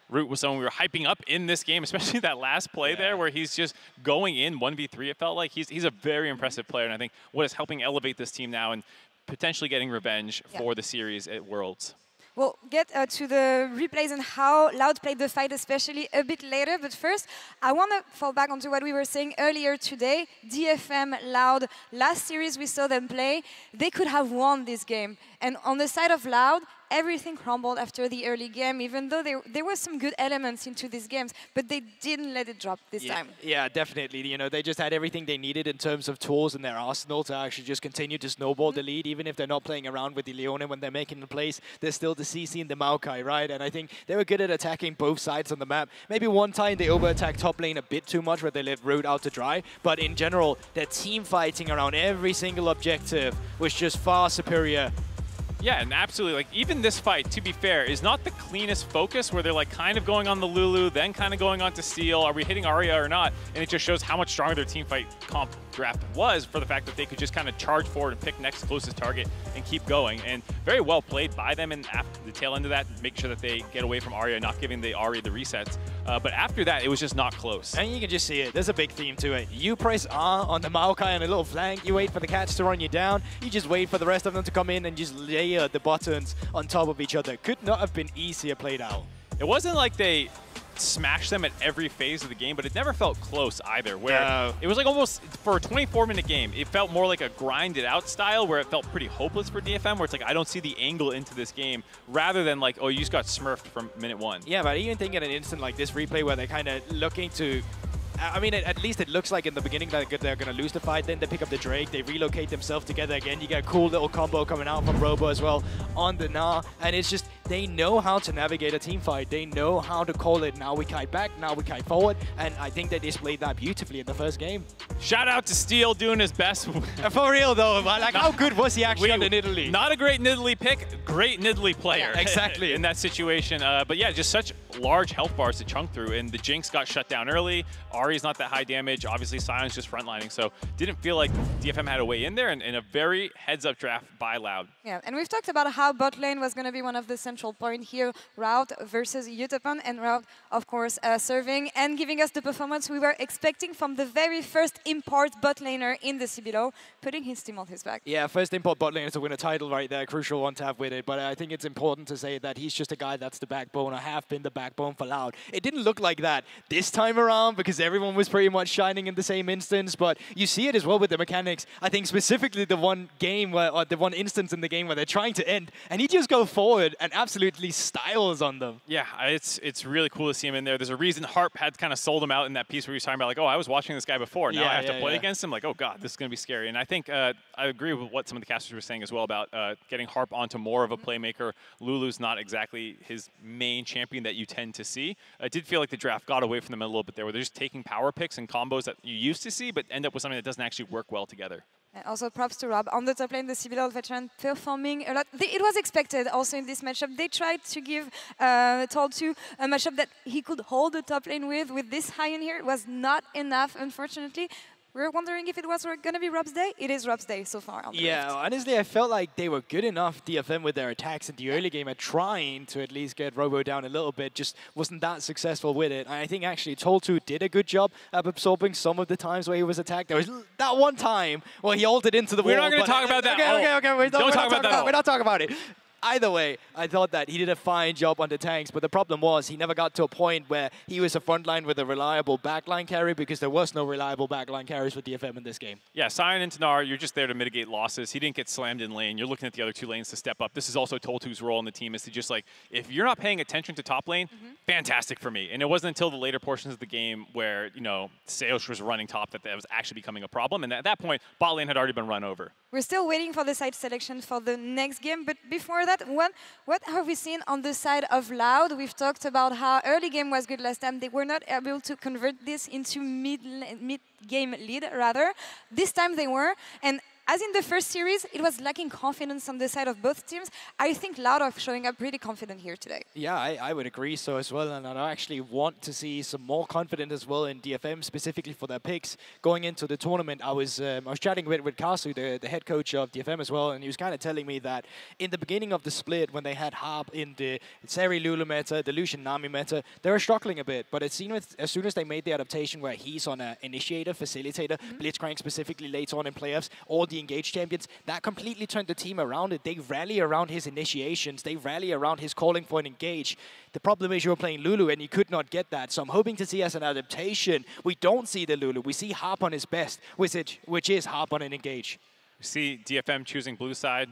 Speaker 9: Root was someone we were hyping up in this game, especially that last play there where he's just going in 1v3. It felt like he's a very impressive player, and I think what is helping elevate this team now and potentially getting revenge for the series at Worlds.
Speaker 8: We'll get to the replays and how Loud played the fight, especially a bit later. But first, I want to fall back onto what we were saying earlier today. DFM, Loud, last series we saw them play, they could have won this game. And on the side of Loud, everything crumbled after the early game, even though there were some good elements into these games, but they didn't let it drop this time.
Speaker 10: Yeah, definitely. You know, they just had everything they needed in terms of tools in their arsenal to actually just continue to snowball the lead, even if they're not playing around with the Leona when they're making the plays. There's still the CC and the Maokai, right? And I think they were good at attacking both sides on the map. Maybe one time they over-attacked top lane a bit too much where they left Root out to dry, but in general, their team fighting around every single objective was just far superior.
Speaker 9: Yeah, and absolutely. Like, even this fight, to be fair, is not the cleanest focus where they're like kind of going on the Lulu, then kind of going on to Steel. Are we hitting Arya or not? And it just shows how much stronger their team fight comp draft was for the fact that they could just kind of charge forward and pick next closest target and keep going. And very well played by them. And after the tail end of that, make sure that they get away from Arya, not giving the Arya the resets. But after that, it was just not close.
Speaker 10: And you can just see it. There's a big theme to it. You press R on the Maokai on a little flank. You wait for the catch to run you down. You just wait for the rest of them to come in and just layer the buttons on top of each other. Could not have been easier played out.
Speaker 9: It wasn't like they smashed them at every phase of the game, but it never felt close either, where it was like almost, for a 24-minute game, it felt more like a grinded out style where it felt pretty hopeless for DFM, where it's like, I don't see the angle into this game, rather than like, oh, you just got smurfed from minute 1.
Speaker 10: Yeah, but even thinking an instant like this replay where they're kind of looking to, I mean, at least it looks like in the beginning that they're going to lose the fight. Then they pick up the Drake. They relocate themselves together again. You get a cool little combo coming out from Robo as well on the Gnar. And it's just, they know how to navigate a team fight. They know how to call it. Now we kite back, now we kite forward. And I think they displayed that beautifully in the first game.
Speaker 9: Shout out to Steel doing his best.
Speaker 10: For real though, like how good was he actually on the Nidalee?
Speaker 9: Not a great Nidalee pick, great Nidalee player.
Speaker 10: Yeah, exactly.
Speaker 9: In that situation. But yeah, just such large health bars to chunk through. And the Jinx got shut down early. Ahri's not that high damage. Obviously, Sion's just frontlining. So didn't feel like DFM had a way in there, and a very heads-up draft by Loud.
Speaker 8: Yeah, and we've talked about how bot lane was going to be one of the central points here. Route versus Utapon, and Route, of course, serving and giving us the performance we were expecting from the very first import bot laner in the CBLOL, putting his team on his back.
Speaker 10: Yeah, first import bot laner to win a title right there. Crucial one to have with it. But I think it's important to say that he's just a guy that's the backbone, or have been the backbone for Loud. It didn't look like that this time around because everyone was pretty much shining in the same instance, but you see it as well with the mechanics. I think specifically the one game where, or the one instance in the game where they're trying to end, and he just go forward and absolutely styles on them.
Speaker 9: Yeah, it's really cool to see him in there. There's a reason Harp had kind of sold him out in that piece where he was talking about like, oh, I was watching this guy before. Now I have to play against him. Like, oh god, this is going to be scary. And I think I agree with what some of the casters were saying as well about getting Harp onto more of a playmaker. Lulu's not exactly his main champion that you tend to see. It did feel like the draft got away from them a little bit there, where they're just taking power picks and combos that you used to see, but end up with something that doesn't actually work well together.
Speaker 8: And also props to Rob on the top lane, the CBLOL veteran performing a lot. It was expected also in this matchup. They tried to give Tol2 a matchup that he could hold the top lane with this high in here. It was not enough, unfortunately. We're wondering if it was going to be Rob's day. It is Rob's day so far. On the
Speaker 10: yeah,
Speaker 8: left.
Speaker 10: Honestly, I felt like they were good enough, DFM, with their attacks in the early game at trying to at least get Robo down a little bit. Just wasn't that successful with it. And I think actually Tol2 did a good job of absorbing some of the times where he was attacked. There was that one time where he ulted into the wall.
Speaker 9: We're not going to talk about that.
Speaker 10: Okay. We're not talking about it. Either way, I thought that he did a fine job on the tanks, but the problem was he never got to a point where he was a frontline with a reliable backline carry because there was no reliable backline carries for DFM in this game.
Speaker 9: Yeah, Sion and Tanar, you're just there to mitigate losses. He didn't get slammed in lane. You're looking at the other 2 lanes to step up. This is also Toltu's role in the team is to just like, if you're not paying attention to top lane, fantastic for me. And it wasn't until the later portions of the game where, you know, Seosh was running top that was actually becoming a problem. And at that point, bot lane had already been run over.
Speaker 8: We're still waiting for the side selection for the next game, but before that, what have we seen on the side of Loud? We've talked about how early game was good last time. They were not able to convert this into mid-game lead, rather. This time they were, and as in the first series, it was lacking confidence on the side of both teams. I think Loud are showing up pretty confident here today.
Speaker 10: Yeah, I would agree so as well, and I actually want to see some more confidence as well in DFM, specifically for their picks. Going into the tournament, I was chatting with Kasu, the head coach of DFM as well, and he was kind of telling me that in the beginning of the split, when they had Harp in the Seri Lulu meta, the Lucian Nami meta, they were struggling a bit, but it seemed as soon as they made the adaptation where he's on an initiator, facilitator, Blitzcrank specifically later on in playoffs, or the engaged champions, that completely turned the team around it. They rally around his initiations. They rally around his calling for an engage. The problem is you're playing Lulu and you could not get that. So I'm hoping to see as an adaptation, we don't see the Lulu. We see Harp on his best, which is Harp on an engage.
Speaker 9: We see DFM choosing blue side.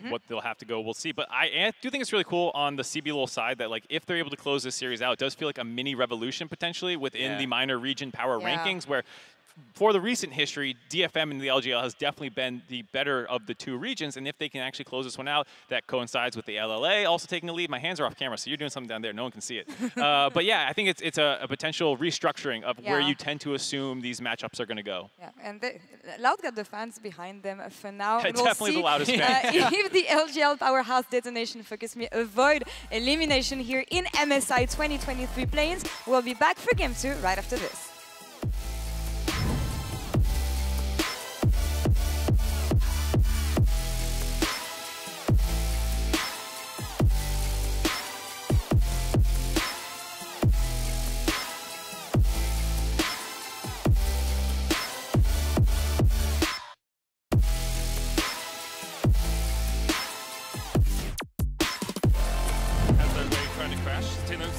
Speaker 9: What they'll have to go, we'll see. But I do think it's really cool on the CBLOL side that, like, if they're able to close this series out, it does feel like a mini revolution potentially within the minor region power rankings, where for the recent history, DFM and the LGL has definitely been the better of the 2 regions, and if they can actually close this one out, that coincides with the LLA also taking the lead. My hands are off camera, so you're doing something down there. No one can see it. But yeah, I think it's a potential restructuring of where you tend to assume these matchups are going to go.
Speaker 8: Yeah, and Loud got the fans behind them for now.
Speaker 9: Yeah, we'll definitely see, the loudest fans.
Speaker 8: If the LGL Powerhouse Detonation Focus Me avoid elimination here in MSI 2023 play-ins, we'll be back for Game 2 right after this.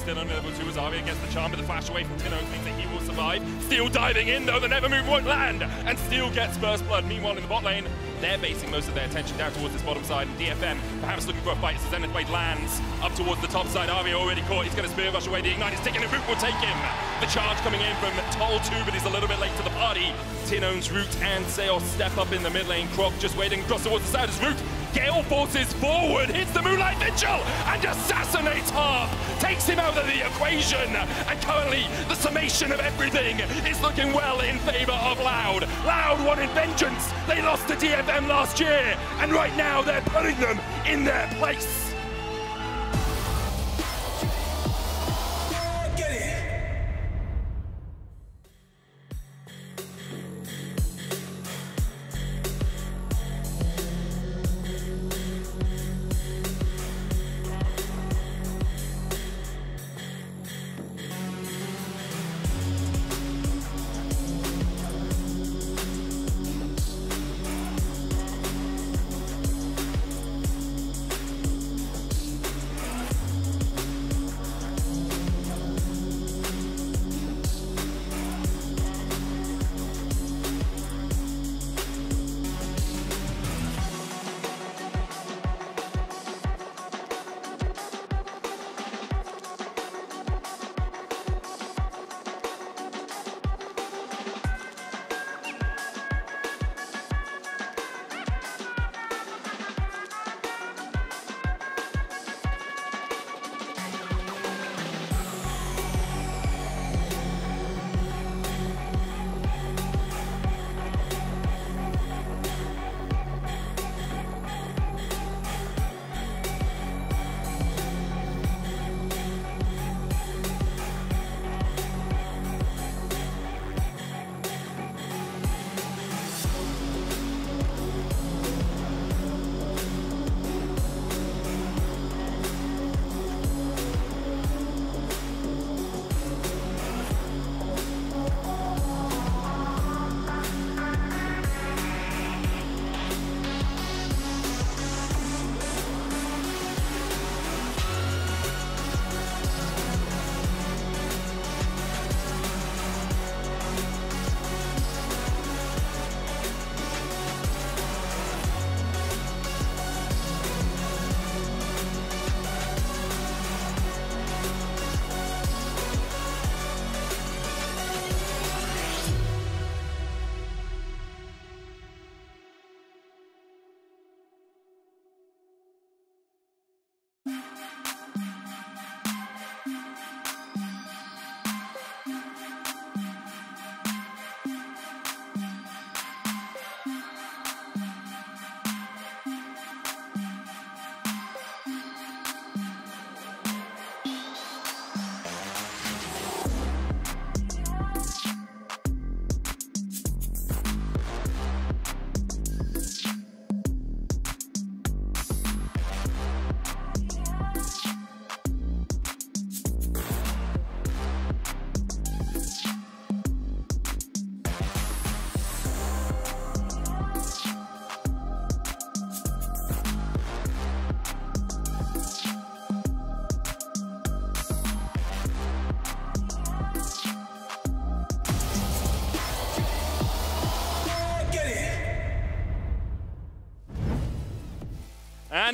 Speaker 21: Still on level 2 as Arya gets the charm, but the flash away from Tino thinks that he will survive. Steel diving in though, the never move won't land, and Steel gets first blood. Meanwhile in the bot lane, they're basing most of their attention down towards this bottom side, and DFM perhaps looking for a fight as the Zenith Blade lands up towards the top side. Arya already caught, he's going to spear rush away, the Ignite is ticking, and Root will take him. The charge coming in from Toll 2, but he's a little bit late to the party. Tino's Root and Seos step up in the mid lane. Croc just waiting across towards the side as Root Gale forces forward, hits the Moonlight Vigil, and assassinates Harp, takes him out of the equation, and currently the summation of everything is looking well in favor of Loud. Loud wanted vengeance, they lost to DFM last year, and right now they're putting them in their place.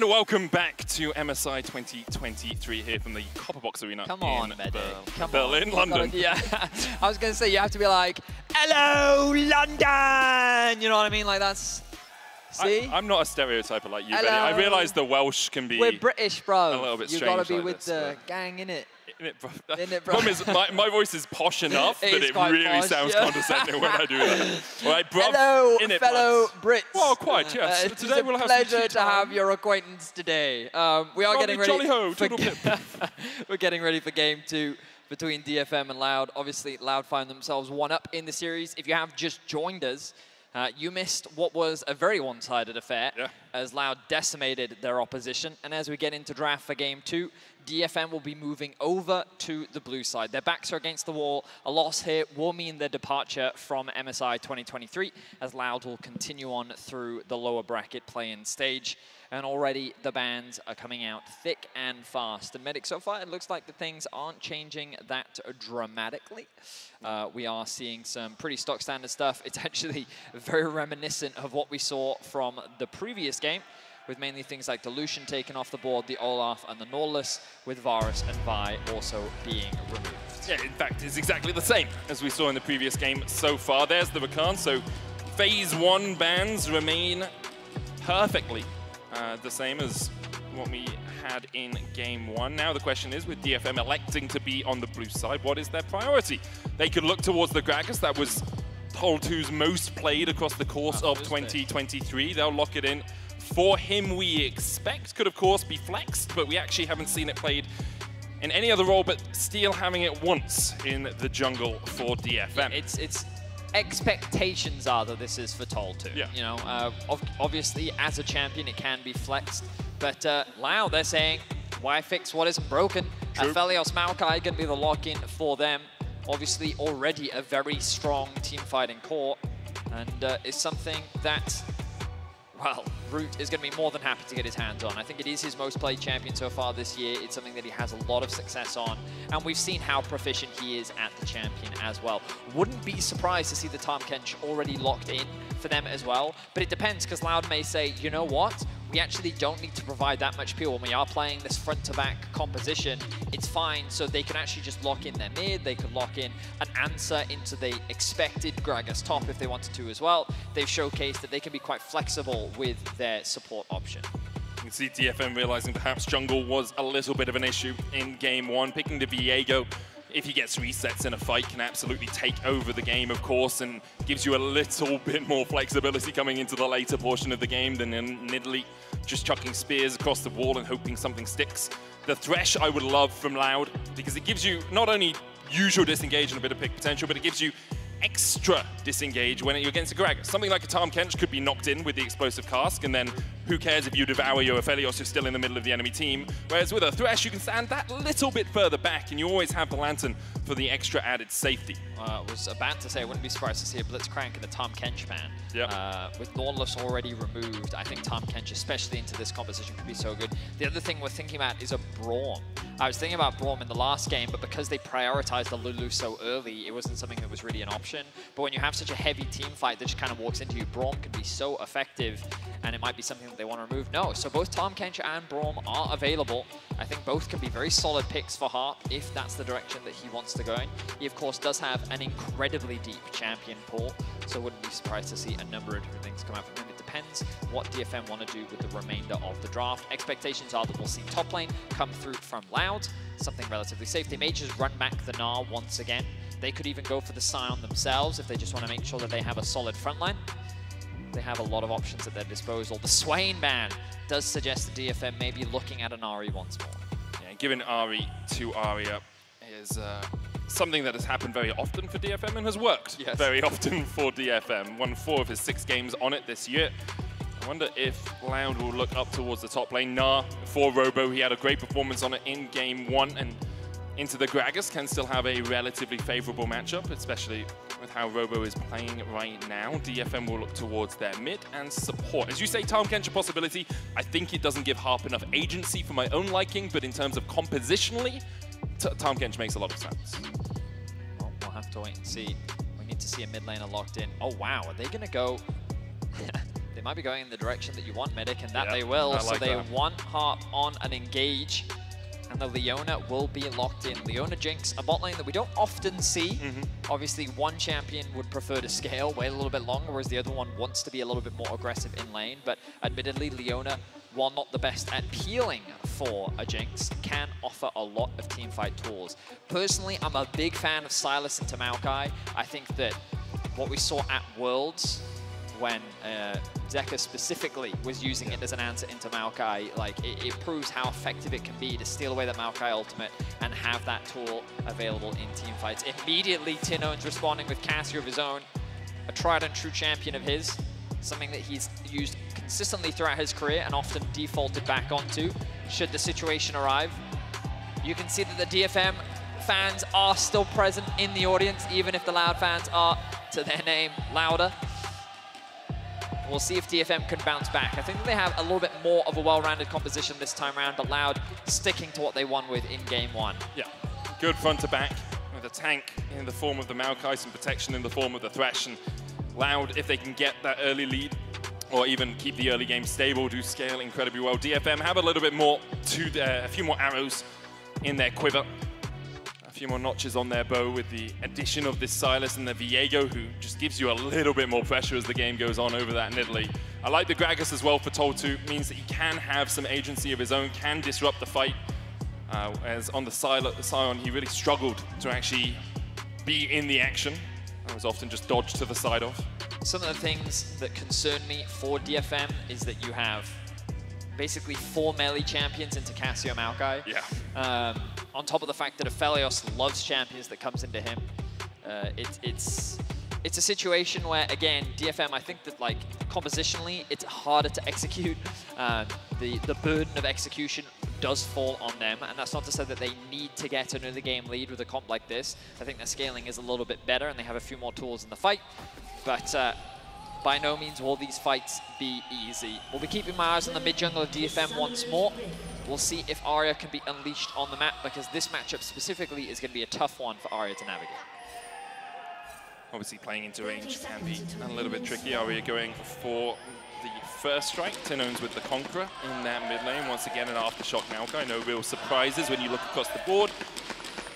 Speaker 21: And welcome back to MSI 2023 here from the Copper Box Arena in Berlin, London.
Speaker 22: Yeah, I was going to say, you have to be like, hello, London! You know what I mean? Like, that's... See?
Speaker 21: I'm not a stereotyper like you, Benny. I realise the Welsh can be...
Speaker 22: We're British, bro.
Speaker 21: A little bit strange.
Speaker 22: You got to be
Speaker 21: like
Speaker 22: with
Speaker 21: this,
Speaker 22: the gang, innit?
Speaker 21: The problem is, my voice is posh enough that it really
Speaker 22: posh,
Speaker 21: sounds condescending when I do that. All right, bruv,
Speaker 22: Hello,
Speaker 21: in it,
Speaker 22: fellow
Speaker 21: buds.
Speaker 22: Brits.
Speaker 21: Well, quite, yes.
Speaker 22: It's
Speaker 21: Today
Speaker 22: a
Speaker 21: we'll have
Speaker 22: pleasure
Speaker 21: some
Speaker 22: to have your acquaintance today. We are getting ready.
Speaker 21: Jolly-ho,
Speaker 22: We're getting ready for game 2 between DFM and Loud. Obviously, Loud find themselves 1-up in the series. If you have just joined us, you missed what was a very one-sided affair as Loud decimated their opposition. And as we get into draft for game 2, DFM will be moving over to the blue side. Their backs are against the wall. A loss here will mean their departure from MSI 2023 as Loud will continue on through the lower bracket play-in stage. And already the bans are coming out thick and fast. And Medic, so far it looks like the things aren't changing that dramatically. We are seeing some pretty stock standard stuff. It's actually very reminiscent of what we saw from the previous game, with mainly things like Dilution taken off the board, the Olaf and the Nautilus, with Varus and Vi also being removed.
Speaker 21: Yeah, in fact, it's exactly the same as we saw in the previous game so far. There's the Rakan, so Phase 1 bans remain perfectly the same as what we had in Game 1. Now the question is, with DFM electing to be on the blue side, what is their priority? They could look towards the Gragas. That was Hole 2's most played across the course of 2023. They'll lock it in for him, we expect. Could, of course, be flexed, but we actually haven't seen it played in any other role, but Steel having it once in the jungle for DFM.
Speaker 22: Yeah, it's expectations are that this is for Toll 2.
Speaker 21: Yeah.
Speaker 22: You know, obviously, as a champion, it can be flexed, but Loud, they're saying, why fix what isn't broken? Aphelios Maokai going to be the lock-in for them. Obviously, already a very strong team fighting core, and it's something that, well, Root is going to be more than happy to get his hands on. I think it is his most played champion so far this year. It's something that he has a lot of success on, and we've seen how proficient he is at the champion as well. Wouldn't be surprised to see the Tahm Kench already locked in for them as well, but it depends, because Loud may say, you know what? We actually don't need to provide that much peel when we are playing this front-to-back composition. It's fine, so they can actually just lock in their mid. They could lock in an answer into the expected Gragas top if they wanted to as well. They've showcased that they can be quite flexible with their support option.
Speaker 21: You can see DFM realizing perhaps jungle was a little bit of an issue in Game 1. Picking the Viego, if he gets resets in a fight, can absolutely take over the game, of course, and gives you a little bit more flexibility coming into the later portion of the game than in Nidalee just chucking spears across the wall and hoping something sticks. The Thresh I would love from Loud, because it gives you not only usual disengage and a bit of pick potential, but it gives you extra disengage when you're against a Gragas. Something like a Tahm Kench could be knocked in with the explosive cask, and then who cares if you devour your Aphelios who's still in the middle of the enemy team. Whereas with a Thresh, you can stand that little bit further back, and you always have the Lantern for the extra added safety.
Speaker 22: I was about to say, I wouldn't be surprised to see a Blitzcrank in the Tahm Kench ban.
Speaker 21: Yep.
Speaker 22: With Nautilus already removed, I think Tahm Kench, especially into this composition, could be so good. The other thing we're thinking about is a Braum. I was thinking about Braum in the last game, but because they prioritized the Lulu so early, it wasn't something that was really an option. But when you have such a heavy team fight that just kind of walks into you, Braum can be so effective, and it might be something that they want to remove. No, so both Tahm Kench and Braum are available. I think both can be very solid picks for Harp if that's the direction that he wants to go in. He, of course, does have an incredibly deep champion pool, so wouldn't be surprised to see a number of different things come out from him. It depends what DFM want to do with the remainder of the draft. Expectations are that we'll see top lane come through from Loud, something relatively safe. They may just run back the Gnar once again. They could even go for the Scion themselves if they just want to make sure that they have a solid front line. They have a lot of options at their disposal. The Swain ban does suggest the DFM may be looking at an Ahri once more.
Speaker 21: Yeah, giving Ahri to Aria is something that has happened very often for DFM and has worked very often for DFM. Won 4 of his 6 games on it this year. I wonder if Loud will look up towards the top lane. Gnar for Robo, he had a great performance on it in Game 1, and into the Gragas can still have a relatively favorable matchup, especially with how Robo is playing right now. DFM will look towards their mid and support. As you say, Tahm Kench a possibility. I think it doesn't give Harp enough agency for my own liking, but in terms of compositionally, Tahm Kench makes a lot of sense.
Speaker 22: Well, we'll have to wait and see. We need to see a mid laner locked in. Oh, wow. Are they going to go... they might be going in the direction that you want, Medic, and that
Speaker 21: Yeah,
Speaker 22: they will.
Speaker 21: I
Speaker 22: So
Speaker 21: like
Speaker 22: they
Speaker 21: that.
Speaker 22: want Harp on an engage, and the Leona will be locked in. Leona Jinx, a bot lane that we don't often see. Obviously, one champion would prefer to scale, wait a little bit longer, whereas the other one wants to be a little bit more aggressive in lane. But admittedly, Leona, while not the best at peeling for a Jinx, can offer a lot of teamfight tools. Personally, I'm a big fan of Sylas into Maokai. I think that what we saw at Worlds, when Zeka specifically was using it as an answer into Maokai, like it proves how effective it can be to steal away that Maokai ultimate and have that tool available in teamfights. Immediately, Tinone's responding with Cassio of his own, a tried and true champion of his, something that he's used consistently throughout his career and often defaulted back onto should the situation arrive. You can see that the DFM fans are still present in the audience, even if the Loud fans are, to their name, louder. We'll see if DFM can bounce back. I think that they have a little bit more of a well-rounded composition this time around, but Loud sticking to what they won with in game one.
Speaker 21: Yeah, good front to back with a tank in the form of the Maokai, some protection in the form of the Thresh, and Loud, if they can get that early lead or even keep the early game stable, do scale incredibly well. DFM have a little bit more a few more arrows in their quiver. A few more notches on their bow with the addition of this Sylas and the Viego, who just gives you a little bit more pressure as the game goes on over that Nidalee. I like the Gragas as well for Toltu. Means that he can have some agency of his own, can disrupt the fight. As on the Sion, he really struggled to actually be in the action. I was often just dodged to the side of.
Speaker 22: Some of the things that concern me for DFM is that you have basically 4 melee champions into Cassio Maokai.
Speaker 21: Yeah.
Speaker 22: On top of the fact that Aphelios loves champions that comes into him. It's a situation where, again, DFM, I think that, like, compositionally, it's harder to execute. The burden of execution does fall on them, and that's not to say that they need to get another game lead with a comp like this. I think their scaling is a little bit better, and they have a few more tools in the fight. But by no means will these fights be easy. We'll be keeping my eyes on the mid-jungle of DFM once more. We'll see if Arya can be unleashed on the map, because this matchup specifically is going to be a tough one for Arya to navigate.
Speaker 21: Obviously playing into range can be a little bit tricky. Arya going for the first strike. Tinone's with the Conqueror in that mid lane. Once again, an aftershock Maokai. No real surprises when you look across the board.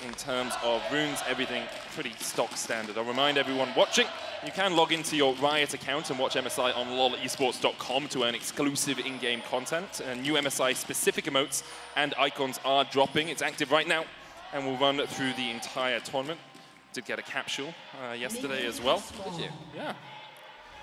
Speaker 21: In terms of runes, everything pretty stock standard. I'll remind everyone watching, you can log into your Riot account and watch MSI on lolesports.com to earn exclusive in-game content. And new MSI-specific emotes and icons are dropping. It's active right now, and will run through the entire tournament. Did get a capsule yesterday as well.
Speaker 22: Did you?
Speaker 21: Yeah.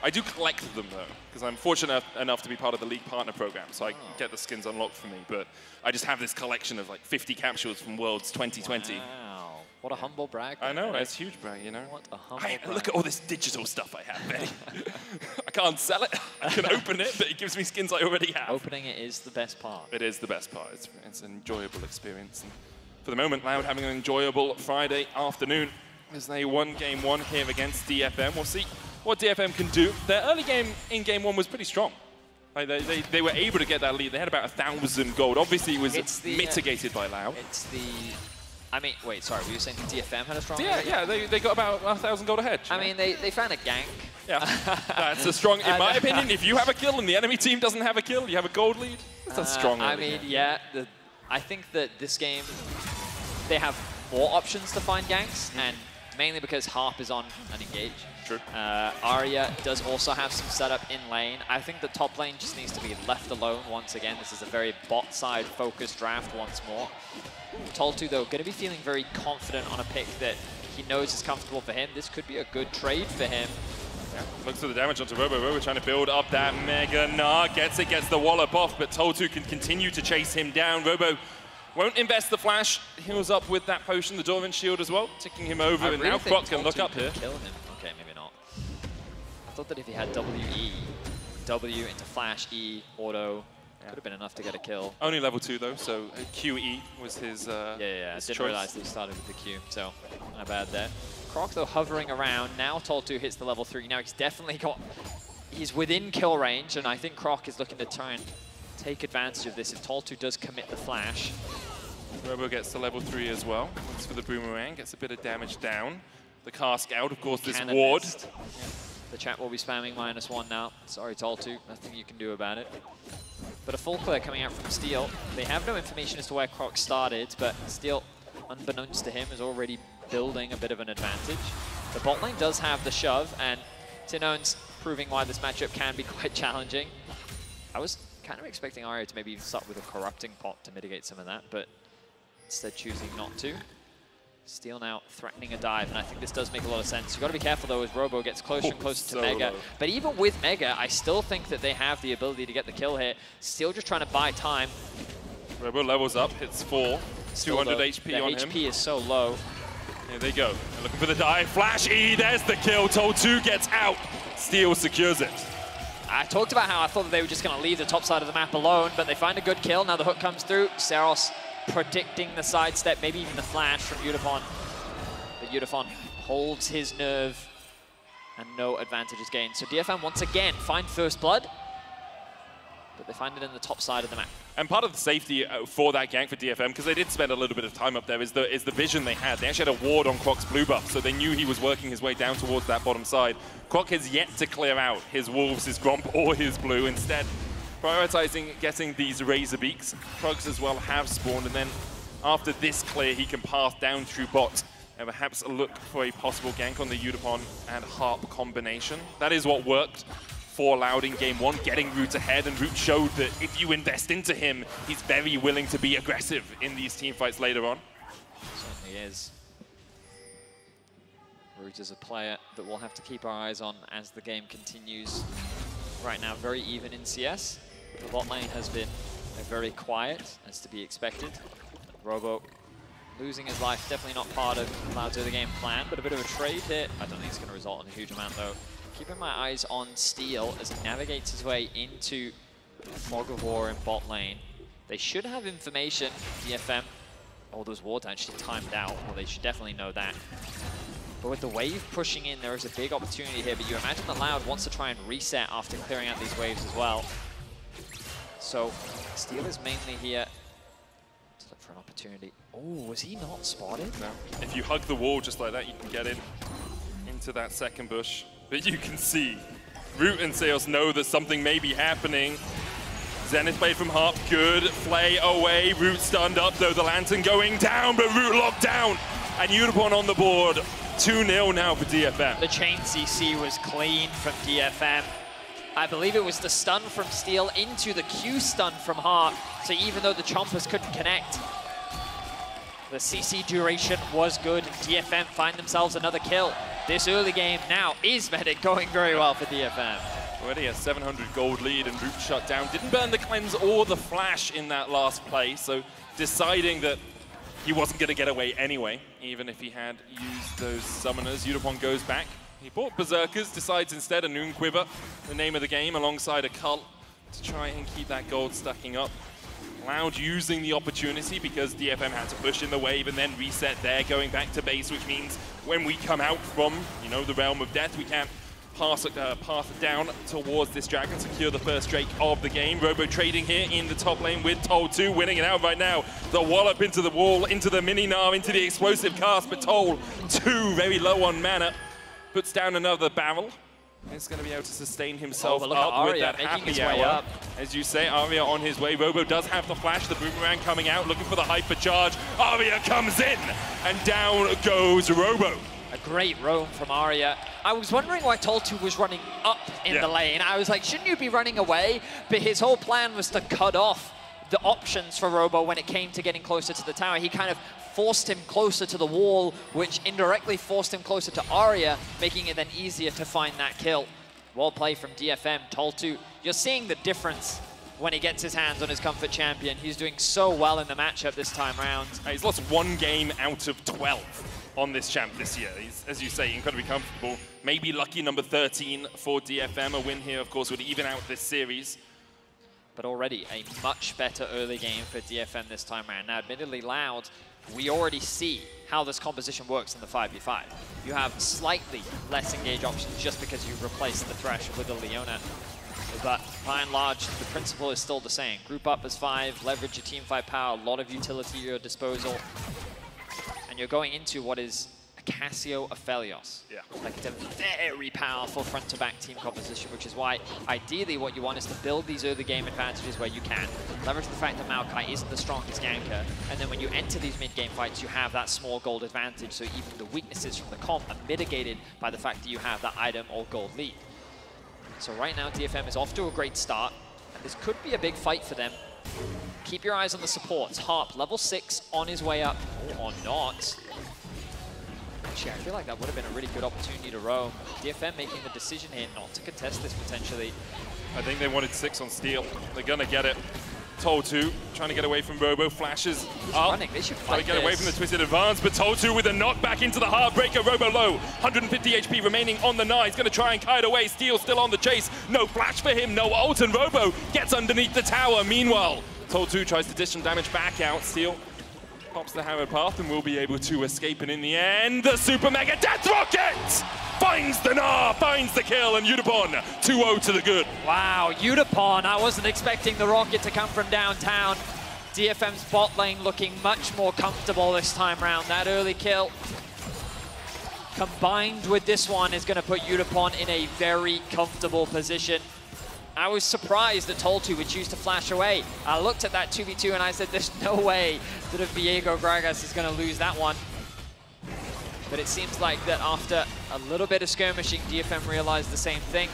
Speaker 21: I do collect them, though, because I'm fortunate enough to be part of the League Partner Program, so I get the skins unlocked for me. But I just have this collection of like 50 capsules from Worlds 2020.
Speaker 22: Wow. What a humble brag.
Speaker 21: I know, it's huge brag, you know.
Speaker 22: What a humble brag.
Speaker 21: Look at all this digital stuff I have, Betty. I can't sell it. I can open it, but it gives me skins I already have.
Speaker 22: Opening it is the best part.
Speaker 21: It is the best part. It's an enjoyable experience. And for the moment, Loud having an enjoyable Friday afternoon as they won game one here against DFM. We'll see what DFM can do. Their early game in game one was pretty strong. Like they were able to get that lead. They had about 1,000 gold. Obviously, it was mitigated by Loud.
Speaker 22: It's the... I mean, wait, sorry, were you saying DFM had a strong
Speaker 21: lead? Yeah, they got about 1,000 gold ahead.
Speaker 22: I mean, they found a gank.
Speaker 21: Yeah, that's a strong, in my opinion, if you have a kill and the enemy team doesn't have a kill, you have a gold lead, that's a strong
Speaker 22: I mean, yeah, I think that this game, they have more options to find ganks, and mainly because Harp is on an engage.
Speaker 21: True.
Speaker 22: Arya does also have some setup in lane. I think the top lane just needs to be left alone once again. This is a very bot side focused draft once more. Toltu, though, going to be feeling very confident on a pick that he knows is comfortable for him. This could be a good trade for him.
Speaker 21: Yeah, looks at the damage onto Robo. Robo trying to build up that Mega Gnar. Gets the wallop off, but Toltu can continue to chase him down. Robo won't invest the flash. Heals up with that potion, the Dorman shield as well, ticking him over. And now Croc can look up here.
Speaker 22: Kill him. Okay, maybe not. I thought that if he had W into flash, E, auto, could have been enough to get a kill.
Speaker 21: Only level 2 though, so QE was his
Speaker 22: Yeah,
Speaker 21: his
Speaker 22: didn't
Speaker 21: choice.
Speaker 22: realize that he started with the Q, so not bad there. Croc, though, hovering around. Now Toltu hits the level 3. Now he's definitely he's within kill range, and I think Croc is looking to try and take advantage of this if Toltu does commit the flash.
Speaker 21: Robo gets to level 3 as well. Looks for the boomerang, gets a bit of damage down. The cask out, of course, this ward.
Speaker 22: The chat will be spamming -1 now. Sorry, Toltu, nothing you can do about it. But a full clear coming out from Steel. They have no information as to where Croc started, but Steel, unbeknownst to him, is already building a bit of an advantage. The bot lane does have the shove, and Tinone's proving why this matchup can be quite challenging. I was kind of expecting Aria to maybe even start with a corrupting pot to mitigate some of that, but instead choosing not to. Steel now threatening a dive, and I think this does make a lot of sense. You've got to be careful though as Robo gets closer and closer to Mega. But even with Mega, I still think that they have the ability to get the kill here. Steel just trying to buy time.
Speaker 21: Robo levels up, hits 4, 200 HP on him.
Speaker 22: The HP is so low.
Speaker 21: Here they go. They're looking for the dive. Flash E, there's the kill. Toltu gets out. Steel secures it.
Speaker 22: I talked about how I thought that they were just going to leave the top side of the map alone, but they find a good kill. Now the hook comes through. Seros predicting the sidestep, maybe even the flash from Yudafon. But Yudafon holds his nerve, and no advantage is gained. So DFM once again find first blood, but they find it in the top side of the map.
Speaker 21: And part of the safety for that gank for DFM, because they did spend a little bit of time up there, is the vision they had. They actually had a ward on Croc's blue buff, so they knew he was working his way down towards that bottom side. Croc has yet to clear out his wolves, his gromp, or his blue. Instead, prioritizing getting these razor beaks. Krugs as well have spawned, and then after this clear, he can path down through bot and perhaps look for a possible gank on the Yudapon and Harp combination. That is what worked for Loud in game 1, getting Root ahead, and Root showed that if you invest into him, he's very willing to be aggressive in these team fights later on.
Speaker 22: Certainly is. Root is a player that we'll have to keep our eyes on as the game continues. Right now, very even in CS. The bot lane has been very quiet, as to be expected. Robo losing his life, definitely not part of Loud's early game plan, but a bit of a trade here. I don't think it's going to result in a huge amount, though. Keeping my eyes on Steel as he navigates his way into Fog of War in bot lane. They should have information, DFM. Oh, those wards actually timed out. Well, they should definitely know that. But with the wave pushing in, there is a big opportunity here. But you imagine that Loud wants to try and reset after clearing out these waves as well. So Steel is mainly here to look for an opportunity. Oh, was he not spotted?
Speaker 21: No. If you hug the wall just like that, you can get into that second bush. But you can see Root and Seos know that something may be happening. Zenith Blade from Harp, good. Flay away, Root stunned up though, the Lantern going down, but Root locked down. And Yudapon on the board, 2-0 now for DFM.
Speaker 22: The chain CC was clean from DFM. I believe it was the stun from Steel into the Q stun from Harp. So even though the Chompers couldn't connect, the CC duration was good. DFM find themselves another kill. This early game now is Medic going very well for DFM.
Speaker 21: Already a 700 gold lead and Root shut down. Didn't burn the cleanse or the flash in that last play, so deciding that he wasn't going to get away anyway, even if he had used those summoners. Yudapon goes back. He bought Berserkers, decides instead a Noon Quiver, the name of the game, alongside a Cult to try and keep that gold stacking up. Loud using the opportunity because DFM had to push in the wave and then reset there, going back to base, which means when we come out from, the realm of death, we can't pass it down towards this dragon, secure the first Drake of the game. Robo trading here in the top lane with Toll2, winning it out right now. The wallop into the wall, into the mini-nar, into the explosive cast, but Toll2 very low on mana. Puts down another barrel. He's going to be able to sustain himself up with that happy hour. As you say, Arya on his way. Robo does have the flash, the boomerang coming out, looking for the hyper charge. Arya comes in, and down goes Robo.
Speaker 22: A great roam from Arya. I was wondering why Toll2 was running up in the lane. I was like, shouldn't you be running away? But his whole plan was to cut off the options for Robo when it came to getting closer to the tower. He kind of forced him closer to the wall, which indirectly forced him closer to Arya, making it then easier to find that kill. Well played from DFM. Toll2, you're seeing the difference when he gets his hands on his comfort champion. He's doing so well in the matchup this time round.
Speaker 21: He's lost 1 game out of 12 on this champ this year. He's, as you say, incredibly comfortable. Maybe lucky number 13 for DFM. A win here, of course, would even out this series.
Speaker 22: But already a much better early game for DFM this time around. Now, admittedly, Loud, we already see how this composition works in the 5v5. You have slightly less engage options just because you've replaced the Thresh with the Leona. But by and large, the principle is still the same. Group up as 5, leverage your team 5 power, a lot of utility at your disposal. And you're going into what is a Cassio Aphelios.
Speaker 21: Yeah.
Speaker 22: Like, it's a very powerful front-to-back team composition, which is why, ideally, what you want is to build these early game advantages where you can. Leverage the fact that Maokai isn't the strongest ganker, and then when you enter these mid-game fights, you have that small gold advantage, so even the weaknesses from the comp are mitigated by the fact that you have that item or gold lead. So right now, DFM is off to a great start, and this could be a big fight for them. Keep your eyes on the supports. Harp, level 6, on his way up, or not. Actually, I feel like that would have been a really good opportunity to roam. DFM making the decision here not to contest this potentially.
Speaker 21: I think they wanted 6 on Steel. They're gonna get it. Tol2 trying to get away from Robo, flashes up.
Speaker 22: Running. They should
Speaker 21: Trying
Speaker 22: fight
Speaker 21: to get away from the Twisted Advance, but Tol2 with a knockback into the Heartbreaker. Robo low, 150 HP remaining on the Nine. He's gonna try and kite away. Steel still on the chase. No flash for him, no ult, and Robo gets underneath the tower. Meanwhile, Tol2 tries to dish some damage back out. Steel pops the hammer path and will be able to escape, and in the end, the Super Mega Death Rocket finds the Gnar, finds the kill, and Udapon 2-0 to the good.
Speaker 22: Wow, Udapon, I wasn't expecting the rocket to come from downtown. DFM's bot lane looking much more comfortable this time round. That early kill, combined with this one, is gonna put Udapon in a very comfortable position. I was surprised that Tol2 would choose to flash away. I looked at that 2v2 and I said, there's no way that if Viego Gragas is going to lose that one. But it seems like that after a little bit of skirmishing, DFM realized the same thing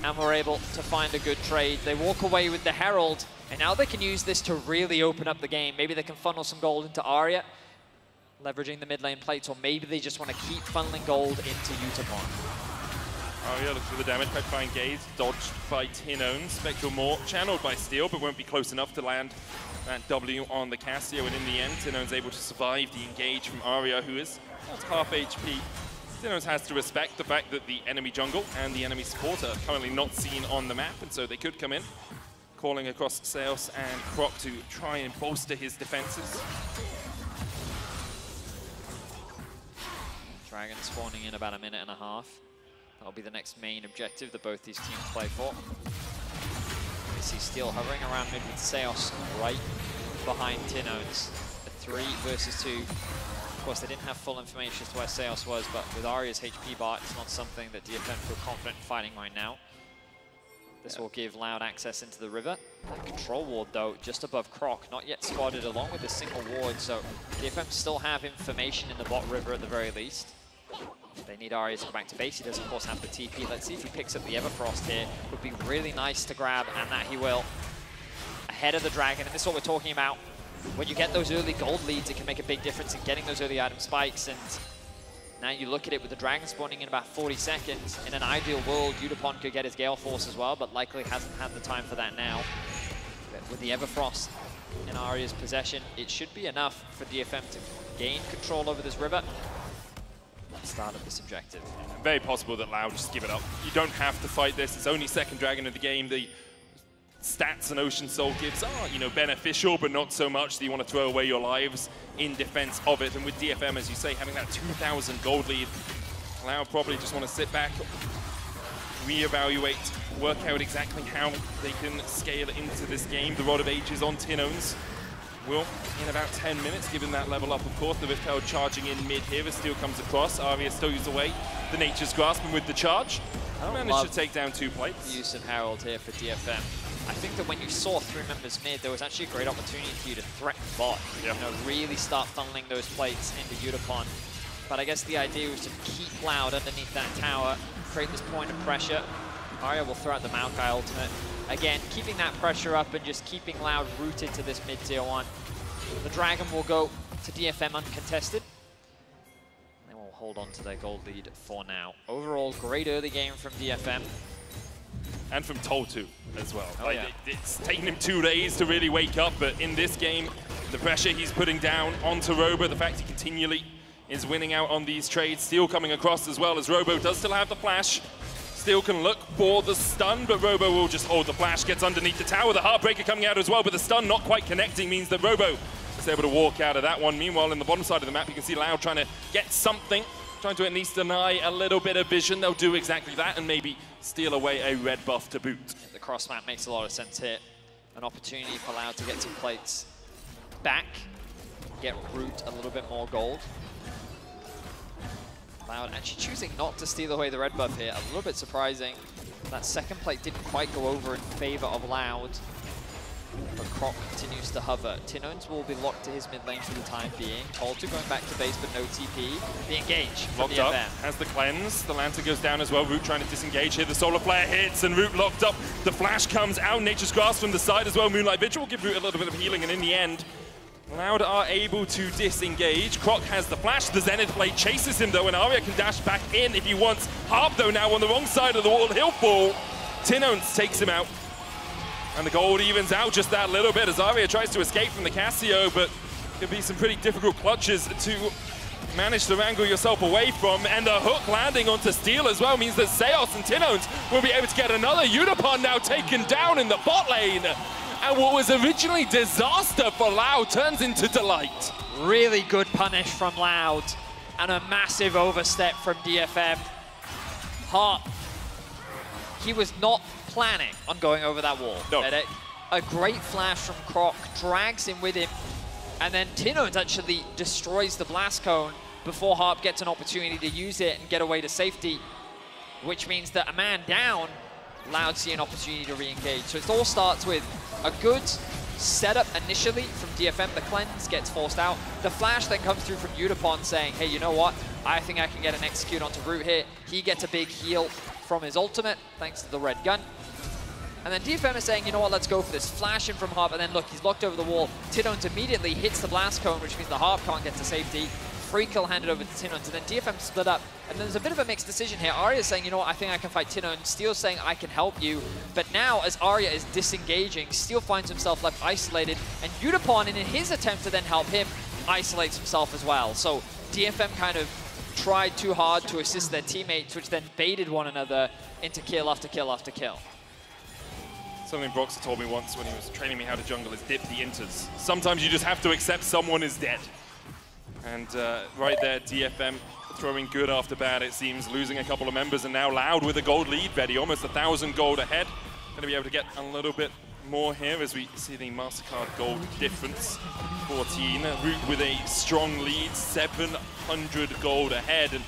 Speaker 22: and were able to find a good trade. They walk away with the Herald, and now they can use this to really open up the game. Maybe they can funnel some gold into Arya, leveraging the mid lane plates, or maybe they just want to keep funneling gold into Udapon.
Speaker 21: Arya looks for the damage, try and gaze, dodged by Tinone. Spectral Maw channeled by Steel, but won't be close enough to land that W on the Cassio, and in the end, Tinone's able to survive the engage from Arya, who is at half HP. Tinone has to respect the fact that the enemy jungle and the enemy support are currently not seen on the map, and so they could come in, calling across Seos and Croc to try and bolster his defenses.
Speaker 22: Dragon spawning in about a minute and a half. That'll be the next main objective that both these teams play for. We see Steel hovering around mid with Seos right behind Tinone's. A 3 versus 2. Of course, they didn't have full information as to where Seos was, but with Arya's HP bar, it's not something that DFM feel confident in fighting right now. This will give Loud access into the river. That control ward, though, just above Croc, not yet spotted along with a single ward, so DFM still have information in the bot river at the very least. They need Arya to go back to base. He does, of course, have the TP. Let's see if he picks up the Everfrost here. Would be really nice to grab, and that he will. Ahead of the Dragon, and this is what we're talking about. When you get those early gold leads, it can make a big difference in getting those early item spikes, and now you look at it with the Dragon spawning in about 40 seconds. In an ideal world, Udapon could get his Gale Force as well, but likely hasn't had the time for that now. But with the Everfrost in Arya's possession, it should be enough for DFM to gain control over this river. Start of this objective.
Speaker 21: Very possible that Loud just give it up. You don't have to fight this. It's only second Dragon of the game. The stats an Ocean Soul gives are, you know, beneficial, but not so much that you want to throw away your lives in defense of it. And with DFM, as you say, having that 2,000 gold lead, Loud probably just want to sit back, reevaluate, work out exactly how they can scale into this game. The Rod of Ages on Tinone's will, in about 10 minutes, given that level up, of course. The Rift Herald charging in mid here as Steel comes across. Arya stows away the Nature's Grasp, and with the charge, managed to take down 2 plates.
Speaker 22: Use of Herald here for DFM. I think that when you saw 3 members mid, there was actually a great opportunity for you to threaten bot.
Speaker 21: Yep.
Speaker 22: You know, really start funneling those plates into Udapon. But I guess the idea was to keep Loud underneath that tower, create this point of pressure. Arya will throw out the Maokai ultimate. Again, keeping that pressure up and just keeping Loud rooted to this mid-tier 1. The Dragon will go to DFM uncontested. They will hold on to their gold lead for now. Overall, great early game from DFM.
Speaker 21: And from Tol2 as well.
Speaker 22: Oh, yeah.
Speaker 21: It's taken him 2 days to really wake up, but in this game, the pressure he's putting down onto Robo, the fact he continually is winning out on these trades. Steel coming across as well, as Robo does still have the flash. Steel can look for the stun, but Robo will just hold the flash, gets underneath the tower. The Heartbreaker coming out as well, but the stun not quite connecting means that Robo is able to walk out of that one. Meanwhile, in the bottom side of the map, you can see Loud trying to get something, trying to at least deny a little bit of vision. They'll do exactly that and maybe steal away a red buff to boot.
Speaker 22: The cross map makes a lot of sense here. An opportunity for Loud to get some plates back, get root a little bit more gold. Loud actually choosing not to steal away the red buff here. A little bit surprising. That second plate didn't quite go over in favor of Loud. But Croc continues to hover. Tinones will be locked to his mid lane for the time being. Tolto going back to base, but no TP. The engage from
Speaker 21: Locked up,
Speaker 22: DFM.
Speaker 21: has the cleanse. The Lantern goes down as well. Root trying to disengage here. The Solar Flare hits, and Root locked up. The flash comes out. Nature's Grasp from the side as well. Moonlight Vigil will give Root a little bit of healing, and in the end, Loud are able to disengage. Croc has the flash. The Zenith blade chases him though, and Arya can dash back in if he wants. Harp though now on the wrong side of the wall. He'll fall. Tinones takes him out. And the gold evens out just that little bit as Arya tries to escape from the Casio, but could be some pretty difficult clutches to manage to wrangle yourself away from. And the hook landing onto Steel as well means that Seos and Tinones will be able to get another Unipon now taken down in the bot lane. And what was originally disaster for Loud turns into delight.
Speaker 22: Really good punish from Loud and a massive overstep from DFM. Hart, he was not planning on going over that wall.
Speaker 21: No.
Speaker 22: A great flash from Croc, drags him with him, and then Tinones actually destroys the blast cone before Harp gets an opportunity to use it and get away to safety, which means that a man down, Loud see an opportunity to re-engage. So it all starts with a good setup initially from DFM. The cleanse gets forced out. The flash then comes through from Unipon saying, hey, you know what? I think I can get an execute onto Root here. He gets a big heal from his ultimate, thanks to the red gun. And then DFM is saying, you know what, let's go for this. Flash in from Harp, and then look, he's locked over the wall. Tinones immediately hits the blast cone, which means the Harp can't get to safety. Free kill handed over to Tinones, and then DFM split up. And there's a bit of a mixed decision here. Arya is saying, you know what, I think I can fight Tinones. Steel's saying, I can help you. But now, as Arya is disengaging, Steel finds himself left isolated, and Unipon, in his attempt to then help him, isolates himself as well. So DFM kind of tried too hard to assist their teammates, which then baited one another into kill after kill after kill.
Speaker 21: Something Broxer told me once when he was training me how to jungle is dip the inters. Sometimes you just have to accept someone is dead. And right there, DFM throwing good after bad, it seems, losing a couple of members, and now Loud with a gold lead, Betty, almost 1,000 gold ahead. Going to be able to get a little bit more here as we see the MasterCard gold difference. 14, Root with a strong lead, 700 gold ahead, and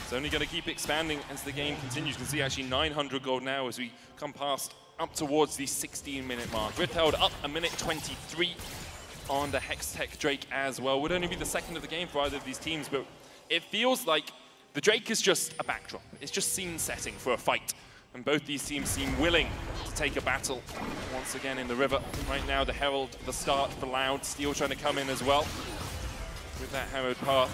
Speaker 21: it's only going to keep expanding as the game continues. You can see actually 900 gold now as we come past up towards the 16-minute mark. Withheld up 1:23 on the Hextech Drake as well. Would only be the second of the game for either of these teams, but it feels like the Drake is just a backdrop. It's just scene setting for a fight. And both these teams seem willing to take a battle once again in the river. Right now, the Herald, the start for Loud. Steel trying to come in as well with that Herald path.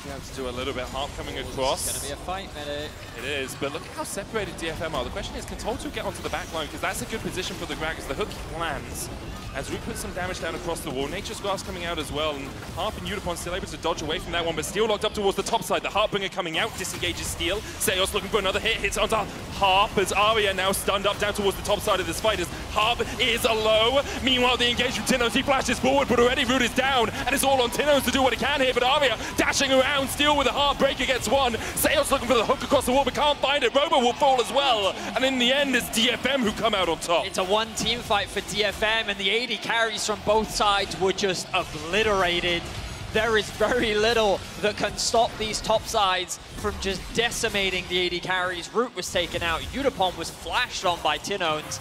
Speaker 21: You have to do a little bit. Harp coming across.
Speaker 22: It's going to be a fight, Medic.
Speaker 21: It is, but look at how separated DFM are. The question is, can Tolto get onto the back line? Because that's a good position for the Grab, because the hook lands. As Root puts some damage down across the wall. Nature's Grasp coming out as well, and Harp and Unipon still able to dodge away from that one, but Steel locked up towards the top side. The Heartbringer coming out, disengages Steel. Seos looking for another hit, hits onto Harp as Arya now stunned up down towards the top side of this fight as Harp is low. Meanwhile, the engage from Tinones, he flashes forward, but already Root is down, and it's all on Tinones to do what he can here, but Arya dashing around, Steel with a Heartbreaker gets one. Seos looking for the hook across the wall, but can't find it. Robo will fall as well, and in the end, it's DFM who come out on top.
Speaker 22: It's a one-team fight for DFM, and the AD carries from both sides were just obliterated. There is very little that can stop these top sides from just decimating the AD carries. Root was taken out, Unipon was flashed on by Tinones,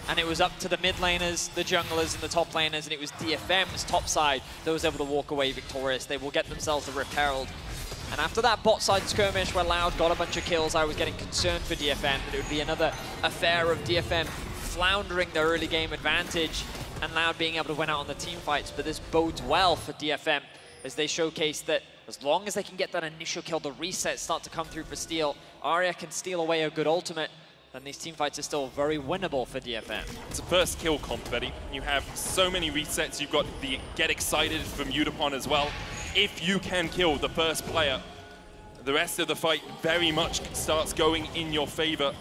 Speaker 22: and it was up to the mid laners, the junglers, and the top laners, and it was DFM's top side that was able to walk away victorious. They will get themselves the Rift Herald. And after that bot side skirmish where Loud got a bunch of kills, I was getting concerned for DFM that it would be another affair of DFM floundering their early game advantage and Loud being able to win out on the team fights. But this bodes well for DFM as they showcase that as long as they can get that initial kill, the resets start to come through for Steel, Arya can steal away a good ultimate, then these team fights are still very winnable for DFM.
Speaker 21: It's a first kill comp, Betty. You have so many resets. You've got the get excited from Unipon as well. If you can kill the first player, the rest of the fight very much starts going in your favor.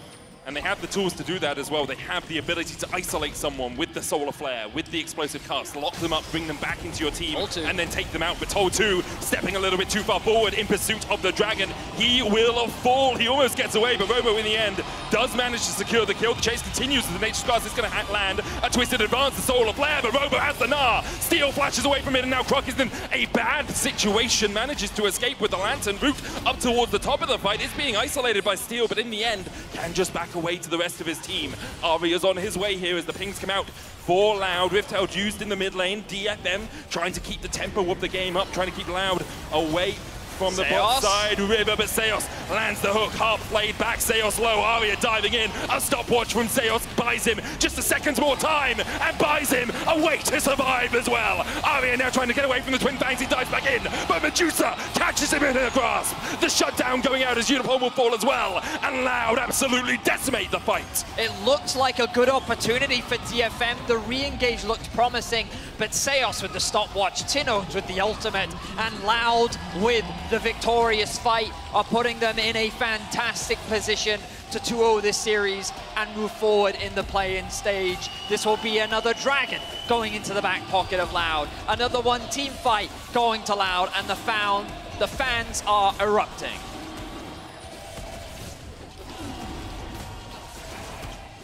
Speaker 21: And they have the tools to do that as well. They have the ability to isolate someone with the Solar Flare, with the explosive cast, lock them up, bring them back into your team, and then take them out. But Tolto stepping a little bit too far forward in pursuit of the dragon. He will fall. He almost gets away, but Robo in the end does manage to secure the kill. The chase continues as the Nature's Grasp is going to land a twisted advance, the Solar Flare, but Robo has the Gnar. Steel flashes away from it, and now Croc is in a bad situation, manages to escape with the Lantern. Root up towards the top of the fight, is being isolated by Steel, but in the end, can just back away to the rest of his team. Aria's on his way here as the pings come out for Loud. Rift used in the mid lane. DFM trying to keep the tempo of the game up, trying to keep Loud away from the bot side River, but Seos lands the hook. Harp played back, Seos low, Aria diving in. A stopwatch from Seos buys him just a second more time and buys him a way to survive as well. Aria now trying to get away from the Twin Fangs, he dives back in, but Medusa catches him in her grasp. The shutdown going out as Unicorn will fall as well, and Loud absolutely decimate the fight.
Speaker 22: It looks like a good opportunity for DFM. The re-engage looked promising, but Seos with the stopwatch, Tinones with the ultimate, and Loud with the victorious fight are putting them in a fantastic position to 2-0 this series and move forward in the play-in stage. This will be another Dragon going into the back pocket of Loud, another one team fight going to Loud, and the fans are erupting.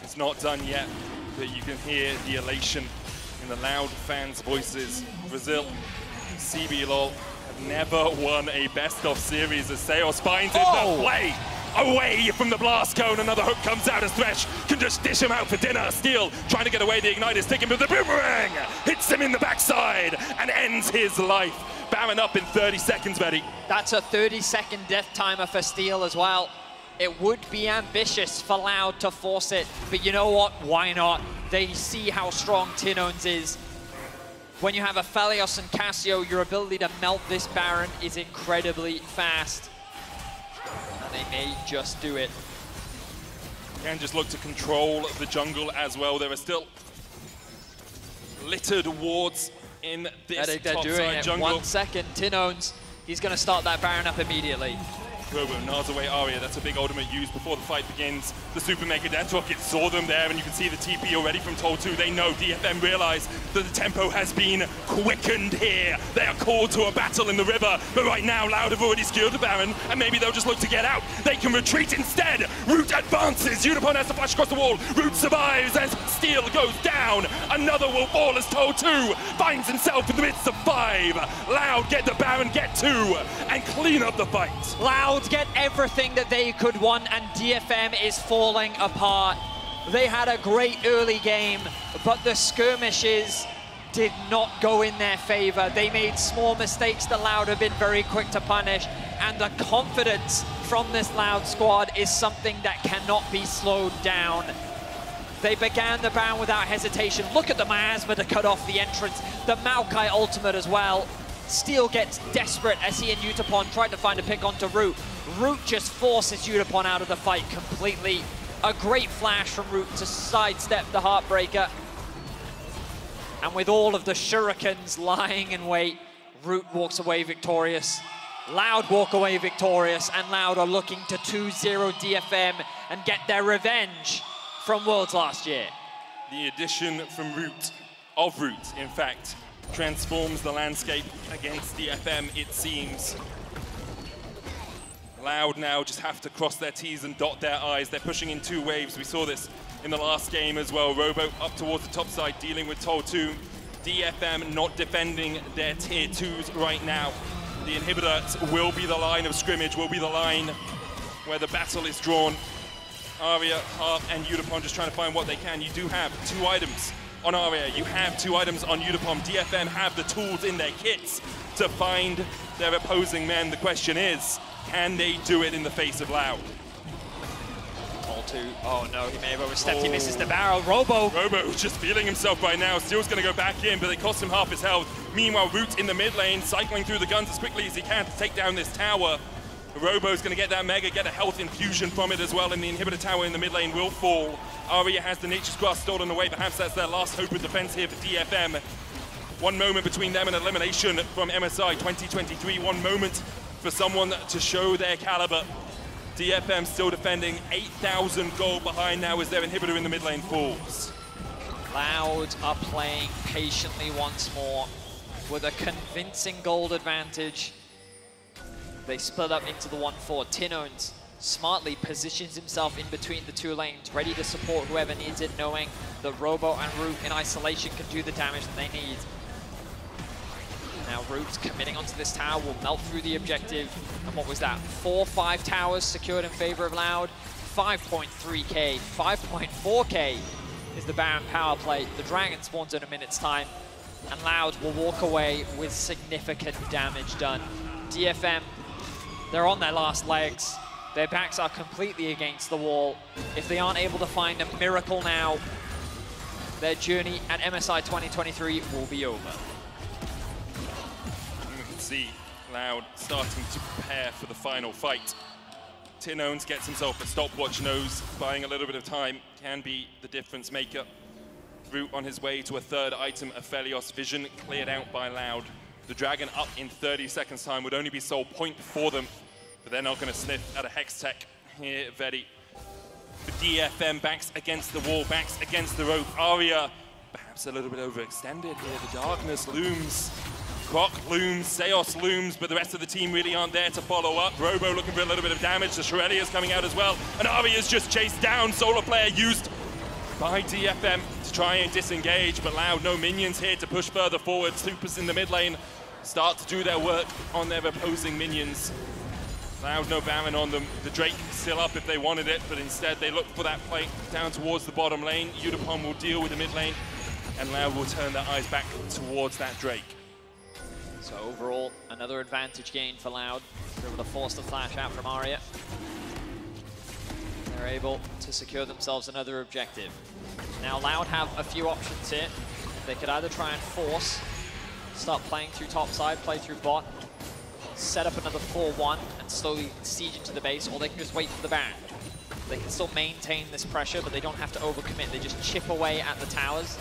Speaker 21: It's not done yet, but you can hear the elation in the Loud fans' voices. Brazil, CBLOL have never won a best-of series as Seos finds it the play away from the blast cone. Another hook comes out as Thresh can just dish him out for dinner. Steel trying to get away, the Ignite is taken, but the boomerang hits him in the backside and ends his life. Baron up in 30 seconds, Betty.
Speaker 22: That's a 30-second death timer for Steel as well. It would be ambitious for Loud to force it, but you know what? Why not? They see how strong Tinones is. When you have Aphelios and Cassio, your ability to melt this Baron is incredibly fast. And they may just do it.
Speaker 21: Can just look to control the jungle as well. There are still littered wards in this top side jungle.
Speaker 22: 1 second, Tinones, he's going to start that Baron up immediately.
Speaker 21: Robo nars away Aria. That's a big ultimate used before the fight begins. The Super Mega Death Rocket saw them there, and you can see the TP already from Toll 2. They know, DFM realize that the tempo has been quickened here. They are called to a battle in the river, but right now Loud have already secured the Baron, and maybe they'll just look to get out. They can retreat instead. Root advances. Unipon has to flash across the wall. Root survives as Steel goes down. Another will fall as Toll 2 finds himself in the midst of 5. Loud get the Baron, get 2, and clean up the fight.
Speaker 22: Loud get everything that they could want, and DFM is falling apart. They had a great early game, but the skirmishes did not go in their favor. They made small mistakes that Loud have been very quick to punish, and the confidence from this Loud squad is something that cannot be slowed down. They began the Baron without hesitation. Look at the miasma to cut off the entrance. The Maokai ultimate as well. Steel gets desperate as he and Utapon tried to find a pick onto Root. Root just forces Utapon out of the fight completely. A great flash from Root to sidestep the Heartbreaker. And with all of the shurikens lying in wait, Root walks away victorious. Loud walk away victorious, and Loud are looking to 2-0 DFM and get their revenge from Worlds last year.
Speaker 21: The addition from Root, in fact, transforms the landscape against DFM, it seems. Loud now just have to cross their T's and dot their I's. They're pushing in 2 waves. We saw this in the last game as well. Robo up towards the top side, dealing with Toll 2. DFM not defending their tier 2s right now. The inhibitor will be the line of scrimmage, will be the line where the battle is drawn. Aria, Harp, and Utapon just trying to find what they can. You do have 2 items on Aria, you have 2 items on Utapon. DFM have the tools in their kits to find their opposing men. The question is, can they do it in the face of Loud?
Speaker 22: Toll 2, oh no, he may have overstepped, he misses the barrel. Robo
Speaker 21: just feeling himself right now. Steel's gonna go back in, but it cost him half his health. Meanwhile, Root in the mid lane, cycling through the guns as quickly as he can to take down this tower. Robo's going to get that Mega, get a health infusion from it as well, and the inhibitor tower in the mid lane will fall. Aria has the Nature's Grasp stolen away. Perhaps that's their last hope of defense here for DFM. 1 moment between them and elimination from MSI 2023. 1 moment for someone to show their caliber. DFM still defending, 8,000 gold behind now as their inhibitor in the mid lane falls.
Speaker 22: Loud are playing patiently once more with a convincing gold advantage. They split up into the 1-4. Tinones smartly positions himself in between the two lanes, ready to support whoever needs it, knowing that Robo and Root in isolation can do the damage that they need. Now Root's committing onto this tower, will melt through the objective. And what was that? 4-5 towers secured in favor of Loud. 5.3k, 5.4k is the Baron power play. The Dragon spawns in a minute's time, and Loud will walk away with significant damage done. DFM, they're on their last legs. Their backs are completely against the wall. If they aren't able to find a miracle now, their journey at MSI 2023 will be over.
Speaker 21: You can see Loud starting to prepare for the final fight. Tinones gets himself a stopwatch nose, buying a little bit of time, can be the difference maker. Root on his way to a third item, Aphelios Vision, cleared out by Loud. The Dragon up in 30 seconds time would only be sole point for them, but they're not going to sniff at a Hex Tech here, Vedi. The DFM backs against the wall, backs against the rope. Aria, perhaps a little bit overextended here. The darkness looms. Croc looms, Seos looms, but the rest of the team really aren't there to follow up. Robo looking for a little bit of damage. The Shurelia's coming out as well. And Aria's just chased down. Solar Player used by DFM to try and disengage, but Loud, no minions here to push further forward. Supers in the mid lane start to do their work on their opposing minions. Loud, no Baron on them. The Drake still up if they wanted it, but instead they look for that play down towards the bottom lane. Udapon will deal with the mid lane, and Loud will turn their eyes back towards that Drake.
Speaker 22: So overall, another advantage gain for Loud. They're able to force the flash out from Aria. They're able to secure themselves another objective. Now Loud have a few options here. They could either try and force, start playing through top side, play through bot, set up another 4-1 and slowly siege into the base, or they can just wait for the Baron. They can still maintain this pressure, but they don't have to overcommit. They just chip away at the towers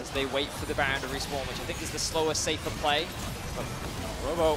Speaker 22: as they wait for the Baron to respawn, which I think is the slower, safer play. But Robo,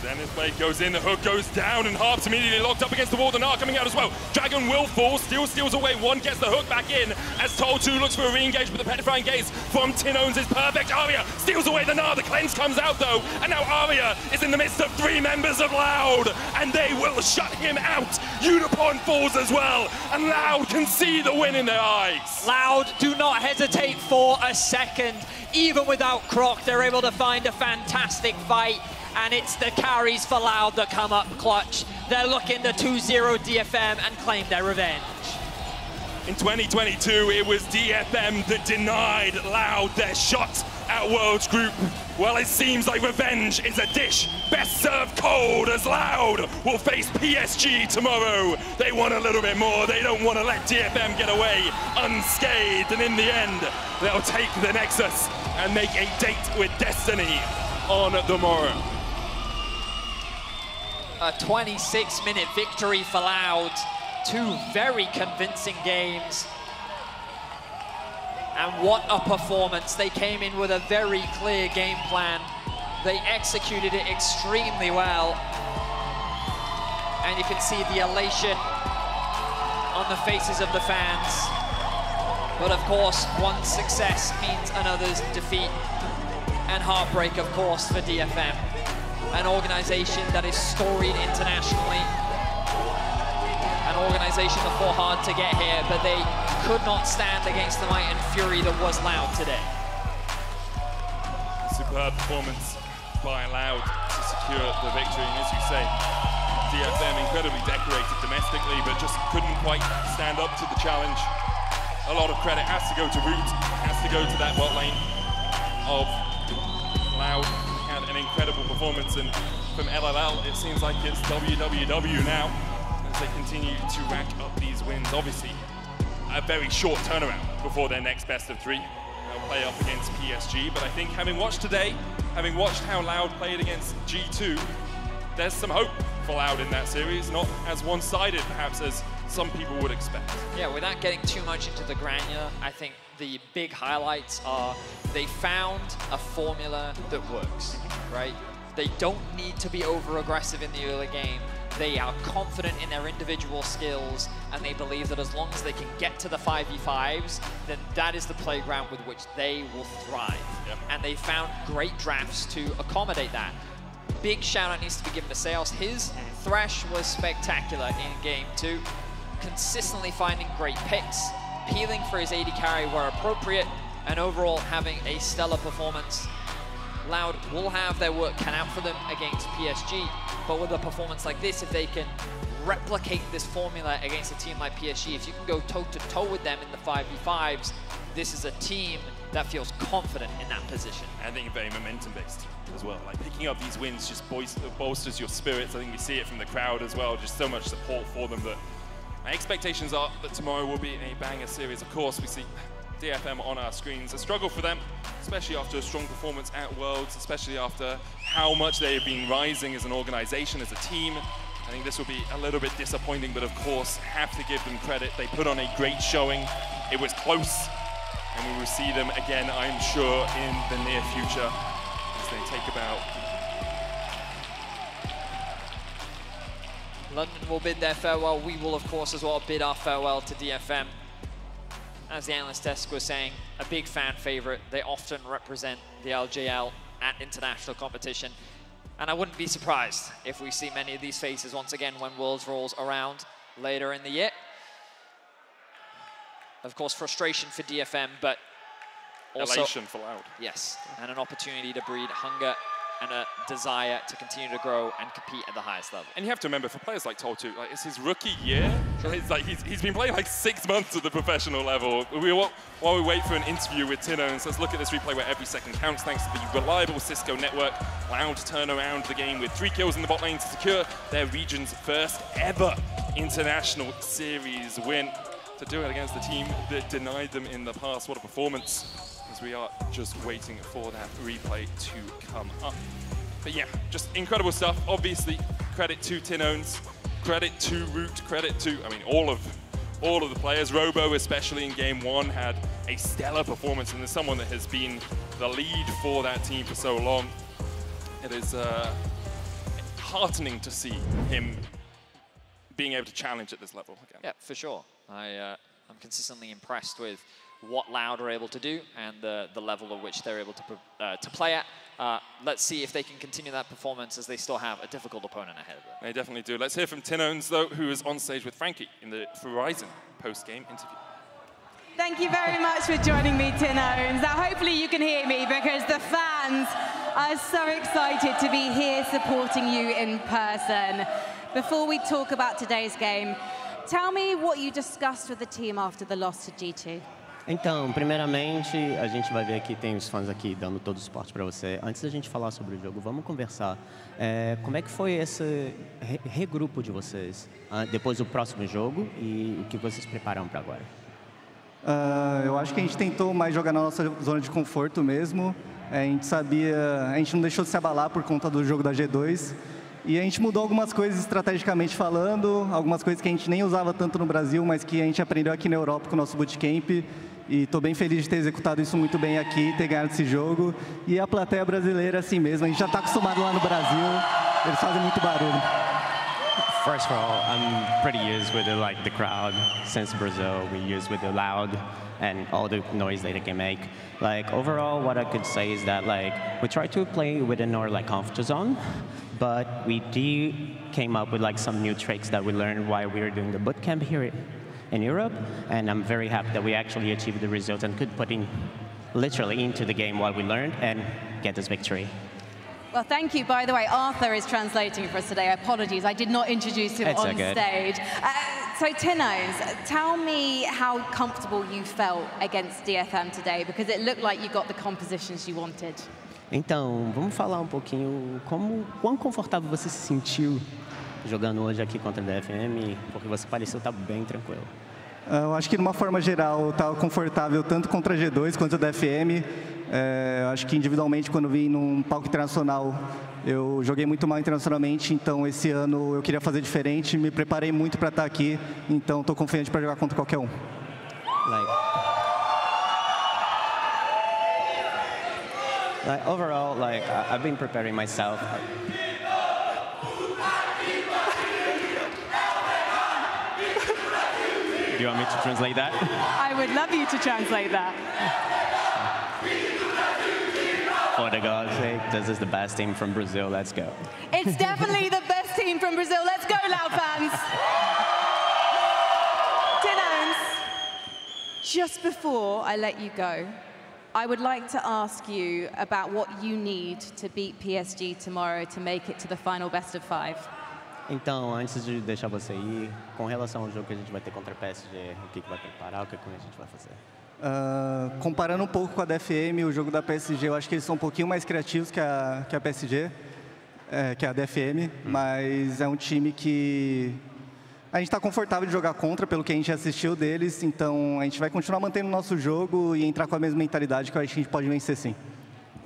Speaker 21: Then his blade goes in, the hook goes down, and Harp's immediately locked up against the wall. The Gnar coming out as well. Dragon will fall, steals away one, gets the hook back in, as Toll 2 looks for a re-engage, but the Petrifying Gaze from Tinones is perfect. Aria steals away the Gnar, the cleanse comes out though, and now Aria is in the midst of 3 members of Loud, and they will shut him out. Udapon falls as well, and Loud can see the win in their eyes.
Speaker 22: Loud do not hesitate for a second. Even without Croc, they're able to find a fantastic fight, and it's the carries for Loud that come up clutch. They're looking to 2-0 DFM and claim their revenge.
Speaker 21: In 2022, it was DFM that denied Loud their shot at Worlds Group. Well, it seems like revenge is a dish best served cold, as Loud will face PSG tomorrow. They want a little bit more. They don't want to let DFM get away unscathed. And in the end, they'll take the Nexus and make a date with Destiny on the morrow.
Speaker 22: A 26-minute victory for Loud. 2 very convincing games. And what a performance. They came in with a very clear game plan. They executed it extremely well. And you can see the elation on the faces of the fans. But of course, one success means another's defeat. And heartbreak, of course, for DFM. An organization that is storied internationally. An organization that fought hard to get here, but they could not stand against the might and fury that was Loud today.
Speaker 21: Superb performance by Loud to secure the victory, and as you say, DFM incredibly decorated domestically, but just couldn't quite stand up to the challenge. A lot of credit has to go to Root, has to go to that bot lane of Loud. Had an incredible performance, and from LLL, it seems like it's WWW now, as they continue to rack up these wins. Obviously, a very short turnaround before their next best of 3. They'll play up against PSG, but I think having watched today, having watched how Loud played against G2, there's some hope for Loud in that series, not as one-sided perhaps as some people would expect.
Speaker 22: Yeah, without getting too much into the granular, I think the big highlights are they found a formula that works, right? They don't need to be over-aggressive in the early game. They are confident in their individual skills, and they believe that as long as they can get to the 5v5s, then that is the playground with which they will thrive.
Speaker 21: Yep.
Speaker 22: And they found great drafts to accommodate that. Big shout out needs to be given to Sales. His Thresh was spectacular in game 2, consistently finding great picks, peeling for his AD carry where appropriate, and overall having a stellar performance. Loud will have their work cut out for them against PSG, but with a performance like this, if they can replicate this formula against a team like PSG, if you can go toe-to-toe with them in the 5v5s, this is a team that feels confident in that position.
Speaker 21: I think very momentum-based as well. Like picking up these wins just bolsters your spirits. I think we see it from the crowd as well. Just so much support for them. That my expectations are that tomorrow will be a banger series. Of course, we see DFM on our screens. A struggle for them, especially after a strong performance at Worlds, especially after how much they have been rising as an organization, as a team. I think this will be a little bit disappointing, but of course, have to give them credit. They put on a great showing. It was close, and we will see them again, I'm sure, in the near future as they take about.
Speaker 22: London will bid their farewell. We will, of course, as well bid our farewell to DFM. As the analyst desk was saying, a big fan favorite. They often represent the LJL at international competition. And I wouldn't be surprised if we see many of these faces once again when Worlds rolls around later in the year. Of course, frustration for DFM, but also
Speaker 21: elation for Loud.
Speaker 22: Yes, and an opportunity to breed hunger and a desire to continue to grow and compete at the highest level.
Speaker 21: And you have to remember, for players like Toltu, like it's his rookie year. It's like he's been playing like 6 months at the professional level. While we wait for an interview with Tinones, let's look at this replay where every second counts thanks to the reliable Cisco network. Loud turn around the game with 3 kills in the bot lane to secure their region's first ever international series win. To do it against the team that denied them in the past. What a performance. As we are just waiting for that replay to come up. But yeah, just incredible stuff. Obviously, credit to Tinones, credit to Root, credit to, I mean, all of the players. Robo, especially in game 1, had a stellar performance, and as someone that has been the lead for that team for so long, it is heartening to see him being able to challenge at this level again.
Speaker 22: Yeah, for sure. I'm consistently impressed with what Loud are able to do and the level at which they're able to play at. Let's see if they can continue that performance as they still have a difficult opponent ahead of them.
Speaker 21: They definitely do. Let's hear from Tinones, though, who is on stage with Frankie in the Verizon post-game interview.
Speaker 19: Thank you very much for joining me, Tinones. Now, hopefully you can hear me because the fans are so excited to be here supporting you in person. Before we talk about today's game, tell me what you discussed with the team after the loss to G2.
Speaker 1: Então, primeiramente, a gente vai ver aqui, tem os fãs aqui dando todo o suporte para você. Antes da gente falar sobre o jogo, vamos conversar. Como é que foi esse regrupo de vocês depois do próximo jogo e o que vocês preparam para agora?
Speaker 4: Eu acho que a gente tentou mais jogar na nossa zona de conforto mesmo. A gente não deixou de se abalar por conta do jogo da G2. E a gente mudou algumas coisas estrategicamente falando, algumas coisas que a gente nem usava tanto no Brasil, mas que a gente aprendeu aqui na Europa com o nosso bootcamp. E estou bem feliz de ter executado isso muito bem aqui, ter ganhado esse jogo. E a plateia brasileira assim mesmo, a gente já está acostumado lá no Brasil, eles fazem muito barulho.
Speaker 1: First of all, I'm pretty used with the crowd. Since Brazil, we used with the Loud and all the noise that they can make. Like overall, what I could say is that we try to play within our comfort zone, but we came up with some new tricks that we learned while we were doing the bootcamp here in Europe, and I'm very happy that we actually achieved the results and could put in literally into the game what we learned and get this victory.
Speaker 19: Well, thank you. By the way, Arthur is translating for us today. Apologies, I did not introduce him on stage. So, Tinones, tell me how comfortable you felt against DFM today, because it looked like you got the compositions you wanted.
Speaker 1: Então, vamos falar pouquinho quão confortável você se sentiu jogando hoje aqui contra a DFM, porque você pareceu estar bem tranquilo.
Speaker 4: Eu acho que, de uma forma geral, eu estava confortável tanto contra a G2 quanto a DFM. Eu acho que, individualmente, quando vim num palco internacional, eu joguei muito mal internacionalmente, então esse ano eu queria fazer diferente, me preparei muito para estar aqui, então estou confiante para jogar contra qualquer um.
Speaker 1: Overall, I've been preparing myself. Do you want me to translate that?
Speaker 19: I would love you to translate that.
Speaker 1: For the God's sake, this is the best team from Brazil. Let's go.
Speaker 19: It's definitely the best 16 from Brazil. Let's go, Loud fans. Dinones, just before I let you go, I would like to ask you about what you need to beat PSG tomorrow to make it to the final best of 5.
Speaker 1: Então, antes de deixar você ir, com relação ao jogo que a gente vai ter contra a PSG, o que vai preparar, o que a gente vai fazer?
Speaker 4: Comparando um pouco com a DFM, o jogo da PSG, eu acho que eles são um pouquinho mais criativos que a PSG, que a DFM, mas é um time que a gente está confortável de jogar contra, pelo que a gente assistiu deles, então a gente vai continuar mantendo o nosso jogo e entrar com a mesma mentalidade que eu acho que a gente pode vencer sim.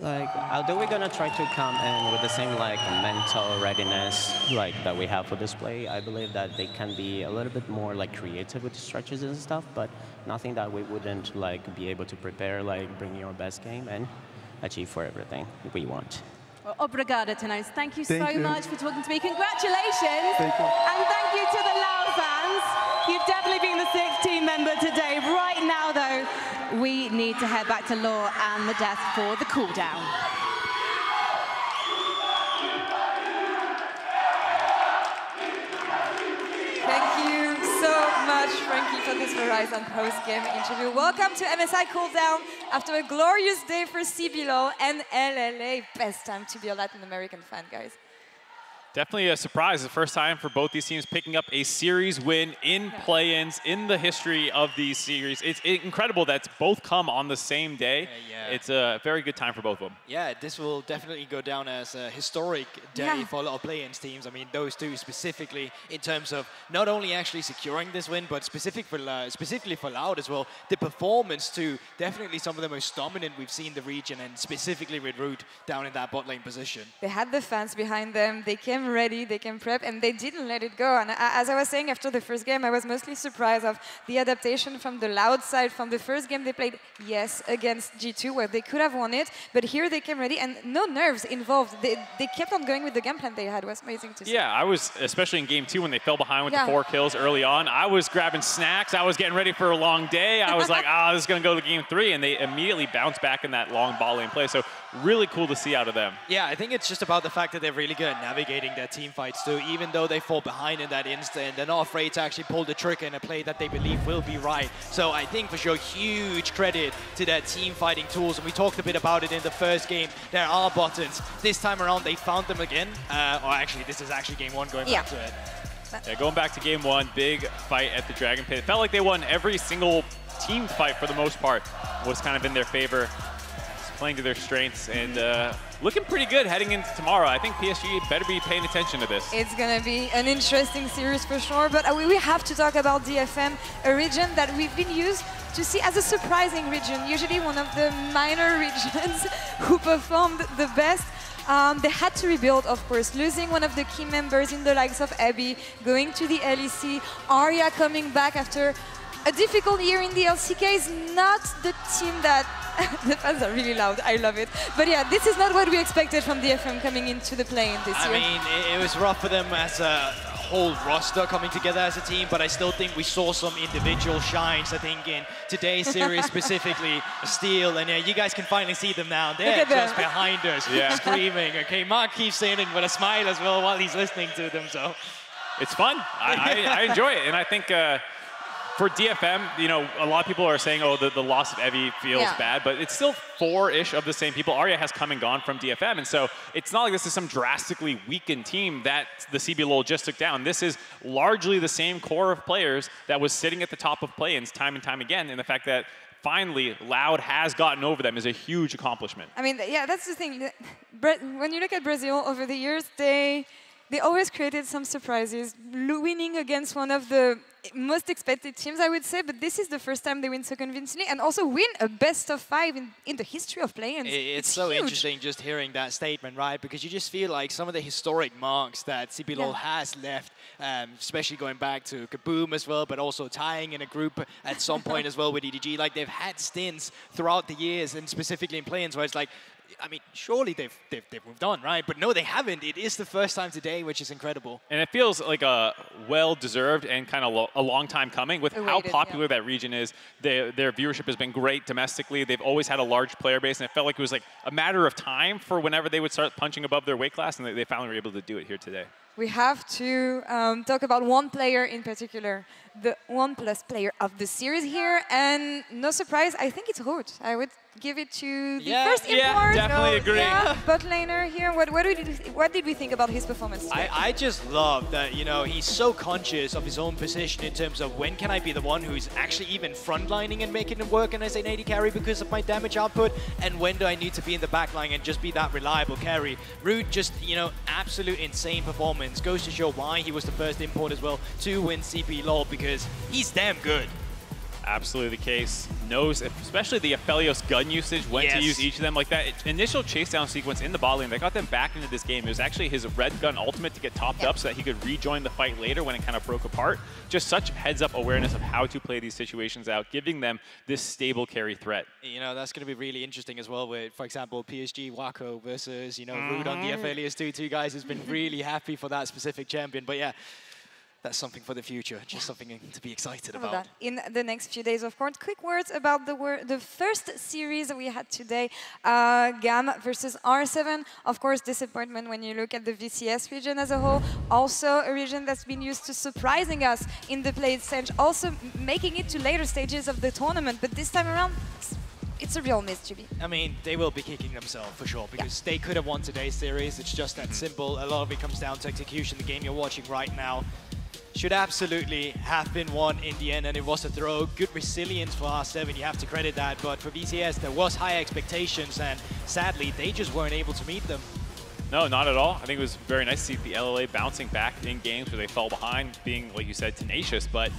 Speaker 1: Like, although we're gonna try to come in with the same like mental readiness like that we have for this play, I believe that they can be a little bit more like creative with the structures and stuff, but nothing that we wouldn't like be able to prepare, like bring your best game and achieve for everything we want.
Speaker 19: Well, obrigada, Dinones. Thank you so
Speaker 1: Thank you.
Speaker 19: much for talking to me. Congratulations.
Speaker 1: Thank you.
Speaker 19: And thank you to the Loud fans. You've definitely been the 6th team member today. Right now, though, we need to head back to Law and the desk for the cool down.
Speaker 8: Thank you so much, Frankie, for this Verizon post-game interview. Welcome to MSI Cooldown after a glorious day for CBLOL and LLA. Best time to be a Latin American fan, guys.
Speaker 9: Definitely a surprise. The first time for both these teams picking up a series win in play-ins in the history of these series. It's incredible that both come on the same day. It's a very good time for both of them.
Speaker 10: Yeah, this will definitely go down as a historic day for a lot of play-ins teams. I mean, those two specifically in terms of not only actually securing this win, but specifically for Loud as well. The performance too, definitely some of the most dominant we've seen in the region, and specifically with Root down in that bot lane position.
Speaker 8: They had the fans behind them. They came ready, they came prep, and they didn't let it go. And as I was saying after the first game, I was mostly surprised of the adaptation from the Loud side. From the first game they played, yes, against G2, where they could have won it, but here they came ready, and no nerves involved. They kept on going with the game plan they had. It was amazing to see.
Speaker 9: Yeah, I was, especially in game 2 when they fell behind with the 4 kills early on, I was grabbing snacks, I was getting ready for a long day. I was like, this is going to go to game 3, and they immediately bounced back in that long ball lane play. So really cool to see out of them.
Speaker 10: Yeah, I think it's just about the fact that they're really good at navigating their team fights too. Even though they fall behind in that instant, they're not afraid to actually pull the trigger in a play that they believe will be right. So I think for sure, huge credit to their team fighting tools. And we talked a bit about it in the first game. There are buttons. This time around, they found them again. Or actually, this is actually game 1 going back to it.
Speaker 9: Yeah, going back to game 1, big fight at the Dragon Pit. It felt like they won every single team fight for the most part. Was kind of in their favor. Playing to their strengths and looking pretty good heading into tomorrow. I think PSG better be paying attention to this.
Speaker 8: It's going to be an interesting series for sure, but we have to talk about DFM, a region that we've been used to see as a surprising region, usually one of the minor regions who performed the best. They had to rebuild, of course, losing one of the key members in the likes of Abby, going to the LEC, Arya coming back after a difficult year in the LCK is not the team that... the fans are really loud, I love it. But yeah, this is not what we expected from DFM coming into the play-in this year.
Speaker 10: I mean, it was rough for them as a whole roster coming together as a team, but I still think we saw some individual shines. I think in today's series specifically, Steel, and yeah, you guys can finally see them now. They're just behind us, screaming. Okay, Mark keeps saying it with a smile as well while he's listening to them, so.
Speaker 9: It's fun. I enjoy it, and I think for DFM, you know, a lot of people are saying, oh, the loss of Evie feels bad, but it's still 4-ish of the same people. Arya has come and gone from DFM, and so it's not like this is some drastically weakened team that the CBLOL just took down. This is largely the same core of players that was sitting at the top of play-ins time and time again, and the fact that finally Loud has gotten over them is a huge accomplishment.
Speaker 8: I mean, yeah, that's the thing. When you look at Brazil over the years, they always created some surprises, winning against one of the most expected teams, I would say, but this is the first time they win so convincingly and also win a best-of-5 in the history of play-ins.
Speaker 10: It's so huge. Interesting just hearing that statement, right? Because you just feel like some of the historic marks that CBLOL has left, especially going back to Kaboom as well, but also tying in a group at some point as well with EDG. Like, they've had stints throughout the years, and specifically in play-ins, where it's like, I mean, surely they've moved on, right? But no, they haven't. It is the first time today, which is incredible.
Speaker 9: And it feels like a well-deserved and kind of a long time coming with how popular that region is. Their viewership has been great domestically. They've always had a large player base, and it felt like it was like a matter of time for whenever they would start punching above their weight class, and they finally were able to do it here today.
Speaker 8: we have to talk about one player in particular, the OnePlus player of the series here, and no surprise, I think it's Root. I would give it to the first import.
Speaker 9: Definitely agree.
Speaker 8: Yeah, bot laner here. What did we think about his performance today?
Speaker 10: I just love that, you know, he's so conscious of his own position in terms of when can I be the one who's actually even frontlining and making it work and as an AD carry because of my damage output, and when do I need to be in the backline and just be that reliable carry. Root just, you know, absolute insane performance. Goes to show why he was the first import as well to win CP LoL, because he's damn good.
Speaker 9: Absolutely the case. Knows, especially the Aphelios gun usage, when to use each of them. Like that initial chase down sequence in the bot lane that got them back into this game. It was actually his red gun ultimate to get topped up so that he could rejoin the fight later when it kind of broke apart. Just such heads up awareness of how to play these situations out, giving them this stable carry threat.
Speaker 10: You know, that's going to be really interesting as well with, for example, PSG Wako versus, you know, Root on the Aphelios 2 guys has been really happy for that specific champion. But yeah, that's something for the future, just something to be excited about.
Speaker 8: In the next few days, of course. Quick words about the first series we had today, GAM versus R7. Of course, disappointment when you look at the VCS region as a whole. Also a region that's been used to surprising us in the play stage, also making it to later stages of the tournament. But this time around, it's a real mystery.
Speaker 10: I mean, they will be kicking themselves for sure, because they could have won today's series. It's just that simple. A lot of it comes down to execution. The game you're watching right now should absolutely have been won in the end, and it was a throw. Good resilience for R7, you have to credit that, but for VCS there was high expectations, and sadly they just weren't able to meet them.
Speaker 9: No, not at all. I think it was very nice to see the LLA bouncing back in games where they fell behind, being, like you said, tenacious. But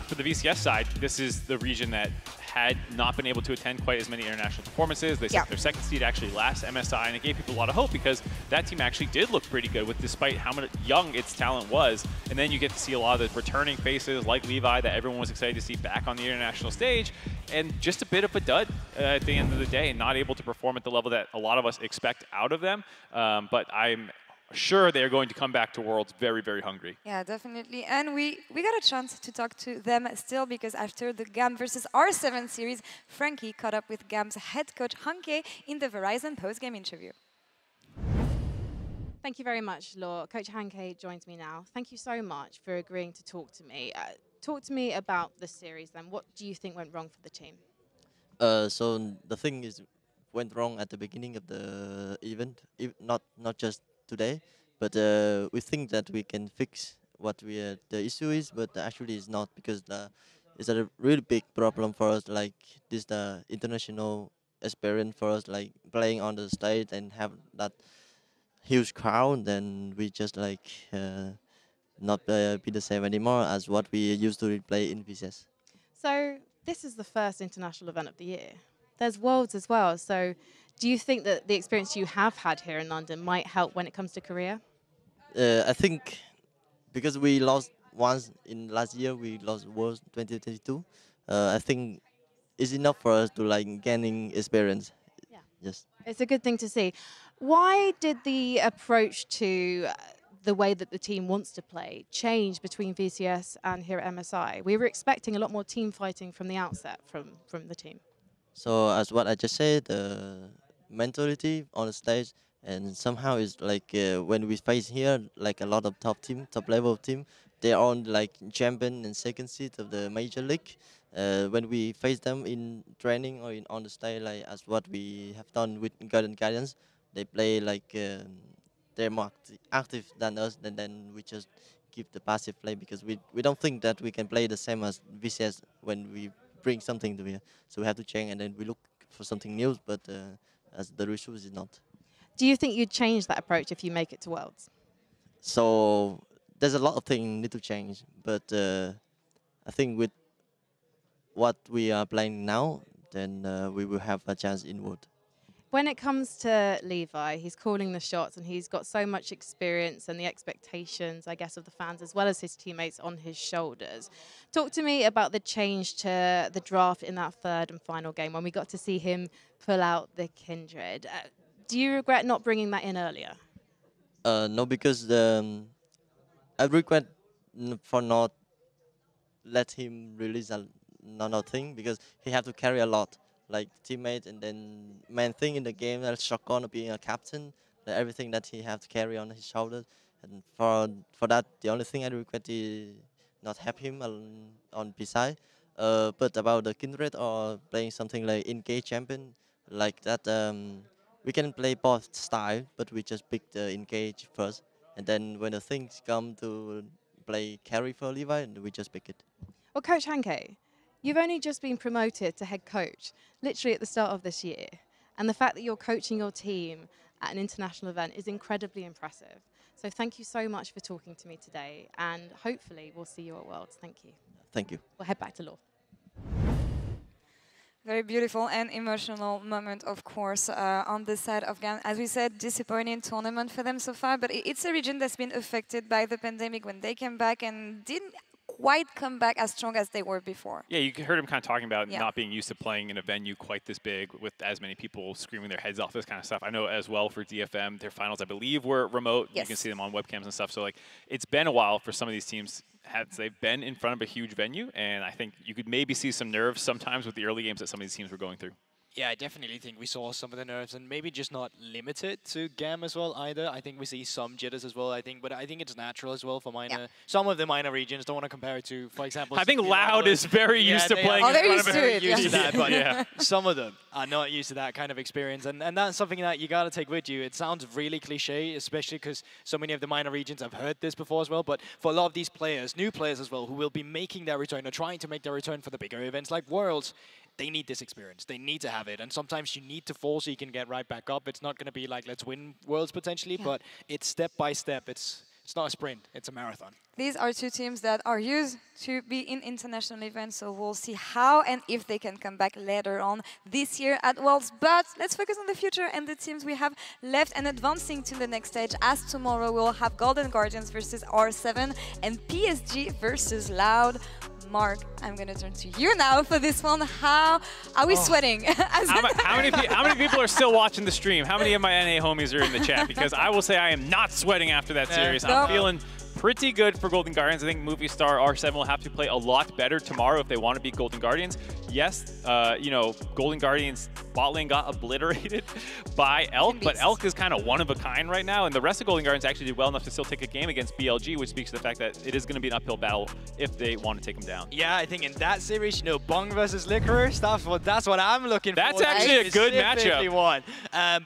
Speaker 9: for the VCS side, this is the region that had not been able to attend quite as many international performances. They set their second seed actually last MSI, and it gave people a lot of hope because that team actually did look pretty good with despite how young its talent was. And then you get to see a lot of the returning faces like Levi that everyone was excited to see back on the international stage, and just a bit of a dud at the end of the day, not able to perform at the level that a lot of us expect out of them. But I'm sure they're going to come back to Worlds very, very hungry.
Speaker 8: Yeah, definitely. And we got a chance to talk to them still, because after the GAM versus R7 series, Frankie caught up with GAM's head coach Hanke in the Verizon post-game interview.
Speaker 6: Thank you very much, Laure. Coach Hanke joins me now. Thank you so much for agreeing to talk to me. Talk to me about the series then. What do you think went wrong for the team?
Speaker 7: So the thing is, went wrong at the beginning of the event, not just today, but we think that we can fix what the issue is, but actually it's not, because it's a really big problem for us. Like this, the international experience for us, like playing on the stage and have that huge crowd, then we just like not be the same anymore as what we used to play in VCS.
Speaker 6: So this is the first international event of the year. There's Worlds as well, so do you think that the experience you have had here in London might help when it comes to Korea?
Speaker 7: I think because we lost once in last year, we lost Worlds 2022. I think it's enough for us to like gaining experience.
Speaker 6: Yeah.
Speaker 7: Yes.
Speaker 6: It's a good thing to see. Why did the approach to the way that the team wants to play change between VCS and here at MSI? We were expecting a lot more team fighting from the outset from the team.
Speaker 7: So as what I just said, the mentality on the stage, and somehow it's like when we face here, like a lot of top level team, they're on like champion and second seed of the major league. When we face them in training or on the stage, like as what we have done with Golden Guardians, they play like they're more active than us, and then we just give the passive play, because we don't think that we can play the same as VCS when we bring something to here. So we have to change, and then we look for something new, but as the resource is not.
Speaker 6: Do you think you'd change that approach if you make it to Worlds?
Speaker 7: So there's a lot of things need to change, but I think with what we are playing now, then we will have a chance in World.
Speaker 6: When it comes to Levi, he's calling the shots and he's got so much experience and the expectations, I guess, of the fans as well as his teammates on his shoulders. Talk to me about the change to the draft in that third and final game when we got to see him pull out the Kindred. Do you regret not bringing that in earlier?
Speaker 7: No, because I regret for not let him release another thing, because he had to carry a lot. Like teammate, and then main thing in the game, like shotgun, being a captain, everything that he have to carry on his shoulders. And for that, the only thing I regret is not have him on beside. But about the Kindred or playing something like Engage Champion, like that, we can play both style, but we just pick the Engage first. And then when the things come to play carry for Levi, we just pick it.
Speaker 6: Well, Coach Hanke, you've only just been promoted to head coach, literally at the start of this year. And the fact that you're coaching your team at an international event is incredibly impressive. So thank you so much for talking to me today. And hopefully we'll see you at Worlds. Thank you.
Speaker 7: Thank you.
Speaker 6: We'll head back to Law.
Speaker 8: Very beautiful and emotional moment, of course, on the side of Ghana. As we said, disappointing tournament for them so far, but it's a region that's been affected by the pandemic when they came back and didn't quite come back as strong as they were before.
Speaker 9: Yeah, you heard him kind of talking about not being used to playing in a venue quite this big with as many people screaming their heads off, this kind of stuff. I know as well for DFM, their finals, I believe, were remote.
Speaker 8: Yes.
Speaker 9: You can see them on webcams and stuff. So, like, it's been a while for some of these teams. They've been in front of a huge venue, and I think you could maybe see some nerves sometimes with the early games that some of these teams were going through.
Speaker 10: Yeah, I definitely think we saw some of the nerves, and maybe just not limited to GAM as well either. I think we see some jitters as well, but I think it's natural as well for minor. Yeah. Some of the minor regions, don't want to compare it to, for example...
Speaker 9: I think Loud is very used to playing in front of it.
Speaker 10: Used to that, but some of them are not used to that kind of experience, and that's something that you got to take with you. It sounds really cliche, especially because so many of the minor regions have heard this before as well, but for a lot of these players, new players as well, who will be making their return or trying to make their return for the bigger events like Worlds, they need this experience. They need to have it. And sometimes you need to fall so you can get right back up. It's not going to be like, let's win Worlds potentially, but it's step by step. It's not a sprint. It's a marathon.
Speaker 8: These are two teams that are used to be in international events, so we'll see how and if they can come back later on this year at Worlds. But let's focus on the future and the teams we have left and advancing to the next stage, as tomorrow we'll have Golden Guardians versus R7 and PSG versus Loud. Mark, I'm going to turn to you now for this one. How are we sweating?
Speaker 9: How many people are still watching the stream? How many of my NA homies are in the chat? Because I will say I am not sweating after that series. I'm feeling pretty good for Golden Guardians. I think Movistar R7 will have to play a lot better tomorrow if they want to beat Golden Guardians. Yes, you know, Golden Guardians bot lane got obliterated by Elk, but Elk is kind of one of a kind right now, and the rest of Golden Guardians actually did well enough to still take a game against BLG, which speaks to the fact that it is going to be an uphill battle if they want to take them down.
Speaker 10: Yeah, I think in that series, you know, Bong versus FLICKR stuff, well, that's what I'm looking for.
Speaker 9: That's actually a good matchup.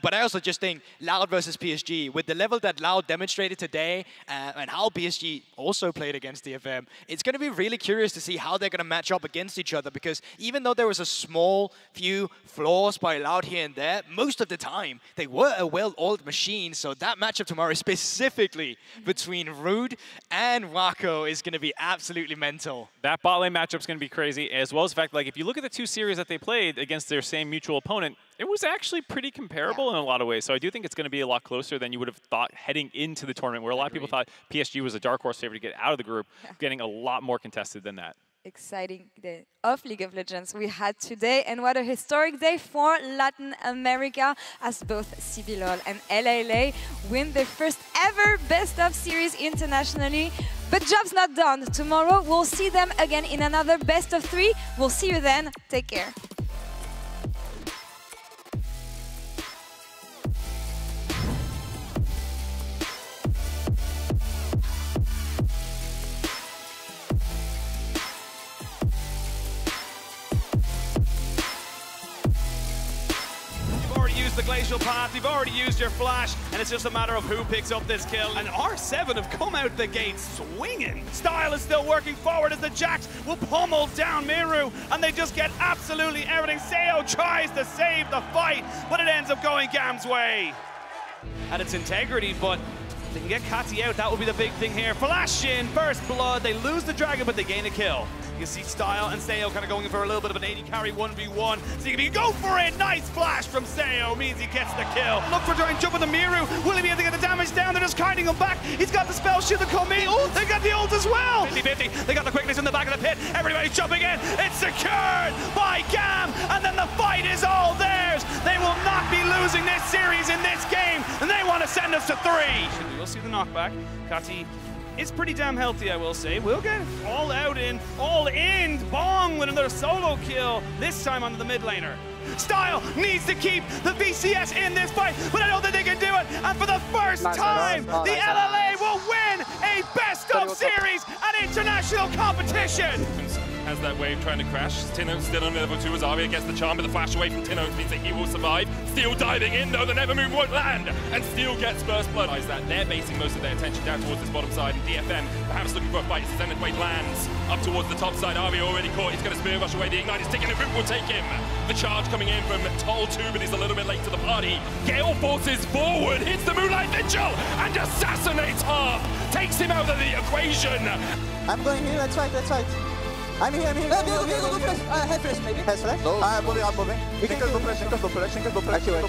Speaker 10: But I also just think Loud versus PSG, with the level that Loud demonstrated today, and how PSG also played against DFM, it's going to be really curious to see how they're going to match up against each other, because even though there was a small few flaws by Loud here and there, most of the time they were a well-oiled machine. So that matchup tomorrow specifically between Rude and Wako is going to be absolutely mental.
Speaker 9: That bot lane matchup's going to be crazy, as well as the fact, like, if you look at the two series that they played against their same mutual opponent, it was actually pretty comparable in a lot of ways. So I do think it's going to be a lot closer than you would have thought heading into the tournament, where a lot of people thought PSG was a dark horse favorite to get out of the group, getting a lot more contested than that.
Speaker 8: Exciting day of League of Legends we had today, and what a historic day for Latin America, as both CBLOL and LLL win their first ever best of series internationally. But job's not done. Tomorrow we'll see them again in another best of 3. We'll see you then. Take care.
Speaker 11: The glacial path, you've already used your flash, and it's just a matter of who picks up this kill. And R7 have come out the gate swinging. Style is still working forward as the Jacks will pummel down Miru, and they just get absolutely everything. Seo tries to save the fight, but it ends up going Gam's way. At its integrity, but they can get Kati out. That will be the big thing here. Flash in, first blood. They lose the dragon, but they gain a kill. You see Style and Seo kind of going for a little bit of an 80 carry 1v1. So you can go for it. Nice flash from Seo. Means he gets the kill. Look for trying to jump on the Miru. Will he be able to get the damage down? They're just kiting him back. He's got the spell shield to come in. They got the ult as well. 50-50. They got the quickness in the back of the pit. Everybody's jumping in. It's secured by Gam. And then the fight is all theirs. They will not be losing this series in this game. And they want to send us to 3. We'll see the knockback. Kati is pretty damn healthy, I will say. We'll get all in. Bong with another solo kill, this time onto the mid laner. Style needs to keep the VCS in this fight, but I don't think they can do it. And for the first time, the LLL will win
Speaker 2: a best-of-series and international competition!
Speaker 21: Has that wave trying to crash. Tino's still on level 2 as Aria gets the charm, but the flash away from Tino means that he will survive. Steel diving in, though the Never Move won't land, and Steel gets first blood. That they're basing most of their attention down towards this bottom side, and DFM perhaps looking for a fight as the Zenith Wave lands up towards the top side. Aria already caught, he's going to spear rush away, the Ignite is ticking, and Root will take him. The charge coming in from Toll 2, but he's a little bit late to the party. Gale forces forward, hits the Moonlight Vigil, and assassinates Harp, takes him out of the equation.
Speaker 12: I'm going here, let's fight, let's fight. I'm here. Go flash. Head flash, maybe. Head flash? No. I'm moving. We can go flash. Go flash. I kill it.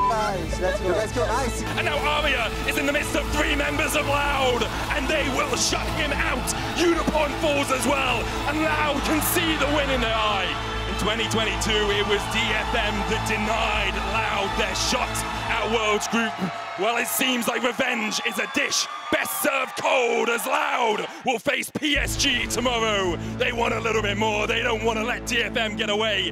Speaker 12: Nice. Let's go. Let's go. Nice.
Speaker 21: And now Aria is in the midst of 3 members of Loud, and they will shut him out. Unicorn falls as well, and Loud can see the win in their eye. In 2022, it was DFM that denied Loud their shot at Worlds Group. Well, it seems like revenge is a dish best served cold, as Loud will face PSG tomorrow. They want a little bit more. They don't want to let DFM get away.